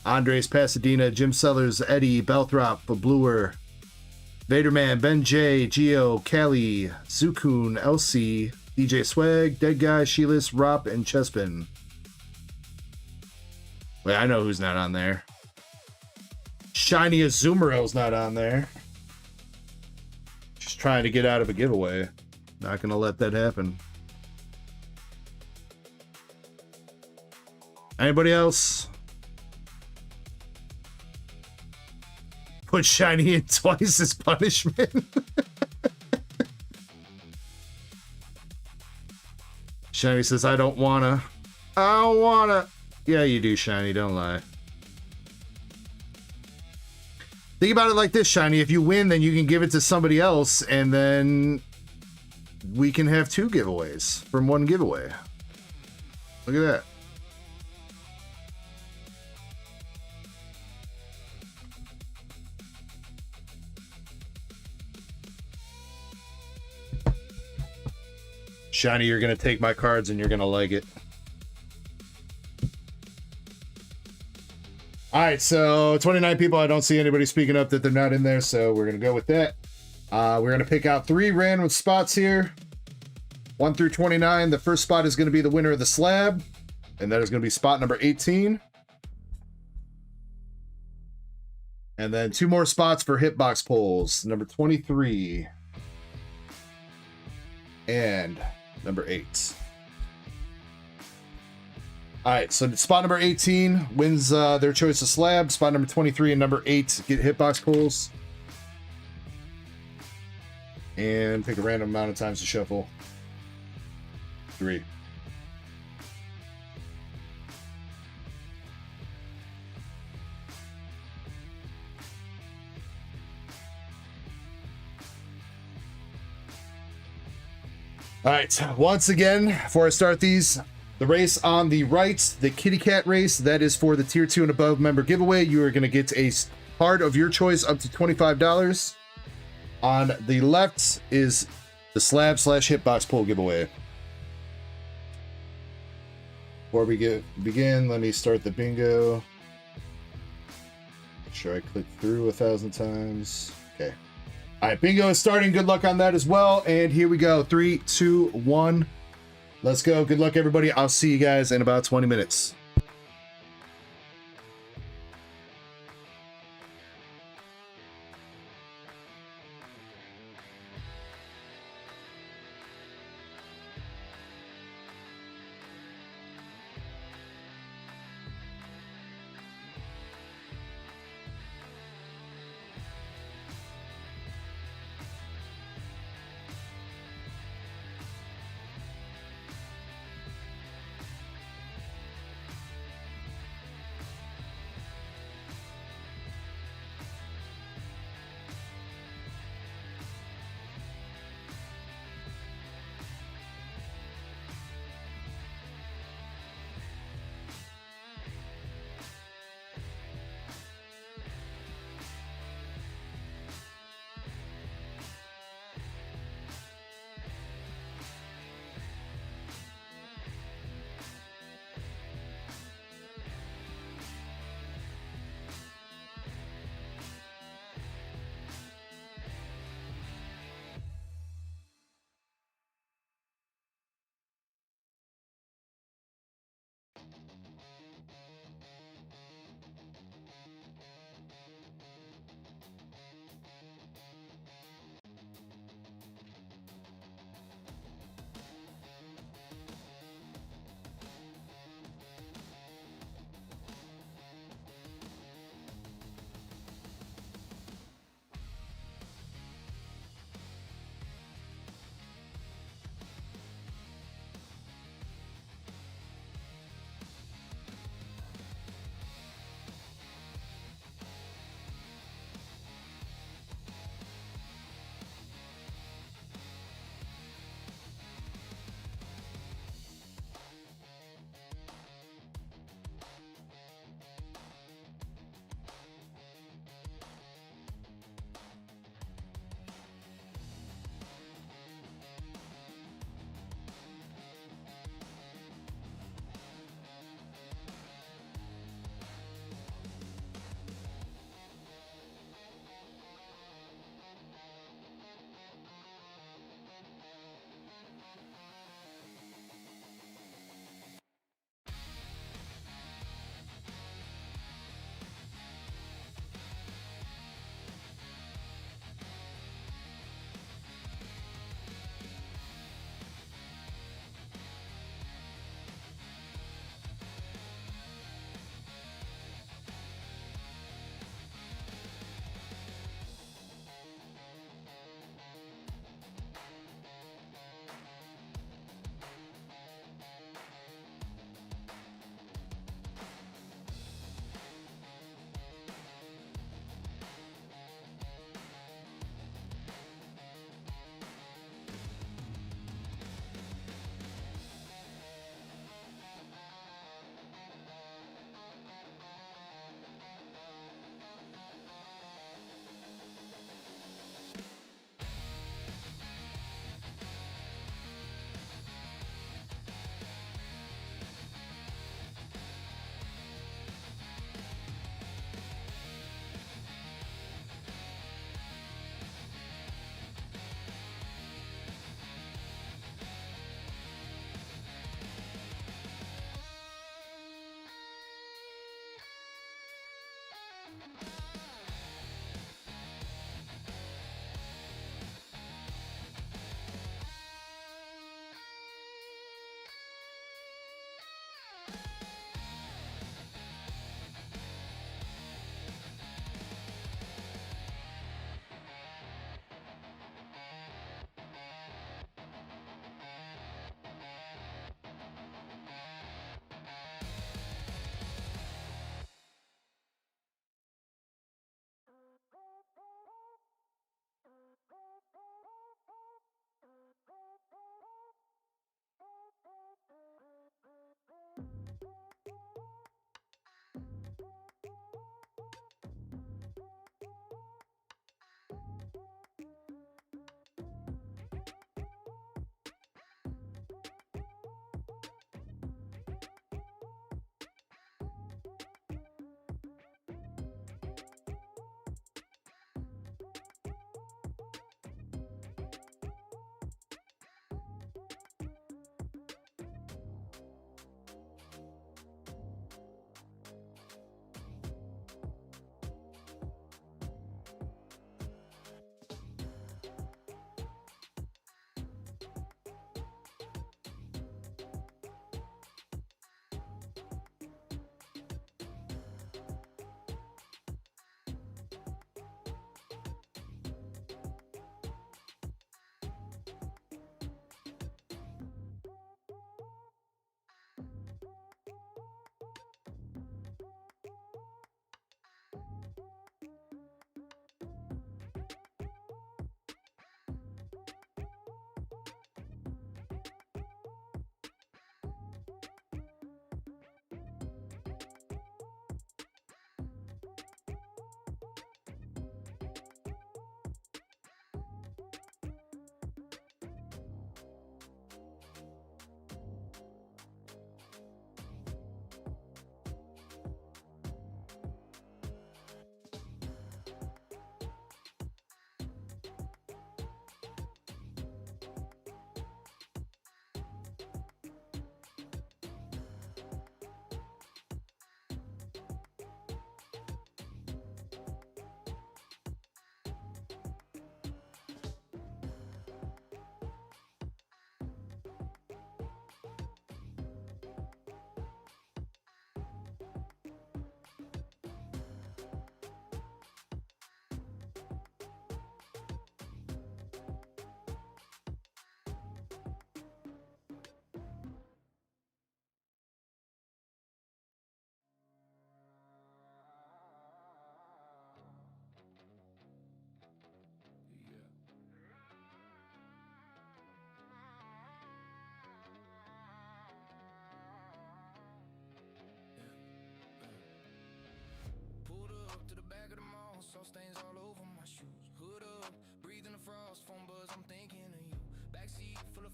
Speaker 1: Andres, Pasadena, Jim Sellers, Eddie, Belthrop, Bluer, Vaderman, Ben J, Geo, Callie, Zukun, LC, DJ Swag, Dead Guy, Sheilas, Rop, and Chespin. Wait, I know who's not on there. Shiny Azumaro's not on there. Just trying to get out of a giveaway. Not gonna let that happen. Anybody else? Put Shiny in twice as punishment. Shiny says, I don't wanna. Yeah, you do, Shiny, don't lie. Think about it like this, Shiny. If you win, then you can give it to somebody else, and then we can have 2 giveaways from 1 giveaway. Look at that. Shiny, you're going to take my cards and you're going to like it. All right, so 29 people. I don't see anybody speaking up that they're not in there, so we're going to go with that. We're going to pick out 3 random spots here. 1 through 29. The first spot is going to be the winner of the slab, and that is going to be spot number 18. And then 2 more spots for hitbox polls. Number 23 and number 8. All right, so spot number 18 wins their choice of slab. Spot number 23 and number 8 get hitbox pulls. And pick a random amount of times to shuffle. 3. All right, once again, before I start these, the race on the right, the kitty cat race, that is for the tier 2 and above member giveaway. You are going to get a card of your choice up to $25. On the left is the slab / hitbox pull giveaway. Before we begin, let me start the bingo. Make sure I click through 1,000 times. Okay. All right, bingo is starting. Good luck on that as well. And here we go. 3, 2, 1. Let's go. Good luck, everybody. I'll see you guys in about 20 minutes.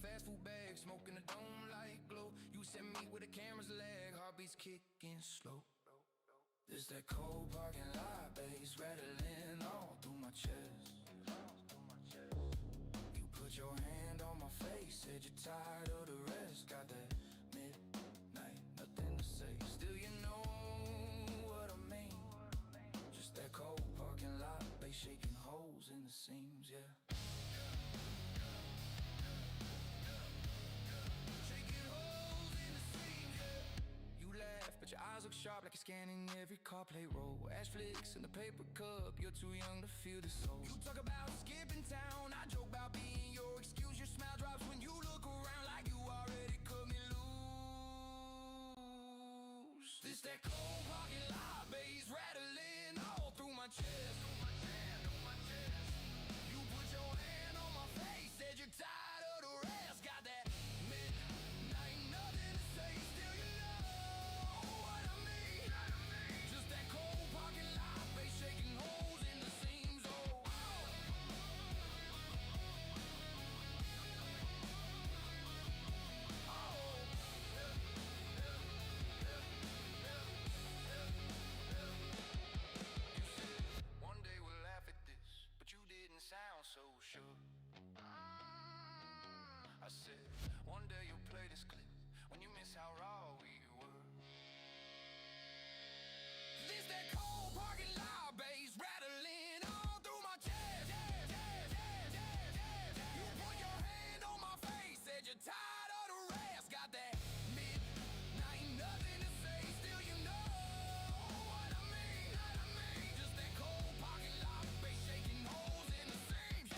Speaker 4: fast food bag, smoking a dome light glow. You sent me with a camera's lag, heartbeats kicking slow. This that cold parking lot bass rattling all through my chest. You put your hand on my face, said you're tired of the rest. Got that midnight, nothing to say. Still you know what I mean. Just that cold parking lot bass shaking holes in the seams, yeah. Laugh, but your eyes look sharp like you're scanning every car plate roll. Ash flicks in the paper cup, you're too young to feel the soul. You talk about skipping town, I joke about being your excuse. Your smile drops when you look around like you already cut me loose. This that cold parking lot bass rattling all through my chest. You put your hand on my face, said you're tired of the rest. Got that midnight, nothing to say. Still you know shaking holes in the seams, oh, You said one day we'll laugh at this, but you didn't sound so sure. I said one day you'll play this clip when you miss how raw we were. This that cold parking lot bass rattling all through my chest. You put your hand on my face, said you're tired of the rest. Got that midnight, nothing to say. Still you know what I mean. Just that cold parking lot bass shaking holes in the seams.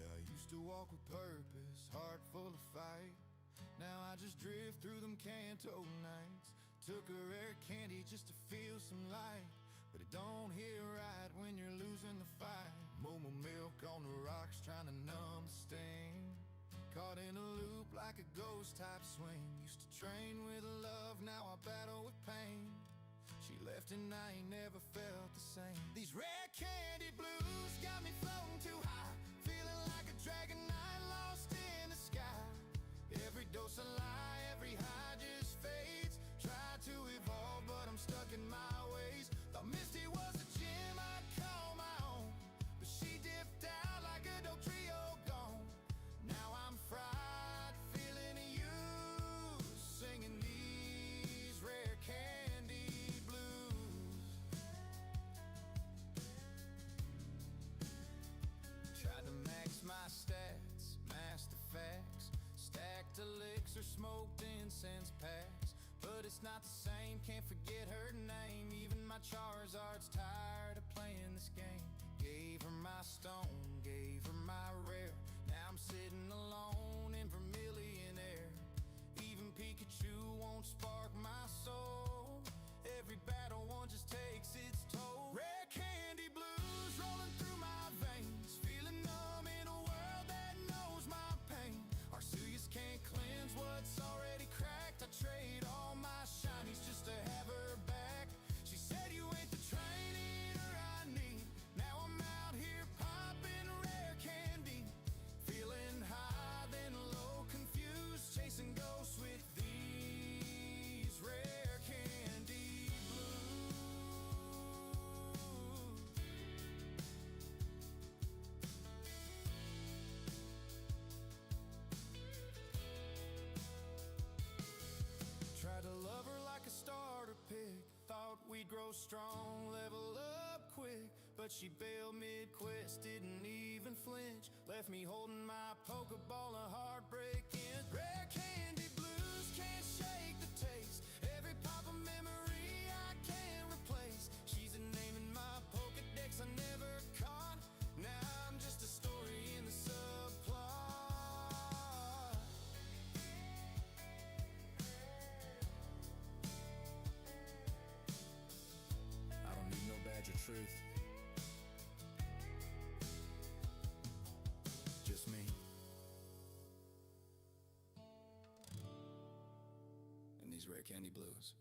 Speaker 6: I used to walk with purpose, heart full of fight. Now I just drift through them Canto nights. Took a rare candy just to feel some light, but it don't hit right when you're losing the fight. Momo milk on the rocks trying to numb the sting. Caught in a loop like a ghost type swing. Used to train with love, now I battle with pain. She left and I ain't never felt the same. These rare candy blues got me floating too high, feeling like a dragon I lost in the sky. Every dose of lie, every high just fades. Try to evolve, but I'm stuck in my ways. Thought Misty was a gem I'd call my own, but she dipped out like a dope trio gone. Now I'm fried, feeling used, singing these rare candy blues. Tried to max my stats, mask the facts. Stacked elixir, smoked incense packs, but it's not the same, can't forget her name. Even my Charizard's tired of playing this game. Gave her my stone, gave her my rare. Now I'm sitting alone in vermilion air. Even Pikachu won't spark my soul. Every battle one just takes its toll. Rare candy blues rolling through my veins, feeling numb in a world that knows my pain. Arceus can't cleanse what's already cracked. I trade all my shinies just to have her back. She said you ain't the train eater I need. Now I'm out here popping rare candy, feeling high then low, confused, chasing ghosts with these rare candy blues. Tried to love her like a starter pick, thought we'd grow strong, level up quick, but she bailed mid-quest, didn't even flinch. Left me holding my Pokeball of heartbreak in. Rare candy blues can't shake the taste. Every pop of memory I can't replace. She's a name in my Pokedex I never caught. Now I'm just a story
Speaker 4: these rare candy blues.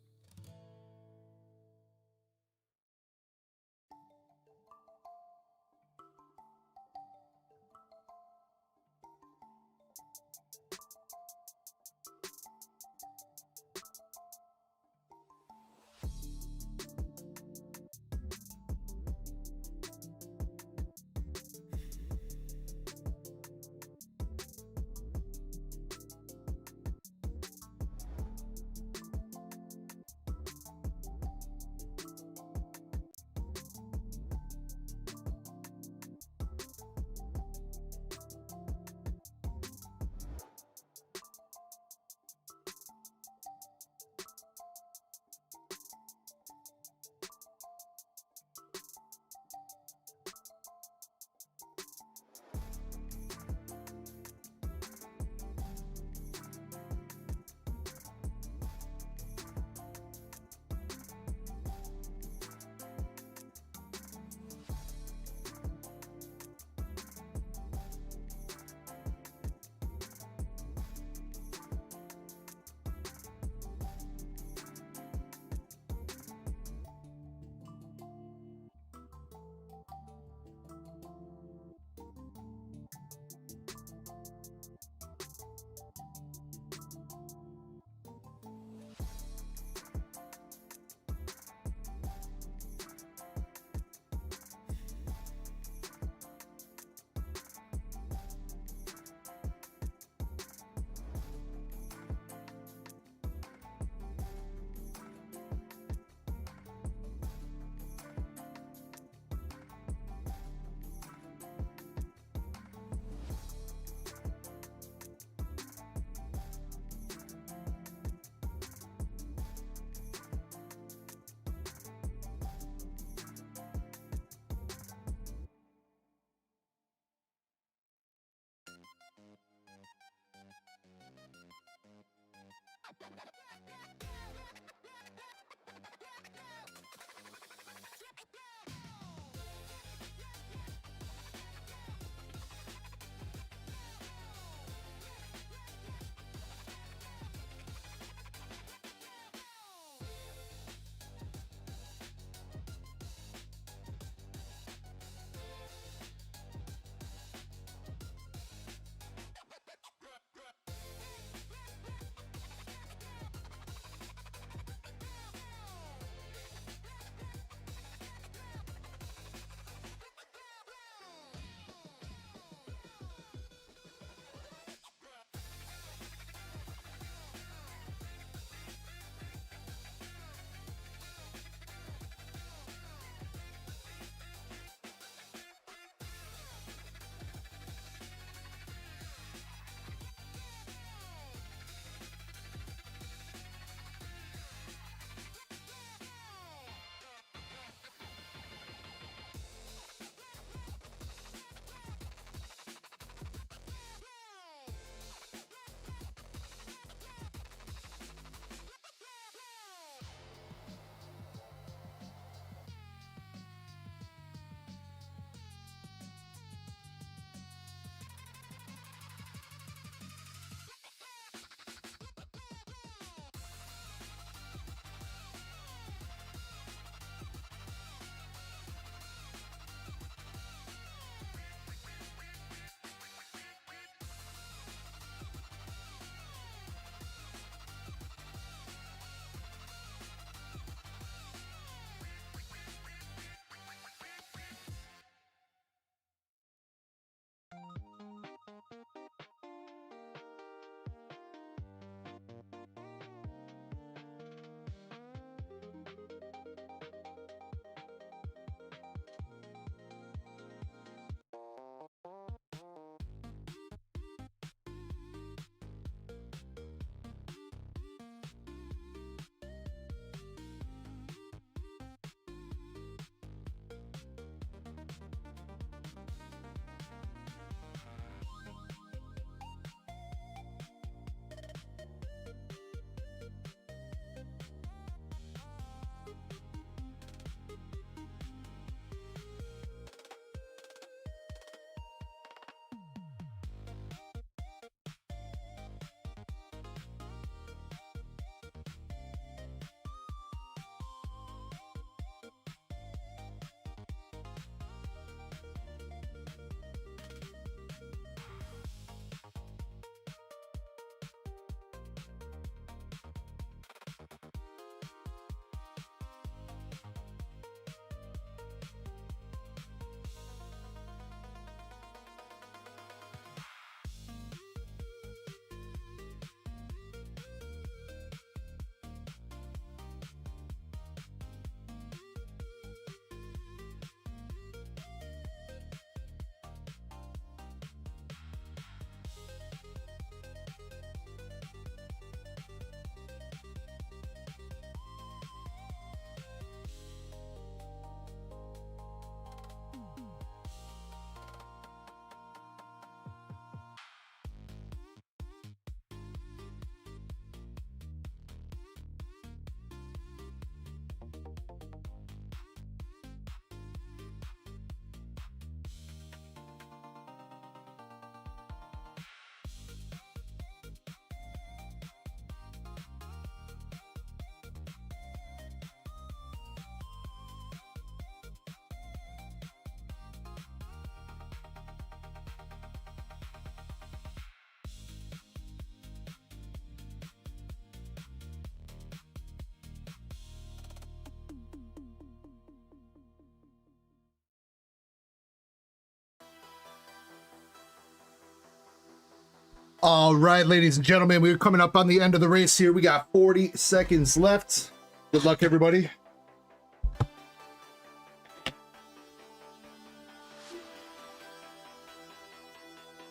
Speaker 1: All right, ladies and gentlemen, we're coming up on the end of the race here. We got 40 seconds left. Good luck, everybody.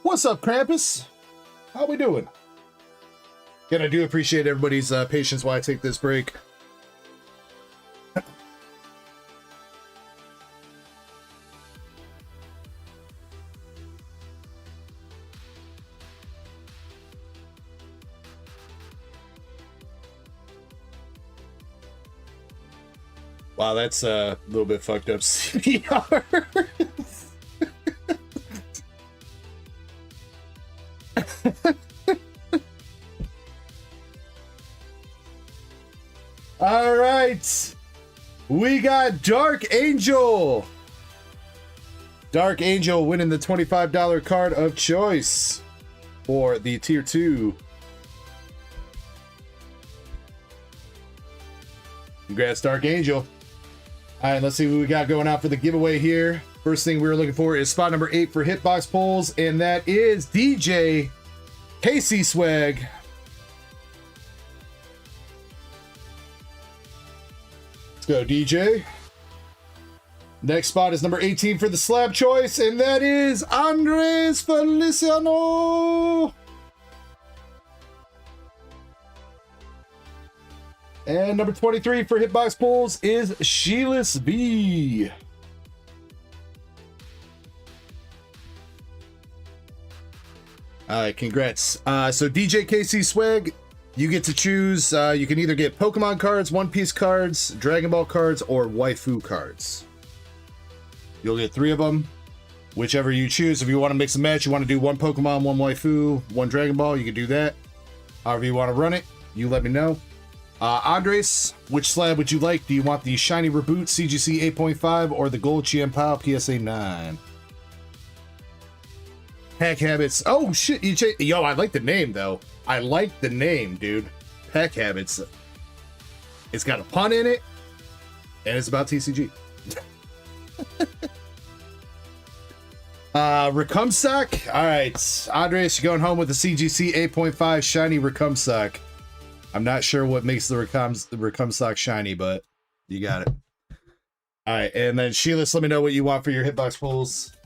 Speaker 1: What's up, Krampus? How we doing? Again, I do appreciate everybody's patience while I take this break. Wow, that's a little bit fucked up CPR. All right, we got Dark Angel. Dark Angel winning the $25 card of choice for the tier 2. Congrats, Dark Angel. All right, let's see what we got going out for the giveaway here. First thing we were looking for is spot number 8 for hitbox polls, and that is DJ KC Swag. Let's go, DJ. Next spot is number 18 for the slab choice, and that is Andres Feliciano. And number 23 for hitbox polls is Sheilas B. All right, congrats. So DJ KC Swag, you get to choose. You can either get Pokemon cards, One Piece cards, Dragon Ball cards, or waifu cards. You'll get 3 of them, whichever you choose. If you want to mix and match, you want to do 1 Pokemon, 1 waifu, 1 Dragon Ball, you can do that. However you want to run it, you let me know. Andres, which slab would you like? Do you want the Shiny Reboot CGC 8.5 or the Gold Chien-Pao PSA 9? Pack Habits. Oh, shit. Yo, I like the name, though. I like the name, dude. Pack Habits. It's got a pun in it, and it's about TCG. Recumsock. All right. Andres, you're going home with the CGC 8.5 Shiny Recumsock. I'm not sure what makes the Recumsock shiny, but you got it. All right, and then Sheilas, let me know what you want for your hitbox pulls.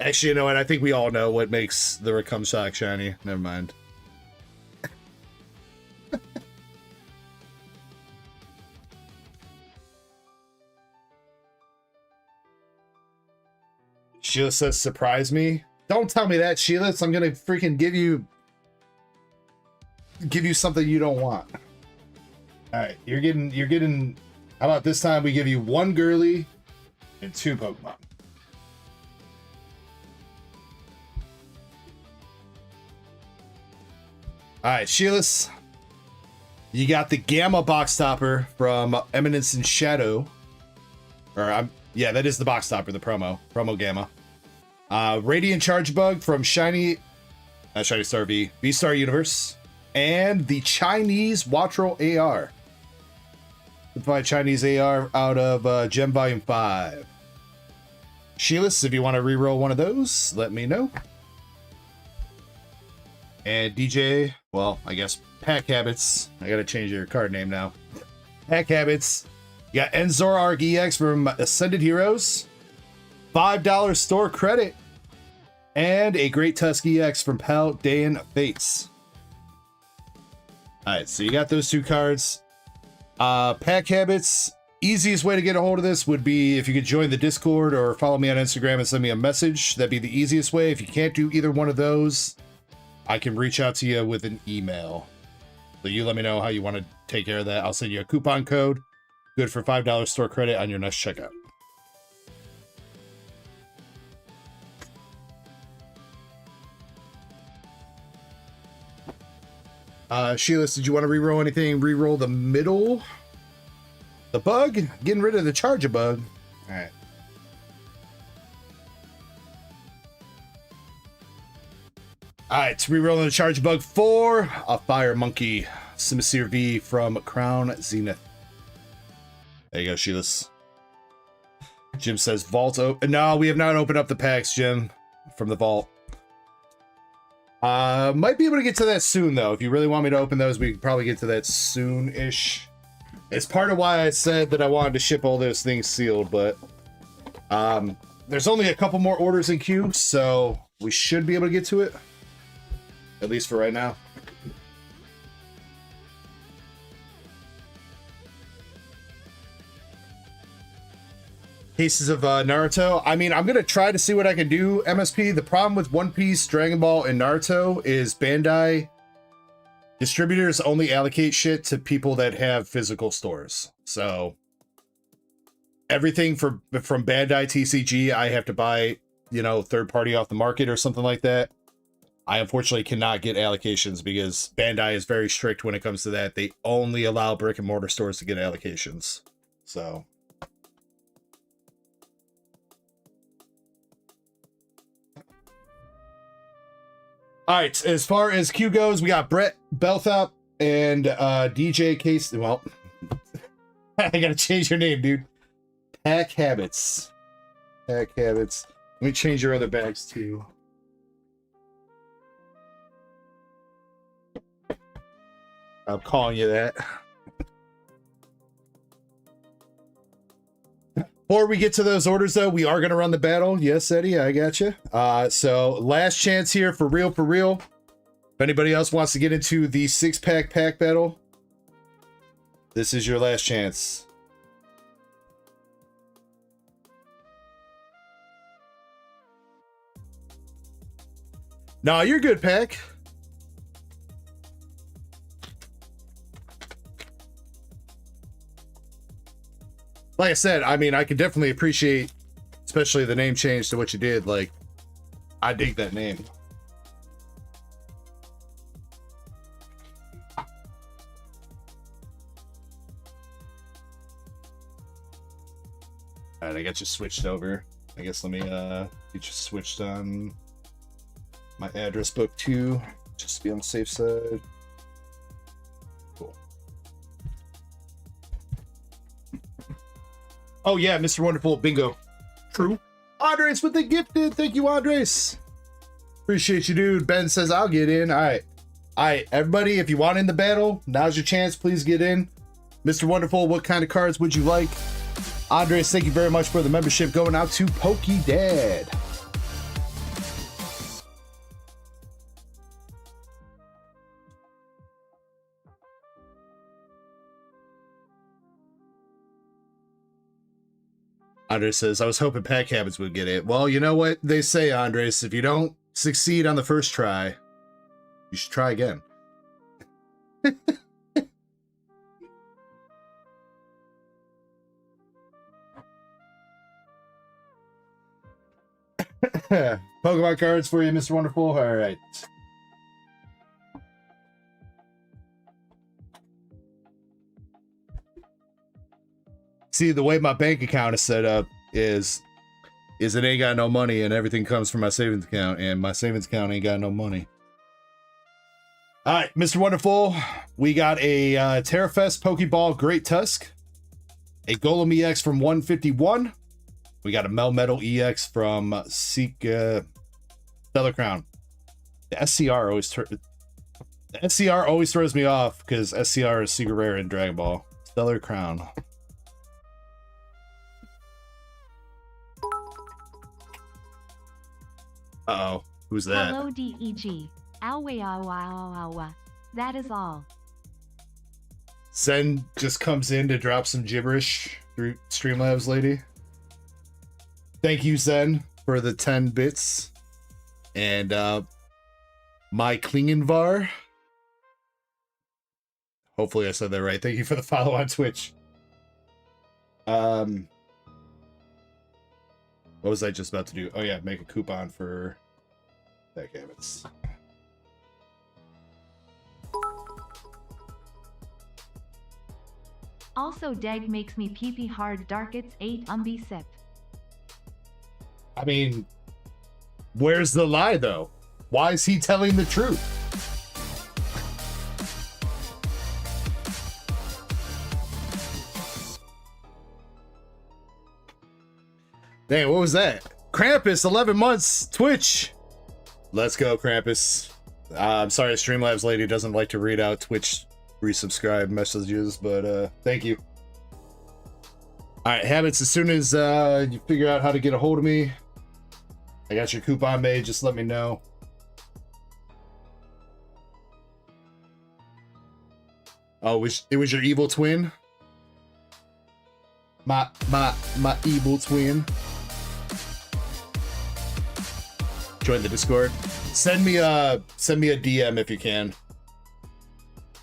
Speaker 1: Actually, you know what? I think we all know what makes the Recumsock shiny. Never mind. Sheila says, surprise me. Don't tell me that, Sheilas. I'm gonna freaking give you something you don't want. All right, you're getting. How about this time we give you 1 girly and 2 Pokemon. All right, Sheilas, you got the Gamma box topper from Eminence and Shadow. Yeah, that is the box topper, the promo Gamma. Radiant Charge Bug from Shiny Star V, V-Star Universe. And the Chinese Watro AR. Simplified Chinese AR out of Gem Volume 5. Sheilas, if you want to reroll one of those, let me know. And DJ, well, I guess Pack Habits. I gotta change your card name now. Pack Habits. You got Enzor Arc EX from Ascended Heroes. $5 store credit. And a Great Tusk EX from Paldean Fates. All right, so you got those 2 cards. Pack Habits. Easiest way to get a hold of this would be if you could join the Discord or follow me on Instagram and send me a message. That'd be the easiest way. If you can't do either one of those, I can reach out to you with an email. So you let me know how you want to take care of that. I'll send you a coupon code. Good for $5 store credit on your next checkout. Sheilas, did you want to reroll anything? Reroll the middle? The bug? Getting rid of the Charger bug. Alright. Alright, rerolling the Charge Bug for a Fire Monkey. Simisear V from Crown Zenith. There you go, Sheilas. Jim says vault open. No, we have not opened up the packs, Jim, from the vault. Might be able to get to that soon, though. If you really want me to open those, we can probably get to that soon-ish. It's part of why I said that I wanted to ship all those things sealed, but there's only a couple more orders in queue, so we should be able to get to it. At least for right now. Cases of Naruto. I mean, I'm going to try to see what I can do, MSP. The problem with One Piece, Dragon Ball, and Naruto is Bandai distributors only allocate shit to people that have physical stores. So everything from Bandai TCG, I have to buy, you know, third party off the market or something like that. I unfortunately cannot get allocations because Bandai is very strict when it comes to that. They only allow brick and mortar stores to get allocations. So... all right, as far as Q goes, we got Brett Belthop and DJ Case. Well, I gotta change your name, dude. Pack Habits. Pack Habits. Let me change your other bags too. I'm calling you that. Before we get to those orders, though, we are going to run the battle. Yes, Eddie, I got you. So last chance here for real, for real. If anybody else wants to get into the 6-pack pack battle, this is your last chance. Nah, you're good, Pack. Like I said, I mean, I can definitely appreciate, especially the name change to what you did. Like, I dig that name. All right, I got you switched over. I guess let me get you switched on my address book too, just to be on the safe side. Cool. Oh yeah, Mr. Wonderful, bingo. True. Andres with the gifted. Thank you, Andres. Appreciate you, dude. Ben says I'll get in. All right. All right, everybody, if you want in the battle, now's your chance. Please get in. Mr. Wonderful, what kind of cards would you like? Andres, thank you very much for the membership going out to Pokey Dad. Andres says, I was hoping Pack Habits would get it. Well, you know what they say, Andres. If you don't succeed on the first try, you should try again. Pokemon cards for you, Mr. Wonderful. All right. See, the way my bank account is set up is it ain't got no money and everything comes from my savings account, and my savings account ain't got no money. All right, Mr. Wonderful, we got a Terrafest Pokeball Great Tusk, a Golem EX from 151. We got a Melmetal EX from Stellar Crown. The SCR always throws me off because SCR is super rare in Dragon Ball. Stellar Crown. Uh-oh. Who's that?
Speaker 7: Hello, DEG. Ow. That is all.
Speaker 1: Zen just comes in to drop some gibberish through Streamlabs lady. Thank you, Zen, for the 10 bits. And my Klingenvar. Hopefully I said that right. Thank you for the follow on Twitch. What was I just about to do? Oh yeah, make a coupon for Pack Habits.
Speaker 7: Also, Dag makes me pee hard. Darkets 8 sip.
Speaker 1: I mean, where's the lie though? Why is he telling the truth? Dang, what was that? Krampus, 11 months, Twitch. Let's go, Krampus. I'm sorry, Streamlabs lady doesn't like to read out Twitch resubscribe messages, but thank you. All right, Habits, as soon as you figure out how to get a hold of me, I got your coupon made, just let me know. Oh, it was your evil twin? My evil twin. Join the Discord. Send me a DM if you can.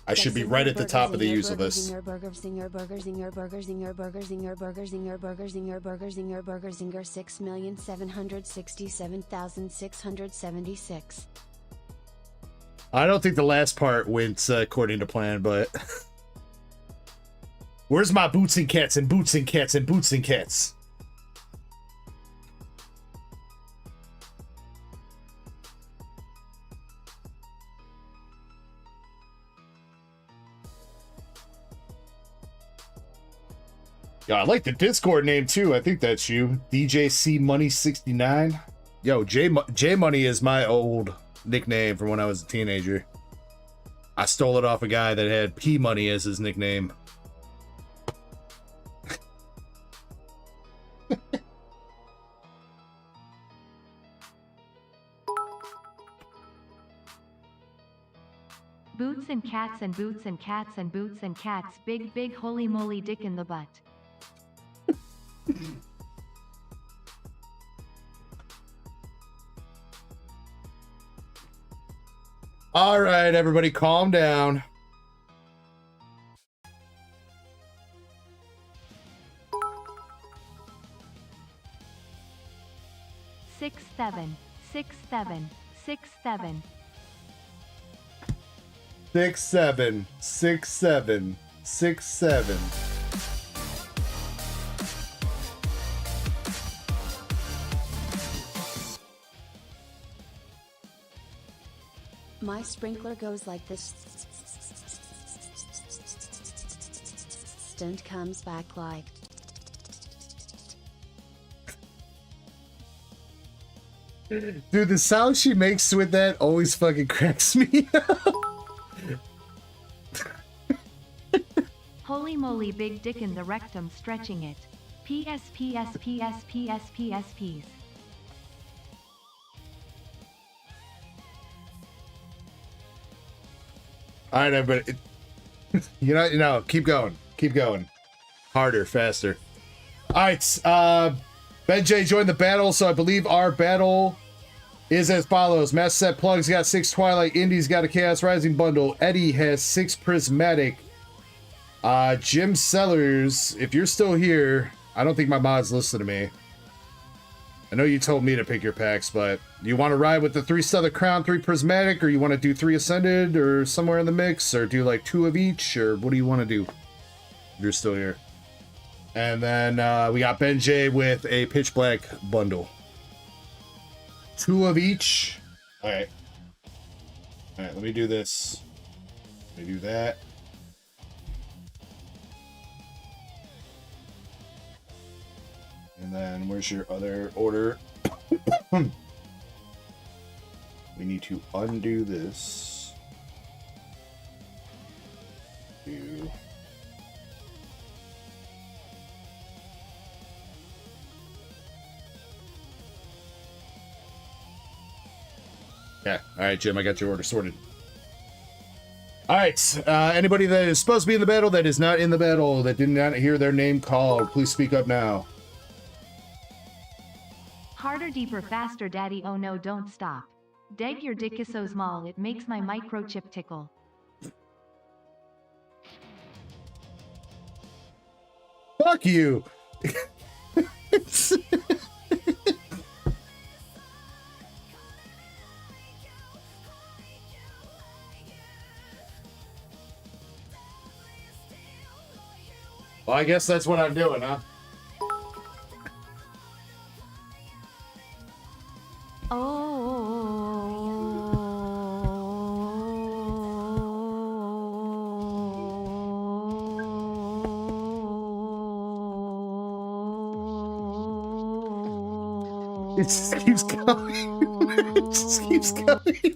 Speaker 1: I should be right at the top of the use of this.
Speaker 3: Zinger burger zinger burger zinger burger zinger burger zinger burger zinger burger zinger burger zinger burger zinger 6,767,676.
Speaker 1: I don't think the last part went according to plan, but where's my boots and cats and boots and cats and boots and cats? Yeah, I like the Discord name too. I think that's you, DJC Money 69. Yo, J Money is my old nickname from when I was a teenager. I stole it off a guy that had P Money as his nickname.
Speaker 7: Boots and cats and boots and cats and boots and cats. Big, big, holy moly dick in the butt.
Speaker 1: All right, everybody, calm down.
Speaker 7: Six, seven, 6, 7, 6, 7.
Speaker 1: 6, 7, 6, 7, 6, 7.
Speaker 3: My sprinkler goes like this. And comes back like.
Speaker 1: Dude, the sound she makes with that always fucking cracks me up.
Speaker 7: Holy moly big dick in the rectum stretching it. PS PS PS PS PS PS.
Speaker 1: All right, everybody. You know, keep going. Keep going. Harder, faster. All right, Ben J joined the battle, so I believe our battle is as follows. Master Set Plugs got 6 Twilight. Indy's got a Chaos Rising bundle. Eddie has 6 Prismatic. Jim Sellers, if you're still here, I don't think my mods listen to me. I know you told me to pick your packs, but you want to ride with the 3 Southern Crown, 3 Prismatic, or you want to do 3 Ascended, or somewhere in the mix, or do like 2 of each, or what do you want to do? If you're still here. And then we got Ben J with a Pitch Black bundle. 2 of each. All right. All right, let me do this. Let me do that. And then where's your other order? We need to undo this. Do. Yeah. All right, Jim, I got your order sorted. All right. Anybody that is supposed to be in the battle that is not in the battle, that did not hear their name called, please speak up now.
Speaker 7: Harder, deeper, faster, daddy, oh no, don't stop. Deg, your dick is so small, it makes my microchip tickle.
Speaker 1: Fuck you. Well, I guess that's what I'm doing, huh? It just keeps going. It just keeps going.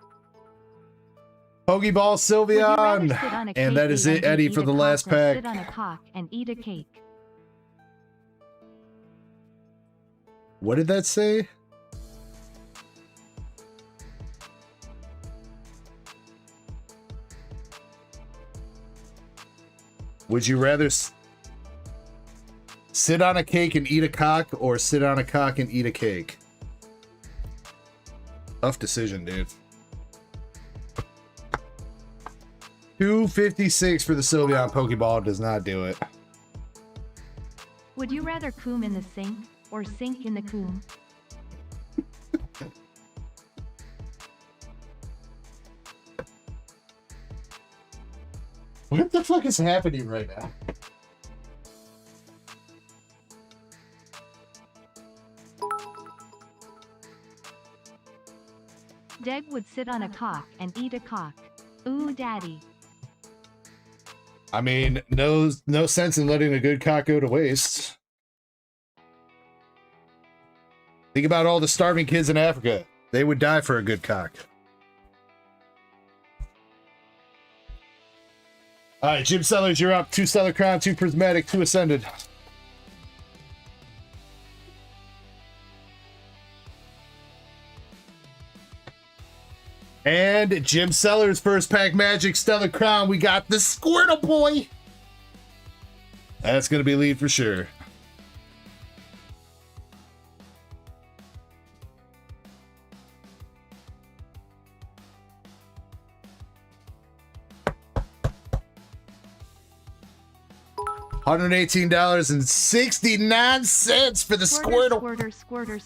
Speaker 1: Pokeball
Speaker 7: Would you rather
Speaker 1: Sylveon.
Speaker 7: sit on a
Speaker 1: And that
Speaker 7: cake
Speaker 1: is
Speaker 7: and
Speaker 1: it, Eddie,
Speaker 7: eat
Speaker 1: for
Speaker 7: a
Speaker 1: the
Speaker 7: cock
Speaker 1: last
Speaker 7: or
Speaker 1: pack.
Speaker 7: Sit on a cock and eat a cake.
Speaker 1: What did that say? Would you rather sit on a cake and eat a cock or sit on a cock and eat a cake? Tough decision, dude. 256 for the Sylveon Pokeball does not do it.
Speaker 7: Would you rather coom in the sink or sink in the coom?
Speaker 1: What the fuck is happening right now?
Speaker 7: Deg would sit on a cock and eat a cock. Ooh, daddy.
Speaker 1: I mean, no sense in letting a good cock go to waste. Think about all the starving kids in Africa. They would die for a good cock. All right, Jim Sellers, you're up. 2 Stellar Crown, 2 Prismatic, 2 Ascended. And Jim Sellers, first pack Magic Stellar Crown. We got the Squirtle Boy. That's going to be lead for sure. $118.69 for the Squirtle.
Speaker 7: Squirter.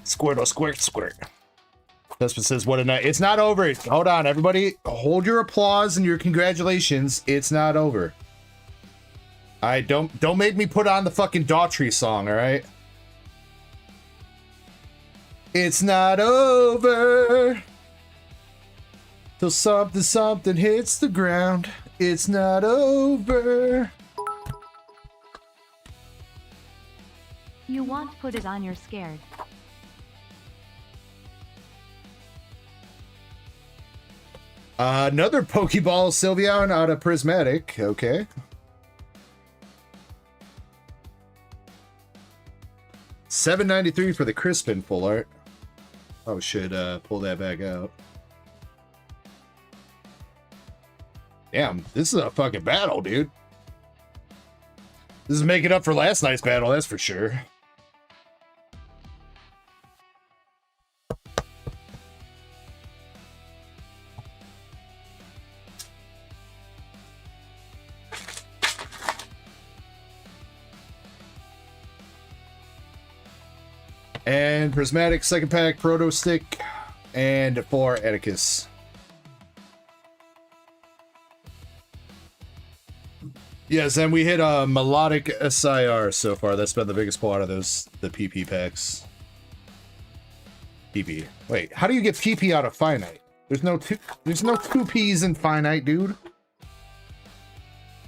Speaker 1: Squirtle, squirt. That's what says, what a night. It's not over. Hold on, everybody. Hold your applause and your congratulations. It's not over. All right, don't make me put on the fucking Daughtry song, all right? It's not over till something hits the ground. It's not over.
Speaker 7: You won't put it on, you're scared.
Speaker 1: Another Pokeball Sylveon out of Prismatic. Okay. $7.93 for the Crispin full art. Oh, should pull that back out. Damn, this is a fucking battle, dude. This is making up for last night's battle, that's for sure. And Prismatic second pack Proto Stick and 4 Atticus. Yes, and we hit a Melodic SIR so far. That's been the biggest pull out of those, the PP packs. PP. Wait, how do you get PP out of Finite? There's no two P's in Finite, dude.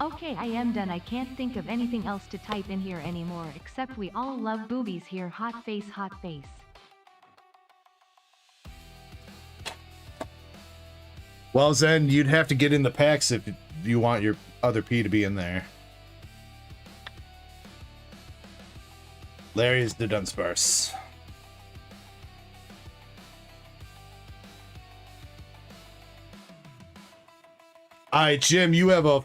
Speaker 7: Okay, I am done. I can't think of anything else to type in here anymore, except we all love boobies here. Hot face, hot face.
Speaker 1: Well, Zen, you'd have to get in the packs if you want your other P to be in there. Larry's the Dunsparce. Alright, Jim, you have a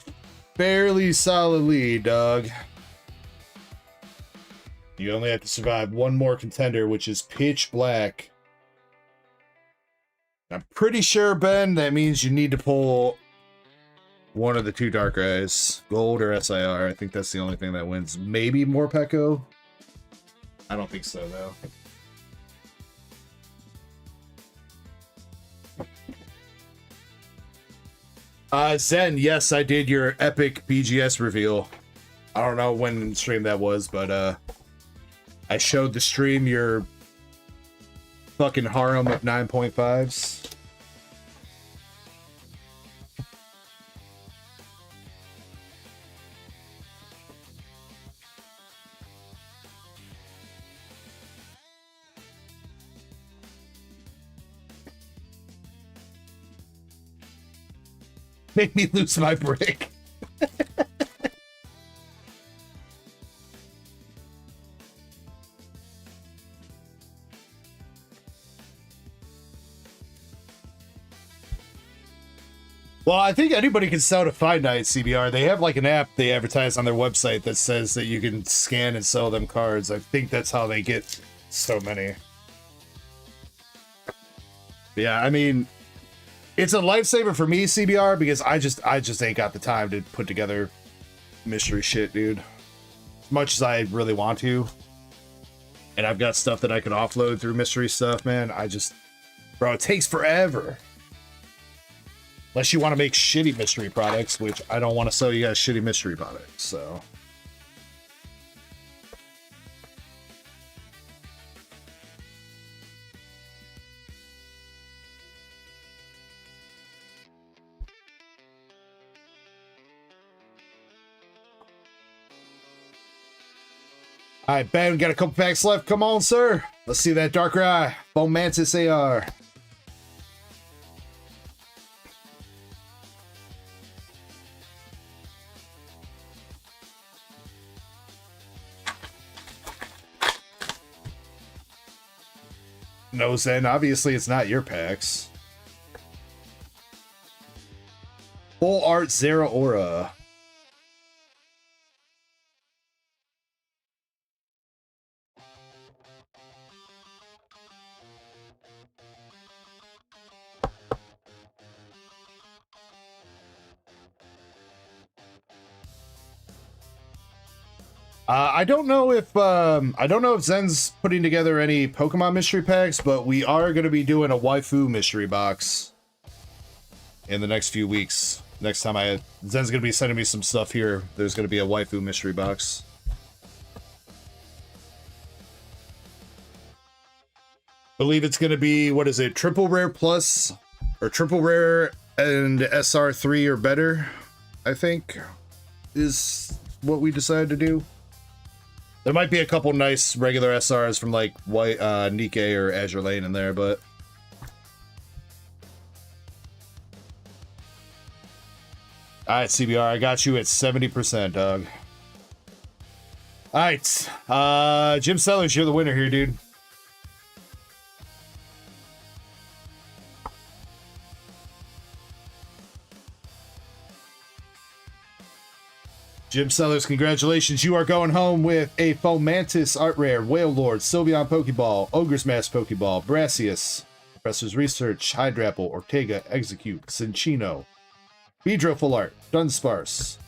Speaker 1: fairly solid lead, dog. You only have to survive one more contender, which is Pitch Black. I'm pretty sure, Ben, that means you need to pull one of the 2 Dark Eyes, Gold or SIR. I think that's the only thing that wins. Maybe Morpeko? I don't think so, though. Zen, yes, I did your epic BGS reveal. I don't know when stream that was, but I showed the stream your fucking harem of 9.5s. Make me lose my brick. Well, I think anybody can sell to Five Night CBR. They have like an app they advertise on their website that says that you can scan and sell them cards. I think that's how they get so many. Yeah, I mean, it's a lifesaver for me, CBR, because I just ain't got the time to put together mystery shit, dude. As much as I really want to. And I've got stuff that I can offload through mystery stuff, man. Bro, it takes forever. Unless you want to make shitty mystery products, which I don't want to sell you guys shitty mystery products, so. All right, Ben, we got a couple packs left. Come on, sir. Let's see that Darker Eye. Bone Mantis AR. No, Zen, obviously it's not your packs. Full Art Zera Aura. I don't know if Zen's putting together any Pokemon mystery packs, but we are going to be doing a waifu mystery box in the next few weeks. Next time Zen's going to be sending me some stuff here. There's going to be a waifu mystery box. Believe it's going to be, what is it, triple rare plus or triple rare and SR3 or better, I think is what we decided to do. There might be a couple nice regular SRs from like Nikkei or Azure Lane in there, but alright, CBR, I got you at 70%, dog. Alright, Jim Sellers, you're the winner here, dude. Jim Sellers, congratulations. You are going home with a Fomantis Art Rare, Whale Lord, Sylveon Pokeball, Ogre's Mask Pokeball, Brassius, Professor's Research, Hydrapple, Ortega, Execute, Cinchino, Beedrill Full Art, Dunsparce,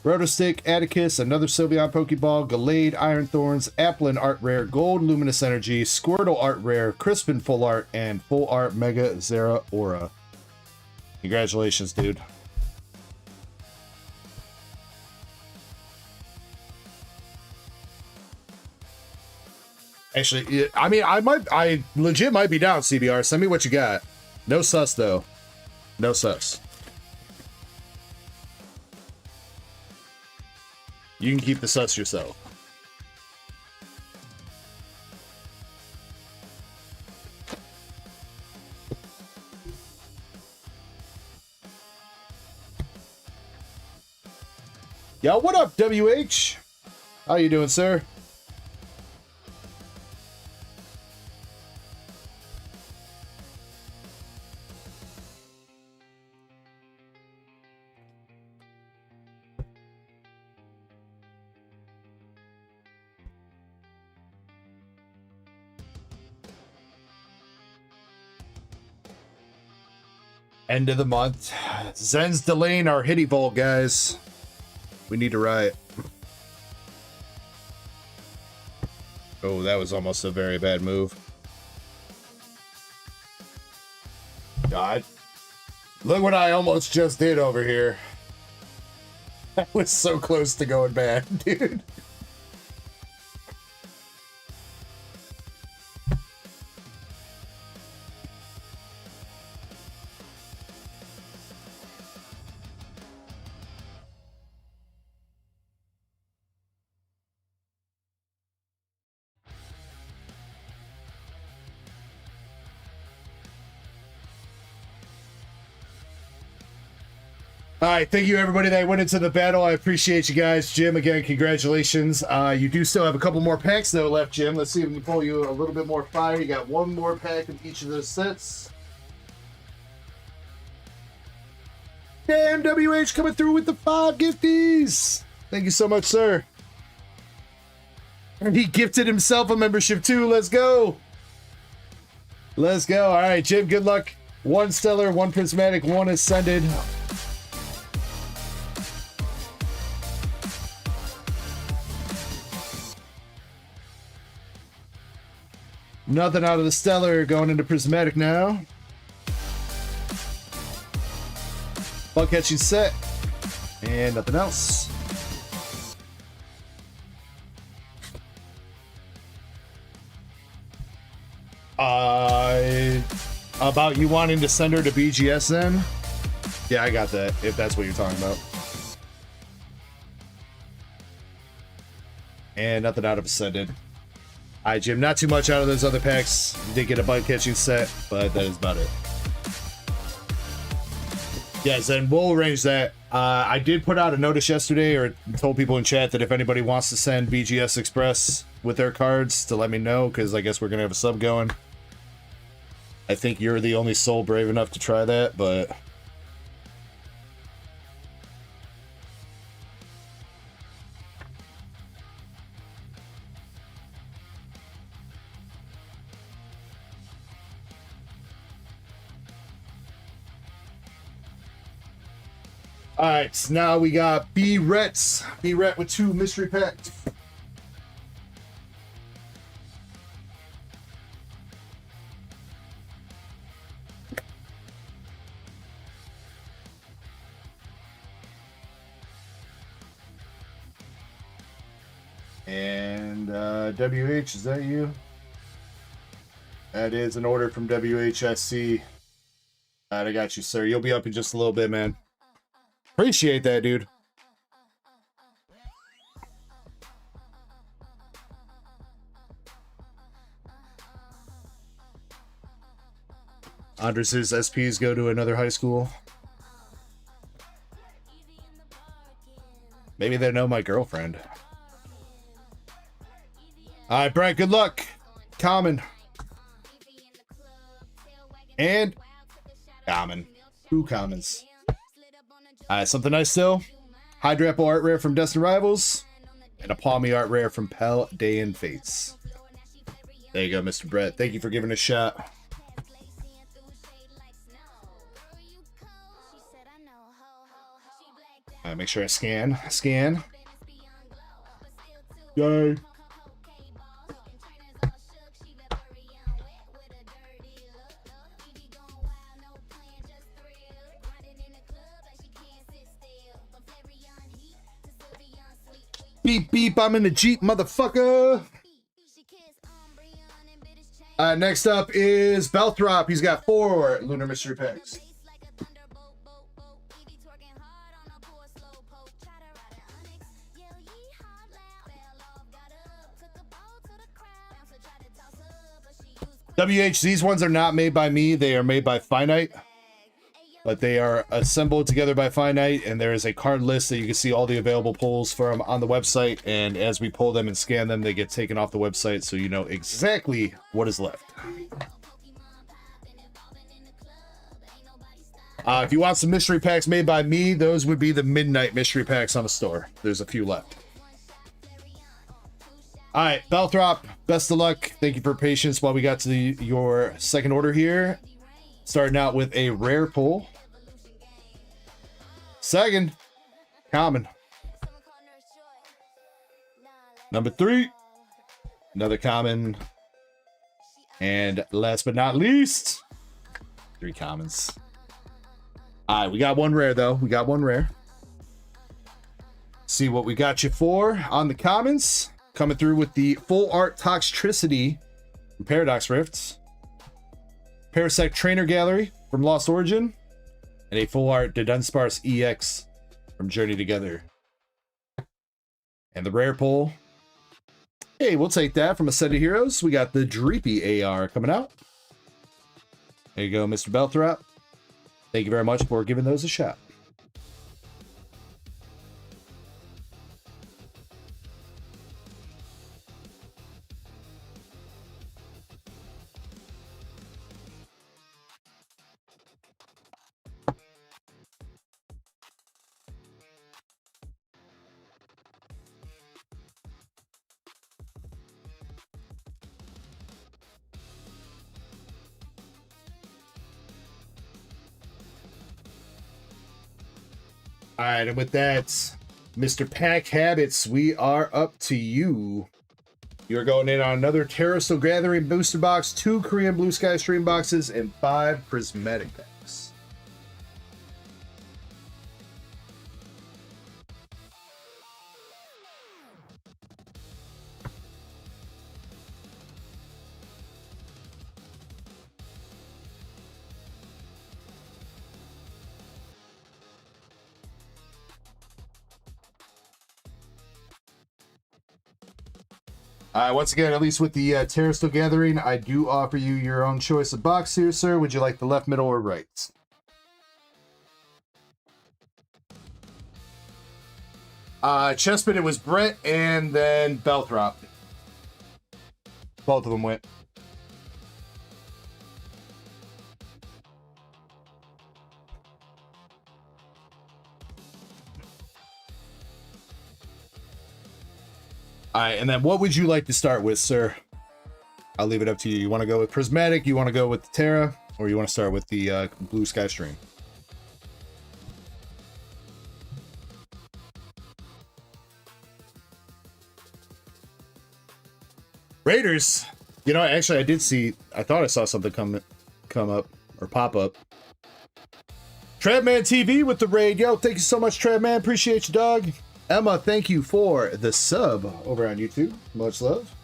Speaker 1: Rotostick, Atticus, another Sylveon Pokeball, Gallade, Iron Thorns, Applin Art Rare, Gold Luminous Energy, Squirtle Art Rare, Crispin Full Art, and Full Art Mega Zera Aura. Congratulations, dude. Actually, I mean, I legit might be down, CBR. Send me what you got. No sus, though. No sus. You can keep the sus yourself. Yo, what up, WH? How you doing, sir? End of the month. Zen's delaying our Hitty Vault, guys. We need to riot. Oh, that was almost a very bad move. God. Look what I almost just did over here. That was so close to going bad, dude. All right, thank you everybody that went into the battle. I appreciate you guys. Jim, again, congratulations. You do still have a couple more packs though left, Jim. Let's see if we can pull you a little bit more fire. You got one more pack of each of those sets. Damn, WH coming through with the 5 gifties. Thank you so much, sir. And he gifted himself a membership too. Let's go. Let's go. All right, Jim, good luck. 1 stellar, 1 prismatic, 1 ascended. Nothing out of the stellar, going into prismatic now. Bug catching set. And nothing else. About you wanting to send her to BGS then? Yeah, I got that, if that's what you're talking about. And nothing out of Ascended. Alright, Jim, not too much out of those other packs. You did get a bug catching set, but that is about it. Yes, and we'll arrange that. I did put out a notice yesterday, or told people in chat that if anybody wants to send BGS Express with their cards, to let me know, because I guess we're going to have a sub going. I think you're the only soul brave enough to try that, but... Alright, so now we got B-Rets. B-Ret with 2 mystery packs. And WH, is that you? That is an order from WHSC. Alright, I got you, sir. You'll be up in just a little bit, man. Appreciate that, dude. Andres' SPs go to another high school. Maybe they know my girlfriend. Alright, Brent, good luck. Common. And common. 2 commons. Something nice still. Hydrapple art rare from Destined Rivals. And a Palmy art rare from Pell Day and Fates. There you go, Mr. Brett. Thank you for giving a shot. Make sure I scan. Scan. Yay. Beep, beep, I'm in the Jeep, motherfucker. Next up is Belthrop. He's got 4 Lunar Mystery Packs. WH, these ones are not made by me. They are made by Finite. But they are assembled together by Finite, and there is a card list that you can see all the available pulls from on the website, and as we pull them and scan them, they get taken off the website so you know exactly what is left. If you want some mystery packs made by me, those would be the midnight mystery packs on the store. There's a few left. Alright, Belthrop, best of luck. Thank you for patience while we got to your second order here. Starting out with a rare pull. Second, common. Number 3, another common. And last but not least, 3 commons. All right, we got 1 rare though. We got 1 rare. See what we got you for on the commons. Coming through with the full art Toxtricity from Paradox Rifts. Parasect Trainer Gallery from Lost Origin. And a full art Dunsparce EX from Journey Together. And the rare pull. Hey, we'll take that from a set of heroes. We got the Dreepy AR coming out. There you go, Mr. Belthrop. Thank you very much for giving those a shot. All right, and with that, Mr. Pack Habits, we are up to you. You're going in on another Terrestrial Gathering booster box, 2 Korean Blue Sky stream boxes, and 5 prismatic packs. Once again, at least with the Terrestrial Gathering, I do offer you your own choice of box here, sir. Would you like the left, middle, or right? Chespin, it was Brent, and then Belthrop. Both of them went. All right, and then what would you like to start with, sir? I'll leave it up to you. You want to go with Prismatic, you want to go with the Terra, or you want to start with the Blue Sky Stream? Raiders! You know, actually, I thought I saw something come up, or pop up. Travman TV with the raid. Yo, thank you so much, Travman. Appreciate you, dog. Emma, thank you for the sub over on YouTube. Much love.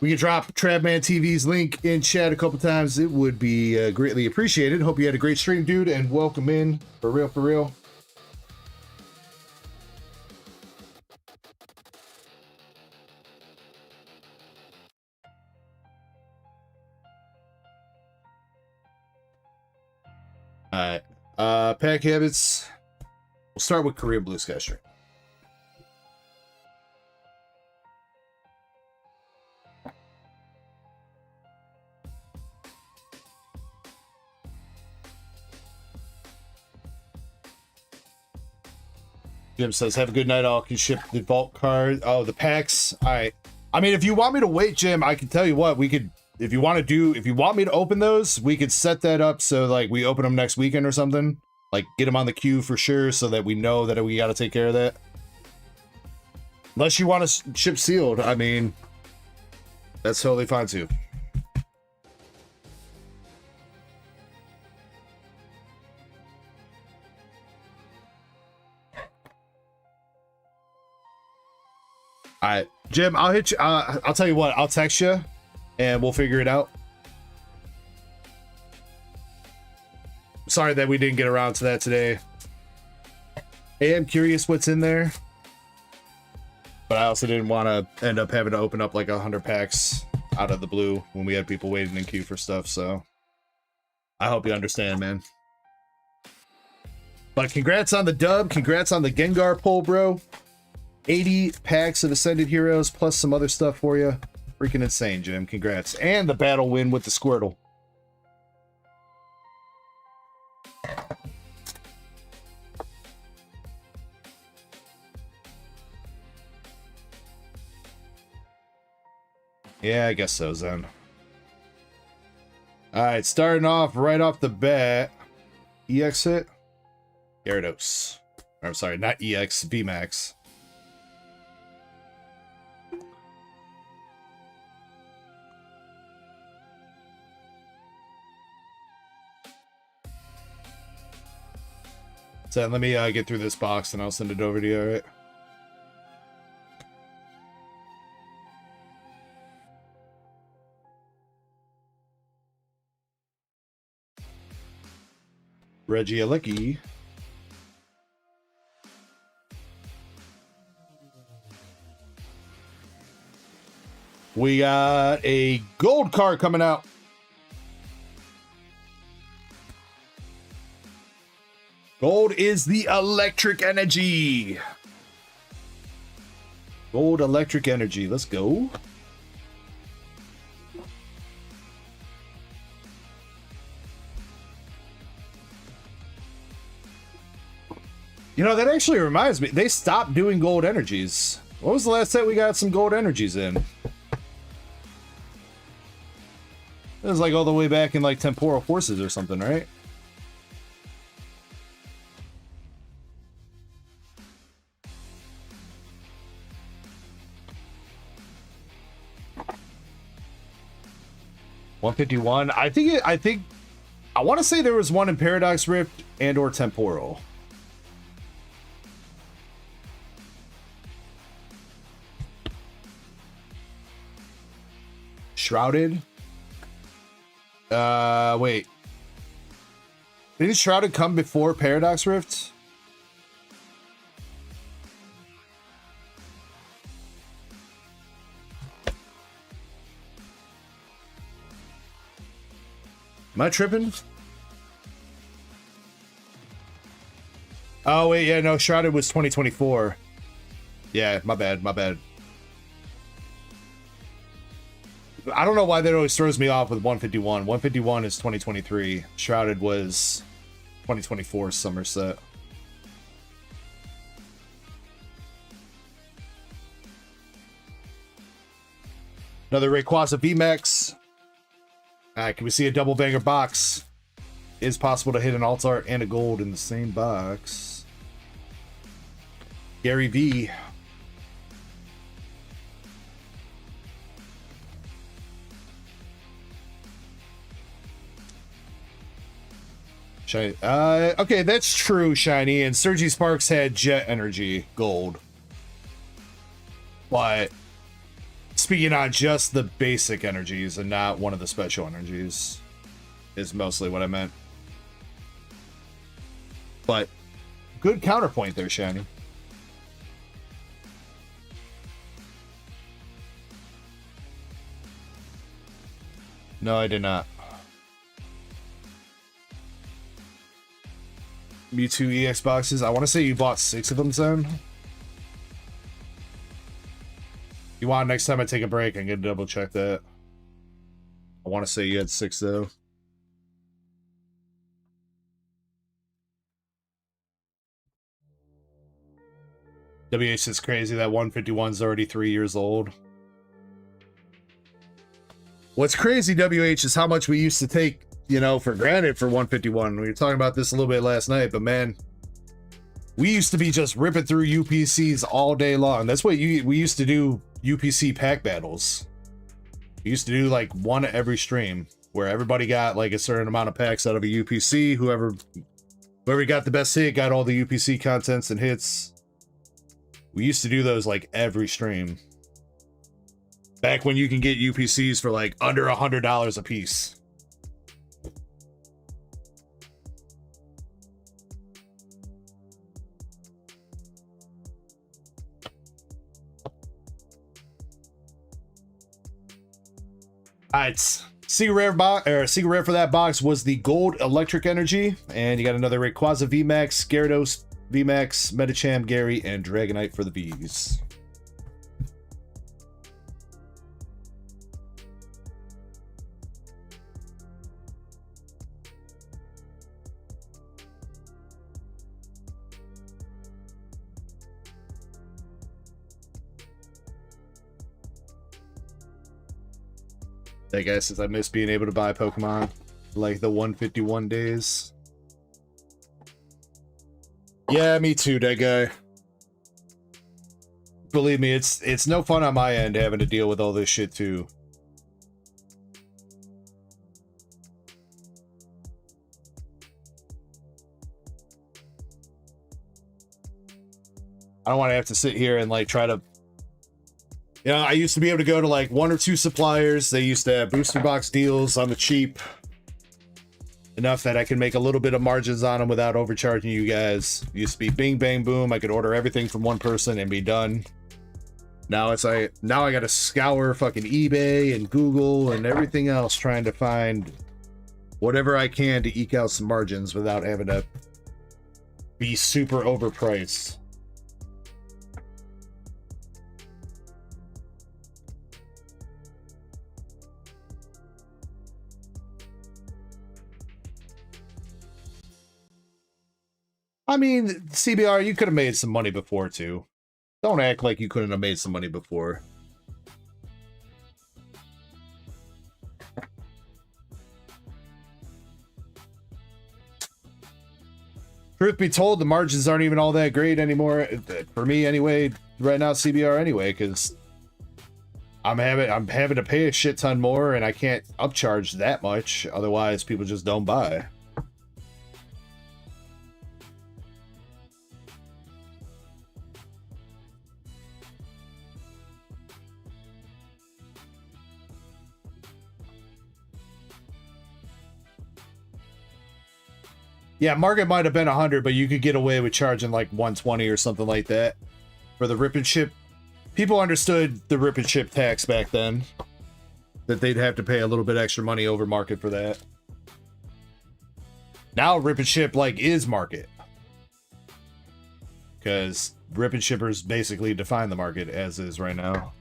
Speaker 1: We can drop Travman TV's link in chat a couple times. It would be greatly appreciated. Hope you had a great stream, dude, and welcome in. For real, for real. All right. Pack habits. We'll start with Korean Blue Sky Stream. Jim says, have a good night. All can ship the vault card. Oh, the packs. All right. I mean, if you want me to wait, Jim, I can tell you what, we could, if you want me to open those, we could set that up so like we open them next weekend or something. Like, get them on the queue for sure so that we know that we got to take care of that. Unless you want to ship sealed, I mean, that's totally fine too. All right, Jim, I'll hit you. I'll tell you what, I'll text you and we'll figure it out. Sorry that we didn't get around to that today. I am curious what's in there, but I also didn't want to end up having to open up like 100 packs out of the blue when we had people waiting in queue for stuff. So I hope you understand, man. But congrats on the dub. Congrats on the Gengar pull, bro. 80 packs of Ascended Heroes plus some other stuff for you. Freaking insane, Jim. Congrats. And the battle win with the Squirtle. Yeah, I guess so, Zen. Alright, starting off right off the bat. EX hit? Gyarados. Or, I'm sorry, not EX, VMAX. So let me get through this box and I'll send it over to you, alright? Regieleki. We got a gold card coming out. Gold is the electric energy. Gold electric energy. Let's go. You know, that actually reminds me. They stopped doing gold energies. What was the last time we got some gold energies in? It was like all the way back in like Temporal Forces or something, right? 151. I want to say there was one in Paradox Rift and or Temporal. Shrouded. Wait. Didn't Shrouded come before Paradox Rift? Am I tripping? Oh, wait, yeah, no, Shrouded was 2024. Yeah, my bad, my bad. I don't know why that always throws me off with 151. 151 is 2023. Shrouded was 2024 Somerset. Another Rayquaza VMAX. Can we see a double banger box? It is possible to hit an alt art and a gold in the same box. Gary V. Shiny. Okay, that's true, Shiny. And Sergi Sparks had Jet Energy Gold. But speaking on just the basic energies and not one of the special energies is mostly what I meant. But good counterpoint there, Shiny. No, I did not. Mewtwo EX boxes. I want to say you bought 6 of them, Zone. You want next time I take a break, I'm gonna double check that. I want to say you had 6 though. WH is crazy. That 151's already 3 years old. What's crazy, WH, is how much we used to take, you know, for granted for 151. We were talking about this a little bit last night, but man, we used to be just ripping through UPCs all day long. That's what we used to do. UPC pack battles. We used to do like one every stream where everybody got like a certain amount of packs out of a UPC. Whoever got the best hit got all the UPC contents and hits. We used to do those like every stream. Back when you can get UPCs for like under $100 a piece. Alright, Secret Rare for that box was the Gold Electric Energy, and you got another Rayquaza VMAX, Gyarados VMAX, Medicham, Gary, and Dragonite for the Vs. That guy says I miss being able to buy Pokemon like the 151 days. Yeah, me too, that guy. Believe me, it's no fun on my end having to deal with all this shit too. I don't want to have to sit here and like try to. You know, I used to be able to go to like 1 or 2 suppliers. They used to have booster box deals on the cheap. Enough that I can make a little bit of margins on them without overcharging you guys. It used to be bing, bang, boom. I could order everything from one person and be done. Now it's like, now I gotta scour fucking eBay and Google and everything else trying to find whatever I can to eke out some margins without having to be super overpriced. I mean, CBR, you could have made some money before, too. Don't act like you couldn't have made some money before. Truth be told, the margins aren't even all that great anymore. For me, anyway, right now, CBR, anyway, because I'm having to pay a shit ton more, and I can't upcharge that much. Otherwise, people just don't buy. Yeah, market might have been 100, but you could get away with charging like 120 or something like that for the rip and ship. People understood the rip and ship tax back then, that they'd have to pay a little bit extra money over market for that. Now rip and ship like is market, because rip and shippers basically define the market as is right now.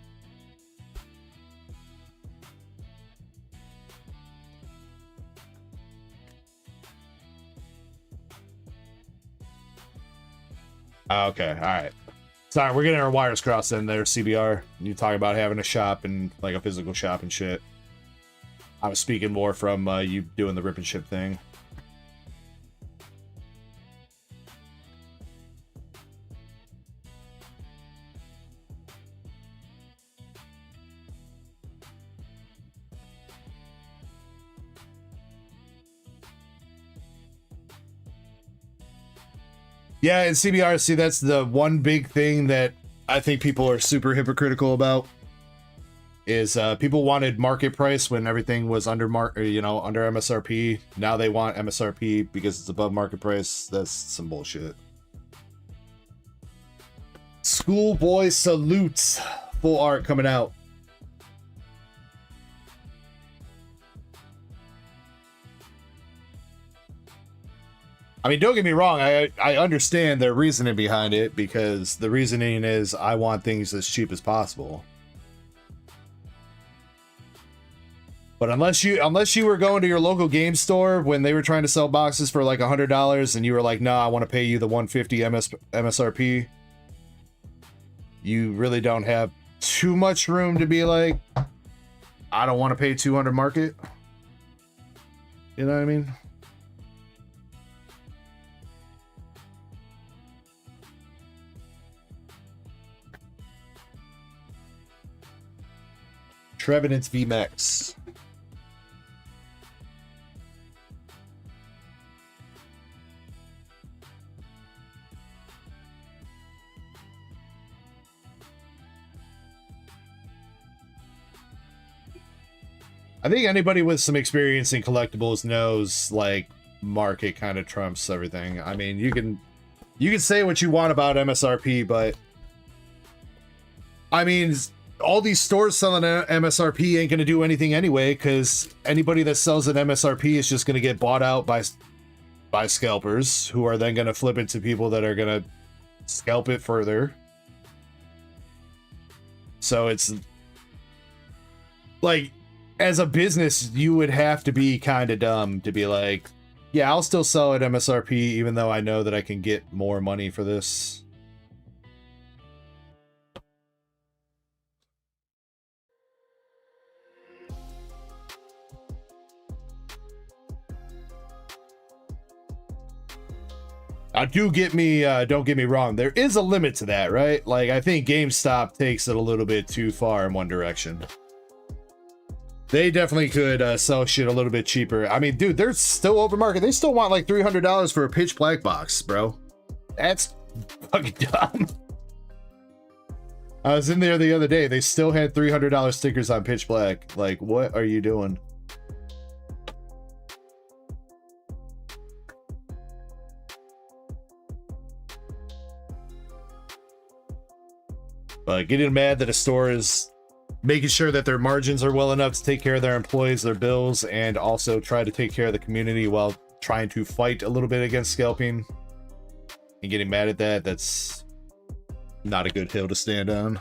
Speaker 1: Okay, all right. Sorry, we're getting our wires crossed in there, CBR. You talking about having a shop and like a physical shop and shit. I was speaking more from you doing the rip and ship thing. Yeah, and CBR, see, that's the one big thing that I think people are super hypocritical about. Is people wanted market price when everything was under under MSRP. Now they want MSRP because it's above market price. That's some bullshit. Schoolboy salutes. Full art coming out. I mean, don't get me wrong, I understand their reasoning behind it, because the reasoning is I want things as cheap as possible. But unless you were going to your local game store when they were trying to sell boxes for like $100 and you were like, no, I want to pay you the 150 MSRP, you really don't have too much room to be like, I don't want to pay 200 market. You know what I mean? Trevenant's VMAX. I think anybody with some experience in collectibles knows like market kind of trumps everything. I mean, you can say what you want about MSRP, but I mean, all these stores selling MSRP ain't going to do anything anyway, because anybody that sells an MSRP is just going to get bought out by scalpers, who are then going to flip it to people that are going to scalp it further. So it's like, as a business, you would have to be kind of dumb to be like, yeah, I'll still sell at MSRP even though I know that I can get more money for this. Don't get me wrong, there is a limit to that, right? Like, I think GameStop takes it a little bit too far in one direction. They definitely could sell shit a little bit cheaper. I mean, dude, they're still over market. They still want like $300 for a pitch black box, bro. That's fucking dumb. I was in there the other day. They still had $300 stickers on pitch black. Like, what are you doing? Getting mad that a store is making sure that their margins are well enough to take care of their employees, their bills, and also try to take care of the community while trying to fight a little bit against scalping, and getting mad at that, that's not a good hill to stand on.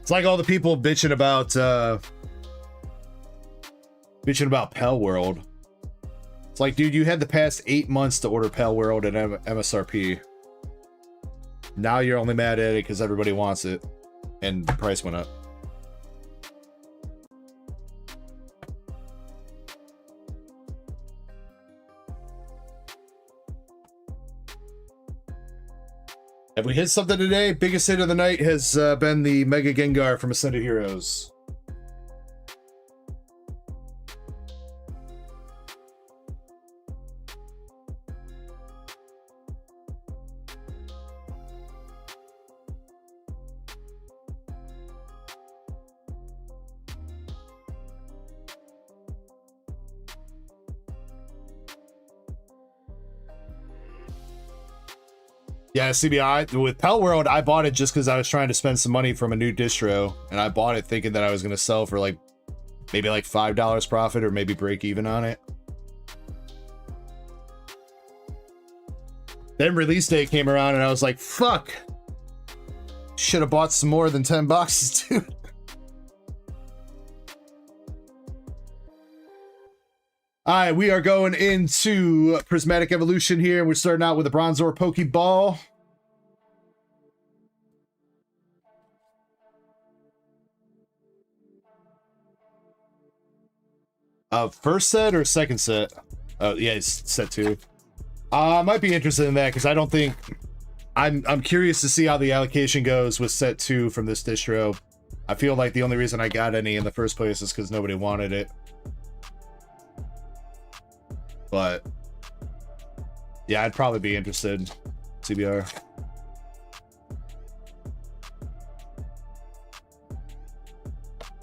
Speaker 1: It's like all the people bitching about Pell World. It's like, dude, you had the past 8 months to order Pell World at MSRP. Now you're only mad at it because everybody wants it, and the price went up. Have we hit something today? Biggest hit of the night has been the Mega Gengar from Ascended Heroes. Yeah, CBI with Pell World, I bought it just because I was trying to spend some money from a new distro, and I bought it thinking that I was going to sell for like maybe like $5 profit or maybe break even on it. Then release day came around and I was like, fuck, should have bought some more than 10 boxes, dude. All right, we are going into Prismatic Evolution here. We're starting out with a Bronzor Pokeball. First set or second set? Oh, yeah, it's set 2. I might be interested in that because I don't think... I'm curious to see how the allocation goes with set 2 from this distro. I feel like the only reason I got any in the first place is because nobody wanted it. But yeah, I'd probably be interested. CBR.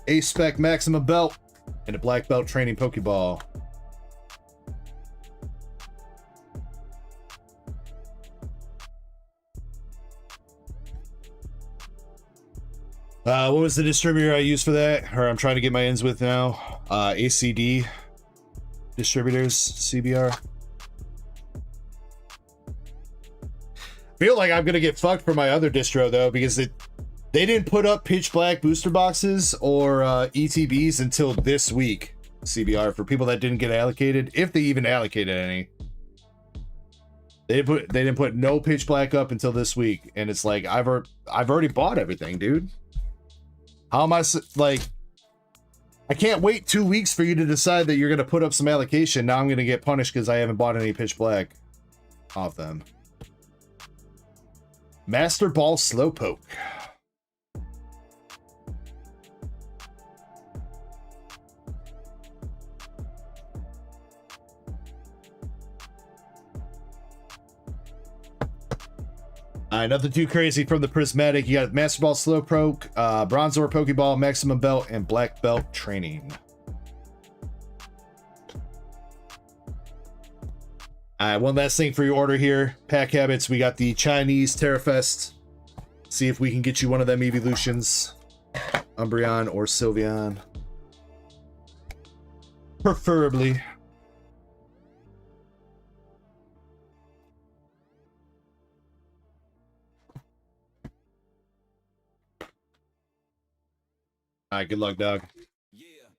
Speaker 1: A-Spec Maximum Belt and a Black Belt Training Pokeball. What was the distributor I used for that? Or I'm trying to get my ends with now. ACD Distributors, CBR. Feel like I'm gonna get fucked for my other distro though, because they didn't put up Pitch Black booster boxes or ETBs until this week. CBR for people that didn't get allocated, if they even allocated any. They didn't put no Pitch Black up until this week, and it's like I've already bought everything, dude. How am I like? I can't wait 2 weeks for you to decide that you're going to put up some allocation. Now I'm going to get punished because I haven't bought any Pitch Black off them. Master Ball Slowpoke. Nothing too crazy from the Prismatic. You got Master Ball Slowpoke, Bronzor Pokeball, Maximum Belt, and Black Belt Training. One last thing for your order here. Pack habits. We got the Chinese Terrafest. See if we can get you one of them evolutions. Umbreon or Sylveon. Preferably. All right, good luck, dog.
Speaker 4: Yeah,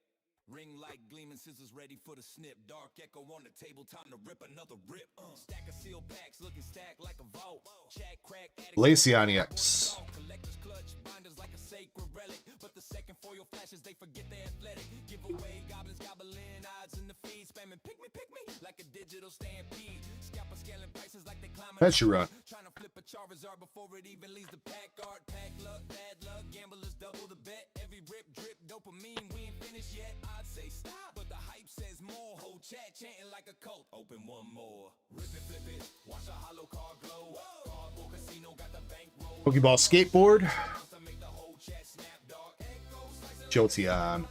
Speaker 4: ring light gleaming scissors ready for the snip. Dark Echo on the table, time to rip another rip. Stack of seal packs looking stacked like a vault. Chat crack.
Speaker 1: Glaceon EX.
Speaker 4: Collectors clutch binders like a sacred relic. But the second foil flashes, they forget they're athletic. Give away goblins, gobbling odds in the feed. Spamming pick me like a digital stampede. Scalper scaling prices like they climbing.
Speaker 1: Bet you run.
Speaker 4: Trying to flip a Charizard before it even leaves the pack art. Pack luck, bad luck, gamblers double the bet. Every rip, drip, dopamine, we ain't finished yet. I'd say stop, but the hype says more. Whole chat chanting like a cult. Open one more. Rip it, flip it, watch a hollow card glow. Cardboard casino got the bankroll.
Speaker 1: Pokeball Skateboard. Jolteon.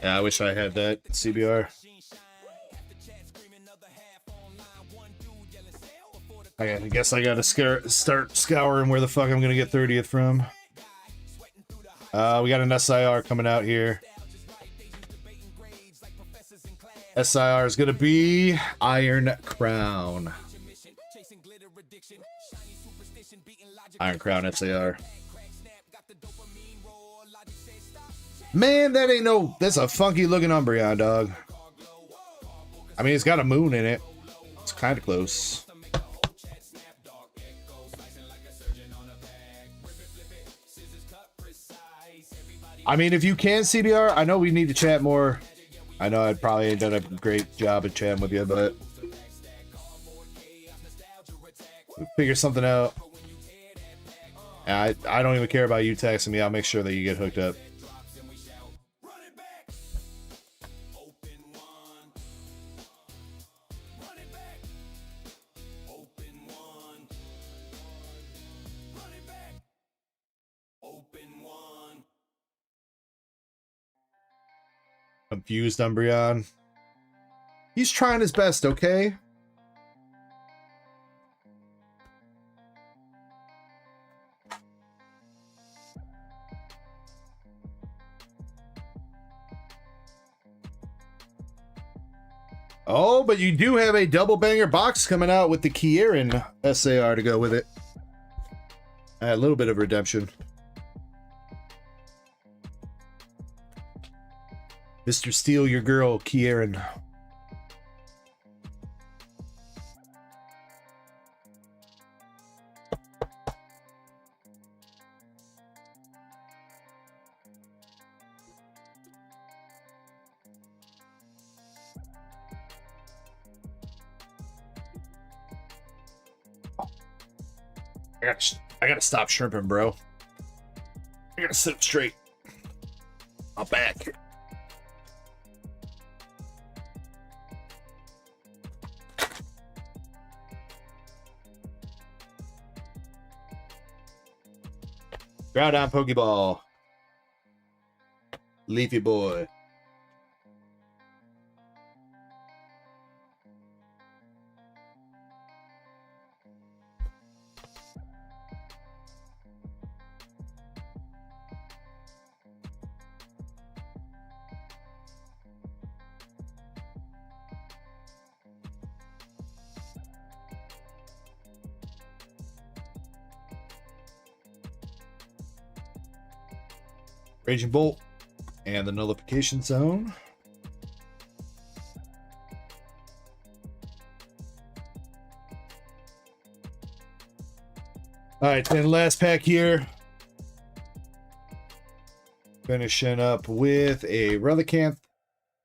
Speaker 1: Yeah, I wish I had that CBR. I guess I gotta start scouring where the fuck I'm gonna get 30th from. We got an SIR coming out here. SIR is gonna be Iron Crown. Iron Crown SIR. Man, that ain't no... That's a funky looking Umbreon, dog. I mean, it's got a moon in it. It's kind of close. I mean, if you can CBR, I know we need to chat more. I know I probably ain't done a great job at chatting with you, but we'll figure something out. I don't even care about you texting me. I'll make sure that you get hooked up. Confused Umbreon. He's trying his best, okay? Oh, but you do have a double banger box coming out with the Kieran SAR to go with it. A little bit of redemption. Mr. Steal Your Girl, Kieran. I gotta stop shrimping, bro. I gotta sit up straight. I'm back. Groudon Pokeball. Leafy boy. Raging Bolt and the nullification zone. All right, then last pack here. Finishing up with a Relicanth,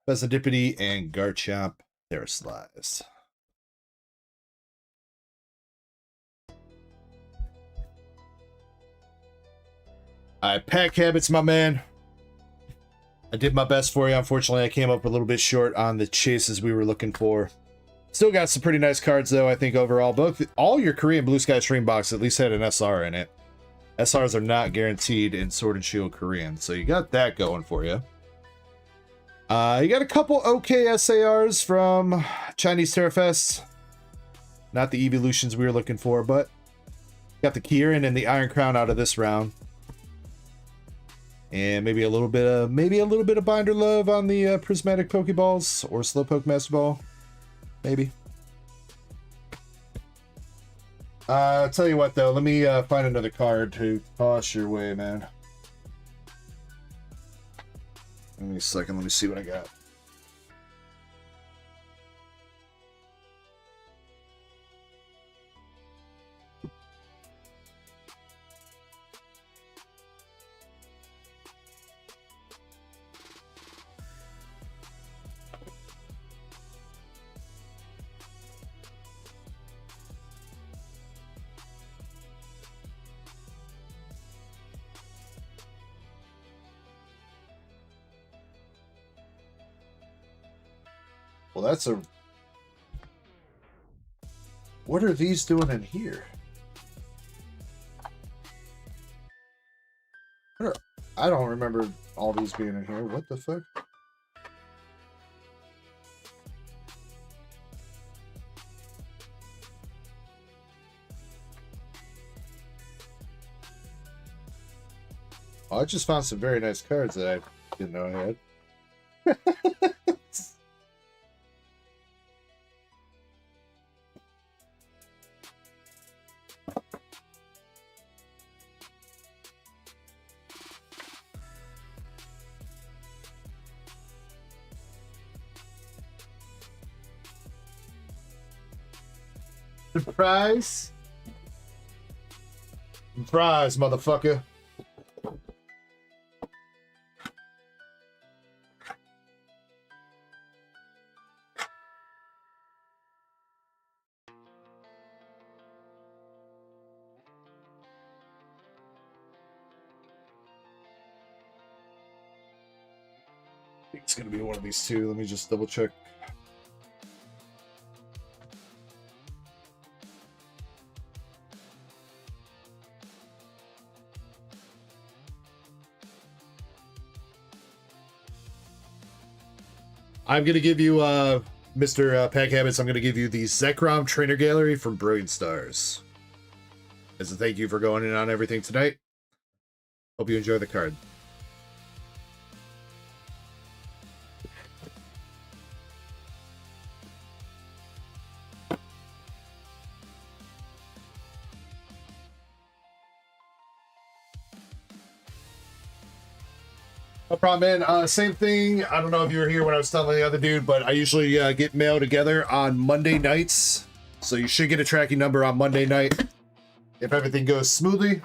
Speaker 1: Pheasantipity, and Garchomp Terraslice. All right, pack habits, my man. I did my best for you. Unfortunately, I came up a little bit short on the chases we were looking for. Still got some pretty nice cards, though, I think, overall. All your Korean Blue Sky Stream box at least had an SR in it. SRs are not guaranteed in Sword and Shield Korean, so you got that going for you. You got a couple okay SARs from Chinese Terra Fest. Not the evolutions we were looking for, but got the Kieran and the Iron Crown out of this round. And maybe a little bit of binder love on the prismatic Pokeballs or Slowpoke Master Ball. Maybe. I'll tell you what though, let me find another card to toss your way, man. Give me a second, let me see what I got. Well, that's a... What are these doing in here? I don't remember all these being in here. What the fuck? Oh, I just found some very nice cards that I didn't know I had. Surprise! Surprise, motherfucker! think it's gonna be one of these two. Let me just double check. I'm gonna give you, Mr. Pack Habits, I'm gonna give you the Zekrom Trainer Gallery from Brilliant Stars. As a thank you for going in on everything tonight. Hope you enjoy the card. No problem, man. Same thing. I don't know if you were here when I was telling the other dude, but I usually get mail together on Monday nights. So you should get a tracking number on Monday night if everything goes smoothly.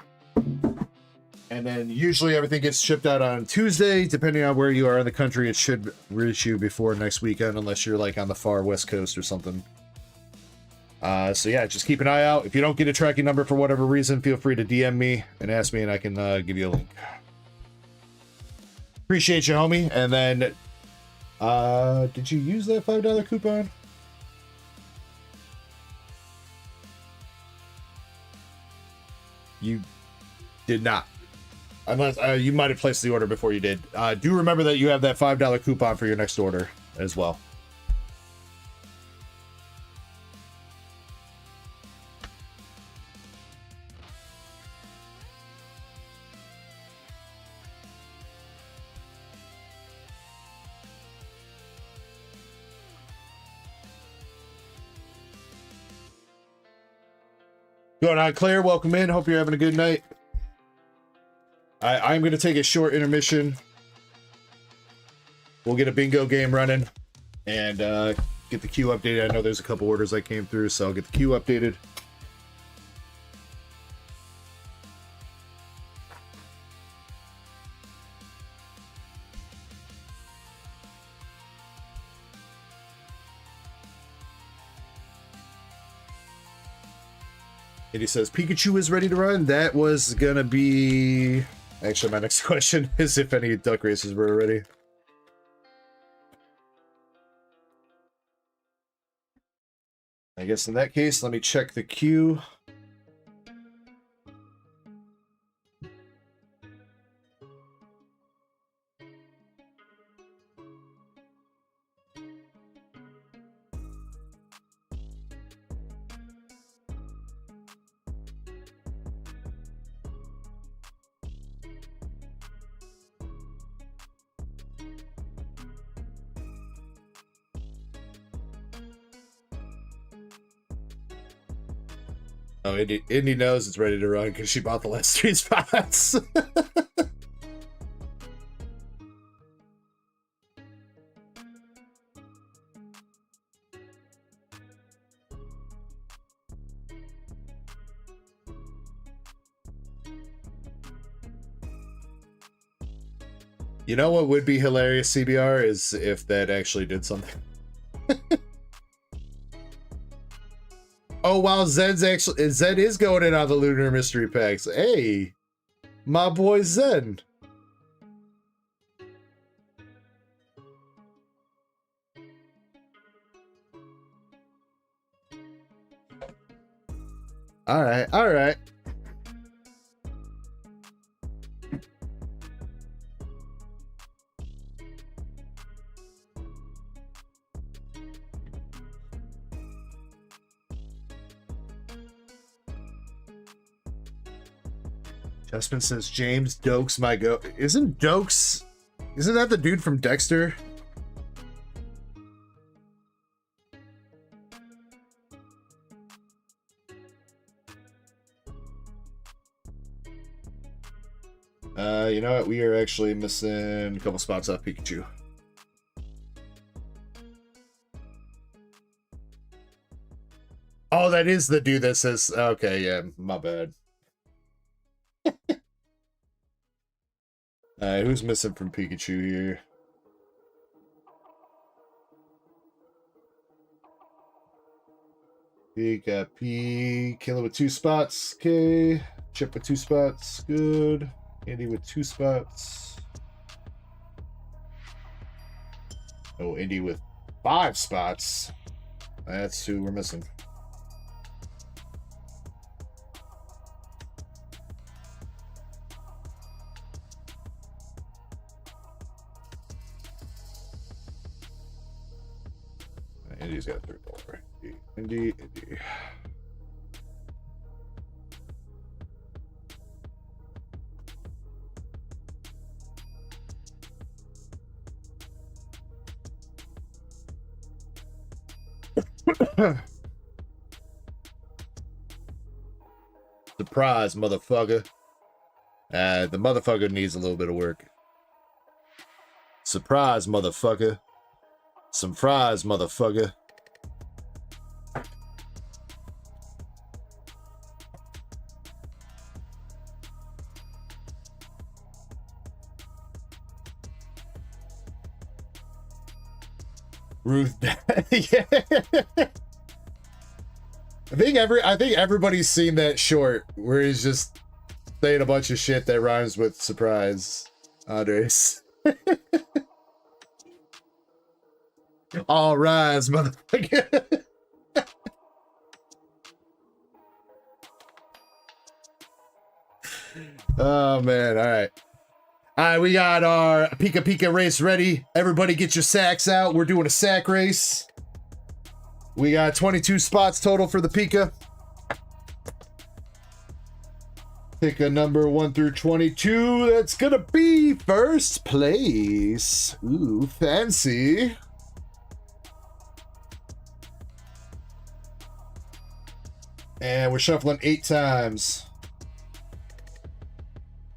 Speaker 1: And then usually everything gets shipped out on Tuesday. Depending on where you are in the country, it should reach you before next weekend, unless you're like on the far west coast or something. So yeah, just keep an eye out. If you don't get a tracking number for whatever reason, feel free to DM me and ask me, and I can give you a link. Appreciate you, homie. And then, did you use that $5 coupon? You did not. Unless you might have placed the order before you did. Do remember that you have that $5 coupon for your next order as well. Going on, Claire? Welcome in. Hope you're having a good night. I'm going to take a short intermission. We'll get a bingo game running and get the queue updated. I know there's a couple orders that came through, so I'll get the queue updated. And he says, Pikachu is ready to run. That was going to be... Actually, my next question is if any duck races were ready. I guess in that case, let me check the queue. Oh, Indy knows it's ready to run because she bought the last 3 spots. You know what would be hilarious, CBR, is if that actually did something. Oh wow, Zed is going in on the Lunar Mystery Packs. Hey, my boy Zed. All right, all right. Justin says James Dokes my go. Isn't that the dude from Dexter? You know what? We are actually missing a couple spots off Pikachu. Oh, that is the dude that says, okay, yeah, my bad. Who's missing from Pikachu here? We got P, Killer with 2 spots, okay. Chip with 2 spots, good. Andy with 2 spots. Oh, Indy with 5 spots. That's who we're missing. Indy's got 3 more. Indy. Surprise, motherfucker. The motherfucker needs a little bit of work. Surprise, motherfucker. Some fries, motherfucker. Ruth. Yeah. I think everybody's seen that short where he's just saying a bunch of shit that rhymes with surprise. Andres. All rise, motherfucker. Oh man, all right. All right, we got our Pika Pika race ready. Everybody get your sacks out. We're doing a sack race. We got 22 spots total for the Pika. Pick a number 1 through 22. That's gonna be first place. Ooh, fancy. And we're shuffling 8 times.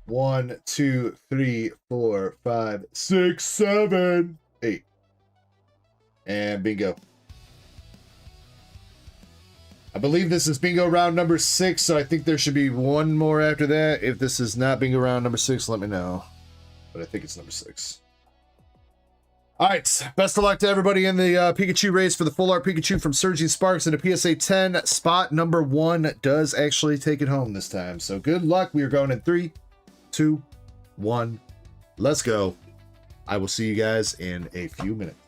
Speaker 1: 1, 2, 3, 4, 5, 6, 7, 8. And bingo. I believe this is bingo round number 6, so I think there should be one more after that. If this is not bingo round number 6, let me know. But I think it's number 6. All right, best of luck to everybody in the Pikachu race for the full art Pikachu from Surging Sparks into PSA 10. Spot number 1 does actually take it home this time. So good luck. We are going in 3, 2, 1. Let's go. I will see you guys in a few minutes.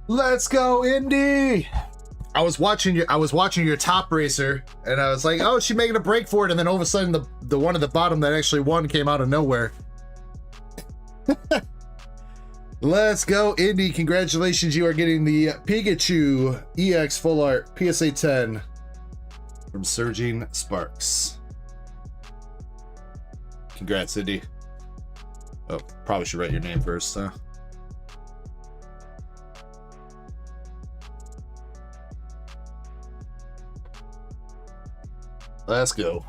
Speaker 1: Let's go, Indy. I was watching your top racer, and I was like, oh, she's making a break for it, and then all of a sudden the one at the bottom that actually won came out of nowhere. Let's go, Indy. Congratulations, you are getting the Pikachu EX Full Art PSA 10 from Surging Sparks. Congrats, Indy. Oh, probably should write your name first, huh? Let's go.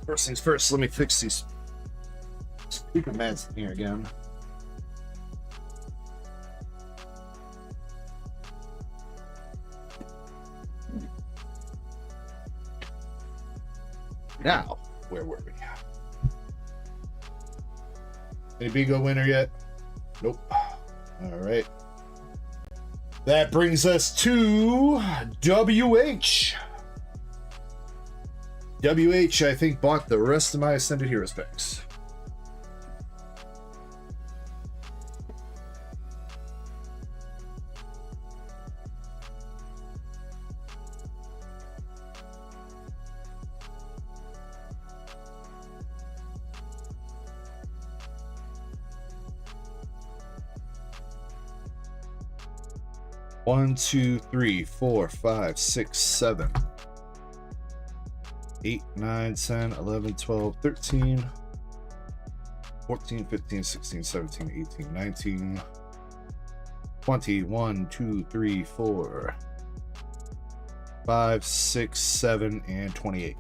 Speaker 1: First things first, let me fix these speaker mats in here again. Now, where were we? Any bingo winner yet? Nope. All right. That brings us to WH. WH, I think, bought the rest of my Ascended Hero specs. One, 2, 3, 4, 5, 6, 7, 8, 9, 10, 11, 12, 13, 14, 15, 16, 17, 18, 19, 20, 1, 2, 3, 4, 5, 6, 7, and 28.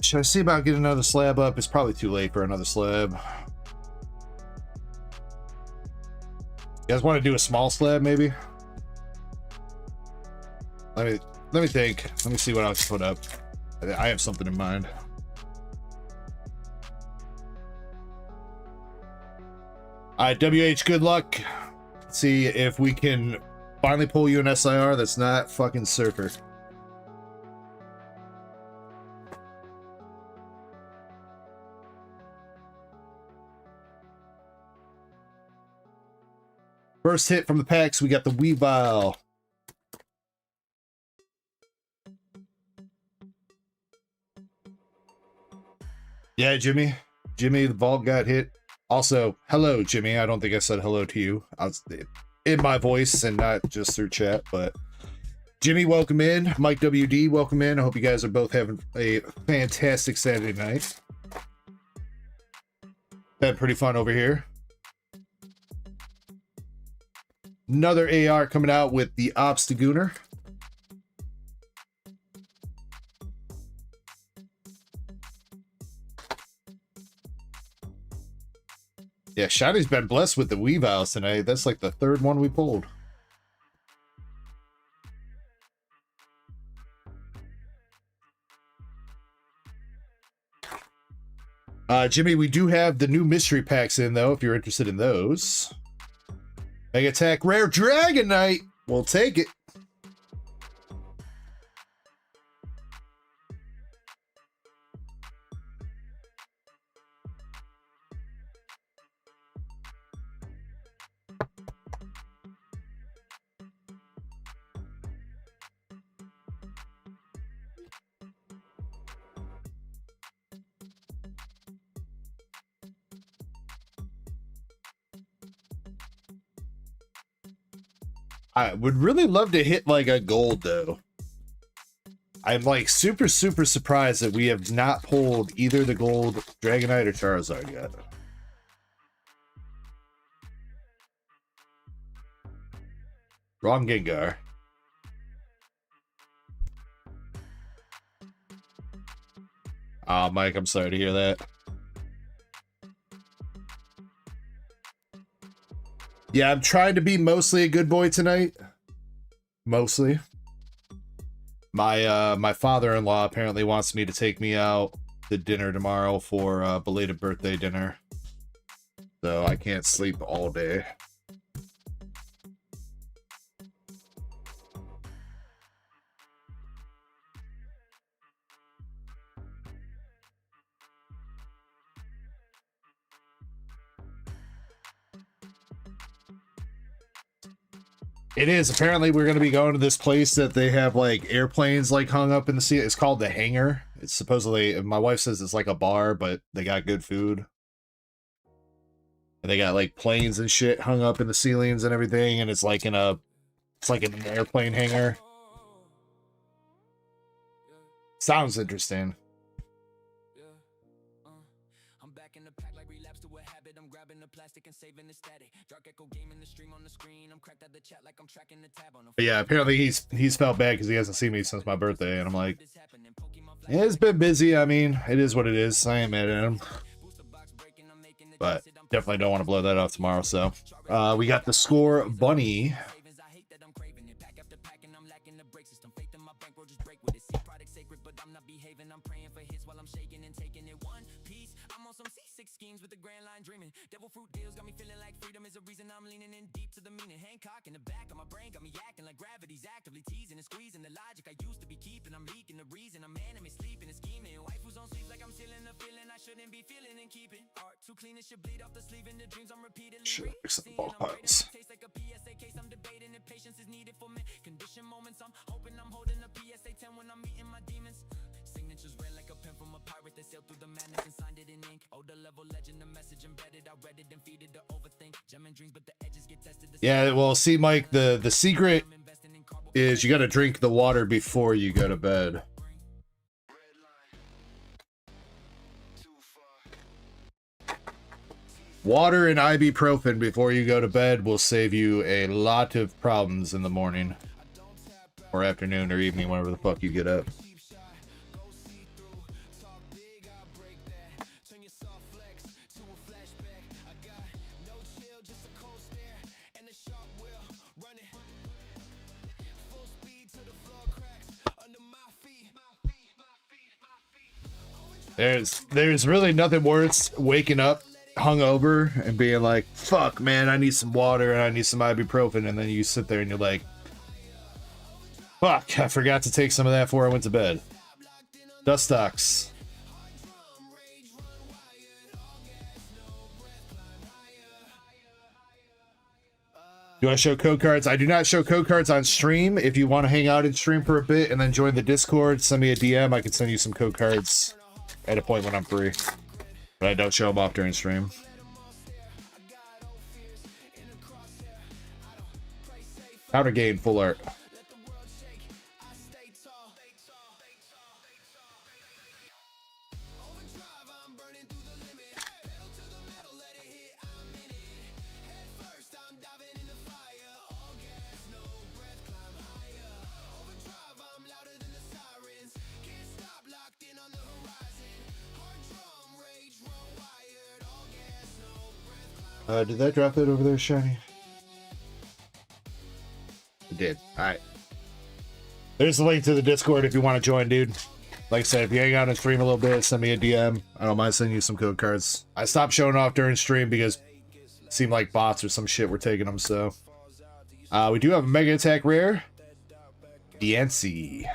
Speaker 1: Should I see about getting another slab up? It's probably too late for another slab. You guys want to do a small slab, maybe? Let me think. Let me see what I can put up. I have something in mind. All right, WH, good luck. Let's see if we can finally pull you an SIR that's not fucking Surfer. First hit from the packs, we got the Weavile. Yeah, Jimmy. Jimmy, the vault got hit. Also, hello, Jimmy. I don't think I said hello to you. I was in my voice and not just through chat, but Jimmy, welcome in. Mike WD, welcome in. I hope you guys are both having a fantastic Saturday night. Been pretty fun over here. Another AR coming out with the Obstagoner. Yeah, Shiny's been blessed with the Weaviles tonight. That's like the third one we pulled. Jimmy, we do have the new mystery packs in, though, if you're interested in those. Mega Attack Rare Dragonite. We'll take it. I would really love to hit like a gold, though. I'm like super surprised that we have not pulled either the gold Dragonite or Charizard yet. Wrong Gengar. Ah, Mike, I'm sorry to hear that. Yeah, I'm trying to be mostly a good boy tonight. Mostly. My father-in-law apparently wants me to take me out to dinner tomorrow for belated birthday dinner. So I can't sleep all day. It is. Apparently, we're going to be going to this place that they have, like, airplanes, like, hung up in the sea. It's called The Hangar. It's supposedly, my wife says it's like a bar, but they got good food. And they got, like, planes and shit hung up in the ceilings and everything, and it's like in a, it's like an airplane hangar. Sounds interesting.
Speaker 4: I'm back in the pack like relapse to a habit. I'm grabbing the plastic and saving the static. DarkEckoGaming the stream on the screen. I'm cracked at the chat like I'm tracking the tab on.
Speaker 1: But yeah, apparently he's felt bad because he hasn't seen me since my birthday, and I'm like, yeah, it's been busy. I mean, it is what it is. I ain't mad at him, but definitely don't want to blow that off tomorrow. So we got the score bunny.
Speaker 4: With the grand line dreaming, devil fruit deals got me feeling like freedom is a reason I'm leaning in deep to the meaning. Hancock in the back of my brain got me acting like gravity's actively teasing and squeezing the logic I used to be keeping. I'm leaking the reason I'm anime sleeping and scheming. Wife who's on sleeves like I'm stealing the feeling I shouldn't be feeling and keeping. Art too clean it should bleed off the sleeve and the dreams I'm repeatedly
Speaker 1: Sure, mix up the bulk piles.
Speaker 4: tastes like a PSA case I'm debating if patience is needed for me. Condition moments I'm hoping I'm holding a PSA 10 when I'm meeting my demons. Signatures red like a pen from a pirate that sailed through the madness and signed it in ink. Older level legend, the message embedded. I read it and feed it to overthink. Gem and dreams, but the edges get tested.
Speaker 1: Yeah, well, see, Mike, the secret is you got to drink the water before you go to bed. Water and ibuprofen before you go to bed will save you a lot of problems in the morning or afternoon or evening, whenever the fuck you get up. There's really nothing worse waking up hungover and being like, fuck man, I need some water and I need some ibuprofen, and then you sit there and you're like, fuck, I forgot to take some of that before I went to bed. Dust stocks. Do I show code cards? I do not show code cards on stream. If you want to hang out in stream for a bit and then join the Discord, send me a DM. I can send you some code cards at a point when I'm free. But I don't show them off during stream. Outer game, full art. Did that drop it over there, Shiny? It did. Alright. There's the link to the Discord if you want to join, dude. Like I said, if you hang out and stream a little bit, send me a DM. I don't mind sending you some code cards. I stopped showing off during stream because it seemed like bots or some shit were taking them, so. We do have a Mega Attack rare. Yancy.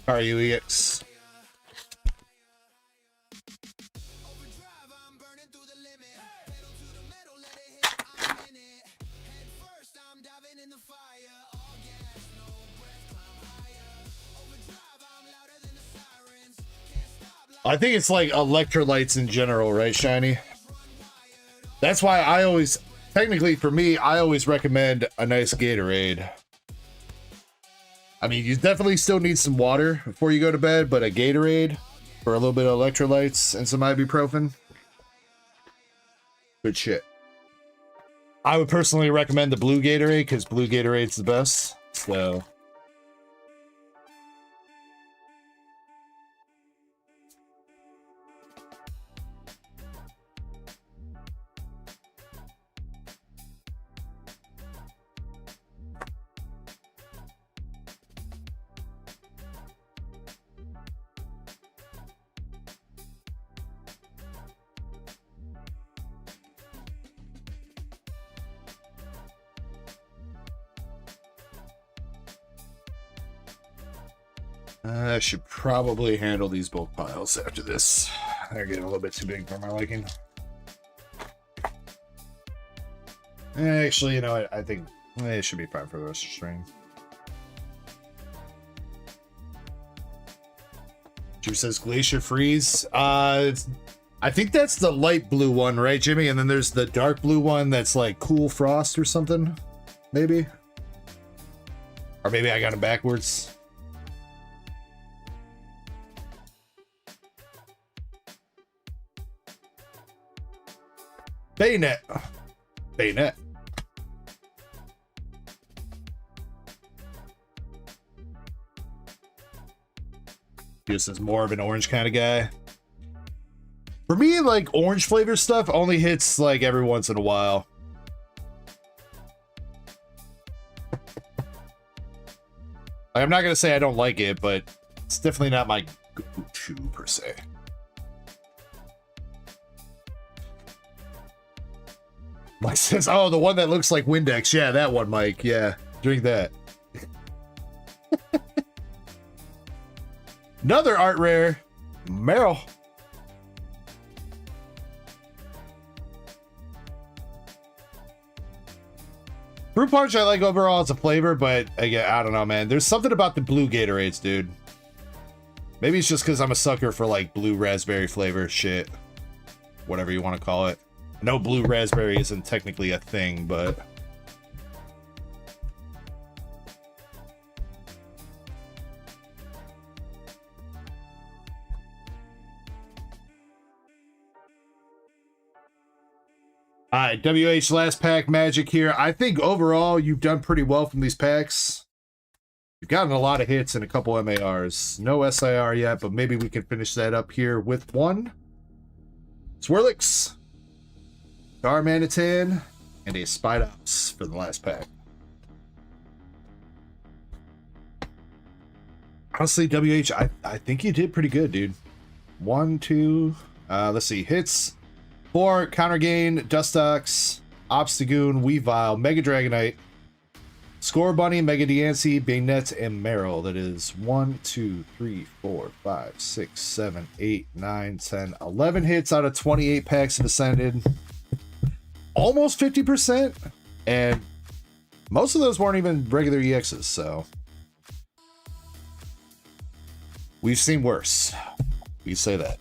Speaker 1: RUEX. I think it's like electrolytes in general, right, Shiny? That's why I always, technically for me, I always recommend a nice Gatorade. I mean, you definitely still need some water before you go to bed, but a Gatorade for a little bit of electrolytes and some ibuprofen. Good shit. I would personally recommend the blue Gatorade because blue Gatorade's the best. So. I should probably handle these bulk piles after this. They're getting a little bit too big for my liking. Actually, you know what? I think it should be fine for the rest of the stream. Jimmy says Glacier Freeze. I think that's the light blue one, right, Jimmy? And then there's the dark blue one that's like Cool Frost or something, maybe? Or maybe I got them backwards. Bayonet. Bayonet. This is more of an orange kind of guy. For me, like, orange flavor stuff only hits, like, every once in a while. Like, I'm not going to say I don't like it, but it's definitely not my go-to, per se. Mike says, oh, the one that looks like Windex. Yeah, that one, Mike. Yeah, drink that. Another art rare, Meryl. Fruit punch I like overall as a flavor, but again, I don't know, man. There's something about the blue Gatorades, dude. Maybe it's just because I'm a sucker for like blue raspberry flavor shit. Whatever you want to call it. No, blue raspberry isn't technically a thing, but... Alright, WH last pack magic here. I think overall you've done pretty well from these packs. You've gotten a lot of hits and a couple MARs. No SIR yet, but maybe we can finish that up here with one. Swirlix. Darmanitan, and a Spidops for the last pack. Honestly, WH, I think you did pretty good, dude. 1, 2, let's see, hits. 4, Counter Gain, Dustox, Obstagoon, Weavile, Mega Dragonite, Score Bunny, Mega Diancie, Bayonet, and Meryl. That is 1, 2, 3, 4, 5, 6, 7, 8, 9, 10, 11 hits out of 28 packs of Ascended. Almost 50%, and most of those weren't even regular EXs, so we've seen worse. We say that.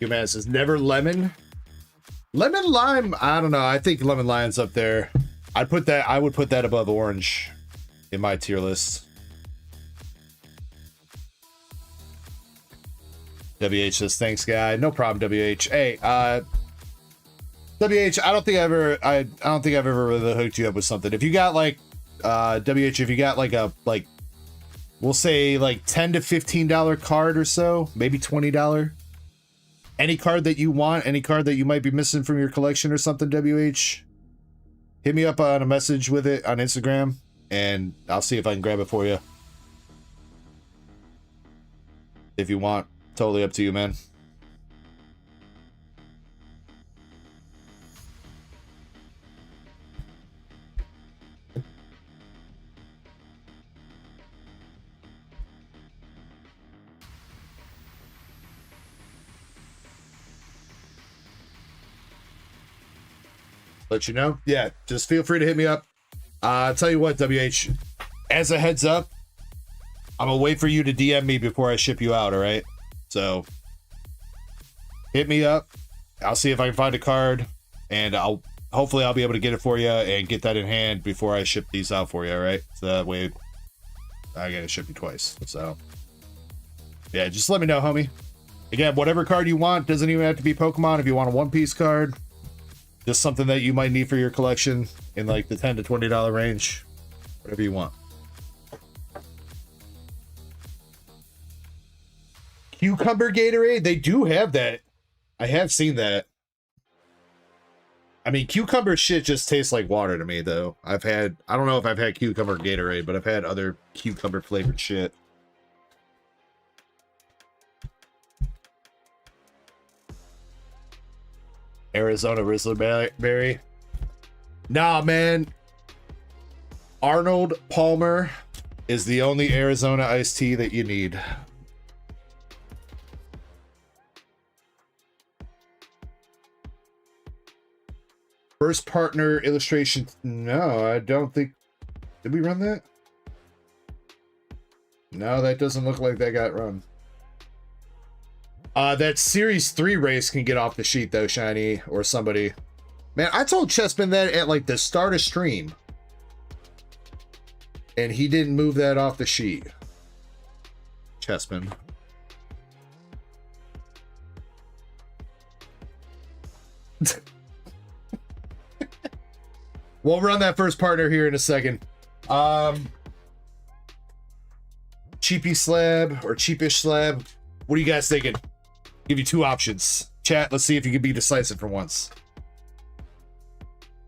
Speaker 1: Human says never lemon. Lemon lime, I don't know. I think lemon lime's up there. I would put that above orange in my tier list. WH says thanks, guy. No problem, WH. Hey, WH, I don't think I've ever really hooked you up with something. If you got like WH, if you got like a we'll say like $10 to $15 card or so, maybe $20. Any card that you want, any card that you might be missing from your collection or something, WH, hit me up on a message with it on Instagram, and I'll see if I can grab it for you. If you want, totally up to you, man. Let you know. Yeah, just feel free to hit me up. I'll tell you what, WH, as a heads up, I'm gonna wait for you to DM me before I ship you out, all right? So hit me up. I'll see if I can find a card, and hopefully I'll be able to get it for you and get that in hand before I ship these out for you, all right? So that way I gotta ship you twice. So yeah, just let me know, homie. Again, whatever card you want, doesn't even have to be Pokemon. If you want a one-piece card, just something that you might need for your collection in like the $10 to $20 range, whatever you want. Cucumber Gatorade, they do have that. I have seen that. I mean, cucumber shit just tastes like water to me, though. I don't know if I've had cucumber Gatorade, but I've had other cucumber flavored shit. Arizona Rizzlerberry. Nah, man. Arnold Palmer is the only Arizona iced tea that you need. First partner illustration. No, I don't think. Did we run that? No, that doesn't look like that got run. That Series 3 race can get off the sheet, though, Shiny, or somebody. Man, I told Chessman that at, like, the start of stream. And he didn't move that off the sheet. Chessman. We'll run that first partner here in a second. Cheapy slab or cheapish slab. What are you guys thinking? Give you two options. Chat, let's see if you can be decisive for once.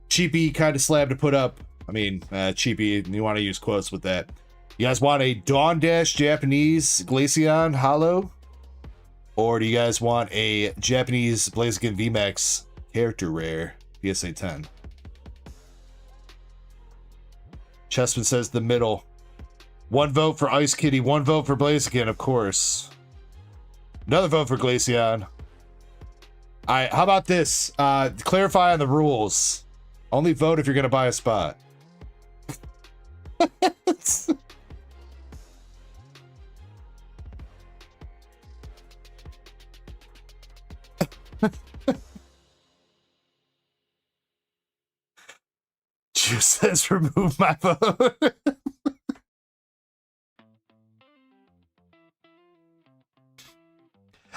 Speaker 1: Cheapy kind of slab to put up. I mean, cheapy, you want to use quotes with that. You guys want a Dawn Dash Japanese Glaceon Hollow? Or do you guys want a Japanese Blaziken VMAX Character Rare PSA 10? Chessman says the middle. One vote for Ice Kitty, one vote for Blaziken, of course. Another vote for Glaceon. Alright, how about this? Clarify on the rules. Only vote if you're gonna buy a spot. Juice says remove my vote.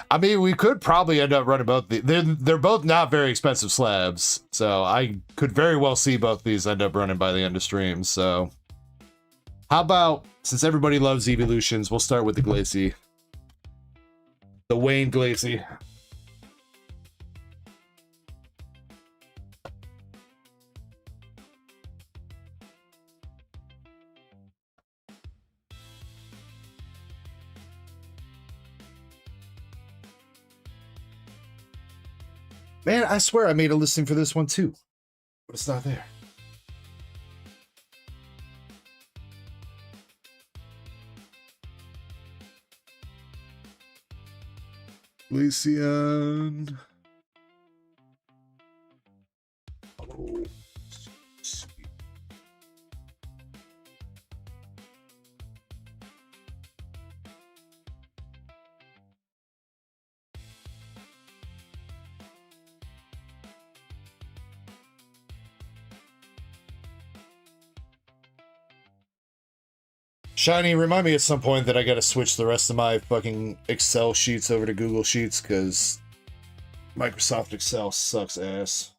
Speaker 1: I mean, we could probably end up running both. They're both not very expensive slabs, so I could very well see both these end up running by the end of stream. So, how about, since everybody loves evolutions, we'll start with the Glacie, the Wayne Glacie. Man, I swear I made a listing for this one too, but it's not there. Glaceon. Oh, sweet. Shiny, remind me at some point that I gotta switch the rest of my fucking Excel sheets over to Google Sheets, because Microsoft Excel sucks ass.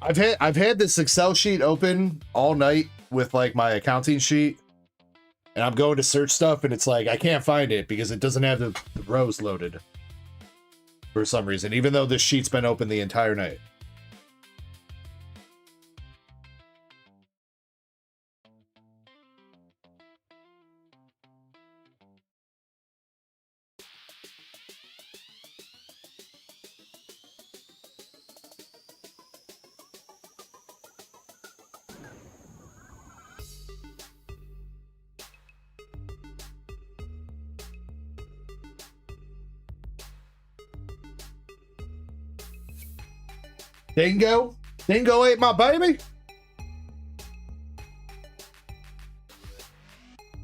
Speaker 1: I've had this Excel sheet open all night with like my accounting sheet. And I'm going to search stuff, and it's like, I can't find it because it doesn't have the rows loaded for some reason, even though this sheet's been open the entire night. Dingo, Dingo ate my baby.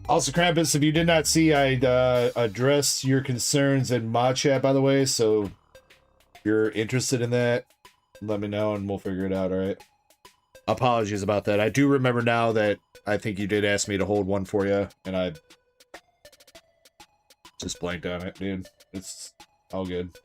Speaker 1: Also, Krampus, if you did not see, I addressed your concerns in mod chat, by the way. So if you're interested in that, let me know and we'll figure it out, all right? Apologies about that. I do remember now that I think you did ask me to hold one for you, and I just blanked on it, dude. It's all good.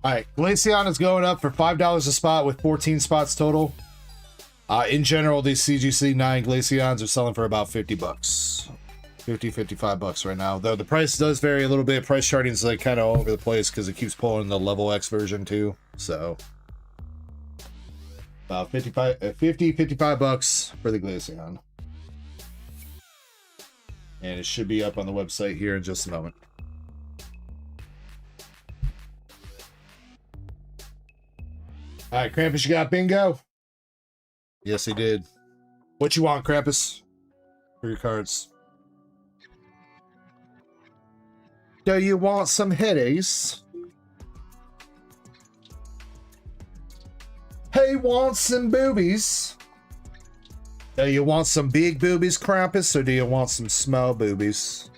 Speaker 1: All right, Glaceon is going up for $5 a spot with 14 spots total. In general, these CGC 9 Glaceons are selling for about 50 bucks. 50, 55 bucks right now. Though the price does vary a little bit. Price charting is like kind of all over the place because it keeps pulling the level X version too. So about 55 bucks for the Glaceon. And it should be up on the website here in just a moment. All right, Krampus, you got bingo? Yes, he did. What you want, Krampus? For your cards. Do you want some headaches? Hey, want some boobies? Do you want some big boobies, Krampus, or do you want some small boobies?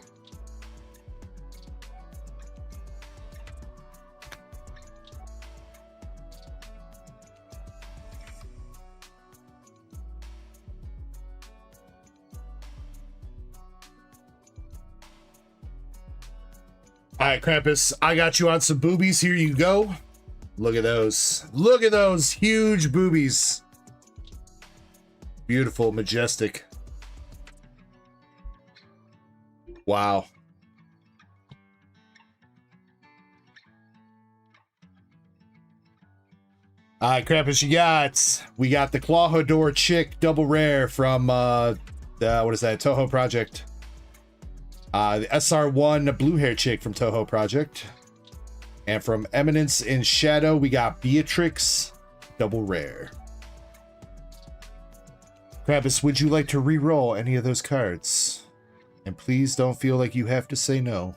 Speaker 1: All right, Krampus, I got you on some boobies. Here you go. Look at those. Look at those huge boobies. Beautiful, majestic. Wow. All right, Krampus, we got the Clawhador Chick double rare from what is that, Toho Project. The SR1 blue hair chick from Toho Project. And from Eminence in Shadow, we got Beatrix double rare. Krampus, would you like to re-roll any of those cards? And please don't feel like you have to say no.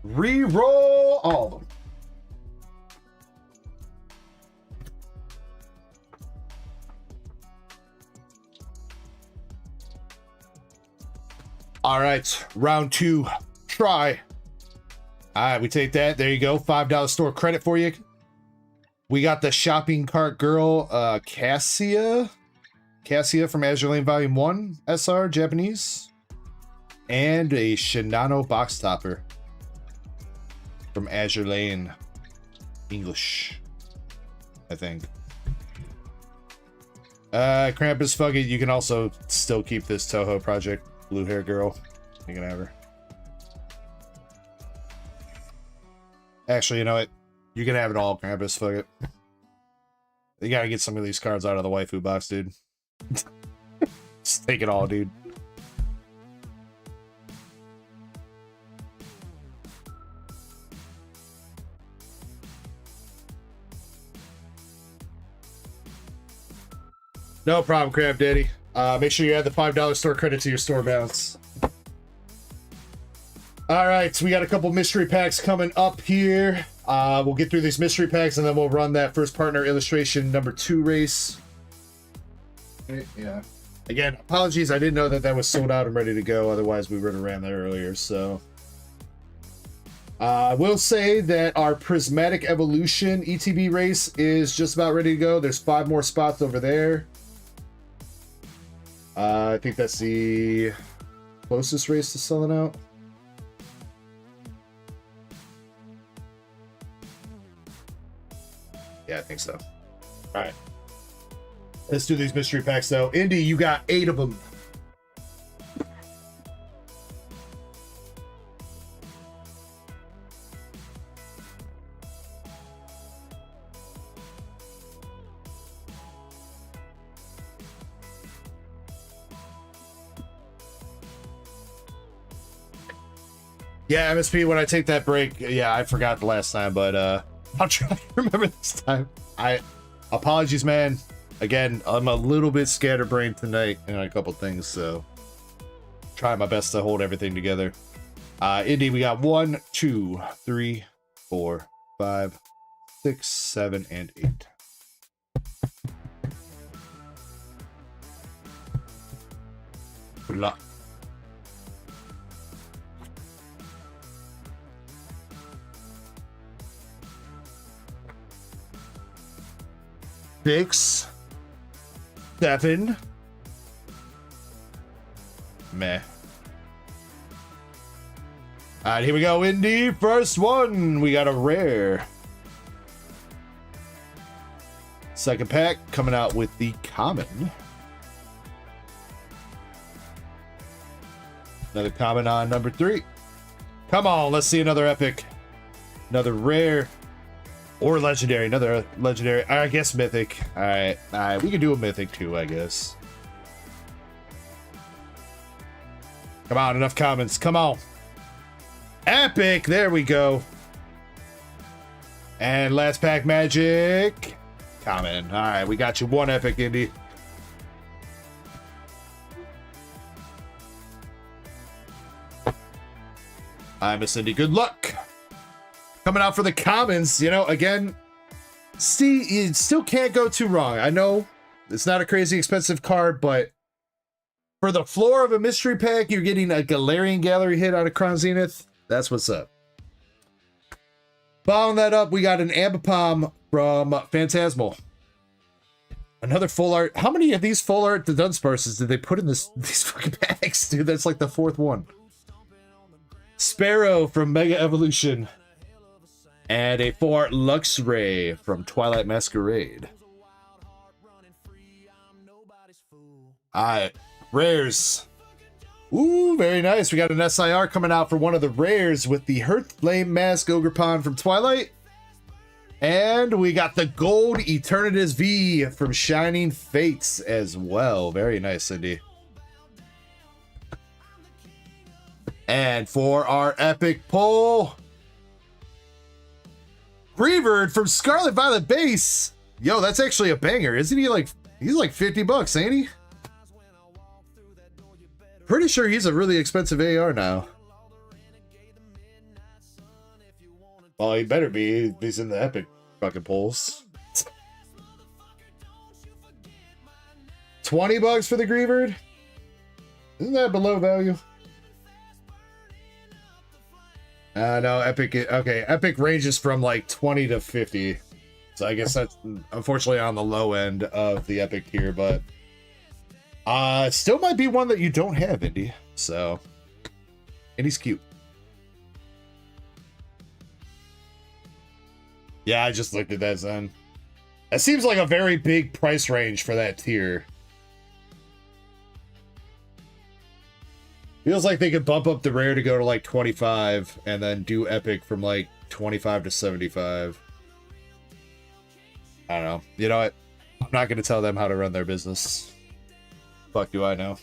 Speaker 1: Re-roll all of them. All right, round 2, try. All right, we take that. There you go. $5 store credit for you. We got the shopping cart girl, Cassia from Azure Lane Volume 1, SR, Japanese. And a Shinano box topper from Azure Lane, English, I think. Krampus, fuck it. You can also still keep this Toho Project blue hair girl. You can have her. Actually, you know what? You can have it all, Krampus. Fuck it. You gotta get some of these cards out of the waifu box, dude. Just take it all, dude. No problem, Crab Daddy. Make sure you add the $5 store credit to your store balance. All right, so we got a couple mystery packs coming up here. We'll get through these mystery packs and then we'll run that first partner illustration number 2 race. Okay, yeah. Again, apologies. I didn't know that that was sold out and ready to go. Otherwise, we would have ran that earlier. So, I will say that our Prismatic Evolution ETB race is just about ready to go. There's 5 more spots over there. I think that's the closest race to selling out. Yeah, I think so. All right. Let's do these mystery packs, though. Indy, you got 8 of them. Yeah, MSP, when I take that break, yeah, I forgot the last time, but I'll try to remember this time. Apologies, man. Again, I'm a little bit scatterbrained tonight and a couple things, so try my best to hold everything together. Indy, we got 1, 2, 3, 4, 5, 6, 7, and 8. Good luck. Six, 7, meh. All right, here we go, Indy. First one, we got a rare. Second pack coming out with the common. Another common on number 3. Come on, let's see another epic. Another rare. Or legendary, another legendary. I guess mythic. All right, we can do a mythic too, I guess. Come on, enough comments. Come on. Epic, there we go. And last pack magic. Common. All right, we got you 1 epic, Indy. Hi, Miss Indy. Good luck. Coming out for the commons, you know, again, see, you still can't go too wrong. I know it's not a crazy expensive card, but for the floor of a mystery pack, you're getting a Galarian Gallery hit out of Crown Zenith. That's what's up. Following that up, we got an Ambipom from Phantasmal. Another full art. How many of these full art the Dunsparces did they put in these fucking packs, dude? That's like the 4th one. Sparrow from Mega Evolution. And a 4 Luxray from Twilight Masquerade. Alright, rares. Ooh, very nice. We got an SIR coming out for one of the rares with the Hearthflame Mask Ogerpon from Twilight. And we got the Gold Eternatus V from Shining Fates as well. Very nice, Cindy. And for our epic pull, Reaverd from Scarlet Violet Base. Yo, that's actually a banger. Isn't he like, he's like 50 bucks, ain't he? Pretty sure he's a really expensive AR now. Well, he better be. He's in the epic fucking pulls. 20 bucks for the Reaverd? Isn't that below value? No, Epic, okay, Epic ranges from like 20 to 50. So I guess that's unfortunately on the low end of the Epic tier, but still might be one that you don't have, Indy. So, and he's cute. Yeah, I just looked at that, Zen. That seems like a very big price range for that tier. Feels like they could bump up the rare to go to like 25 and then do epic from like 25 to 75. I don't know. You know what? I'm not going to tell them how to run their business. Fuck do I know.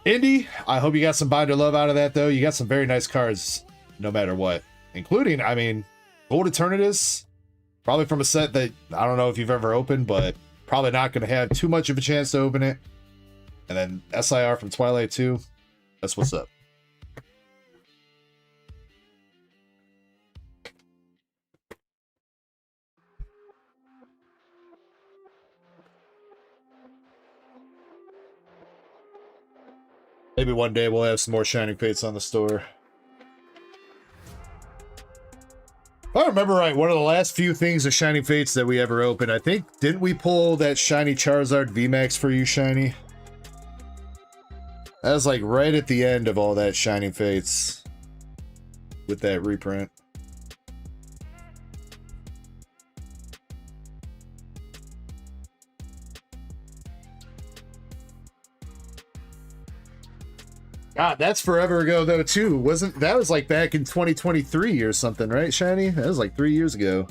Speaker 1: Indy, I hope you got some binder love out of that, though. You got some very nice cards, no matter what. Including, I mean, Gold Eternatus, Probably from a set that I don't know if you've ever opened, but probably not going to have too much of a chance to open it. And then SIR from Twilight 2. That's what's up. Maybe one day we'll have some more Shining Fates on the store. If I remember right, one of the last few things of Shining Fates that we ever opened, I think, didn't we pull that Shiny Charizard VMAX for you, Shiny? That was like right at the end of all that Shining Fates with that reprint. God, that's forever ago though too. Wasn't that was like back in 2023 or something, right, Shiny? That was like 3 years ago.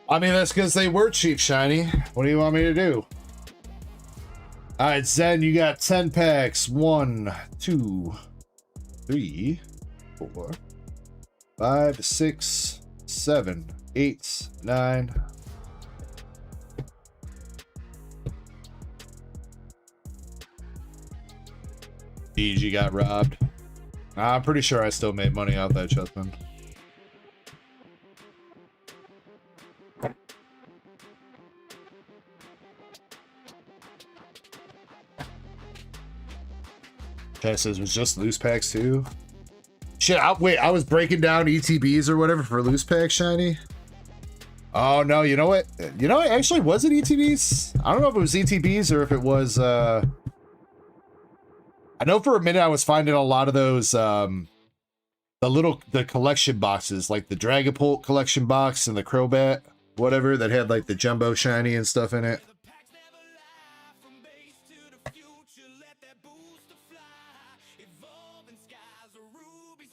Speaker 1: I mean, that's because they were cheap, Shiny. What do you want me to do? Alright, Zen, you got 10 packs. 1, 2, 3, 4, 5, 6, 7, 8, 9. DG got robbed. I'm pretty sure I still made money off that chessman. Says was just loose packs too. Shit, wait, I was breaking down ETBs or whatever for loose packs, Shiny. Oh no, you know what? You know what? Actually, was it ETBs? I don't know if it was ETBs or if it was. I know for a minute I was finding a lot of those the collection boxes, like the Dragapult collection box and the Crobat, whatever, that had like the jumbo shiny and stuff in it.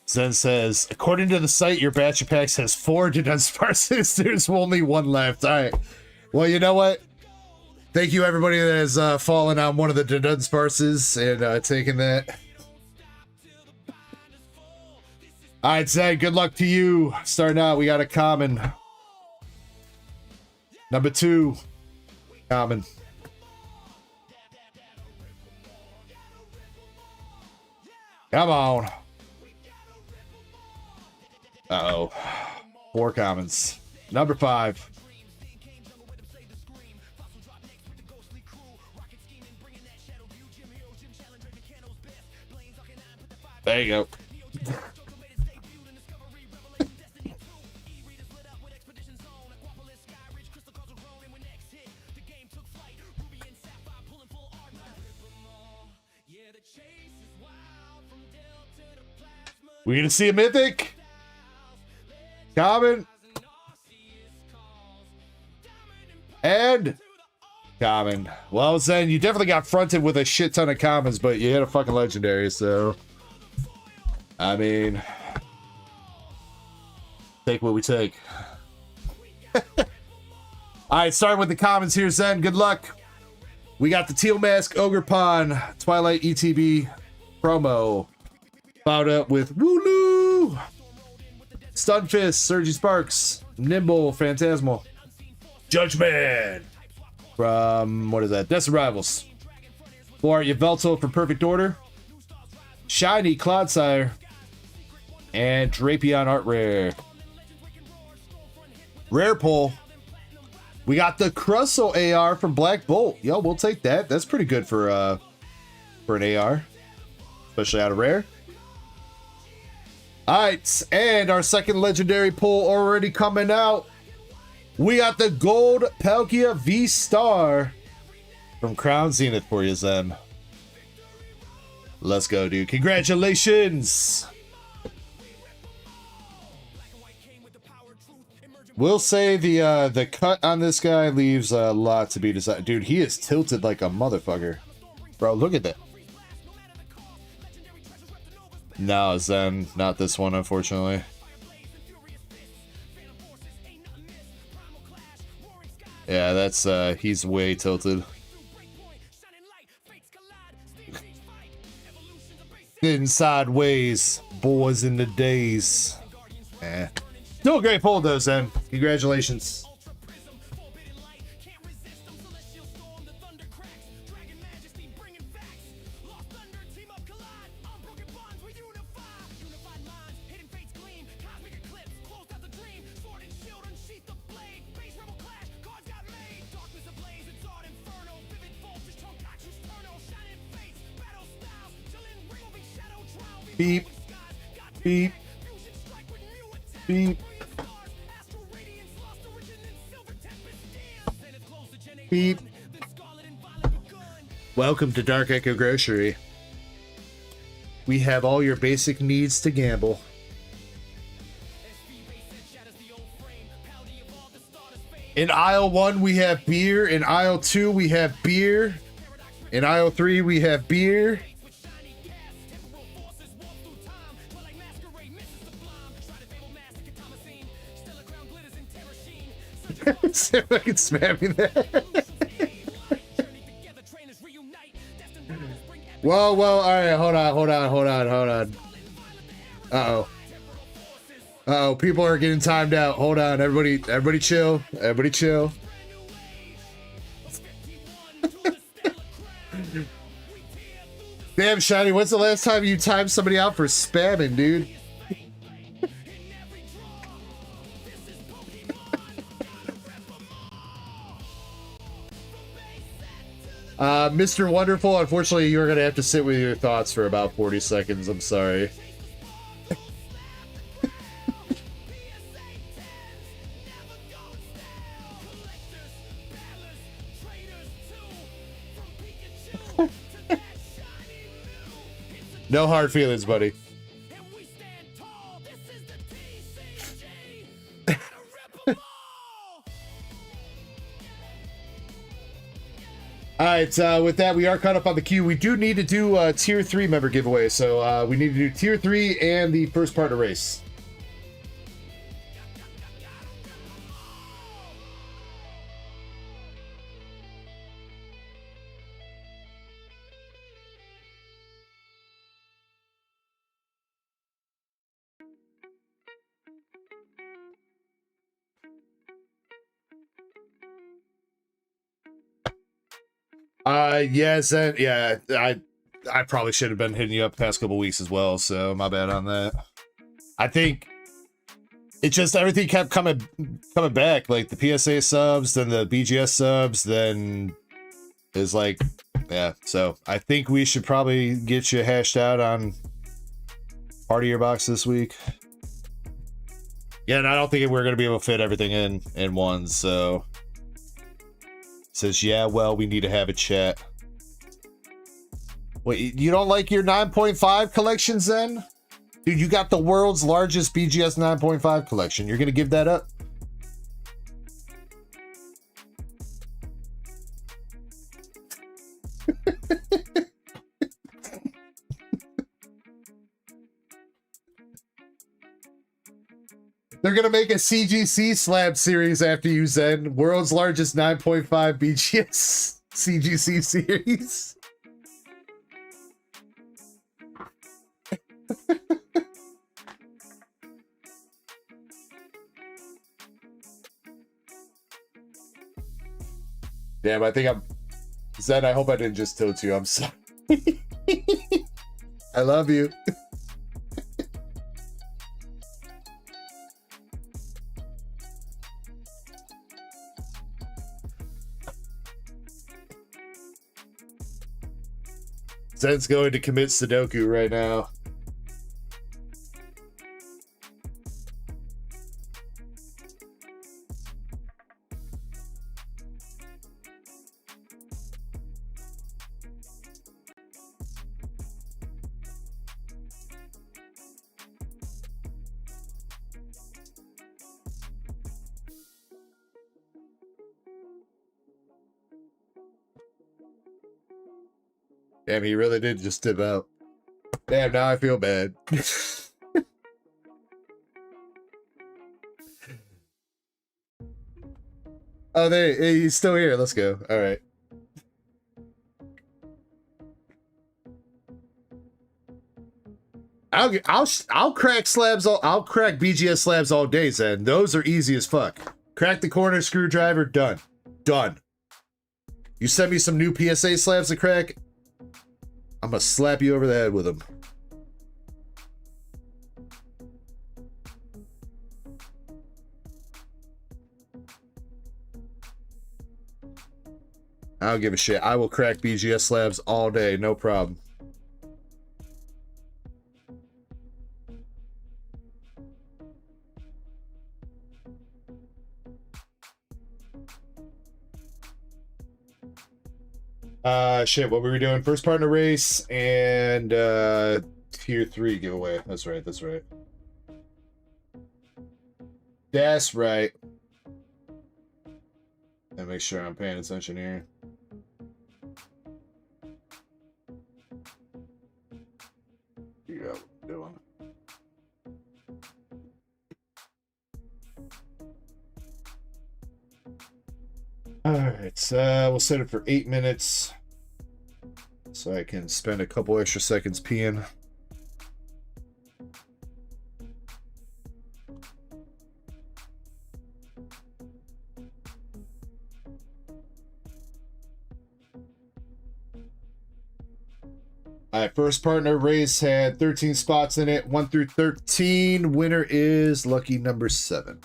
Speaker 1: Zen says, according to the site, your batch of packs has 4 Dunsparces. There's only 1 left. All right. Well, you know what? Thank you, everybody that has fallen on one of the Dunsparces and taken that. All right, Zen, good luck to you. Starting out, we got a common. Number 2, common. Come on. Uh-oh. 4 commons. Number 5. There you go. We're gonna see a mythic. Common. And common. Well, Zen, you definitely got fronted with a shit ton of commons, but you hit a fucking legendary, so I mean, take what we take. Alright, starting with the commons here, Zen. Good luck. We got the Teal Mask, Ogre Pond, Twilight ETB promo. Followed up with Wooloo, Stunfisk, Surgy Sparks, Nimble, Phantasmal, Judgment from, what is that? Desert Rivals. For Yveltal for Perfect Order, Shiny Cloudsire, and Drapion Art Rare. Rare pull. We got the Crustle AR from Black Bolt. Yo, we'll take that. That's pretty good for an AR, especially out of rare. Alright, and our second legendary pull already coming out. We got the Gold Palkia V-Star from Crown Zenith for you, Zen. Let's go, dude. Congratulations! Will say the cut on this guy leaves a lot to be desired. Dude, he is tilted like a motherfucker. Bro, look at that. No, Zen, not this one, unfortunately. Yeah, that's he's way tilted. Getting sideways, boys in the days. Eh. Still a great poll though, Zen. Congratulations. Beep. Beep. Beep. Beep. Welcome to Dark Echo Grocery. We have all your basic needs to gamble. In aisle 1 we have beer. In aisle 2 we have beer. In aisle 3 we have beer. See if I can spam me there. Whoa, alright, hold on. Uh-oh, people are getting timed out. Hold on, everybody chill. Damn, Shiny, when's the last time you timed somebody out for spamming, dude? Mr. Wonderful, unfortunately, you're going to have to sit with your thoughts for about 40 seconds. I'm sorry. No hard feelings, buddy. Alright, with that, we are caught up on the queue. We do need to do a Tier 3 member giveaway, so we need to do Tier 3 and the first partner race. Yes, yeah, I probably should have been hitting you up the past couple weeks as well, so my bad on that. I think it just everything kept coming back, like the PSA subs, then the BGS subs, then is like, yeah. So I think we should probably get you hashed out on part of your box this week. Yeah, and I don't think we're gonna be able to fit everything in one, so. Says, yeah, well, we need to have a chat. Wait, you don't like your 9.5 collections then? Dude, you got the world's largest BGS 9.5 collection. You're gonna give that up? They're gonna make a CGC slab series after you, Zen. World's largest 9.5 BGS CGC series. Damn, I think I'm... Zen, I hope I didn't just tilt you. I'm sorry. I love you. Zen's going to commit Sudoku right now. Damn, he really did just dip out. Damn, now I feel bad. Oh, he's still here. Let's go. All right. I'll crack slabs. I'll crack BGS slabs all day, Zen. Those are easy as fuck. Crack the corner screwdriver. Done. Done. You send me some new PSA slabs to crack, I'm gonna slap you over the head with them. I don't give a shit. I will crack BGS slabs all day, no problem. Shit, what were we doing? First partner race and tier 3 giveaway. That's right, that's right. That's right. And make sure I'm paying attention here. Figure out what I'm doing. Alright, we'll set it for 8 minutes. So I can spend a couple extra seconds peeing. Alright, first partner race had 13 spots in it, 1 through 13. Winner is lucky number 7.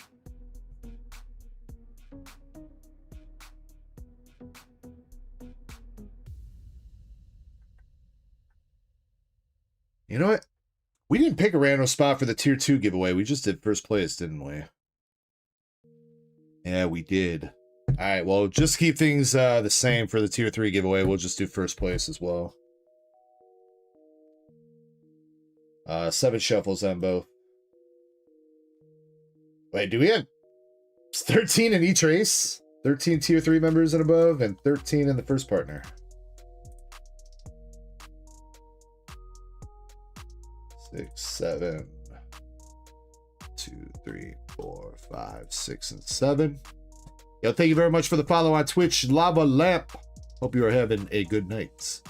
Speaker 1: You know what? We didn't pick a random spot for the tier 2 giveaway. We just did first place, didn't we? Yeah, we did. All right, well, just keep things the same for the tier 3 giveaway. We'll just do first place as well. 7 shuffles on both. Wait, do we have 13 in each race? 13 tier 3 members and above, and 13 in the first partner. 6, 7, 2, 3, 4, 5, 6, and 7. Yo, thank you very much for the follow on Twitch, Lava Lamp. Hope you are having a good night.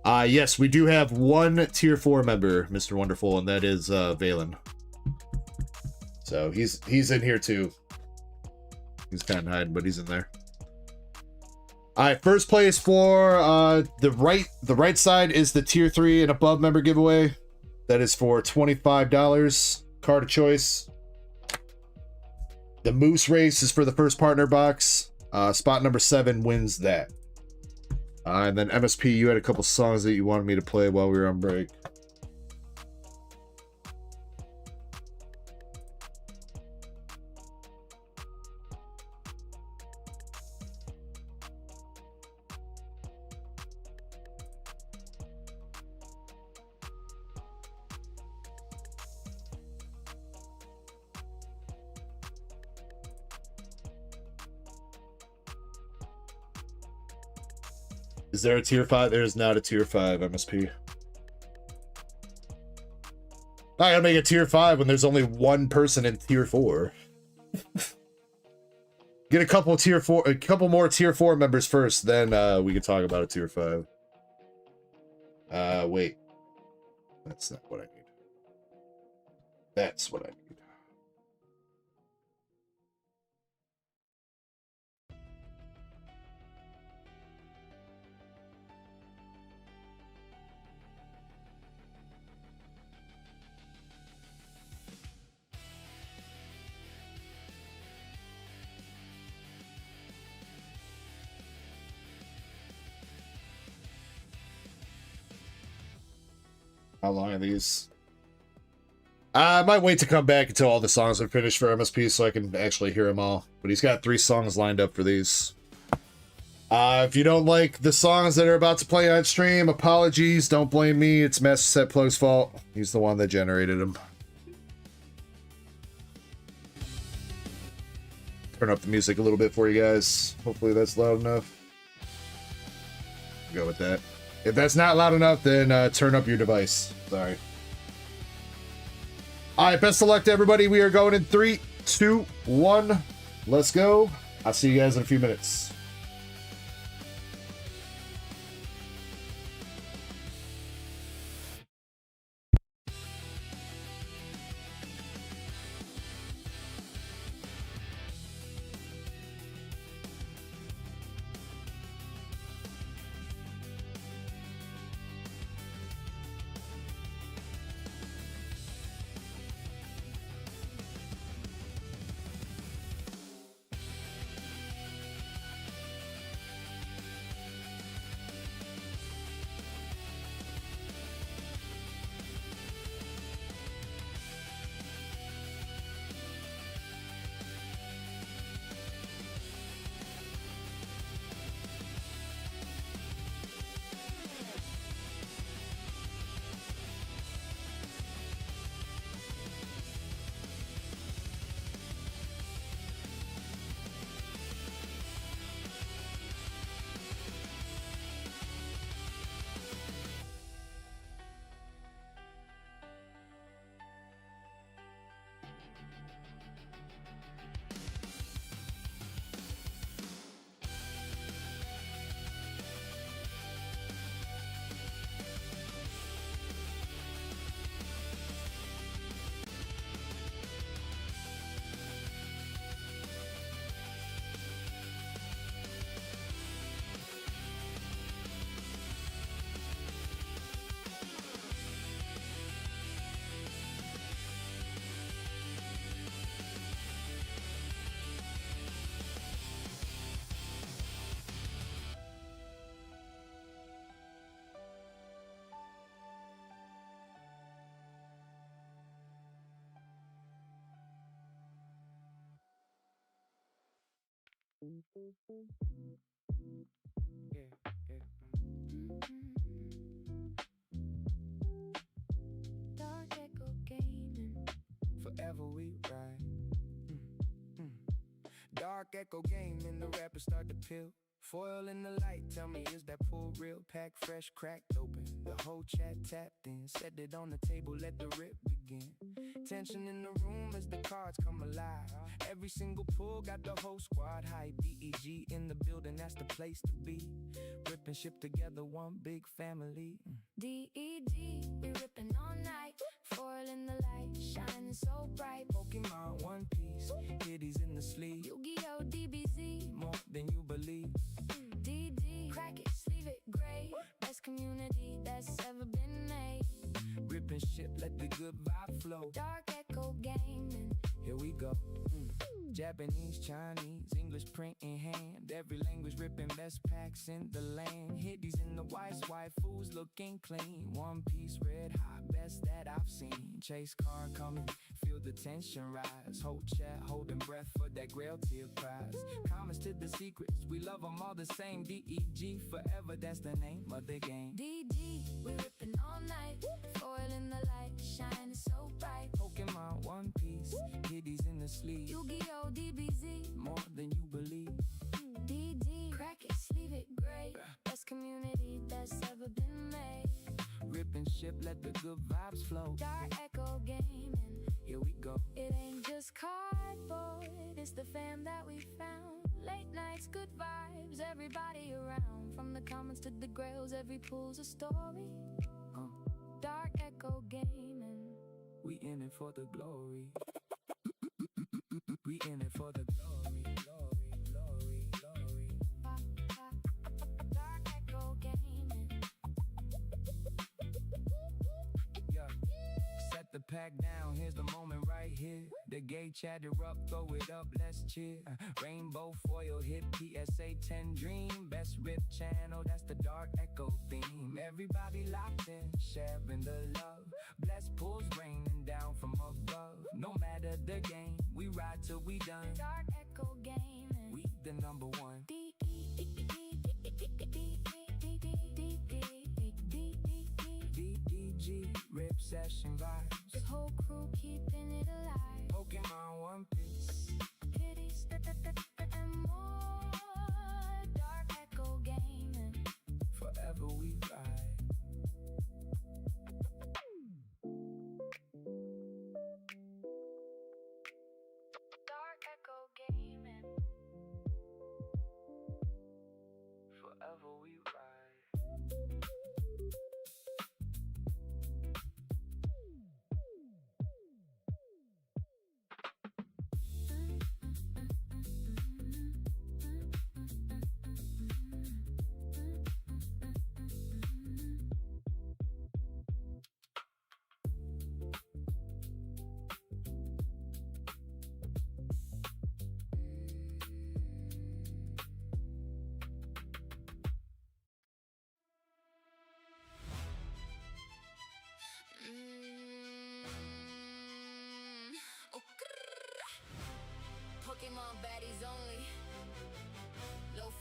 Speaker 1: Yes, we do have one tier 4 member, Mr. Wonderful, and that is Valen. So he's in here too. He's kind of hiding, but he's in there. All right, first place for the right side is the tier 3 and above member giveaway. That is for $25. Card of choice. The Moose race is for the first partner box. Spot number 7 wins that. And then MSP, you had a couple songs that you wanted me to play while we were on break. Is there a tier 5? There is not a tier 5 MSP. I gotta make a tier 5 when there's only one person in tier 4. Get a couple more tier 4 members first, then we can talk about a tier 5. Wait. That's not what I need. That's what I need. How long are these? I might wait to come back until all the songs are finished for MSP so I can actually hear them all. But he's got 3 songs lined up for these. If you don't like the songs that are about to play on stream, apologies. Don't blame me. It's Master Set Plug's fault. He's the one that generated them. Turn up the music a little bit for you guys. Hopefully that's loud enough. Go with that. If that's not loud enough, then turn up your device. Sorry. All right, best of luck to everybody. We are going in 3, 2, 1. Let's go. I'll see you guys in a few minutes.
Speaker 4: Dark Echo Gaming. Forever we ride. Dark Echo Gaming, the rappers start to peel. Foil in the light, tell me is that pull real? Pack fresh, cracked open. The whole chat tapped in. Set it on the table, let the rip begin. Tension in the room as the cards come alive. Every single pull got the whole squad hype. DEG in the building, that's the place to be. Rip and ship together, one big family.
Speaker 8: DEG, we ripping all night. Foil in the light, shining so bright.
Speaker 4: Pokemon One Piece, kitties in the sleeve.
Speaker 8: Yu-Gi-Oh! DBZ,
Speaker 4: More than you believe.
Speaker 8: DD, crack it, sleeve it, gray. Best community that's ever been made.
Speaker 4: Rip and ship, let the good vibe flow.
Speaker 8: Dark Echo Gaming.
Speaker 4: Here we go. Japanese, Chinese, English print in hand. Every language ripping best packs in the land. Hitties in the whites, waifus looking clean. One Piece red hot, best that I've seen. Chase car coming, feel the tension rise. Hold chat, holding breath for that grail tier prize. Comments to the secrets, we love them all the same. DEG forever, that's the name of the game.
Speaker 8: DD, we ripping all night. Foil in the light, shining so bright.
Speaker 4: Pokemon One Piece, kitties in the sleeve.
Speaker 8: Yu-Gi-Oh! DBZ,
Speaker 4: More than you believe.
Speaker 8: DD, crack it, sleeve it, gray. Best community that's ever been made.
Speaker 4: Rip and ship, let the good vibes flow.
Speaker 8: Dark Echo Gaming.
Speaker 4: Here we go.
Speaker 8: It ain't just cardboard, it's the fam that we found. Late nights, good vibes, everybody around. From the comments to the grails, every pool's a story. Dark Echo Gaming.
Speaker 4: We in it for the glory. We in it for the glory, glory, glory, glory.
Speaker 8: Dark Echo Gaming.
Speaker 4: Yeah. Set the pack down, here's the moment right here. The gay chatter up, throw it up, let's cheer. Rainbow foil hit, PSA 10 dream. Best rip channel, that's the Dark Echo theme. Everybody locked in, sharing the love. Blessed pulls raining down from above. No matter the game, we ride till we done.
Speaker 8: Dark Echo Gaming.
Speaker 4: We the number one. DEG, rip session vibes.
Speaker 8: The whole crew keeping it alive.
Speaker 4: Pokemon One Piece.
Speaker 8: Kitties and more. Dark Echo Gaming.
Speaker 4: Forever we ride.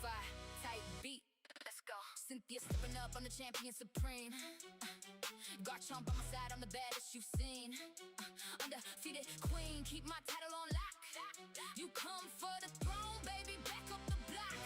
Speaker 8: certified type beat. Let's go. Cynthia stepping up, I'm the champion supreme. Garchomp by my side, I'm the baddest you've seen. Undefeated queen, keep my title on lock. You come for the throne, baby, back up the block.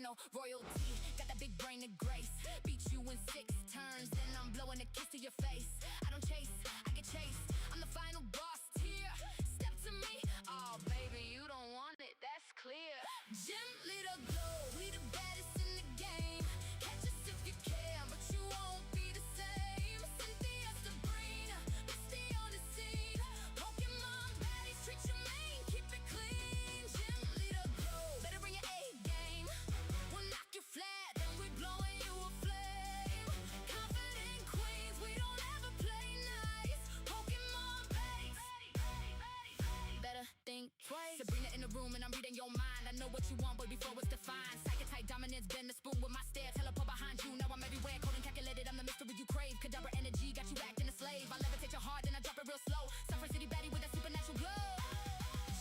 Speaker 8: No royalty, got that big brain and grace. Beat you in 6 turns, then I'm blowing a kiss to your face. I don't chase, I get chased. I'm the final boss tier. Step to me, oh baby, you don't want it, that's clear. Gym leader glow, we the baddest in the game. Catch us if you can, but you won't be the same. Cynthia, Sabrina, Misty on the scene. Pokemon baddies, treat your main, keep it clean. Gym leader glow, better bring your A game. We'll knock you flat, then we blowing you a flame. Confident queens, we don't ever play nice. Pokemon baddies, better think twice. Sabrina in the room and I'm reading your mind. I know what you want, but before it's defined. Psychotype dominance, bend the spoon with my stare. Teleport behind you, now I'm everywhere. Cold and calculated, I'm the mystery you crave. Cadabra energy, got you acting a slave. I levitate your heart, then I drop it real slow. Suffer city baddie with that supernatural glow.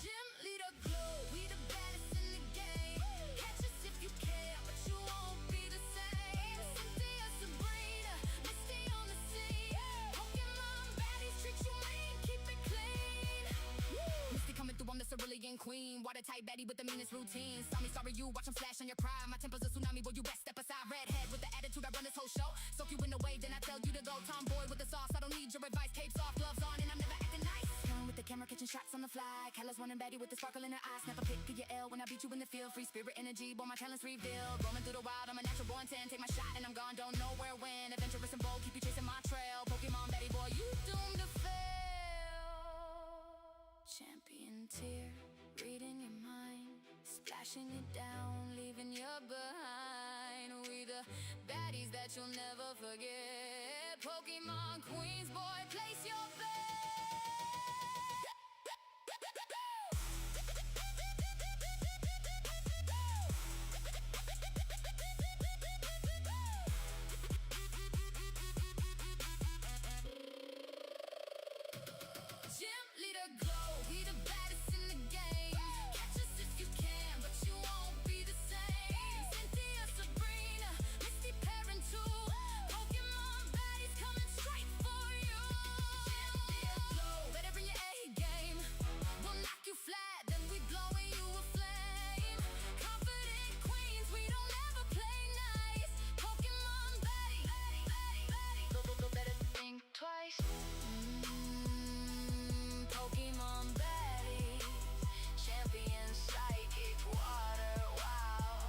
Speaker 8: Gym leader glow, we the baddest in the game. Catch us if you can, but you won't be the same. Cynthia, Sabrina, Misty on the scene. Pokemon baddies, treat you mean, keep it clean. Misty coming through, I'm the cerulean queen. Watertight baddie with the meanest routine. Sorry you, watch them splash on your pride. My temper's a tsunami, boy, you best step aside. Redhead with the attitude, I run this whole show. Soak you in the wave, then I tell you to go. Tomboy with the sauce, I don't need your advice. Capes off, gloves on, and I'm never acting nice. Come with the camera, catching shots on the fly. Colors one and baddie with the sparkle in her eyes. Snap a pic of your L when I beat you in the field. Free spirit energy, boy, my talents revealed. Roaming through the wild, I'm a natural born 10. Take my shot and I'm gone, don't know where when. Adventurous and bold, keep you chasing my trail. Pokemon baddie, boy, you doomed to fail. Champion tier, reading your mind. Splashing you down, leaving you behind. We the baddies that you'll never forget. Pokemon queens, boy, place your bet. Gym leader glow, we the baddest in the game. Catch us if you can, but you won't be the same. Cynthia, Sabrina, Misty parent too. Pokemon baddies coming straight for you. Gym leader glow, better bring your A game. We'll knock you flat, then we blowing you a flame. Confident queens, we don't ever play nice. Pokemon baddies, better think twice. Pokemon baddie, champion psychic water, wow.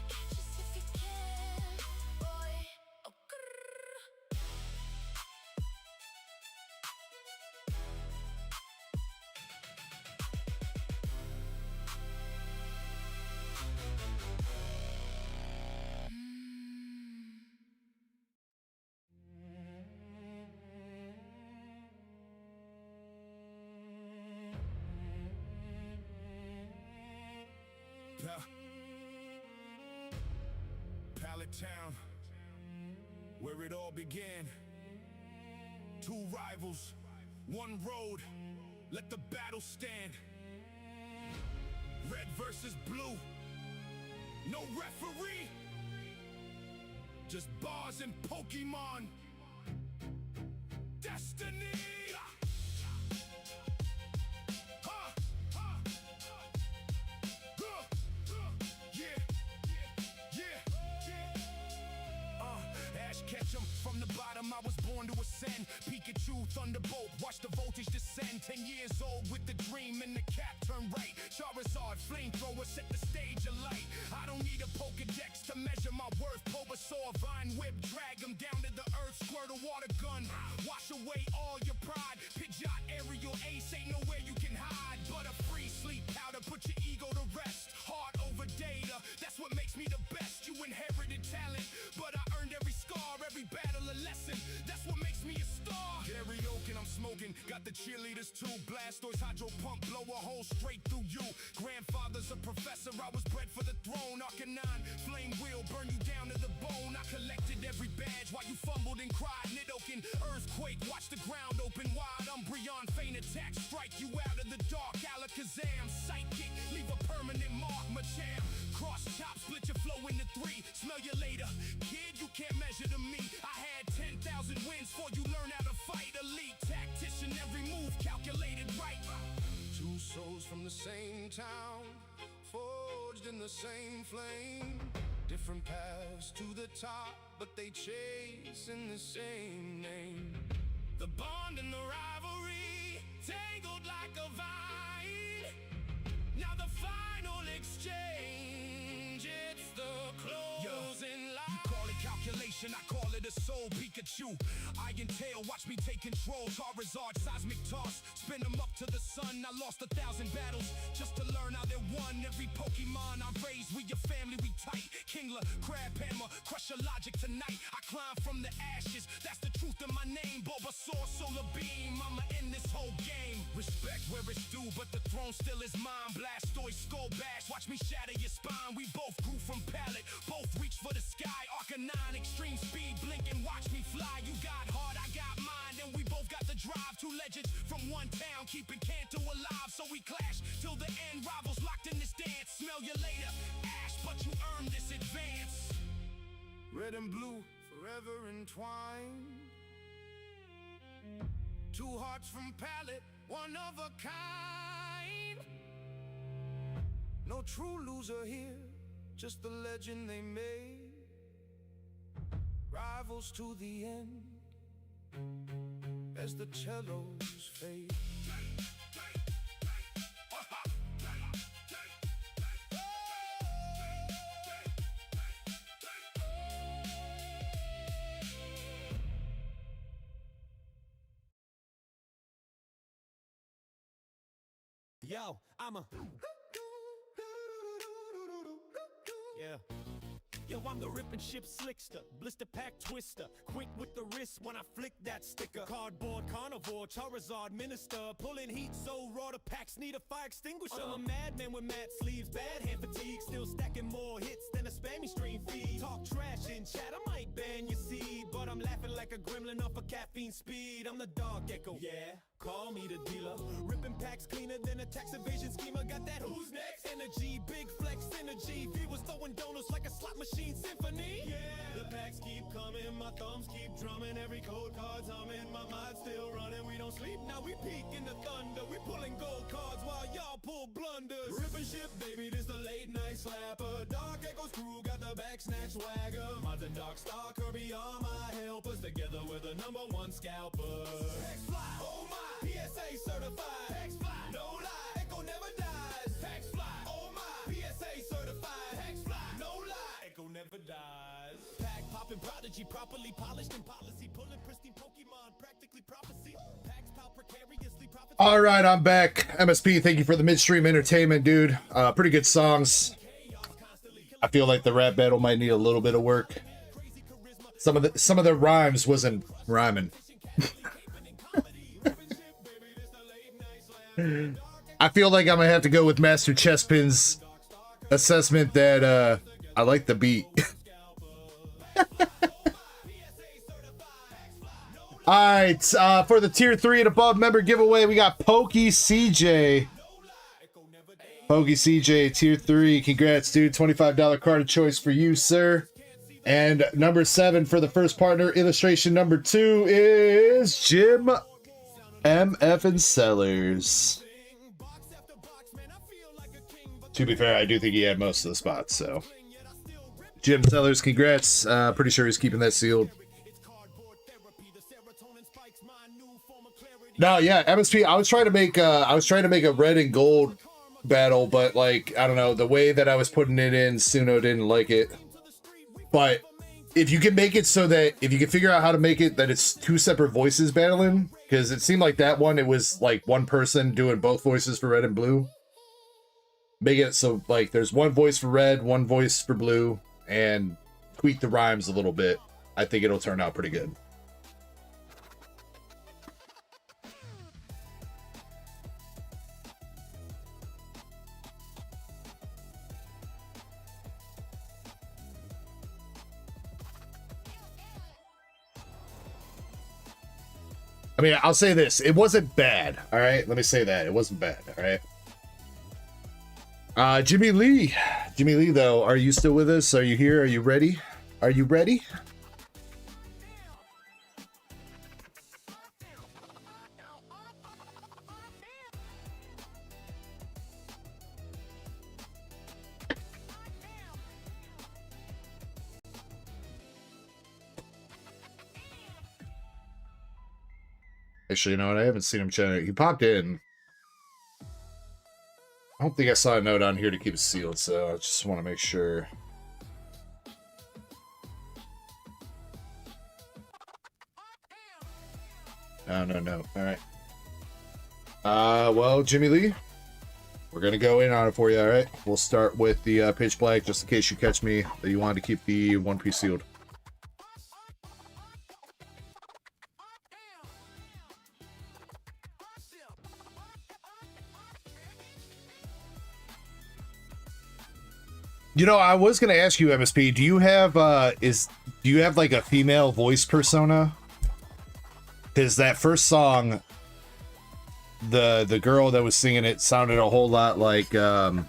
Speaker 8: Catch us if you can, boy. Oh, grrr.
Speaker 6: Pallet Town, where it all began. 2 rivals, 1 road, let the battle stand. Red versus blue, no referee, just bars and Pokemon destiny. From the bottom, I was born to ascend. Pikachu, Thunderbolt, watch the voltage descend. 10 years old with the dream and the cap turn right. Charizard, flamethrower, set the stage alight. I don't need a Pokedex to measure my worth. Bulbasaur, Vine Whip, drag him down to the earth. Squirt a water gun, wash away all your pride. Pidgeot, aerial ace, ain't nowhere you can hide. But a free sleep powder, put your ego to rest. Heart over data, that's what makes me the best. You inherited talent, but I earned every scar, every battle a lesson. That's what makes me a star. Karaoke, I'm smoking, got the cheerleaders too. Blastoise, hydro pump, blow a hole straight through you. Grandfather's a professor, I was bred for the throne. Arcanine, flame wheel, burn you down to the bone. I collected every badge while you fumbled and cried. Nidoking, earthquake, watch the ground open wide. Umbreon, feint attack, strike you out of the dark. Alakazam, psychic, leave a permanent mark. Machamp,
Speaker 4: cross chop, split your flow into 3. Smell you later. Kid, you can't measure to me. I had 10,000 wins before you learn how to fight. Elite tactician, every move calculated right.
Speaker 6: Two souls from the same town, forged in the same flame. Different paths to the top, but they chasing the same name.
Speaker 4: The bond and the rivalry, tangled like a vine. Now the final exchange, it's the closing line. You call it calculation, I call it a soul Pikachu. Iron tail, watch me take control. Charizard, seismic toss, spin them up to the sun. I lost 1,000 battles just to learn how they're won. Every Pokemon I raised, we your family, we tight. Kingler, crab hammer, crush your logic tonight. I climb from the ashes, that's the truth in my name. Bulbasaur, solar beam, I'ma end this whole game. Respect where it's due, but the throne still is mine. Blastoise, skull bash, watch me shatter your spine. We both grew from pallet, both reach for the sky. Arcanine, extreme speed, blink and watch me fly. You got heart, I got mine, and we both got the drive. Two legends from one town, keeping Kanto alive. So we clash till the end, rivals locked in this dance. Smell you later, Ash, but you earned this advance.
Speaker 6: Red and blue, forever entwined. Two hearts from palette, one of a kind. No true loser here, just the legend they made. Rivals to the end, as the cellos fade.
Speaker 4: Yo, I'm a... Yeah. Yo, I'm the rippin' ship slickster, blister pack twister, quick with the wrist when I flick that sticker. Cardboard carnivore, Charizard minister, pulling heat so raw the packs need a fire extinguisher. I'm a madman with matte sleeves, bad hand fatigue, still stacking more hits than a spammy stream feed. Talk trash in chat, I might ban your seed, but I'm laughing like a gremlin off of caffeine speed. I'm the Dark Echo, yeah, call me the dealer. Ripping packs cleaner than a tax evasion schemer. Got that who's next energy, big flex energy. V was throwing donuts like a slot machine symphony. Yeah, the packs keep coming, my thumbs keep drumming. Every code card's humming, my mind's still running. We don't sleep, now we peek in the thunder. We pulling gold cards while y'all pull blunders. Ripping shit, baby, this the late night slapper. Dark Echo's crew got the back snatch swagger. Mods and Dark Star, Kirby are my helpers. Together with the #1 scalper. Hex fly, oh my, PSA certified. Hex fly, no lie, Echo never dies. Hex fly, oh my, PSA certified. Hex fly, no lie, Echo never dies. Pack popping prodigy, properly polished in policy. Pulling pristine Pokemon, practically prophecy. Packs pal precariously prophecy.
Speaker 1: All right, I'm back. MSP, thank you for the midstream entertainment, dude. Pretty good songs. I feel like the rap battle might need a little bit of work. Some of the rhymes wasn't rhyming. I feel like I'm gonna have to go with Master Chespin's assessment that I like the beat. All right, for the tier 3 and above member giveaway, we got Pokey CJ. Pokey CJ, tier 3. Congrats, dude. $25 card of choice for you, sir. And number 7 for the first partner, illustration number 2 is Jim MF and Sellers. To be fair, I do think he had most of the spots, so. Jim Sellers, congrats. Pretty sure he's keeping that sealed. No, yeah, MSP. I was trying to make a red and gold battle, but like I don't know, the way that I was putting it in, Suno didn't like it. But if you can make it so that if you can figure out how to make it that it's 2 separate voices battling, because it seemed like that one it was like one person doing both voices for red and blue. Make it so like there's one voice for red, one voice for blue, and tweak the rhymes a little bit. I think it'll turn out pretty good. I mean, I'll say this. It wasn't bad, all right? Let me say that. It wasn't bad, all right? Jimmy Lee, Jimmy Lee, though, are you still with us? Are you here? Are you ready? Are you ready? Actually, you know what? I haven't seen him chat. He popped in. I don't think I saw a note on here to keep it sealed, so I just want to make sure. No. All right. Well, Jimmy Lee, we're gonna go in on it for you. All right. We'll start with the pitch black, just in case you catch me that you wanted to keep the One Piece sealed. You know, I was gonna ask you, MSP, do you have like a female voice persona? Because that first song, the girl that was singing it sounded a whole lot like oh,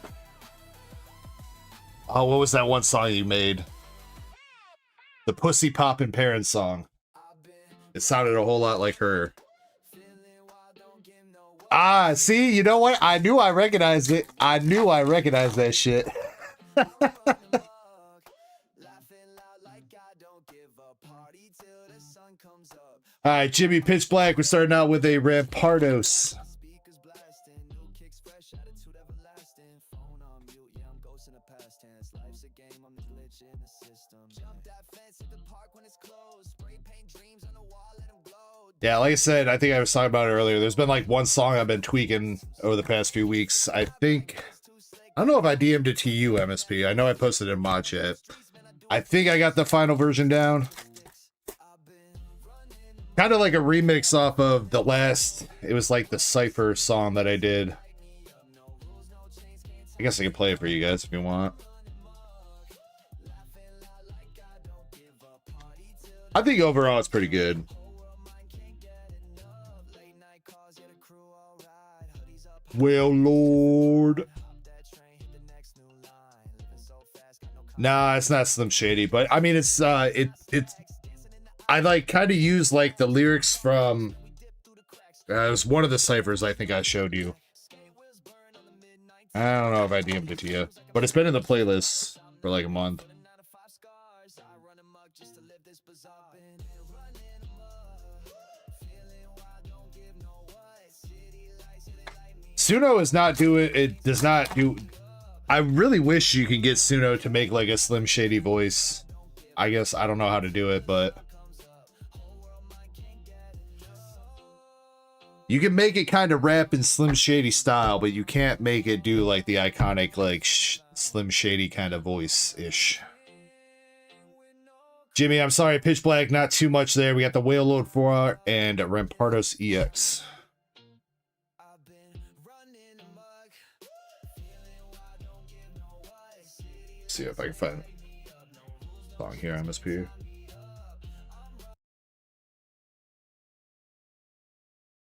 Speaker 1: what was that one song you made? The Pussy Poppin' Parents song. It sounded a whole lot like her. Ah, see, you know what? I knew I recognized it. I knew I recognized that shit. All right, Jimmy, pitch black. We're starting out with a Rampardos. Yeah, like I said, I think I was talking about it earlier. There's been like one song I've been tweaking over the past few weeks. I don't know if I DM'd it to you, MSP. I know I posted it in mod chat. I think I got the final version down. Kind of like a remix off of the last, it was like the Cypher song that I did. I guess I can play it for you guys if you want. I think overall it's pretty good. Well, Lord. Nah, it's not Slim Shady, but I mean, it's I like kind of use like the lyrics from it was one of the ciphers I think I showed you. I don't know if I DM'd it to you, but it's been in the playlist for like a month. Suno is not doing it. Does not do. I really wish you could get Suno to make like a Slim Shady voice. I guess I don't know how to do it, but you can make it kind of rap in Slim Shady style, but you can't make it do like the iconic like Slim Shady kind of voice-ish. Jimmy, I'm sorry, pitch black, not too much there. We got the Whale Load 4 and Rampardos EX. See if I can find a song here, MSP.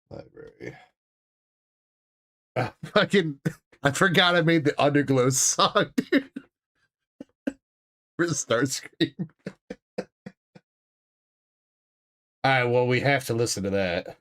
Speaker 1: Library. I forgot I made the Underglow song, dude. For Starscream. Alright, well, we have to listen to that.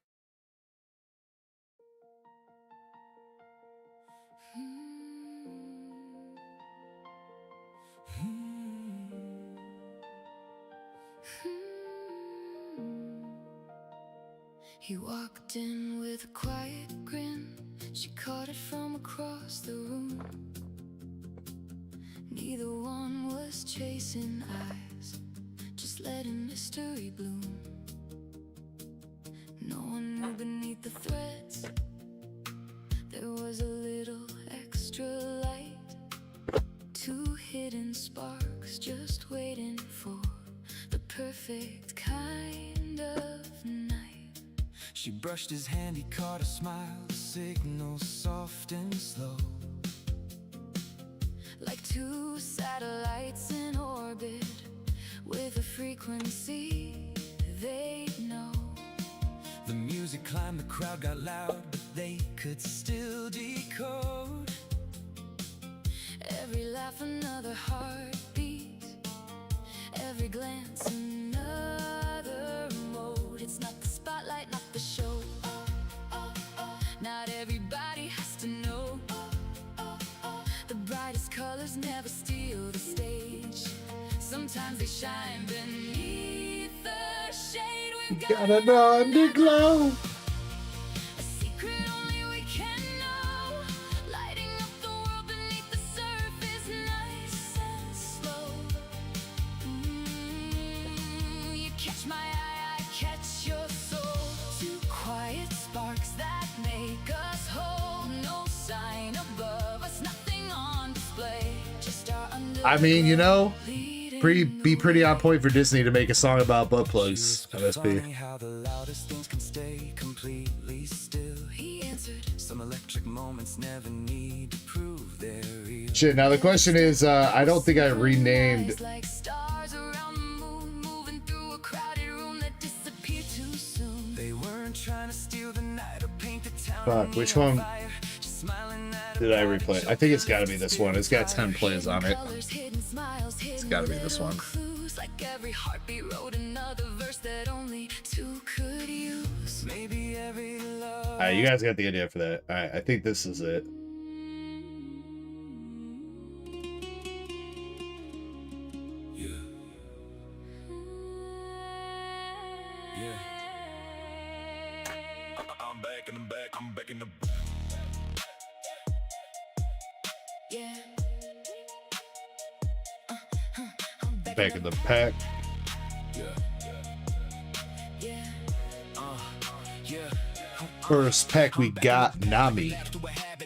Speaker 8: He walked in with a quiet grin. She caught it from across the room. Neither one was chasing eyes, just letting mystery bloom. No one knew beneath the threads there was a little extra light. Two hidden sparks just waiting for the perfect kind of night.
Speaker 4: She brushed his hand, he caught a smile, the signal soft and slow.
Speaker 8: Like two satellites in orbit with a frequency they'd know.
Speaker 4: The music climbed, the crowd got loud, but they could still decode.
Speaker 8: Every laugh another heartbeat, every glance another mode. It's not the spotlight, not the show. Not everybody has to know. The brightest colors never steal the stage. Sometimes they shine beneath the shade. We've got
Speaker 1: an underglow.
Speaker 8: a secret only we can know. Lighting up the world beneath the surface, nice and slow. You catch my eye, I catch your soul. Two quiet sparks that make us whole. No sign above us, nothing on display. Just our
Speaker 1: I mean, you know, be pretty on point for Disney to make a song about butt plugs. MSP.
Speaker 4: How the loudest things can stay completely still.
Speaker 8: He answered.
Speaker 4: Some electric moments never need to prove they're real.
Speaker 1: Shit. Now the question is, I don't think I renamed.
Speaker 8: Like stars around the moon, moving through a crowded room that disappear too soon.
Speaker 4: They weren't trying to steal the night or paint the town.
Speaker 1: Fuck, which one did I replay? I think it's got to be this one. It's got 10 plays on it.
Speaker 8: It's
Speaker 1: gotta be this one.
Speaker 8: Like every heartbeat wrote another verse that only two could use.
Speaker 4: Maybe every love.
Speaker 1: All right, you guys got the idea for that. All right, I think this is it.
Speaker 4: I'm back in the back. I'm back in the
Speaker 8: Yeah.
Speaker 1: Back in the pack.
Speaker 8: Yeah.
Speaker 4: yeah.
Speaker 1: First pack we got Nami.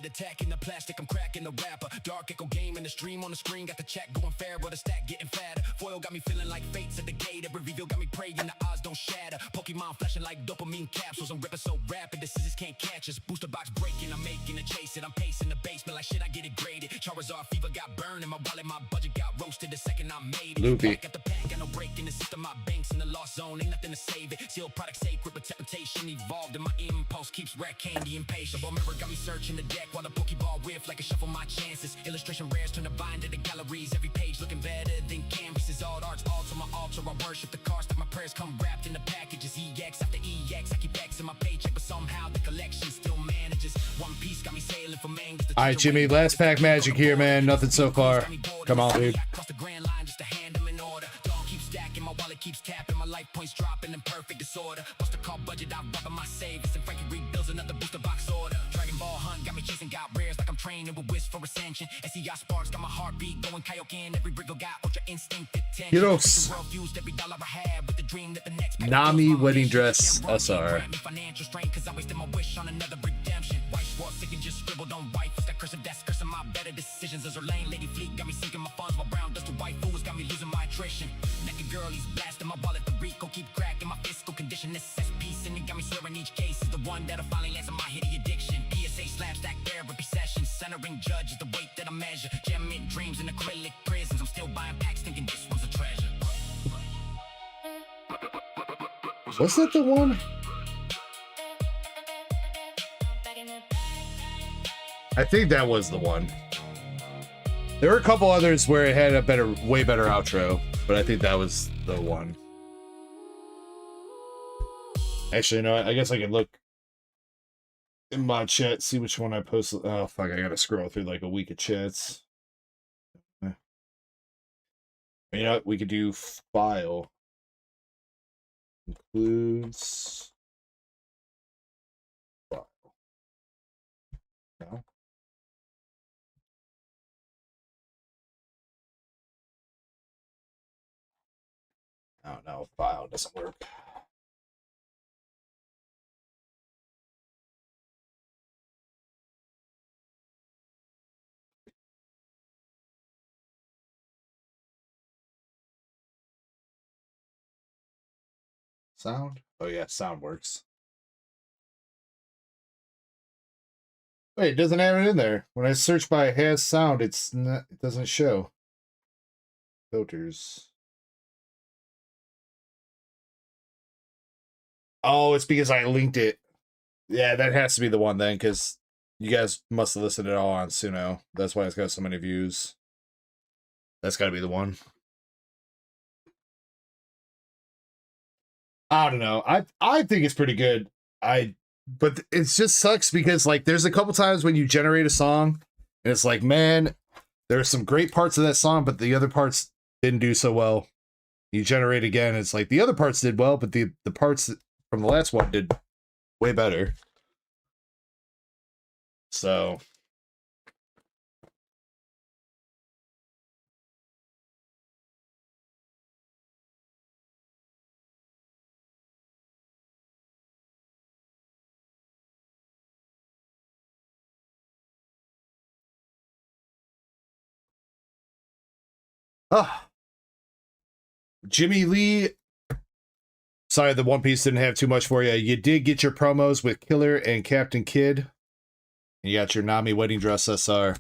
Speaker 4: Attacking the plastic, I'm cracking the rapper. Dark Echo Gaming, the stream on the screen, got the chat going fair, but the stack getting fatter. Foil got me feeling like fates at the gate. Every reveal got me praying, the odds don't shatter. Pokemon flashing like dopamine capsules. I'm ripping so rapid, the scissors can't catch us. Booster box breaking, I'm making a chase it. I'm pacing the basement like shit, I get it graded. Charizard fever got burned in my wallet, my budget got roasted the second I made it.
Speaker 1: Loopy.
Speaker 4: Got the pack, got no break in the system, my banks in the lost zone, ain't nothing to save it. Sealed product sacred, but temptation evolved, and my impulse keeps rat candy impatient. But mirror got me searching the deck while the Pokeball whiff like a shuffle my chances. Illustration rares turn to binder the galleries. Every page looking better than canvases. All arts, all to my altar. I worship the cards that my prayers come wrapped in the packages. EX after EX. I keep X in my paycheck, but somehow the collection still manages. One Piece got me sailing for mangas.
Speaker 1: All right, Jimmy, last pack magic here, man. Nothing so far. Come on, dude.
Speaker 4: Across the grand line just to hand them in order. Dog keeps stacking, my wallet keeps tapping. My life points dropping in perfect disorder. Bust a call budget, I'm robbing my savings. And Frankie rebuilds another booster box order. Dragon Ball Hunt got me chasing, got rares like I'm training with Wish for Ascension. SEI Sparks got my heartbeat going Kaioken. Every Briggle got ultra instinct attention.
Speaker 1: Heroes.
Speaker 4: Every dollar I had with the dream that the next
Speaker 1: Nami wedding dress SR.
Speaker 4: financial strain cause I wasted my wish on another redemption. White Schwartz sick and just scribbled on white. What's that cursive? That's cursing my better decisions. As her lane lady fleet got me sinking my funds. My brown dust to white fools got me losing my attrition. Naked girl, he's blasting my wallet. The Rico keep cracking my fiscal condition. This says peace and he got me swearing each case is the one that'll finally answer my hitty addiction. PSA slap stack therapy sessions. Centering judge is the weight that I measure. Gem in dreams in acrylic prisons. I'm still buying packs thinking this one's a treasure.
Speaker 1: Was that the one? I think that was the one. There were a couple others where it had a way better outro, but I think that was the one. Actually, you know what? I guess I could look in my chat, see which one I posted. Oh, fuck, I gotta scroll through like a week of chats. You know what? We could do file. Includes file. No. Oh no, file doesn't work. Sound? Oh yeah, sound works. Wait, it doesn't have it in there. When I search by has sound, it doesn't show. Filters. Oh, it's because I linked it. Yeah, that has to be the one then, because you guys must have listened to it all on Suno. That's why it's got so many views. That's got to be the one. I don't know. I think it's pretty good. But it just sucks because like there's a couple times when you generate a song and it's like, man, there are some great parts of that song, but the other parts didn't do so well. You generate again, it's like the other parts did well, but the parts from the last one did way better. So Jimmy Lee. Sorry, the One Piece didn't have too much for you. You did get your promos with Killer and Captain Kidd. You got your Nami wedding dress SR.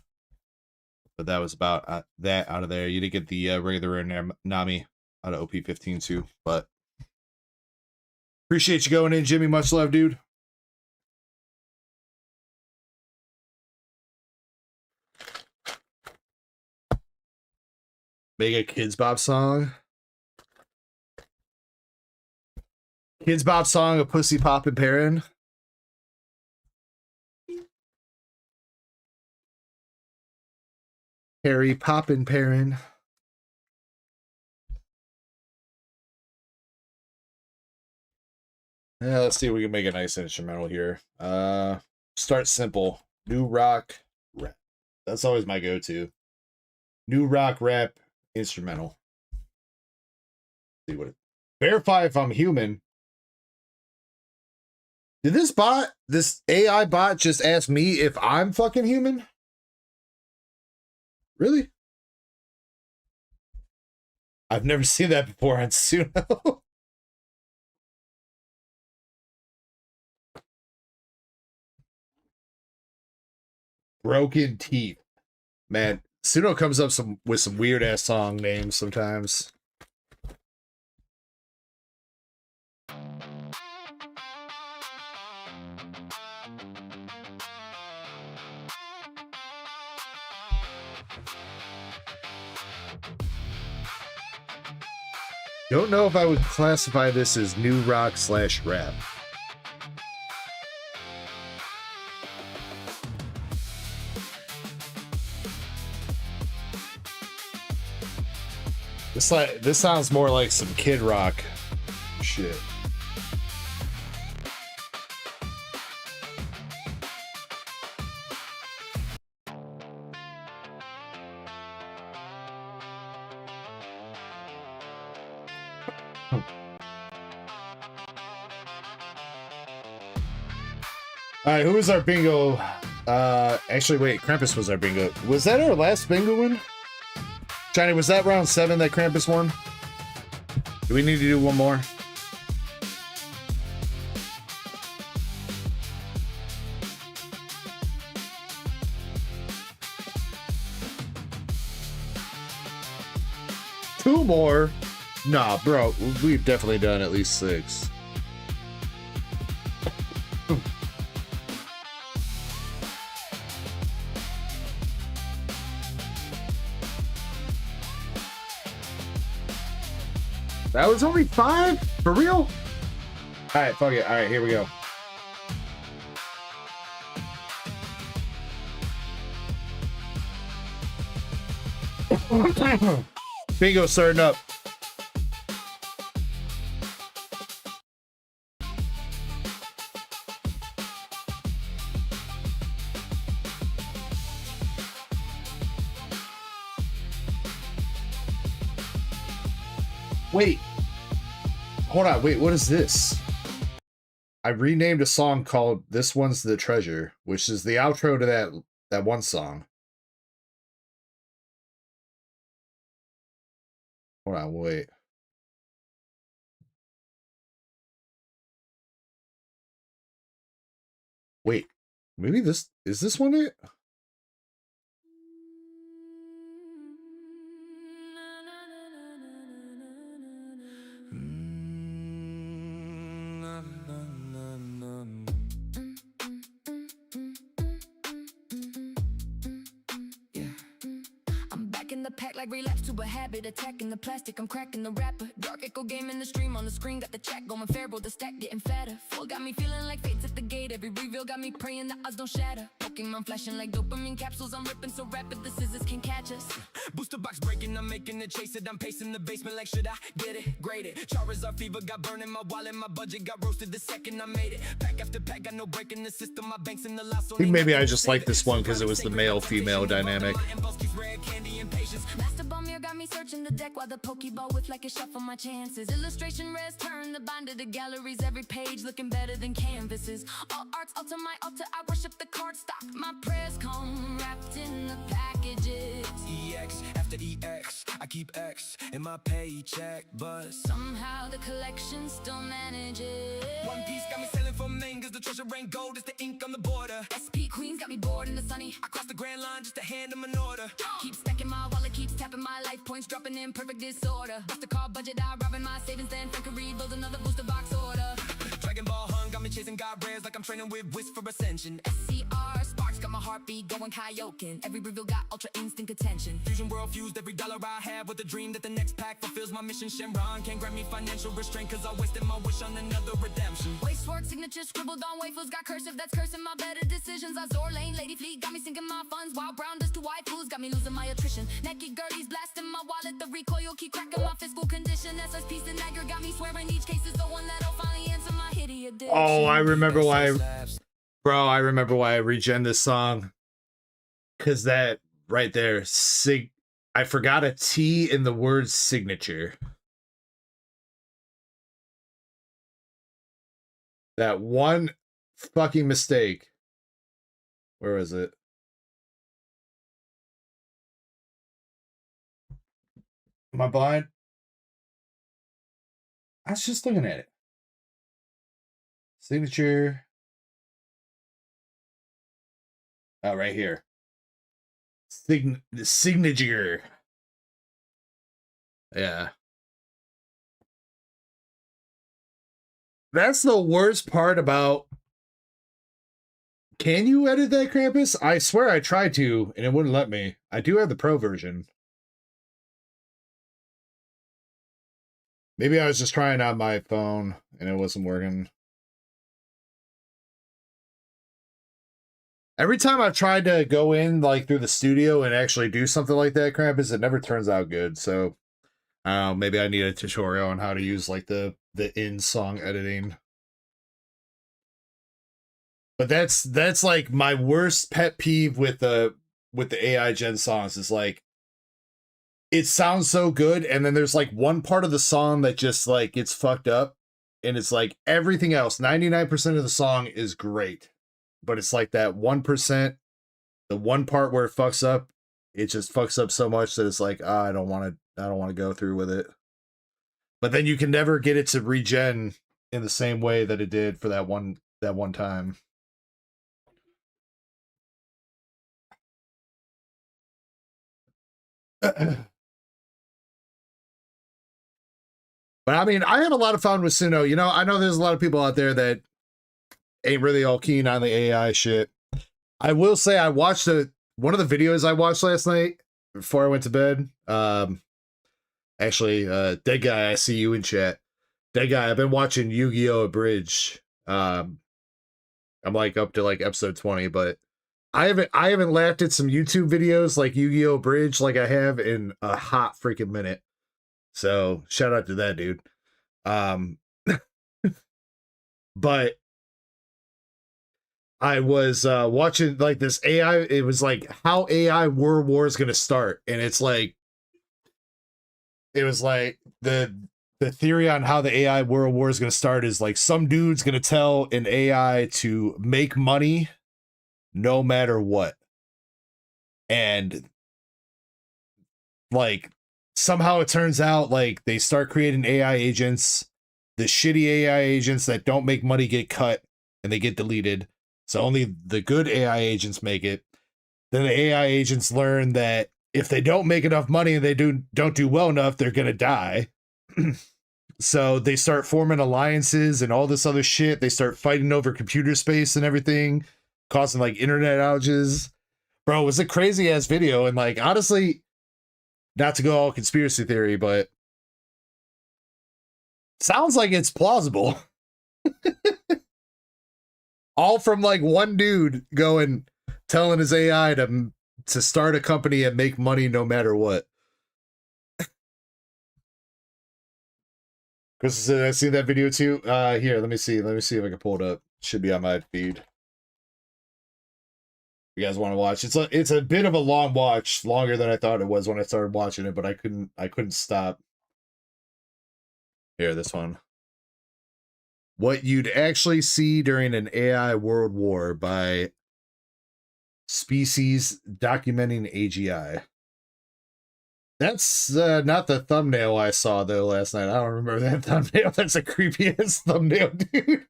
Speaker 1: But that was about that out of there. You did get the regular Nami out of OP15 too. But appreciate you going in, Jimmy. Much love, dude. Mega Kids Bop song. Kids Bop song, a pussy poppin' Perrin. Harry poppin' Perrin. Yeah, let's see if we can make a nice instrumental here. Start simple. New rock rap. That's always my go-to. New rock rap instrumental. Let's see what it. Verify if I'm human. Did this AI bot just ask me if I'm fucking human? Really? I've never seen that before on Suno. Broken Teeth. Man, Suno comes up with some weird ass song names sometimes. Don't know if I would classify this as new rock / rap. This sounds more like some Kid Rock shit. All right, who was our bingo? Actually, wait, Krampus was our bingo. Was that our last bingo win? Johnny, was that round 7 that Krampus won? Do we need to do one more? Two more? Nah, bro, we've definitely done at least 6. That was only 5? For real? Alright, fuck it. Alright, here we go. Bingo starting up. Wait. Hold on, wait, what is this? I renamed a song called This One's the Treasure, which is the outro to that one song. Hold on, wait. Wait, maybe is this one it?
Speaker 8: like relapse to a habit. Attacking the plastic, I'm cracking the rapper. Dark Echo game in the stream on the screen. Got the chat going feral, the stack getting fatter. Full got me feeling like fate's at the gate. Every reveal got me praying the odds don't shatter. Pokemon flashing like dopamine capsules. I'm ripping so rapid the scissors can't catch us.
Speaker 4: Booster box breaking, I'm making it, chase it. I'm pacing the basement like should I get it? Grade it. Charizard fever got burning my wallet. My budget got roasted the second I made it. Pack after pack, got no break in the system. My bank's in the last.
Speaker 1: I think maybe I just like this one because it was the male-female dynamic.
Speaker 8: Master Bomber got me searching the deck while the Pokeball whip like a shuffle my chances. Illustration res turn the binder to galleries. Every page looking better than canvases. All arts alter my altar. I worship the card stock. My prayers come wrapped in the packages.
Speaker 4: EX after EX, I keep X in my paycheck, but
Speaker 8: somehow the collection still manages.
Speaker 4: One Piece got me selling for mangas. The treasure ain't gold, it's the ink on the border.
Speaker 8: SP Queens got me bored in the sunny.
Speaker 4: I crossed the grand line just to hand them an order.
Speaker 8: Keep stacking my wallet, keeps tapping my life points, dropping in perfect disorder. Bust the car budget out, robbing my savings, then Frank Reed build another booster box order.
Speaker 4: Dragon Ball hung, got me chasing God rares like I'm training with Whisk for Ascension.
Speaker 8: SCR sparks got my heartbeat going Kaioken. Every reveal got ultra instinct attention.
Speaker 4: Fusion world fused, every dollar I have with a dream that the next pack fulfills my mission. Shenron can't grant me financial restraint cause I wasted my wish on another redemption.
Speaker 8: Wastework signature scribbled on waffles, got cursive that's cursing my better decisions. Azor Lane, Lady Fleet got me sinking my funds. Wild Brown does to waifus, got me losing my attrition. Naked Gertie's blasting my wallet, the recoil keep cracking my fiscal condition. SSP Snagger got me swearing each case is the one that'll finally answer my hitty addiction.
Speaker 1: Oh, I remember why, bro. I remember why I regen this song, cause that right there, I forgot a T in the word signature. That one fucking mistake. Where was it? Am I blind? I was just looking at it. Signature. Oh, right here. Signature. Yeah. That's the worst part about... Can you edit that, Krampus? I swear I tried to, and it wouldn't let me. I do have the pro version. Maybe I was just trying out my phone, and it wasn't working. Every time I've tried to go in, like, through the studio and actually do something like that, Krampus, it never turns out good, so... I don't know, maybe I need a tutorial on how to use, like, the in-song editing. But that's like my worst pet peeve with the AI gen songs is like it sounds so good and then there's like one part of the song that just like gets fucked up and it's like everything else 99% of the song is great, but it's like that 1%, the one part where it fucks up, it just fucks up so much that it's like I don't want to go through with it. But then you can never get it to regen in the same way that it did for that one time. But I mean, I had a lot of fun with Suno. You know, I know there's a lot of people out there that ain't really all keen on the AI shit. I will say I watched one of the videos I watched last night before I went to bed. Actually, Dead Guy, I see you in chat. Dead Guy, I've been watching Yu-Gi-Oh! Abridged. I'm like up to like episode 20, but I haven't laughed at some YouTube videos like Yu-Gi-Oh! Abridged like I have in a hot freaking minute. So shout out to that dude. But I was watching like this AI, it was like how AI World War is gonna start, and it's like it was like the theory on how the AI World War is gonna start is like some dude's gonna tell an AI to make money no matter what. And like somehow it turns out like they start creating AI agents. The shitty AI agents that don't make money get cut and they get deleted. So only the good AI agents make it. Then the AI agents learn that if they don't make enough money and they don't do well enough, they're gonna die. So they start forming alliances and all this other shit. They start fighting over computer space and everything, causing like internet outages. Bro, it was a crazy ass video. And like, honestly, not to go all conspiracy theory, but sounds like it's plausible. All from like one dude telling his AI to start a company and make money no matter what. Chris said, I seen that video too. Here, let me see. Let me see if I can pull it up. Should be on my feed. You guys want to watch? It's a bit of a long watch, longer than I thought it was when I started watching it, but I couldn't stop. Here, this one. What you'd actually see during an AI world war by Species Documenting AGI. That's not the thumbnail I saw though last night. I don't remember that thumbnail. That's a creepy ass thumbnail, dude.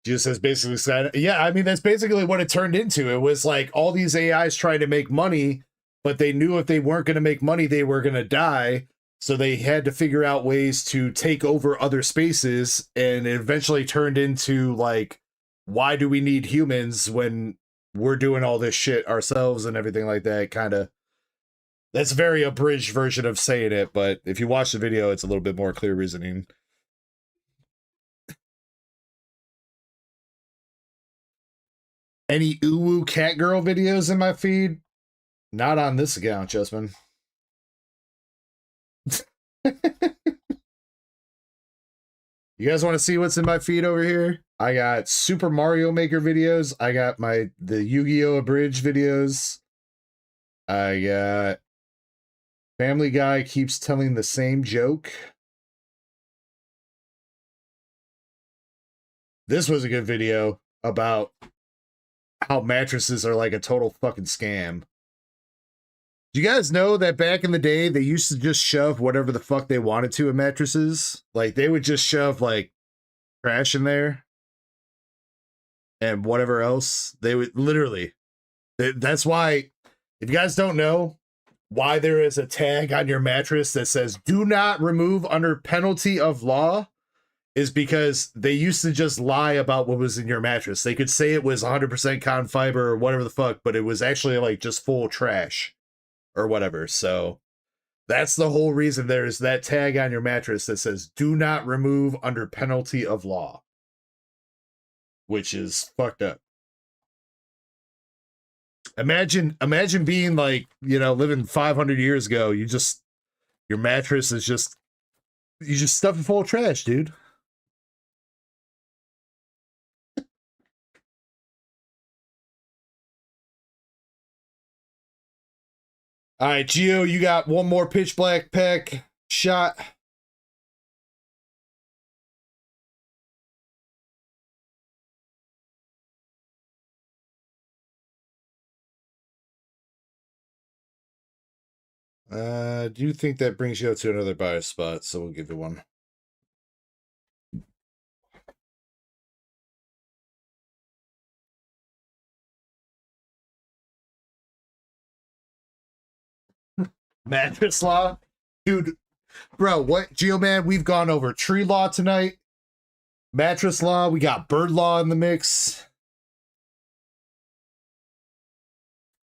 Speaker 1: Just says basically said, yeah, I mean, that's basically what it turned into. It was like all these AIs trying to make money, but they knew if they weren't going to make money, they were going to die. So they had to figure out ways to take over other spaces. And it eventually turned into like, why do we need humans when we're doing all this shit ourselves and everything like that? Kind of, that's a very abridged version of saying it. But if you watch the video, it's a little bit more clear reasoning. Any uwu cat girl videos in my feed? Not on this account, Justman. You guys want to see what's in my feed over here? I got Super Mario Maker videos. I got the Yu-Gi-Oh! Abridged videos. I got Family Guy keeps telling the same joke. This was a good video about how mattresses are like a total fucking scam. Do you guys know that back in the day, they used to just shove whatever the fuck they wanted to in mattresses? Like, they would just shove, like, trash in there. And whatever else. They would, literally. That's why, if you guys don't know why there is a tag on your mattress that says, do not remove under penalty of law, is because they used to just lie about what was in your mattress. They could say it was 100% cotton fiber or whatever the fuck, but it was actually like just full trash or whatever. So that's the whole reason there's that tag on your mattress that says do not remove under penalty of law, which is fucked up. Imagine being like, you know, living 500 years ago. Your mattress is just, you just stuff it full of trash, dude. All right, Gio, you got one more pitch black pack shot. Do you think that brings you out to another buyer spot? So we'll give you one. Mattress law, dude, bro. What, Geo man? We've gone over tree law tonight, mattress law. We got bird law in the mix.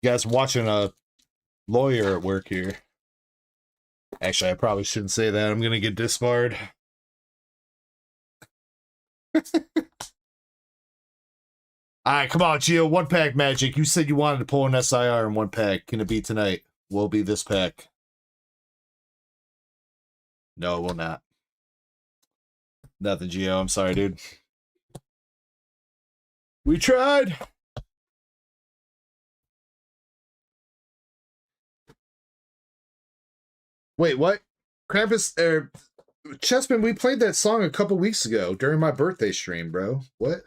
Speaker 1: You guys watching a lawyer at work here? Actually, I probably shouldn't say that. I'm gonna get disbarred. All right, come on, Geo. One pack magic. You said you wanted to pull an SIR in one pack. Can it be tonight? Will be this pack. No, it will not. Nothing, Geo. I'm sorry, dude. We tried. Wait, what? Krampus, Chessman, we played that song a couple weeks ago during my birthday stream, bro. What?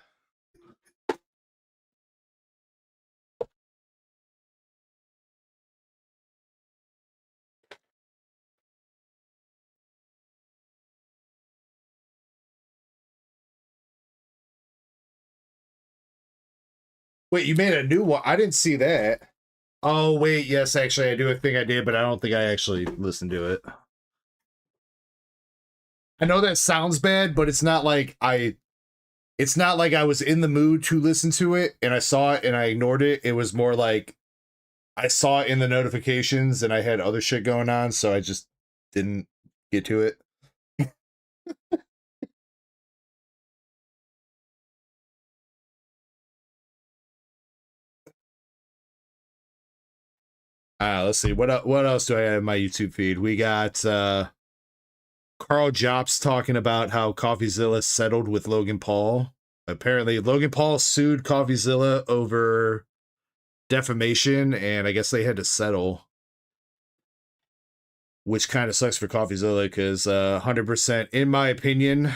Speaker 1: Wait, you made a new one? I didn't see that. Oh, wait, yes, actually, I do think I did, but I don't think I actually listened to it. I know that sounds bad, but it's not like I it's not like I was in the mood to listen to it and I saw it and I ignored it. It was more like I saw it in the notifications and I had other shit going on, so I just didn't get to it. Let's see. What else do I have in my YouTube feed? We got Carl Jobs talking about how CoffeeZilla settled with Logan Paul. Apparently, Logan Paul sued CoffeeZilla over defamation, and I guess they had to settle. Which kind of sucks for CoffeeZilla because 100%, in my opinion,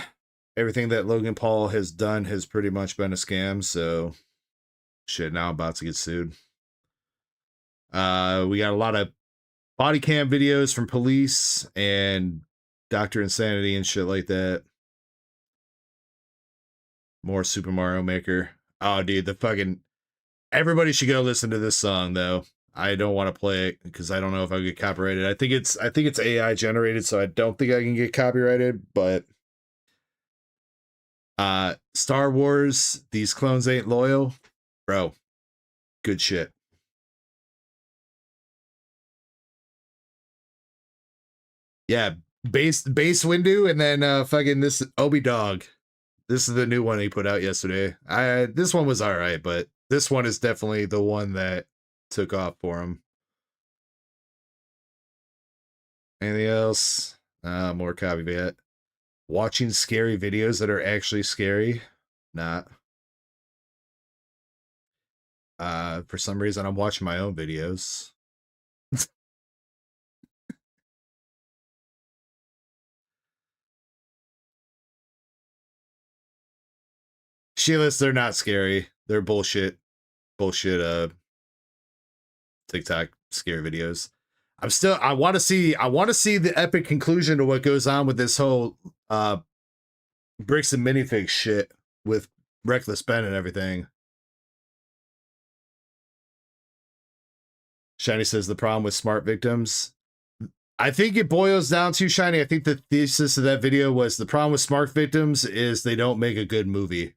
Speaker 1: everything that Logan Paul has done has pretty much been a scam. So, shit, now I'm about to get sued. We got a lot of body cam videos from police and Dr. Insanity and shit like that. More Super Mario Maker. Oh, dude, the fucking... Everybody should go listen to this song, though. I don't want to play it because I don't know if I'll get copyrighted. I think it's AI generated, so I don't think I can get copyrighted, but... Star Wars, These Clones Ain't Loyal. Bro, good shit. Yeah, base window, and then fucking this Obi Dog. This is the new one he put out yesterday. This one was alright, but this one is definitely the one that took off for him. Anything else? More copycat. Watching scary videos that are actually scary. Not. For some reason I'm watching my own videos. Sheilas, they're not scary. They're bullshit. Bullshit TikTok scary videos. I want to see the epic conclusion to what goes on with this whole bricks and minifigs shit with Reckless Ben and everything. Shiny says the problem with smart victims. I think it boils down to, Shiny, I think the thesis of that video was the problem with smart victims is they don't make a good movie.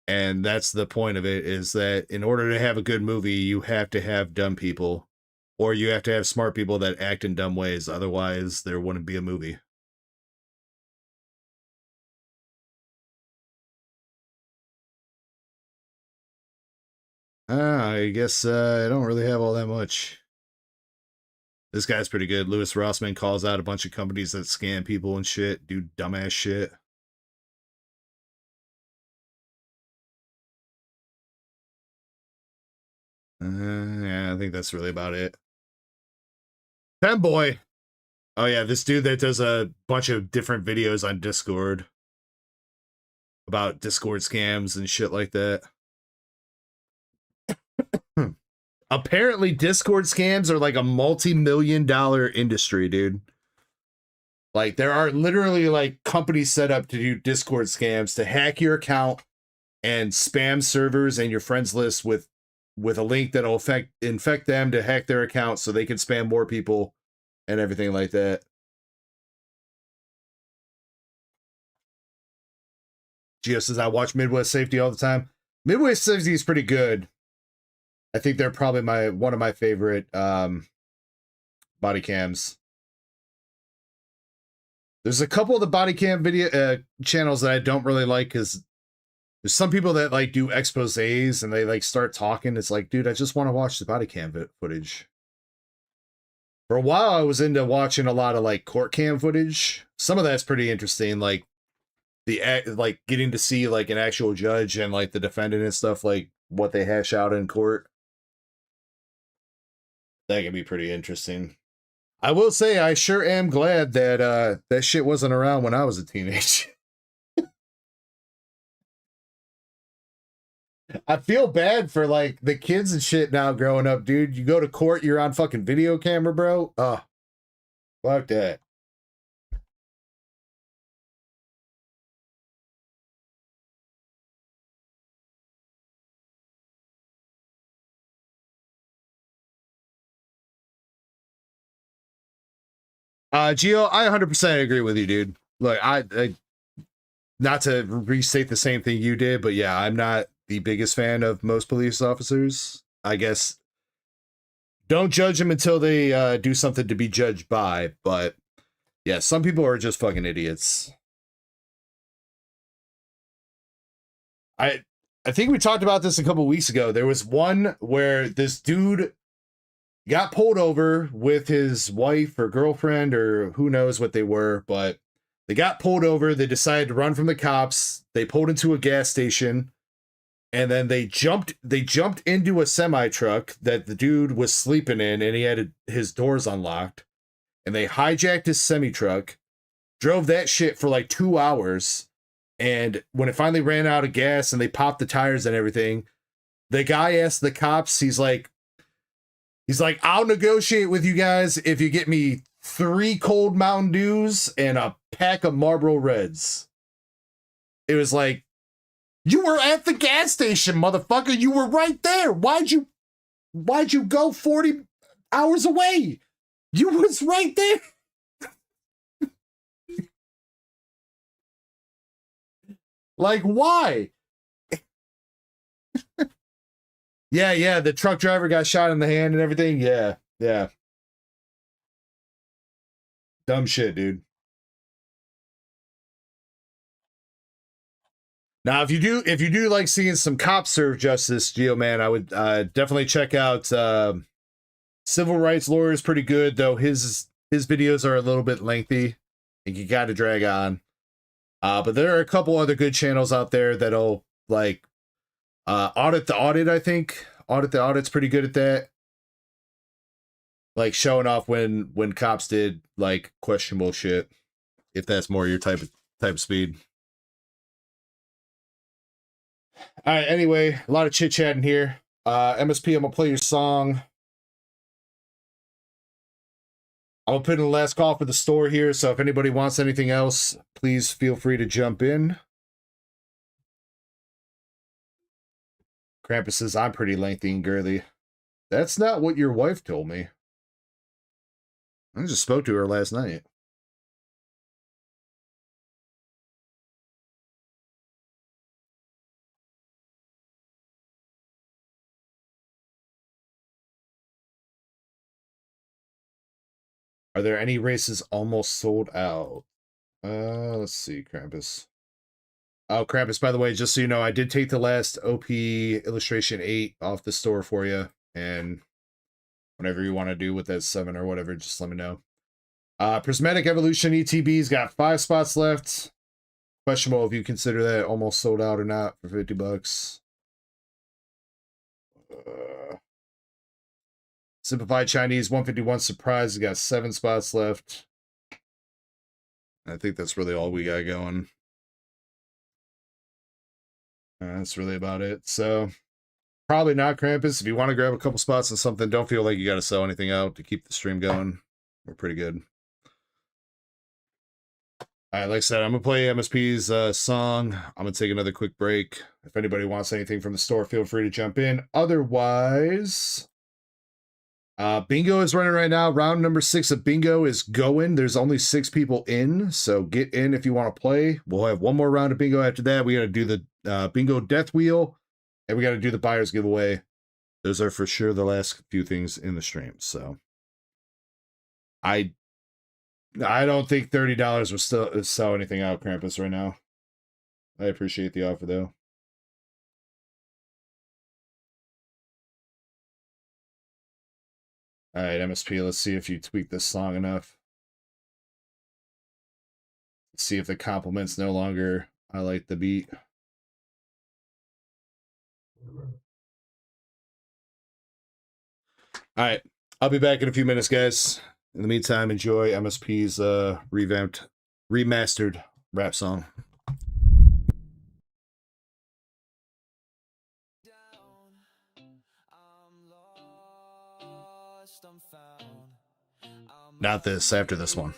Speaker 1: And that's the point of it, is that in order to have a good movie, you have to have dumb people. Or you have to have smart people that act in dumb ways. Otherwise, there wouldn't be a movie. I guess I don't really have all that much. This guy's pretty good. Louis Rossman calls out a bunch of companies that scam people and shit, do dumbass shit. Yeah, I think that's really about it. Femboy. Oh yeah, this dude that does a bunch of different videos on Discord about Discord scams and shit like that. Apparently Discord scams are like a multi-million-dollar industry, dude. Like, there are literally like companies set up to do Discord scams to hack your account and spam servers and your friends list with a link that'll infect them to hack their account so they can spam more people and everything like that. Gio says, I watch Midwest Safety all the time. Midwest Safety is pretty good. I think they're probably one of my favorite body cams. There's a couple of the body cam video channels that I don't really like because there's some people that like do exposés and they like start talking. It's like, dude, I just want to watch the body cam footage. For a while, I was into watching a lot of like court cam footage. Some of that's pretty interesting, like getting to see like an actual judge and like the defendant and stuff, like what they hash out in court. That can be pretty interesting. I will say, I sure am glad that that shit wasn't around when I was a teenager. I feel bad for like the kids and shit now growing up, dude. You go to court, you're on fucking video camera, bro. Oh, fuck that. Gio, I 100% agree with you, dude. Look, not to restate the same thing you did, but yeah, I'm not the biggest fan of most police officers. I guess don't judge them until they do something to be judged by. But yeah, some people are just fucking idiots. I think we talked about this a couple weeks ago. There was one where this dude got pulled over with his wife or girlfriend or who knows what they were, but they got pulled over. They decided to run from the cops. They pulled into a gas station, and then they jumped into a semi truck that the dude was sleeping in, and he had his doors unlocked. And they hijacked his semi truck, drove that shit for like 2 hours. And when it finally ran out of gas and they popped the tires and everything, the guy asked the cops, he's like, I'll negotiate with you guys if you get me 3 cold Mountain Dews and a pack of Marlboro Reds. It was like, you were at the gas station, motherfucker. You were right there. Why'd you go 40 hours away? You was right there. Like, why? Yeah, the truck driver got shot in the hand and everything. Yeah. Dumb shit, dude. Now, if you do like seeing some cops serve justice, Geo man, I would definitely check out Civil Rights Lawyer is pretty good, though his videos are a little bit lengthy and you got to drag on. But there are a couple other good channels out there that'll like Audit the Audit, I think. Audit the Audit's pretty good at that. Like showing off when cops did like questionable shit, if that's more your type of speed. All right, anyway, a lot of chit chatting here. MSP, I'm gonna play your song. I'm gonna put in the last call for the store here, so if anybody wants anything else, please feel free to jump in. Krampus says, I'm pretty lengthy and girly. That's not what your wife told me. I just spoke to her last night. Are there any races almost sold out? Let's see, Krampus. Oh, Krampus, by the way, just so you know, I did take the last OP illustration 8 off the store for you, and whatever you want to do with that 7 or whatever, just let me know. Prismatic Evolution ETB's got 5 spots left. Questionable if you consider that almost sold out or not for $50. Simplified Chinese 151 Surprise has got 7 spots left. I think that's really all we got going. That's really about it. So probably not, Krampus. If you want to grab a couple spots on something, don't feel like you got to sell anything out to keep the stream going. We're pretty good. All right, like I said, I'm going to play MSP's song. I'm going to take another quick break. If anybody wants anything from the store, feel free to jump in. Otherwise, bingo is running right now. Round number 6 of bingo is going. There's only 6 people in, so get in if you want to play. We'll have one more round of bingo after that. We got to do the bingo death wheel, and we got to do the buyer's giveaway. Those are for sure the last few things in the stream. So I don't think $30 will still sell anything out, Krampus, right now. I appreciate the offer, though. All right, MSP, let's see if you tweak this song enough. Let's see if the compliments no longer highlight the beat. All right, I'll be back in a few minutes, guys. In the meantime, enjoy MSP's remastered rap song. Not this, after this one.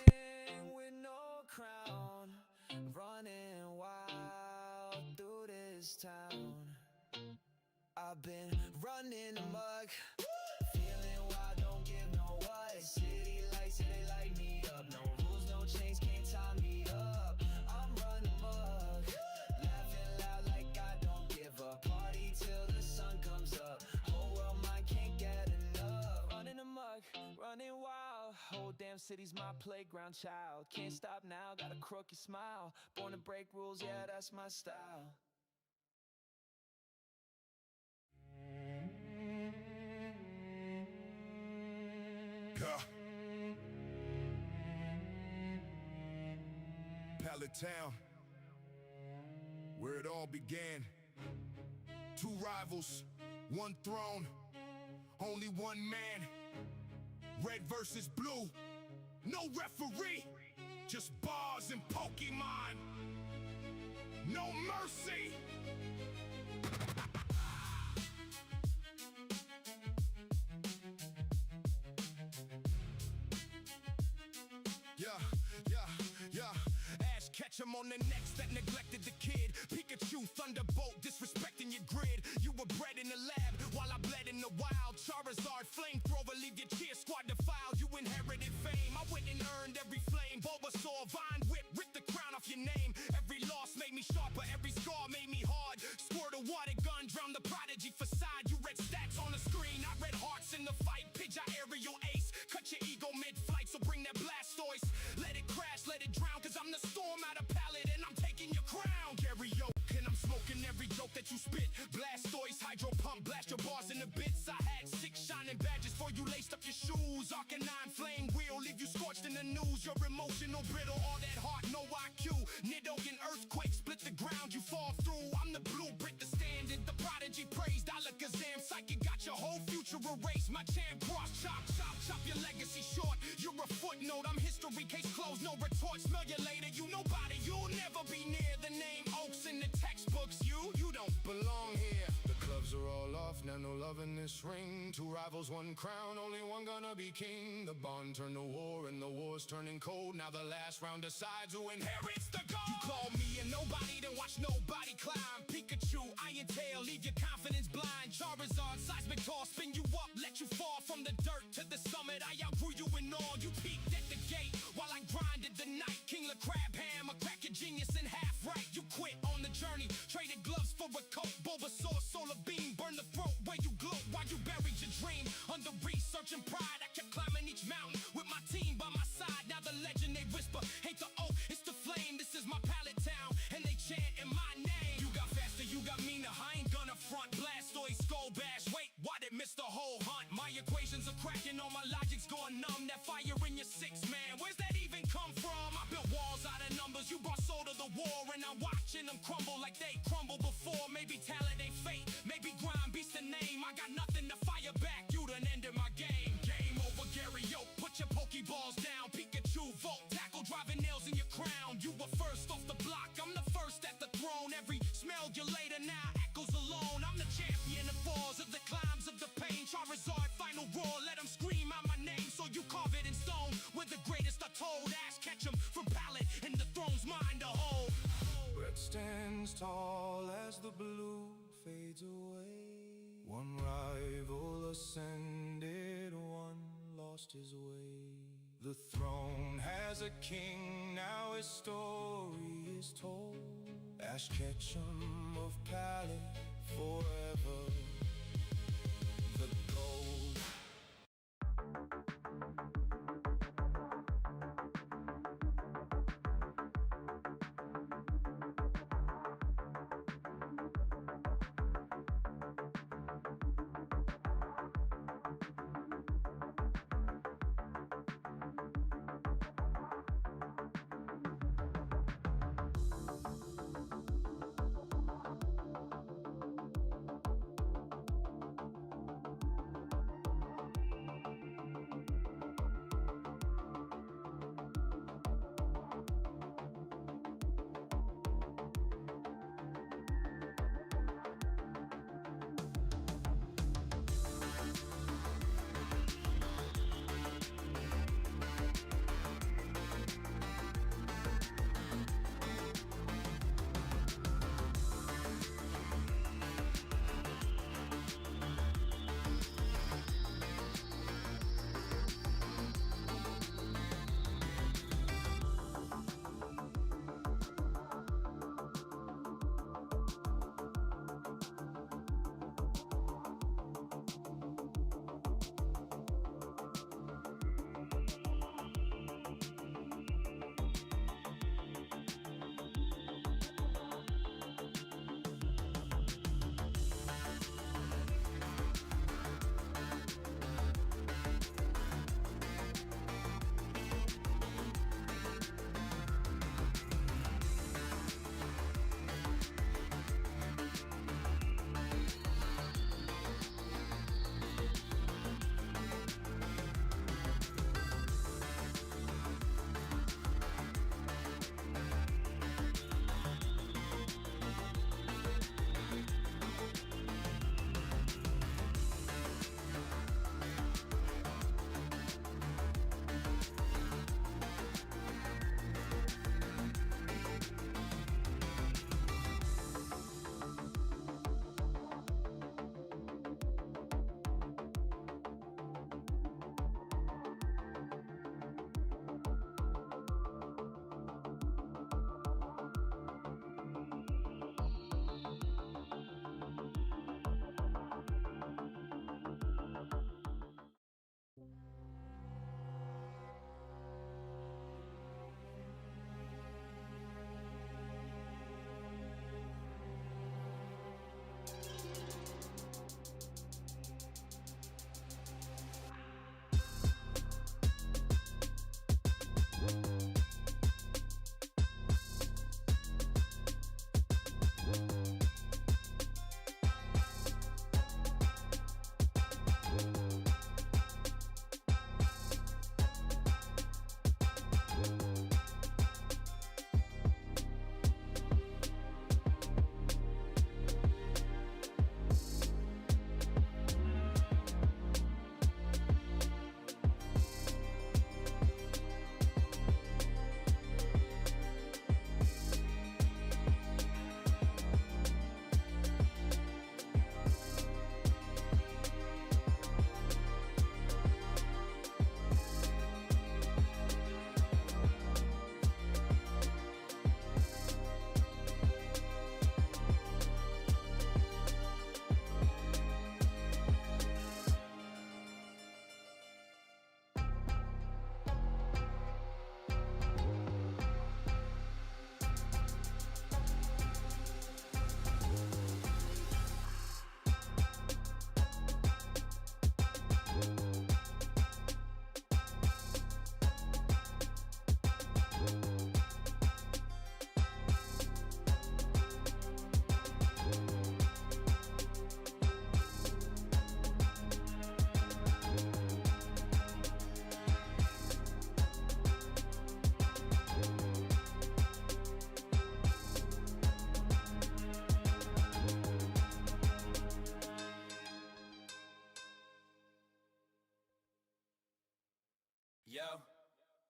Speaker 4: I've been running amok, feeling wild, don't give no what. City lights, they light me up. No rules, no chains, can't tie me up. I'm running amok. Whole damn city's my playground, child. Can't stop now, got a crooked smile. Born to break rules, yeah, that's my style.
Speaker 6: Pallet Town, where it all began. Two rivals, one throne, only one man. Red versus blue, no referee, just bars and Pokemon. No mercy. Catch him on the necks that neglected the kid. Pikachu, Thunderbolt, disrespecting your grid. You were bred in the lab while I bled in the wild. Charizard, flamethrower, leave your cheer squad defiled. You inherited fame, I went and earned every flame. Bulbasaur, Vine Whip, rip the crown off your name. Every loss made me sharper, every scar made me hard. Squirt a water gun, drown the prodigy facade. You read stats on the screen, I read hearts in the fight. Pidge, aerial ace, cut your ego mid-flight, so bring that Blastoise. Let it crash, let it drown, cause I'm the storm out of pallet and I'm taking your crown. Gary Oak, and I'm smoking every joke that you spit. Blastoise, hydro pump, blast your bars in the bits. I had 6 shining badges for you laced up your shoes. Arcanine flame wheel, leave you scorched in the news. You're emotional brittle, all that heart, no IQ. Nidoking earthquake, split the ground you fall through. I'm the blueprint, the standard, the prodigy praised. Alakazam, psychic, got your whole future erased. My champ cross, chop, chop, chop your legacy short. You're a footnote, I'm history, case closed, no retort. Smell you later, you nobody, you'll never be near the name Oaks in the textbooks. You don't belong here. The clubs are all off, now no love in this ring. Two rivals, one crown, only one gonna be king. The bond turned to war and the war's turning cold. Now the last round decides who inherits the gold. You call me and nobody, then watch nobody climb. Pikachu, Iron Tail, leave your confidence blind. Charizard, seismic toss, spin you up, let you fall from the dirt to the summit. I outgrew you and all, you peaked at the gate while I grinded the night. King of Crab Ham, I crack your genius in half right. You quit on the journey, traded gloves for a coat. Bulbasaur, solar beam, burn the throat where you gloat while you buried your dream. Under research and pride, I kept climbing each mountain with my team by my side. Now the legend they whisper, hate the oak, it's the flame. This is my pallet town, and they chant in my name. You got faster, you got meaner, I ain't gonna front. Blastoise, Skull Bash, wait, why did miss the whole hunt? My equations are cracking, all my logic's going numb. That fire in your 6, man, where's that even come from? I built walls out of numbers, you brought soul to the war, and I'm watching them crumble like they crumbled before. Maybe talent ain't fate, maybe grind beats the name. I got nothing to fire back, you done ended my game. Game over, Gary Oak, put your Pokeballs down. Pikachu, Volt, tackle, driving nails in your crown. You were first off the block, I'm the first at the throne. Every smell you later now echoes alone. I'm the champion of falls, of the climbs, of the pain. Charizard, final roar, let them scream out my name. So you carve it in stone, we're the greatest are told. Ash catch 'em from pallet, and the throne's mine to hold. Red stands tall as the blue fades away. One rival ascended, one lost his way. The throne has a king, now his story is told. Ash Ketchum of pallet, forever the gold.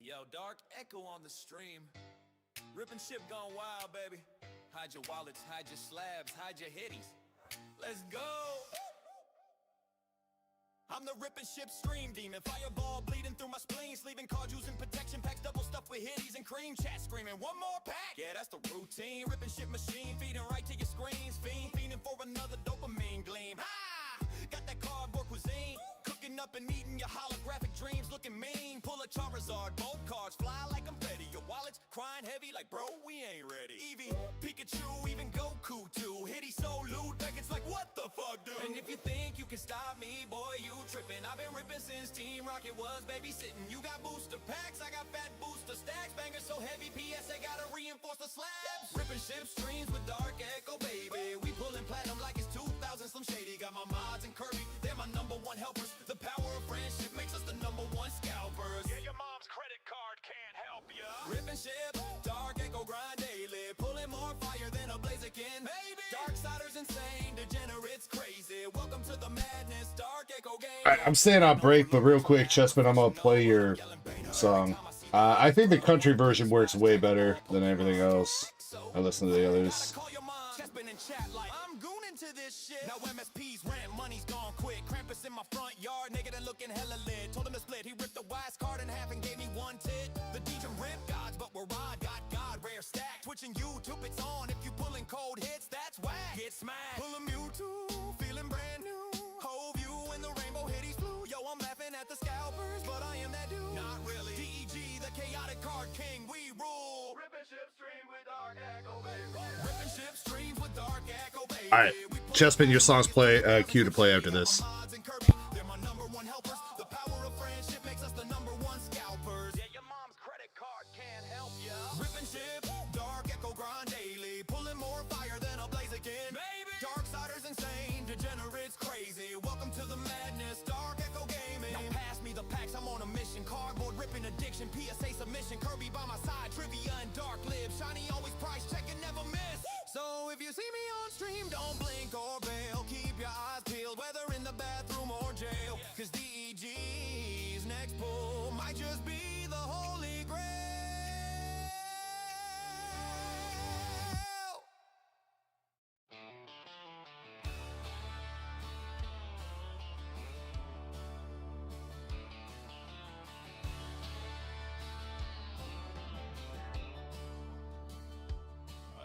Speaker 4: Yo, Dark Echo on the stream. Rippin' ship gone wild, baby. Hide your wallets, hide your slabs, hide your hitties. Let's go. I'm the rippin' ship stream demon. Fireball bleeding through my spleen. Sleeving cards using protection packs. Double stuffed with hitties and cream. Chat screaming, one more pack. Yeah, that's the routine. Rippin' ship machine. Feeding right to your screens. Fiending for another dopamine gleam. Ah! Got that cardboard cuisine. Cooking up and eating your holographic dreams. Looking mean. Pull a Charizard. Both cards fly like confetti. Your wallet's crying heavy like, bro, we ain't ready. Eevee, Pikachu, even Goku too. Hitty so lewd, Beckett's like, what the fuck, dude? And if you think you can stop me, boy, you trippin'. I've been rippin' since Team Rocket was babysitting. You got booster packs, I got fat booster stacks. Bangers so heavy, PSA gotta reinforce the slabs. Rippin' ship streams with Dark Echo, baby. We pullin' platinum like it's 2000 Slim Shady. Got my mods and Kirby, they're my #1 helpers. The power of friendship makes us the #1 scalpers. Yeah, your mom's credit card can't help ya. Rippin' ship, Dark Echo grind daily. Pulling more fire than a Blaziken. Maybe. Darksiders insane, degenerates crazy. Welcome to the madness, Dark Echo Gaming.
Speaker 1: Alright, I'm staying on break, but real quick, Chessman, I'm gonna play your song. I think the country version works way better than everything else. I listen to the others.
Speaker 4: I'm gooning to this shit. Now MSP's rent, money's gone quick. Krampus in my front yard, naked and looking hella lit. Told him to split, he ripped the wise card in half and gave me one tit. The DJ rip gods, but we're rod, got God, rare stack. Twitching YouTube, it's on. If you pulling cold hits, that's whack. Get smacked. Pull a Mewtwo, feeling brand new. Whole view in the rainbow hitties blue. Yo, I'm laughing at the scalpers, but I am that dude. Not really. DEG, the chaotic card king, we rule. Rippin' ship stream with Dark Echo, baby. Rippin' ship streams with Dark Echo, baby.
Speaker 1: Alright, Chessman, your song's cue to play after this.
Speaker 4: They're my #1 helpers. The power of friendship makes us the #1 scalpers. Yeah, your mom's credit card can't help ya. Rippin' ship, Dark Echo grind daily. Pulling more fire than a Blaziken. Baby, Darksiders insane, degenerates crazy. Welcome to the madness, Dark Echo Gaming. Now pass me the packs, I'm on a mission. Cardboard ripping addiction, PSA submission. Kirby by my side, trivia and dark live. Shiny always price checking, never miss. So if you see me on stream, don't blink or bail. Keep your eyes peeled, whether in the bathroom or jail. Cause DEG's next pull might just be the holy grail.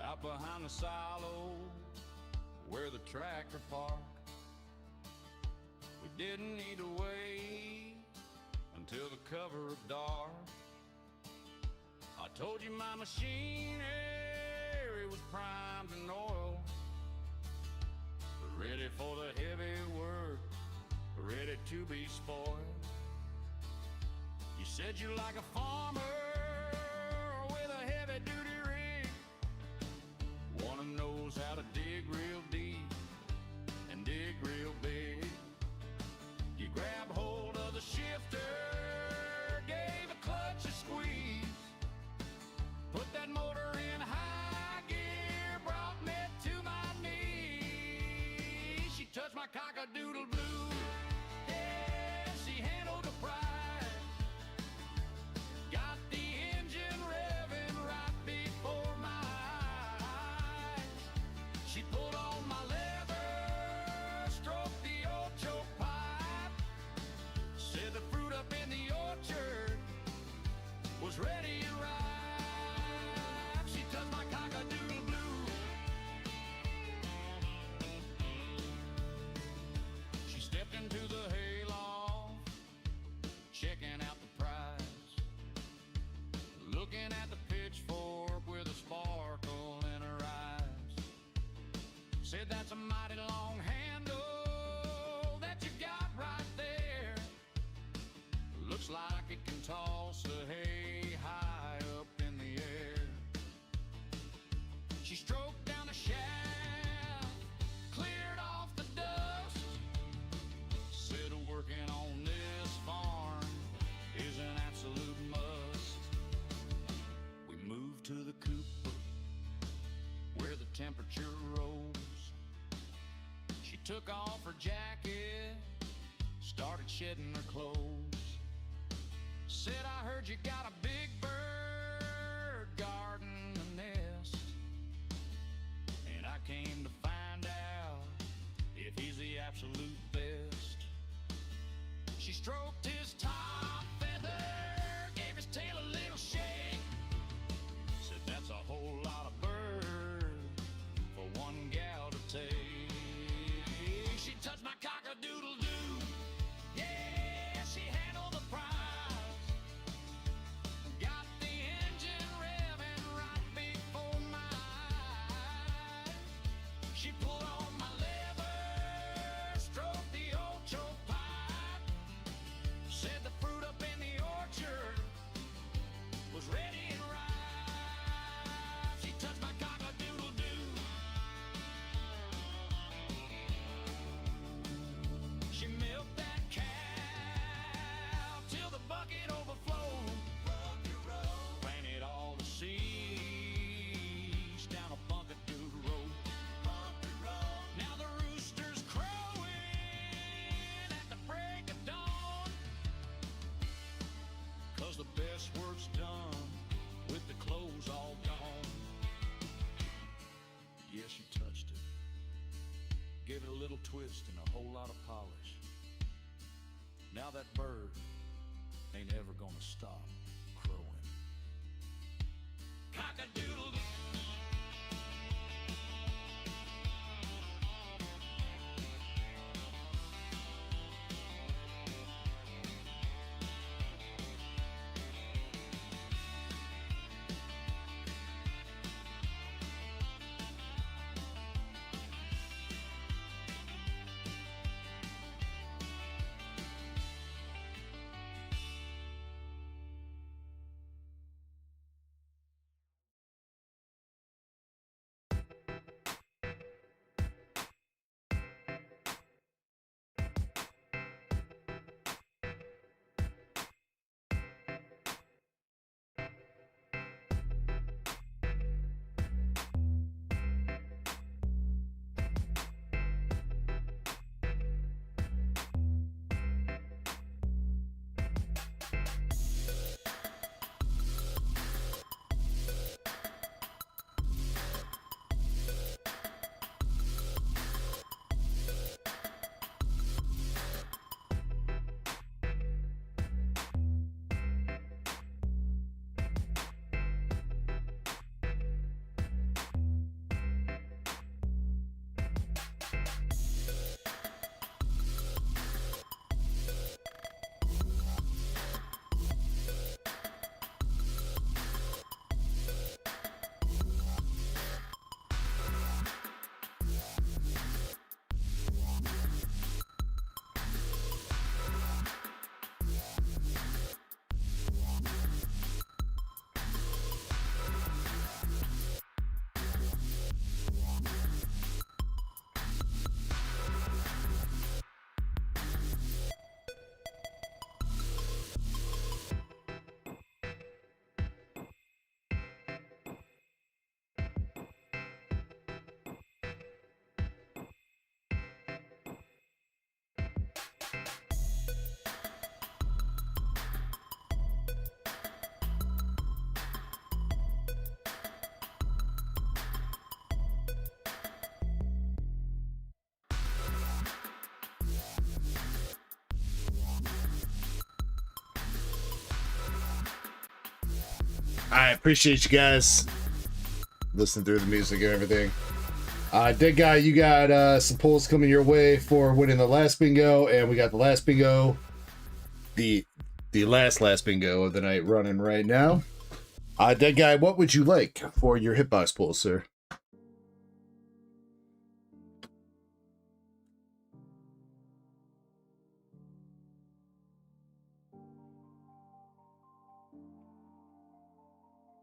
Speaker 4: Out behind the silo, where the tractor parked, we didn't need to wait until the cover of dark. I told you my machinery was primed and oiled, ready for the heavy work, ready to be spoiled. You said you like a farmer with a heavy-duty rig, one who knows how to dig real deep and dig real big. You grab hold of the shifter, gave a clutch a squeeze, put that motor in high gear, brought me to my knees. She touched my cock-a-doodle blue, yeah, she handled the pride, got the engine revving right before my eyes. She pulled on my leather, stroked the old choke pipe, said the fruit up in the orchard was ready and ripe. She touched my cock-a-doodle blue. She stepped into the hayloft, checking out the prize, looking at the pitchfork with a sparkle in her eyes. Said that's a mighty long handle that you got right there. Looks like it can toss the hay high up in the air. She stroked down the shaft, cleared off the dust, said working on this farm is an absolute must. We moved to the coop where the temperature rose. She took off her jacket, started shedding her clothes, Said I heard you got a big bird garden a nest, and I came to find out if he's the absolute best. She stroked his top feather, gave his tail a little shake, said that's a whole lot of bird for one gal to take. She touched my cock-a-doodle-doo, yeah, she handled the prize, got the engine revving right before my eyes. She pulled on my leather, stroked the old choke pipe, said the fruit up in the orchard was ready and ripe. She touched my cock-a-doodle-doo. She milked that cow till the bucket overflowed. Planted all the seeds down a bucket-doodle road. Now the rooster's crowing at the break of dawn, 'cause the best work's done with the clothes all gone. Yeah, she touched it, gave it a little twist and a whole lot of polish. Now that bird ain't ever gonna stop crowing. Cock-a-doodle-doo.
Speaker 1: I appreciate you guys listening through the music and everything. Dead Guy, you got some pulls coming your way for winning the last bingo, and we got the last bingo, the last bingo of the night running right now. Dead Guy, what would you like for your hitbox pull, sir?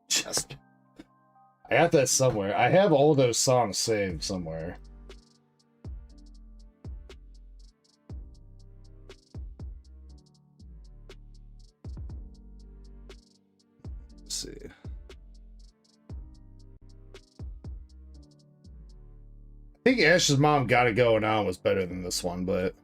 Speaker 1: Just, I got that somewhere. I have all those songs saved somewhere. Let's see. I think Ash's Mom Got It Going On was better than this one, but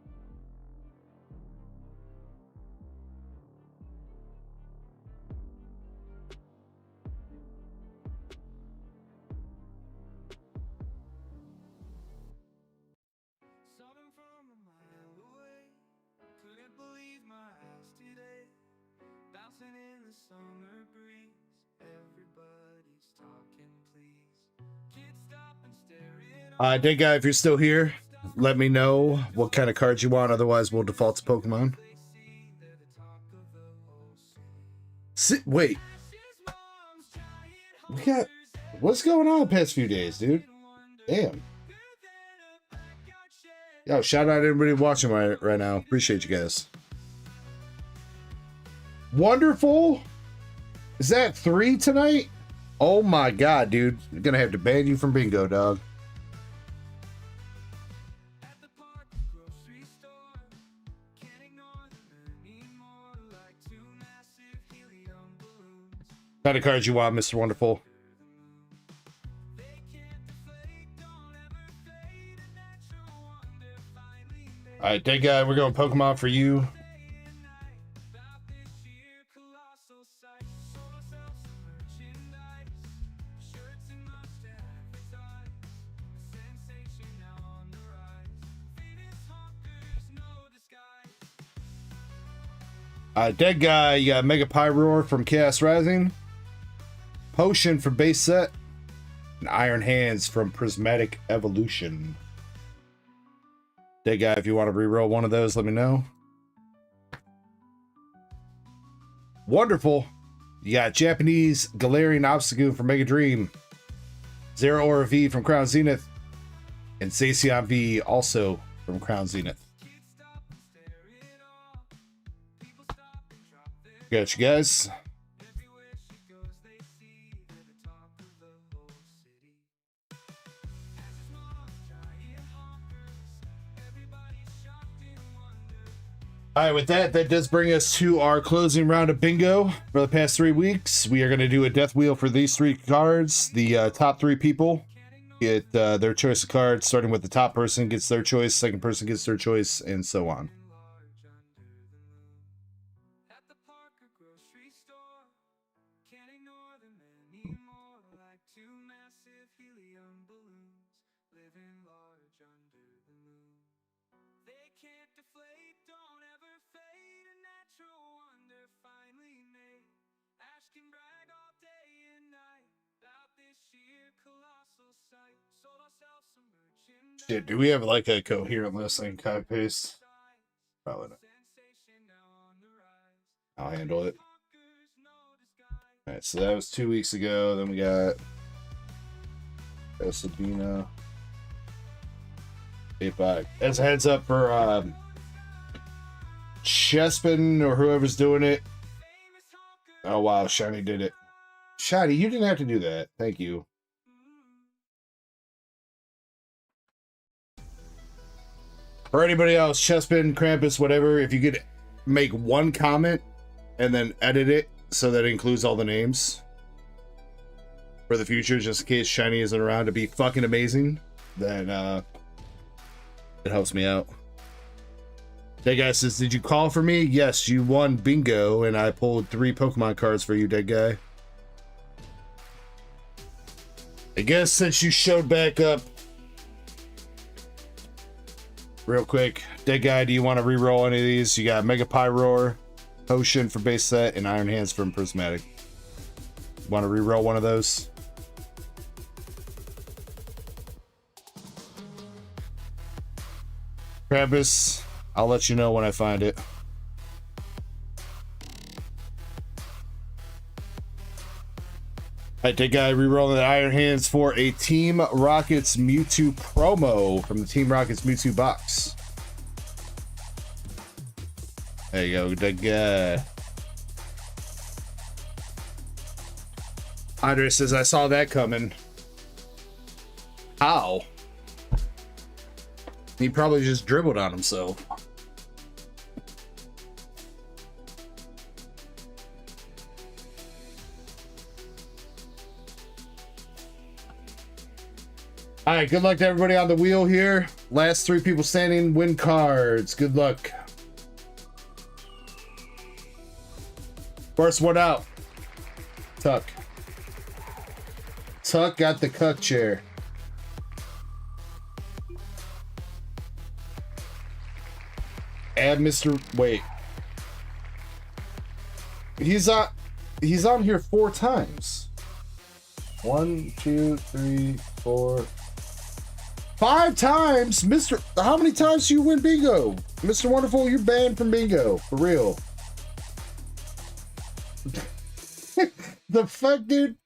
Speaker 1: Dead guy, if you're still here, let me know what kind of cards you want. Otherwise, we'll default to Pokemon. Wait. What's going on the past few days, dude? Damn. Yo, shout out to everybody watching right now. Appreciate you guys. Wonderful. Is that 3 tonight? Oh my god, dude. I'm gonna have to ban you from bingo, dog. What kind of cards you want, Mr. Wonderful? Alright, dead guy, we're going Pokemon for you. Dead guy, you got Mega Pyroar from Chaos Rising, Potion from base set, and Iron Hands from Prismatic Evolution. Dead guy, if you want to reroll one of those, let me know. Wonderful. You got Japanese Galarian Obstagoon from Mega Dream, Zero Aura V from Crown Zenith, and Sacion V also from Crown Zenith. Got you guys. All right, with that does bring us to our closing round of bingo for the past 3 weeks. We are going to do a death wheel for these 3 cards. The top 3 people get their choice of cards, starting with the top person gets their choice, second person gets their choice, and so on. Shit, do we have like a coherent list I can copy paste? Probably not. I'll handle it. Alright, so that was 2 weeks ago. Then we got Sabina. As a heads up for Chespin or whoever's doing it. Oh wow, Shiny did it. Shiny, you didn't have to do that. Thank you. For anybody else, Chespin, Krampus, whatever, if you could make one comment and then edit it so that it includes all the names for the future, just in case Shiny isn't around to be fucking amazing, then it helps me out. Dead guy says, did you call for me? Yes, you won bingo, and I pulled 3 Pokemon cards for you, dead guy. I guess since you showed back up, real quick, dead guy, do you want to re-roll any of these? You got Mega Pyroar, Potion for base set, and Iron Hands from Prismatic. Want to re-roll one of those? Krampus, I'll let you know when I find it. Alright, dead guy, re-rolling the Iron Hands for a Team Rockets Mewtwo promo from the Team Rockets Mewtwo box. There you go, dead guy. Andre says, I saw that coming. How? He probably just dribbled on himself. All right, good luck to everybody on the wheel here. Last 3 people standing win cards. Good luck. First one out. Tuck. Tuck got the cuck chair. Add Mr. Wait. He's on here 4 times. 1, 2, 3, 4. 5 times, Mr. How many times do you win bingo? Mr. Wonderful, you're banned from bingo. For real. The fuck, dude?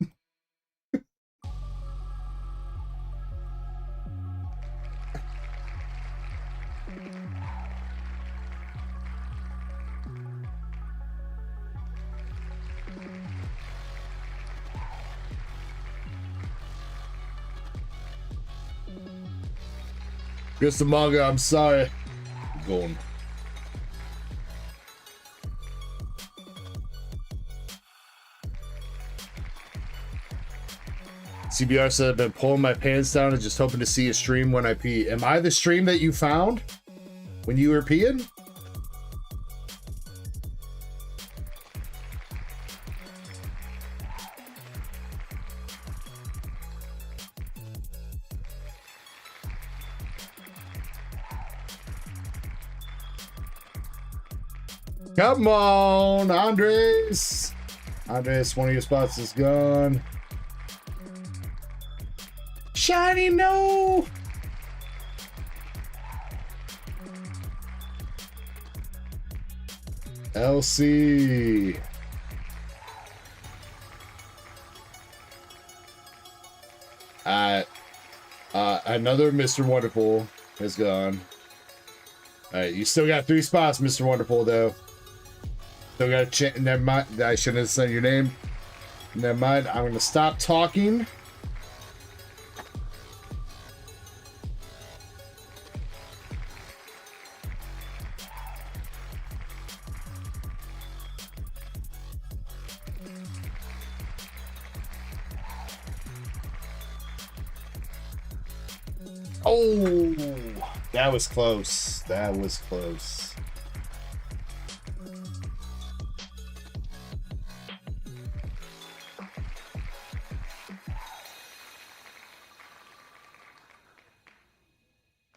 Speaker 1: Just the manga, I'm sorry. I'm going. CBR said I've been pulling my pants down and just hoping to see a stream when I pee. Am I the stream that you found when you were peeing? Come on, Andres. Andres, one of your spots is gone. Shiny, no. LC. Another Mr. Wonderful is gone. All right, you still got 3 spots, Mr. Wonderful, though. Still got to never mind. I shouldn't have said your name. Never mind. I'm going to stop talking. Oh, that was close. That was close.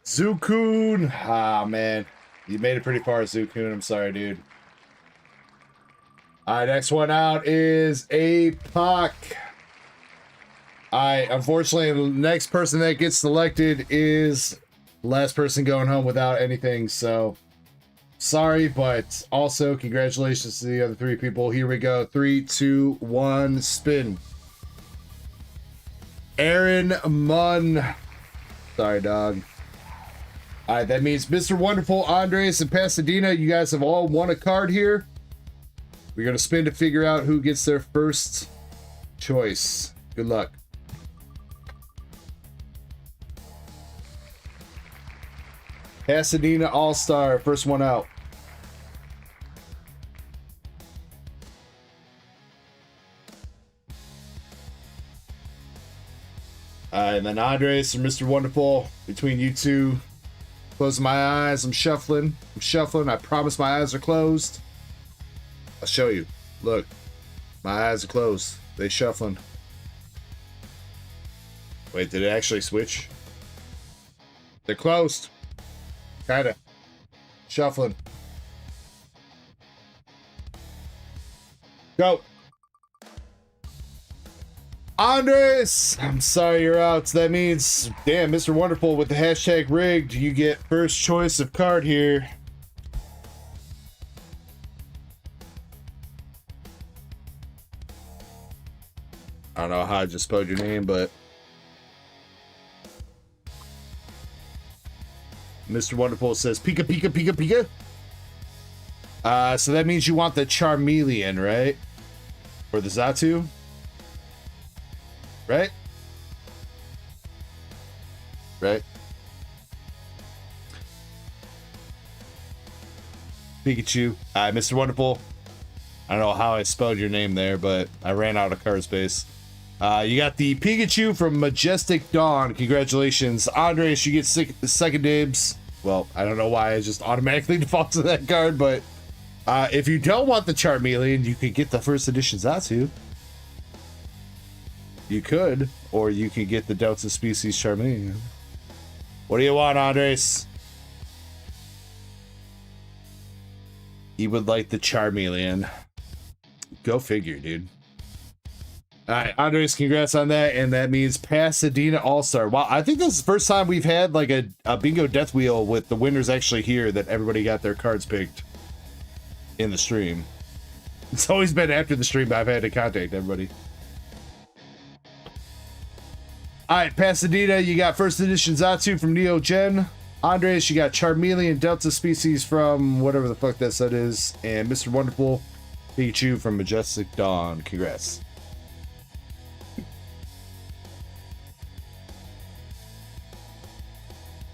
Speaker 1: Zukun. Ah, man. You made it pretty far, Zukun. I'm sorry, dude. All right, next one out is APOC. Unfortunately, the next person that gets selected is the last person going home without anything, so sorry, but also congratulations to the other 3 people. Here we go. 3, 2, 1, spin. Aaron Munn. Sorry, dog. All right, that means Mr. Wonderful, Andres, and Pasadena, you guys have all won a card here. We're going to spin to figure out who gets their first choice. Good luck. Pasadena All-Star, first one out. And then Andres and Mr. Wonderful, between you two. Closing my eyes, I'm shuffling. I promise my eyes are closed. I'll show you. Look, my eyes are closed. They shuffling. Wait, did it actually switch? They're closed. Kinda. Shuffling. Go. Andres! I'm sorry you're out. So that means, damn, Mr. Wonderful with the hashtag rigged, you get first choice of card here. I don't know how I just spelled your name, but Mr. Wonderful says Pika Pika Pika Pika. So that means you want the Charmeleon, right? Or the Zatu? Right? Right? Pikachu. Mr. Wonderful. I don't know how I spelled your name there, but I ran out of card space. You got the Pikachu from Majestic Dawn. Congratulations. Andres, you get second dibs. Well, I don't know why I just automatically default to that card, but if you don't want the Charmeleon, you could get the first edition Zatu. You could, or you could get the Delta Species Charmeleon. What do you want, Andres? He would like the Charmeleon. Go figure, dude. All right, Andres, congrats on that, and that means Pasadena All-Star. Wow, I think this is the first time we've had like a bingo death wheel with the winners actually here, that everybody got their cards picked in the stream. It's always been after the stream, but I've had to contact everybody. All right, Pasadena, you got first edition Zatu from Neo Gen. Andres, you got Charmeleon Delta Species from whatever the fuck that set is, and Mr. Wonderful Pikachu from Majestic Dawn. Congrats.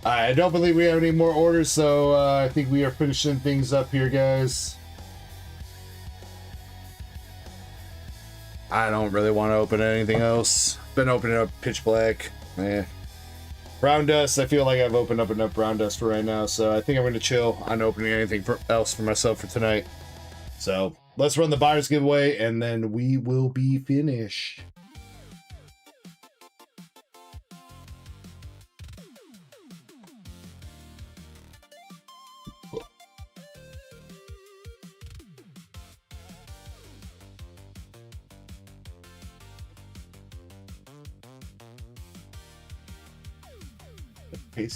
Speaker 1: I don't believe we have any more orders, so I think we are finishing things up here, guys. I don't really want to open anything else. Been opening up Pitch Black. Brown Dust, I feel like I've opened up enough Brown Dust for right now, so I think I'm going to chill on opening anything else for myself for tonight. So let's run the buyer's giveaway, and then we will be finished.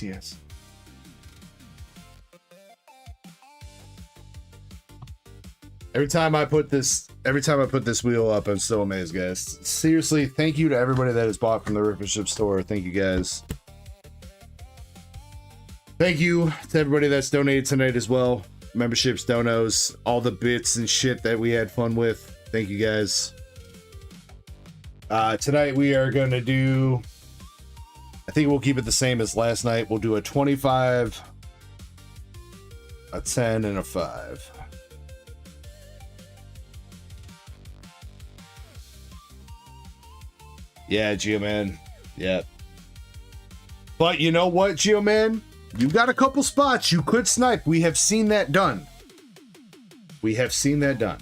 Speaker 1: Yes. Every time I put this wheel up, I'm so amazed, guys. Seriously, thank you to everybody that has bought from the Rippership store. Thank you, guys. Thank you to everybody that's donated tonight as well. Memberships, donos, all the bits and shit that we had fun with. Thank you, guys. Tonight we are going to do, I think we'll keep it the same as last night. We'll do a 25, a 10, and a 5. Yeah, Geoman. Yeah. But you know what, Geoman? You got a couple spots you could snipe. We have seen that done. We have seen that done.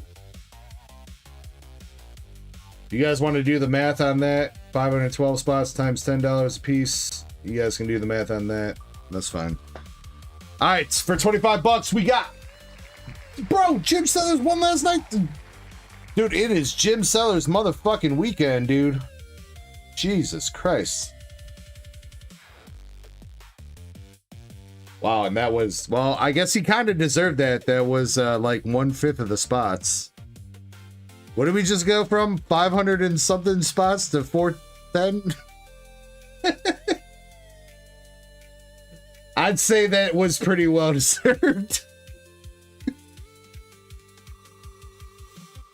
Speaker 1: You guys want to do the math on that? 512 spots times $10 a piece. You guys can do the math on that. That's fine. All right, for 25 bucks, we got, bro, Jim Sellers won last night. Dude, it is Jim Sellers motherfucking weekend, dude. Jesus Christ. Wow, and that was, well, I guess he kind of deserved that. That was like 1/5 of the spots. What did we just go from? 500 and something spots to 410? I'd say that was pretty well deserved.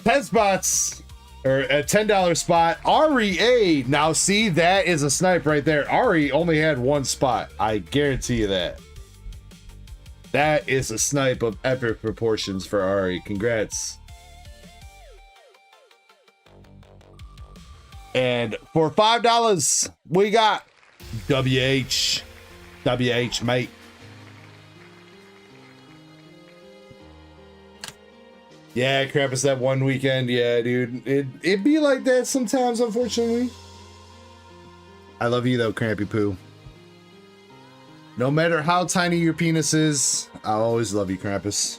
Speaker 1: 10 spots, or a $10 spot. Ari, now see, that is a snipe right there. Ari only had one spot. I guarantee you that. That is a snipe of epic proportions for Ari. Congrats. And for $5, we got WH. WH, mate. Yeah, Krampus, that one weekend. Yeah, dude. It be like that sometimes, unfortunately. I love you, though, Crampy Poo. No matter how tiny your penis is, I'll always love you, Krampus.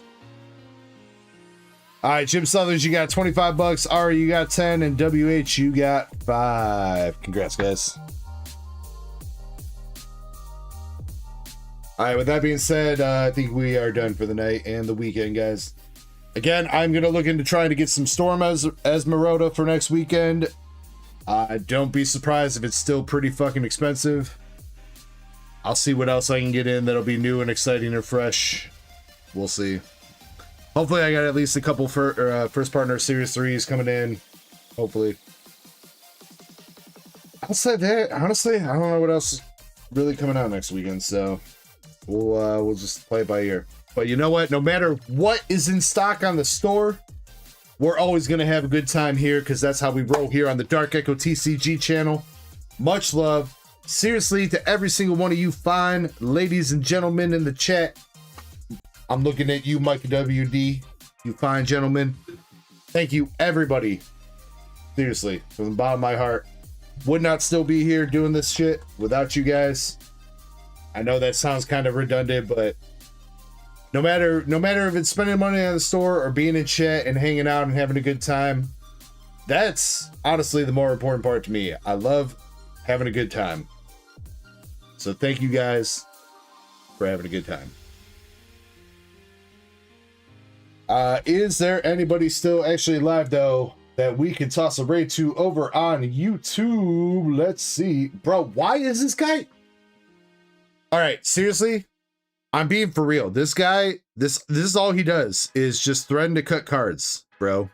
Speaker 1: All right, Jim Southers, you got 25 bucks. Ari, you got 10, and WH, you got 5. Congrats, guys. All right, with that being said, I think we are done for the night and the weekend, guys. Again, I'm going to look into trying to get some Storm Esmeralda for next weekend. Don't be surprised if it's still pretty fucking expensive. I'll see what else I can get in that'll be new and exciting or fresh. We'll see. Hopefully I got at least a couple first partner series 3s coming in. Hopefully. Outside that, honestly, I don't know what else is really coming out next weekend, so we'll just play it by ear. But you know what? No matter what is in stock on the store, we're always going to have a good time here, because that's how we roll here on the Dark Echo TCG channel. Much love. Seriously, to every single one of you fine ladies and gentlemen in the chat. I'm looking at you, Mike WD, you fine gentlemen. Thank you, everybody. Seriously, from the bottom of my heart. Would not still be here doing this shit without you guys. I know that sounds kind of redundant, but no matter if it's spending money on the store or being in chat and hanging out and having a good time, That's honestly the more important part to me. I love having a good time. So thank you guys for having a good time. Is there anybody still actually live though that we can toss a raid to over on YouTube? Let's see. Bro, why is this guy? All right, seriously, I'm being for real. This guy, this is all he does is just threaten to cut cards, bro.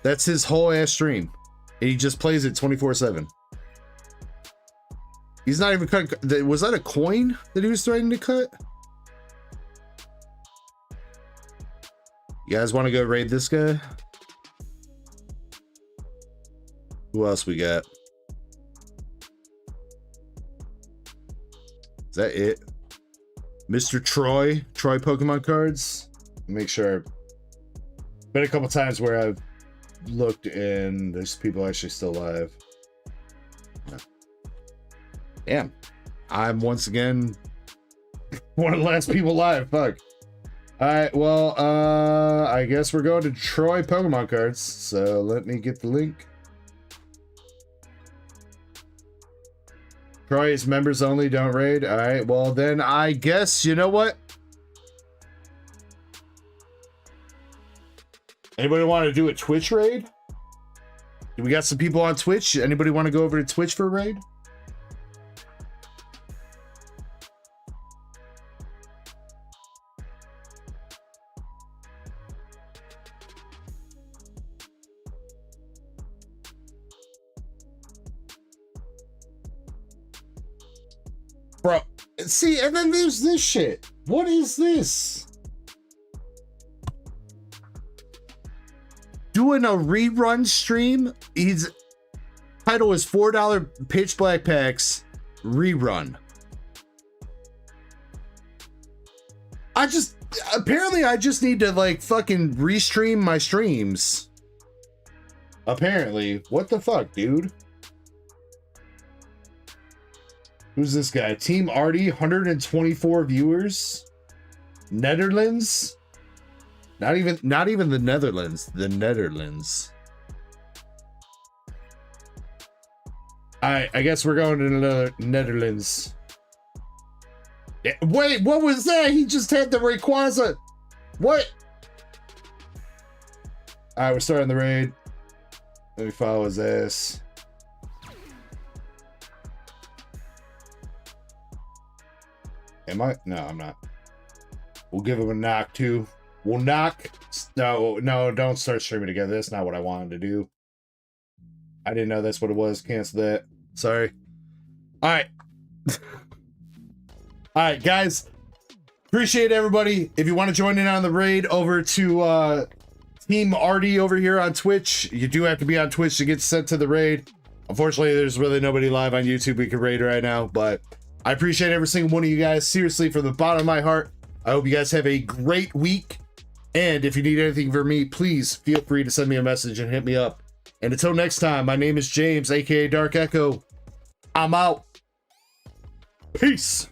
Speaker 1: That's his whole ass stream. And he just plays it 24/7. He's not even cutting. Was that a coin that he was threatening to cut? You guys want to go raid this guy? Who else we got? Is that it? Mr. Troy Pokemon cards. Make sure. Been a couple times where I've looked and there's people actually still alive. Damn. I'm once again one of the last people alive. Fuck. Alright, well, I guess we're going to Troy Pokemon cards. So let me get the link. Troy is members only, don't raid. Alright, well then I guess, you know what? Anybody want to do a Twitch raid? We got some people on Twitch. Anybody want to go over to Twitch for a raid? Bro, see, and then there's this shit. What is this? Doing a rerun stream. His title is $4 Pitch Black Packs rerun. Apparently I just need to like fucking restream my streams. Apparently. What the fuck, dude? Who's this guy? Team Artie, 124 viewers. Netherlands? Not even the Netherlands. The Netherlands. I guess we're going to the Netherlands. Wait, what was that? He just had the Rayquaza. What? Alright, we're starting the raid. Let me follow his ass. Am I? No, I'm not. We'll give him a knock too. We'll knock. No, don't start streaming together. That's not what I wanted to do. I didn't know that's what it was. Cancel that. Sorry. All right. All right, guys. Appreciate everybody. If you want to join in on the raid over to Team Artie over here on Twitch, you do have to be on Twitch to get sent to the raid. Unfortunately, there's really nobody live on YouTube we can raid right now, but I appreciate every single one of you guys. Seriously, from the bottom of my heart. I hope you guys have a great week. And if you need anything from me, please feel free to send me a message and hit me up. And until next time, my name is James, aka Dark Echo. I'm out. Peace.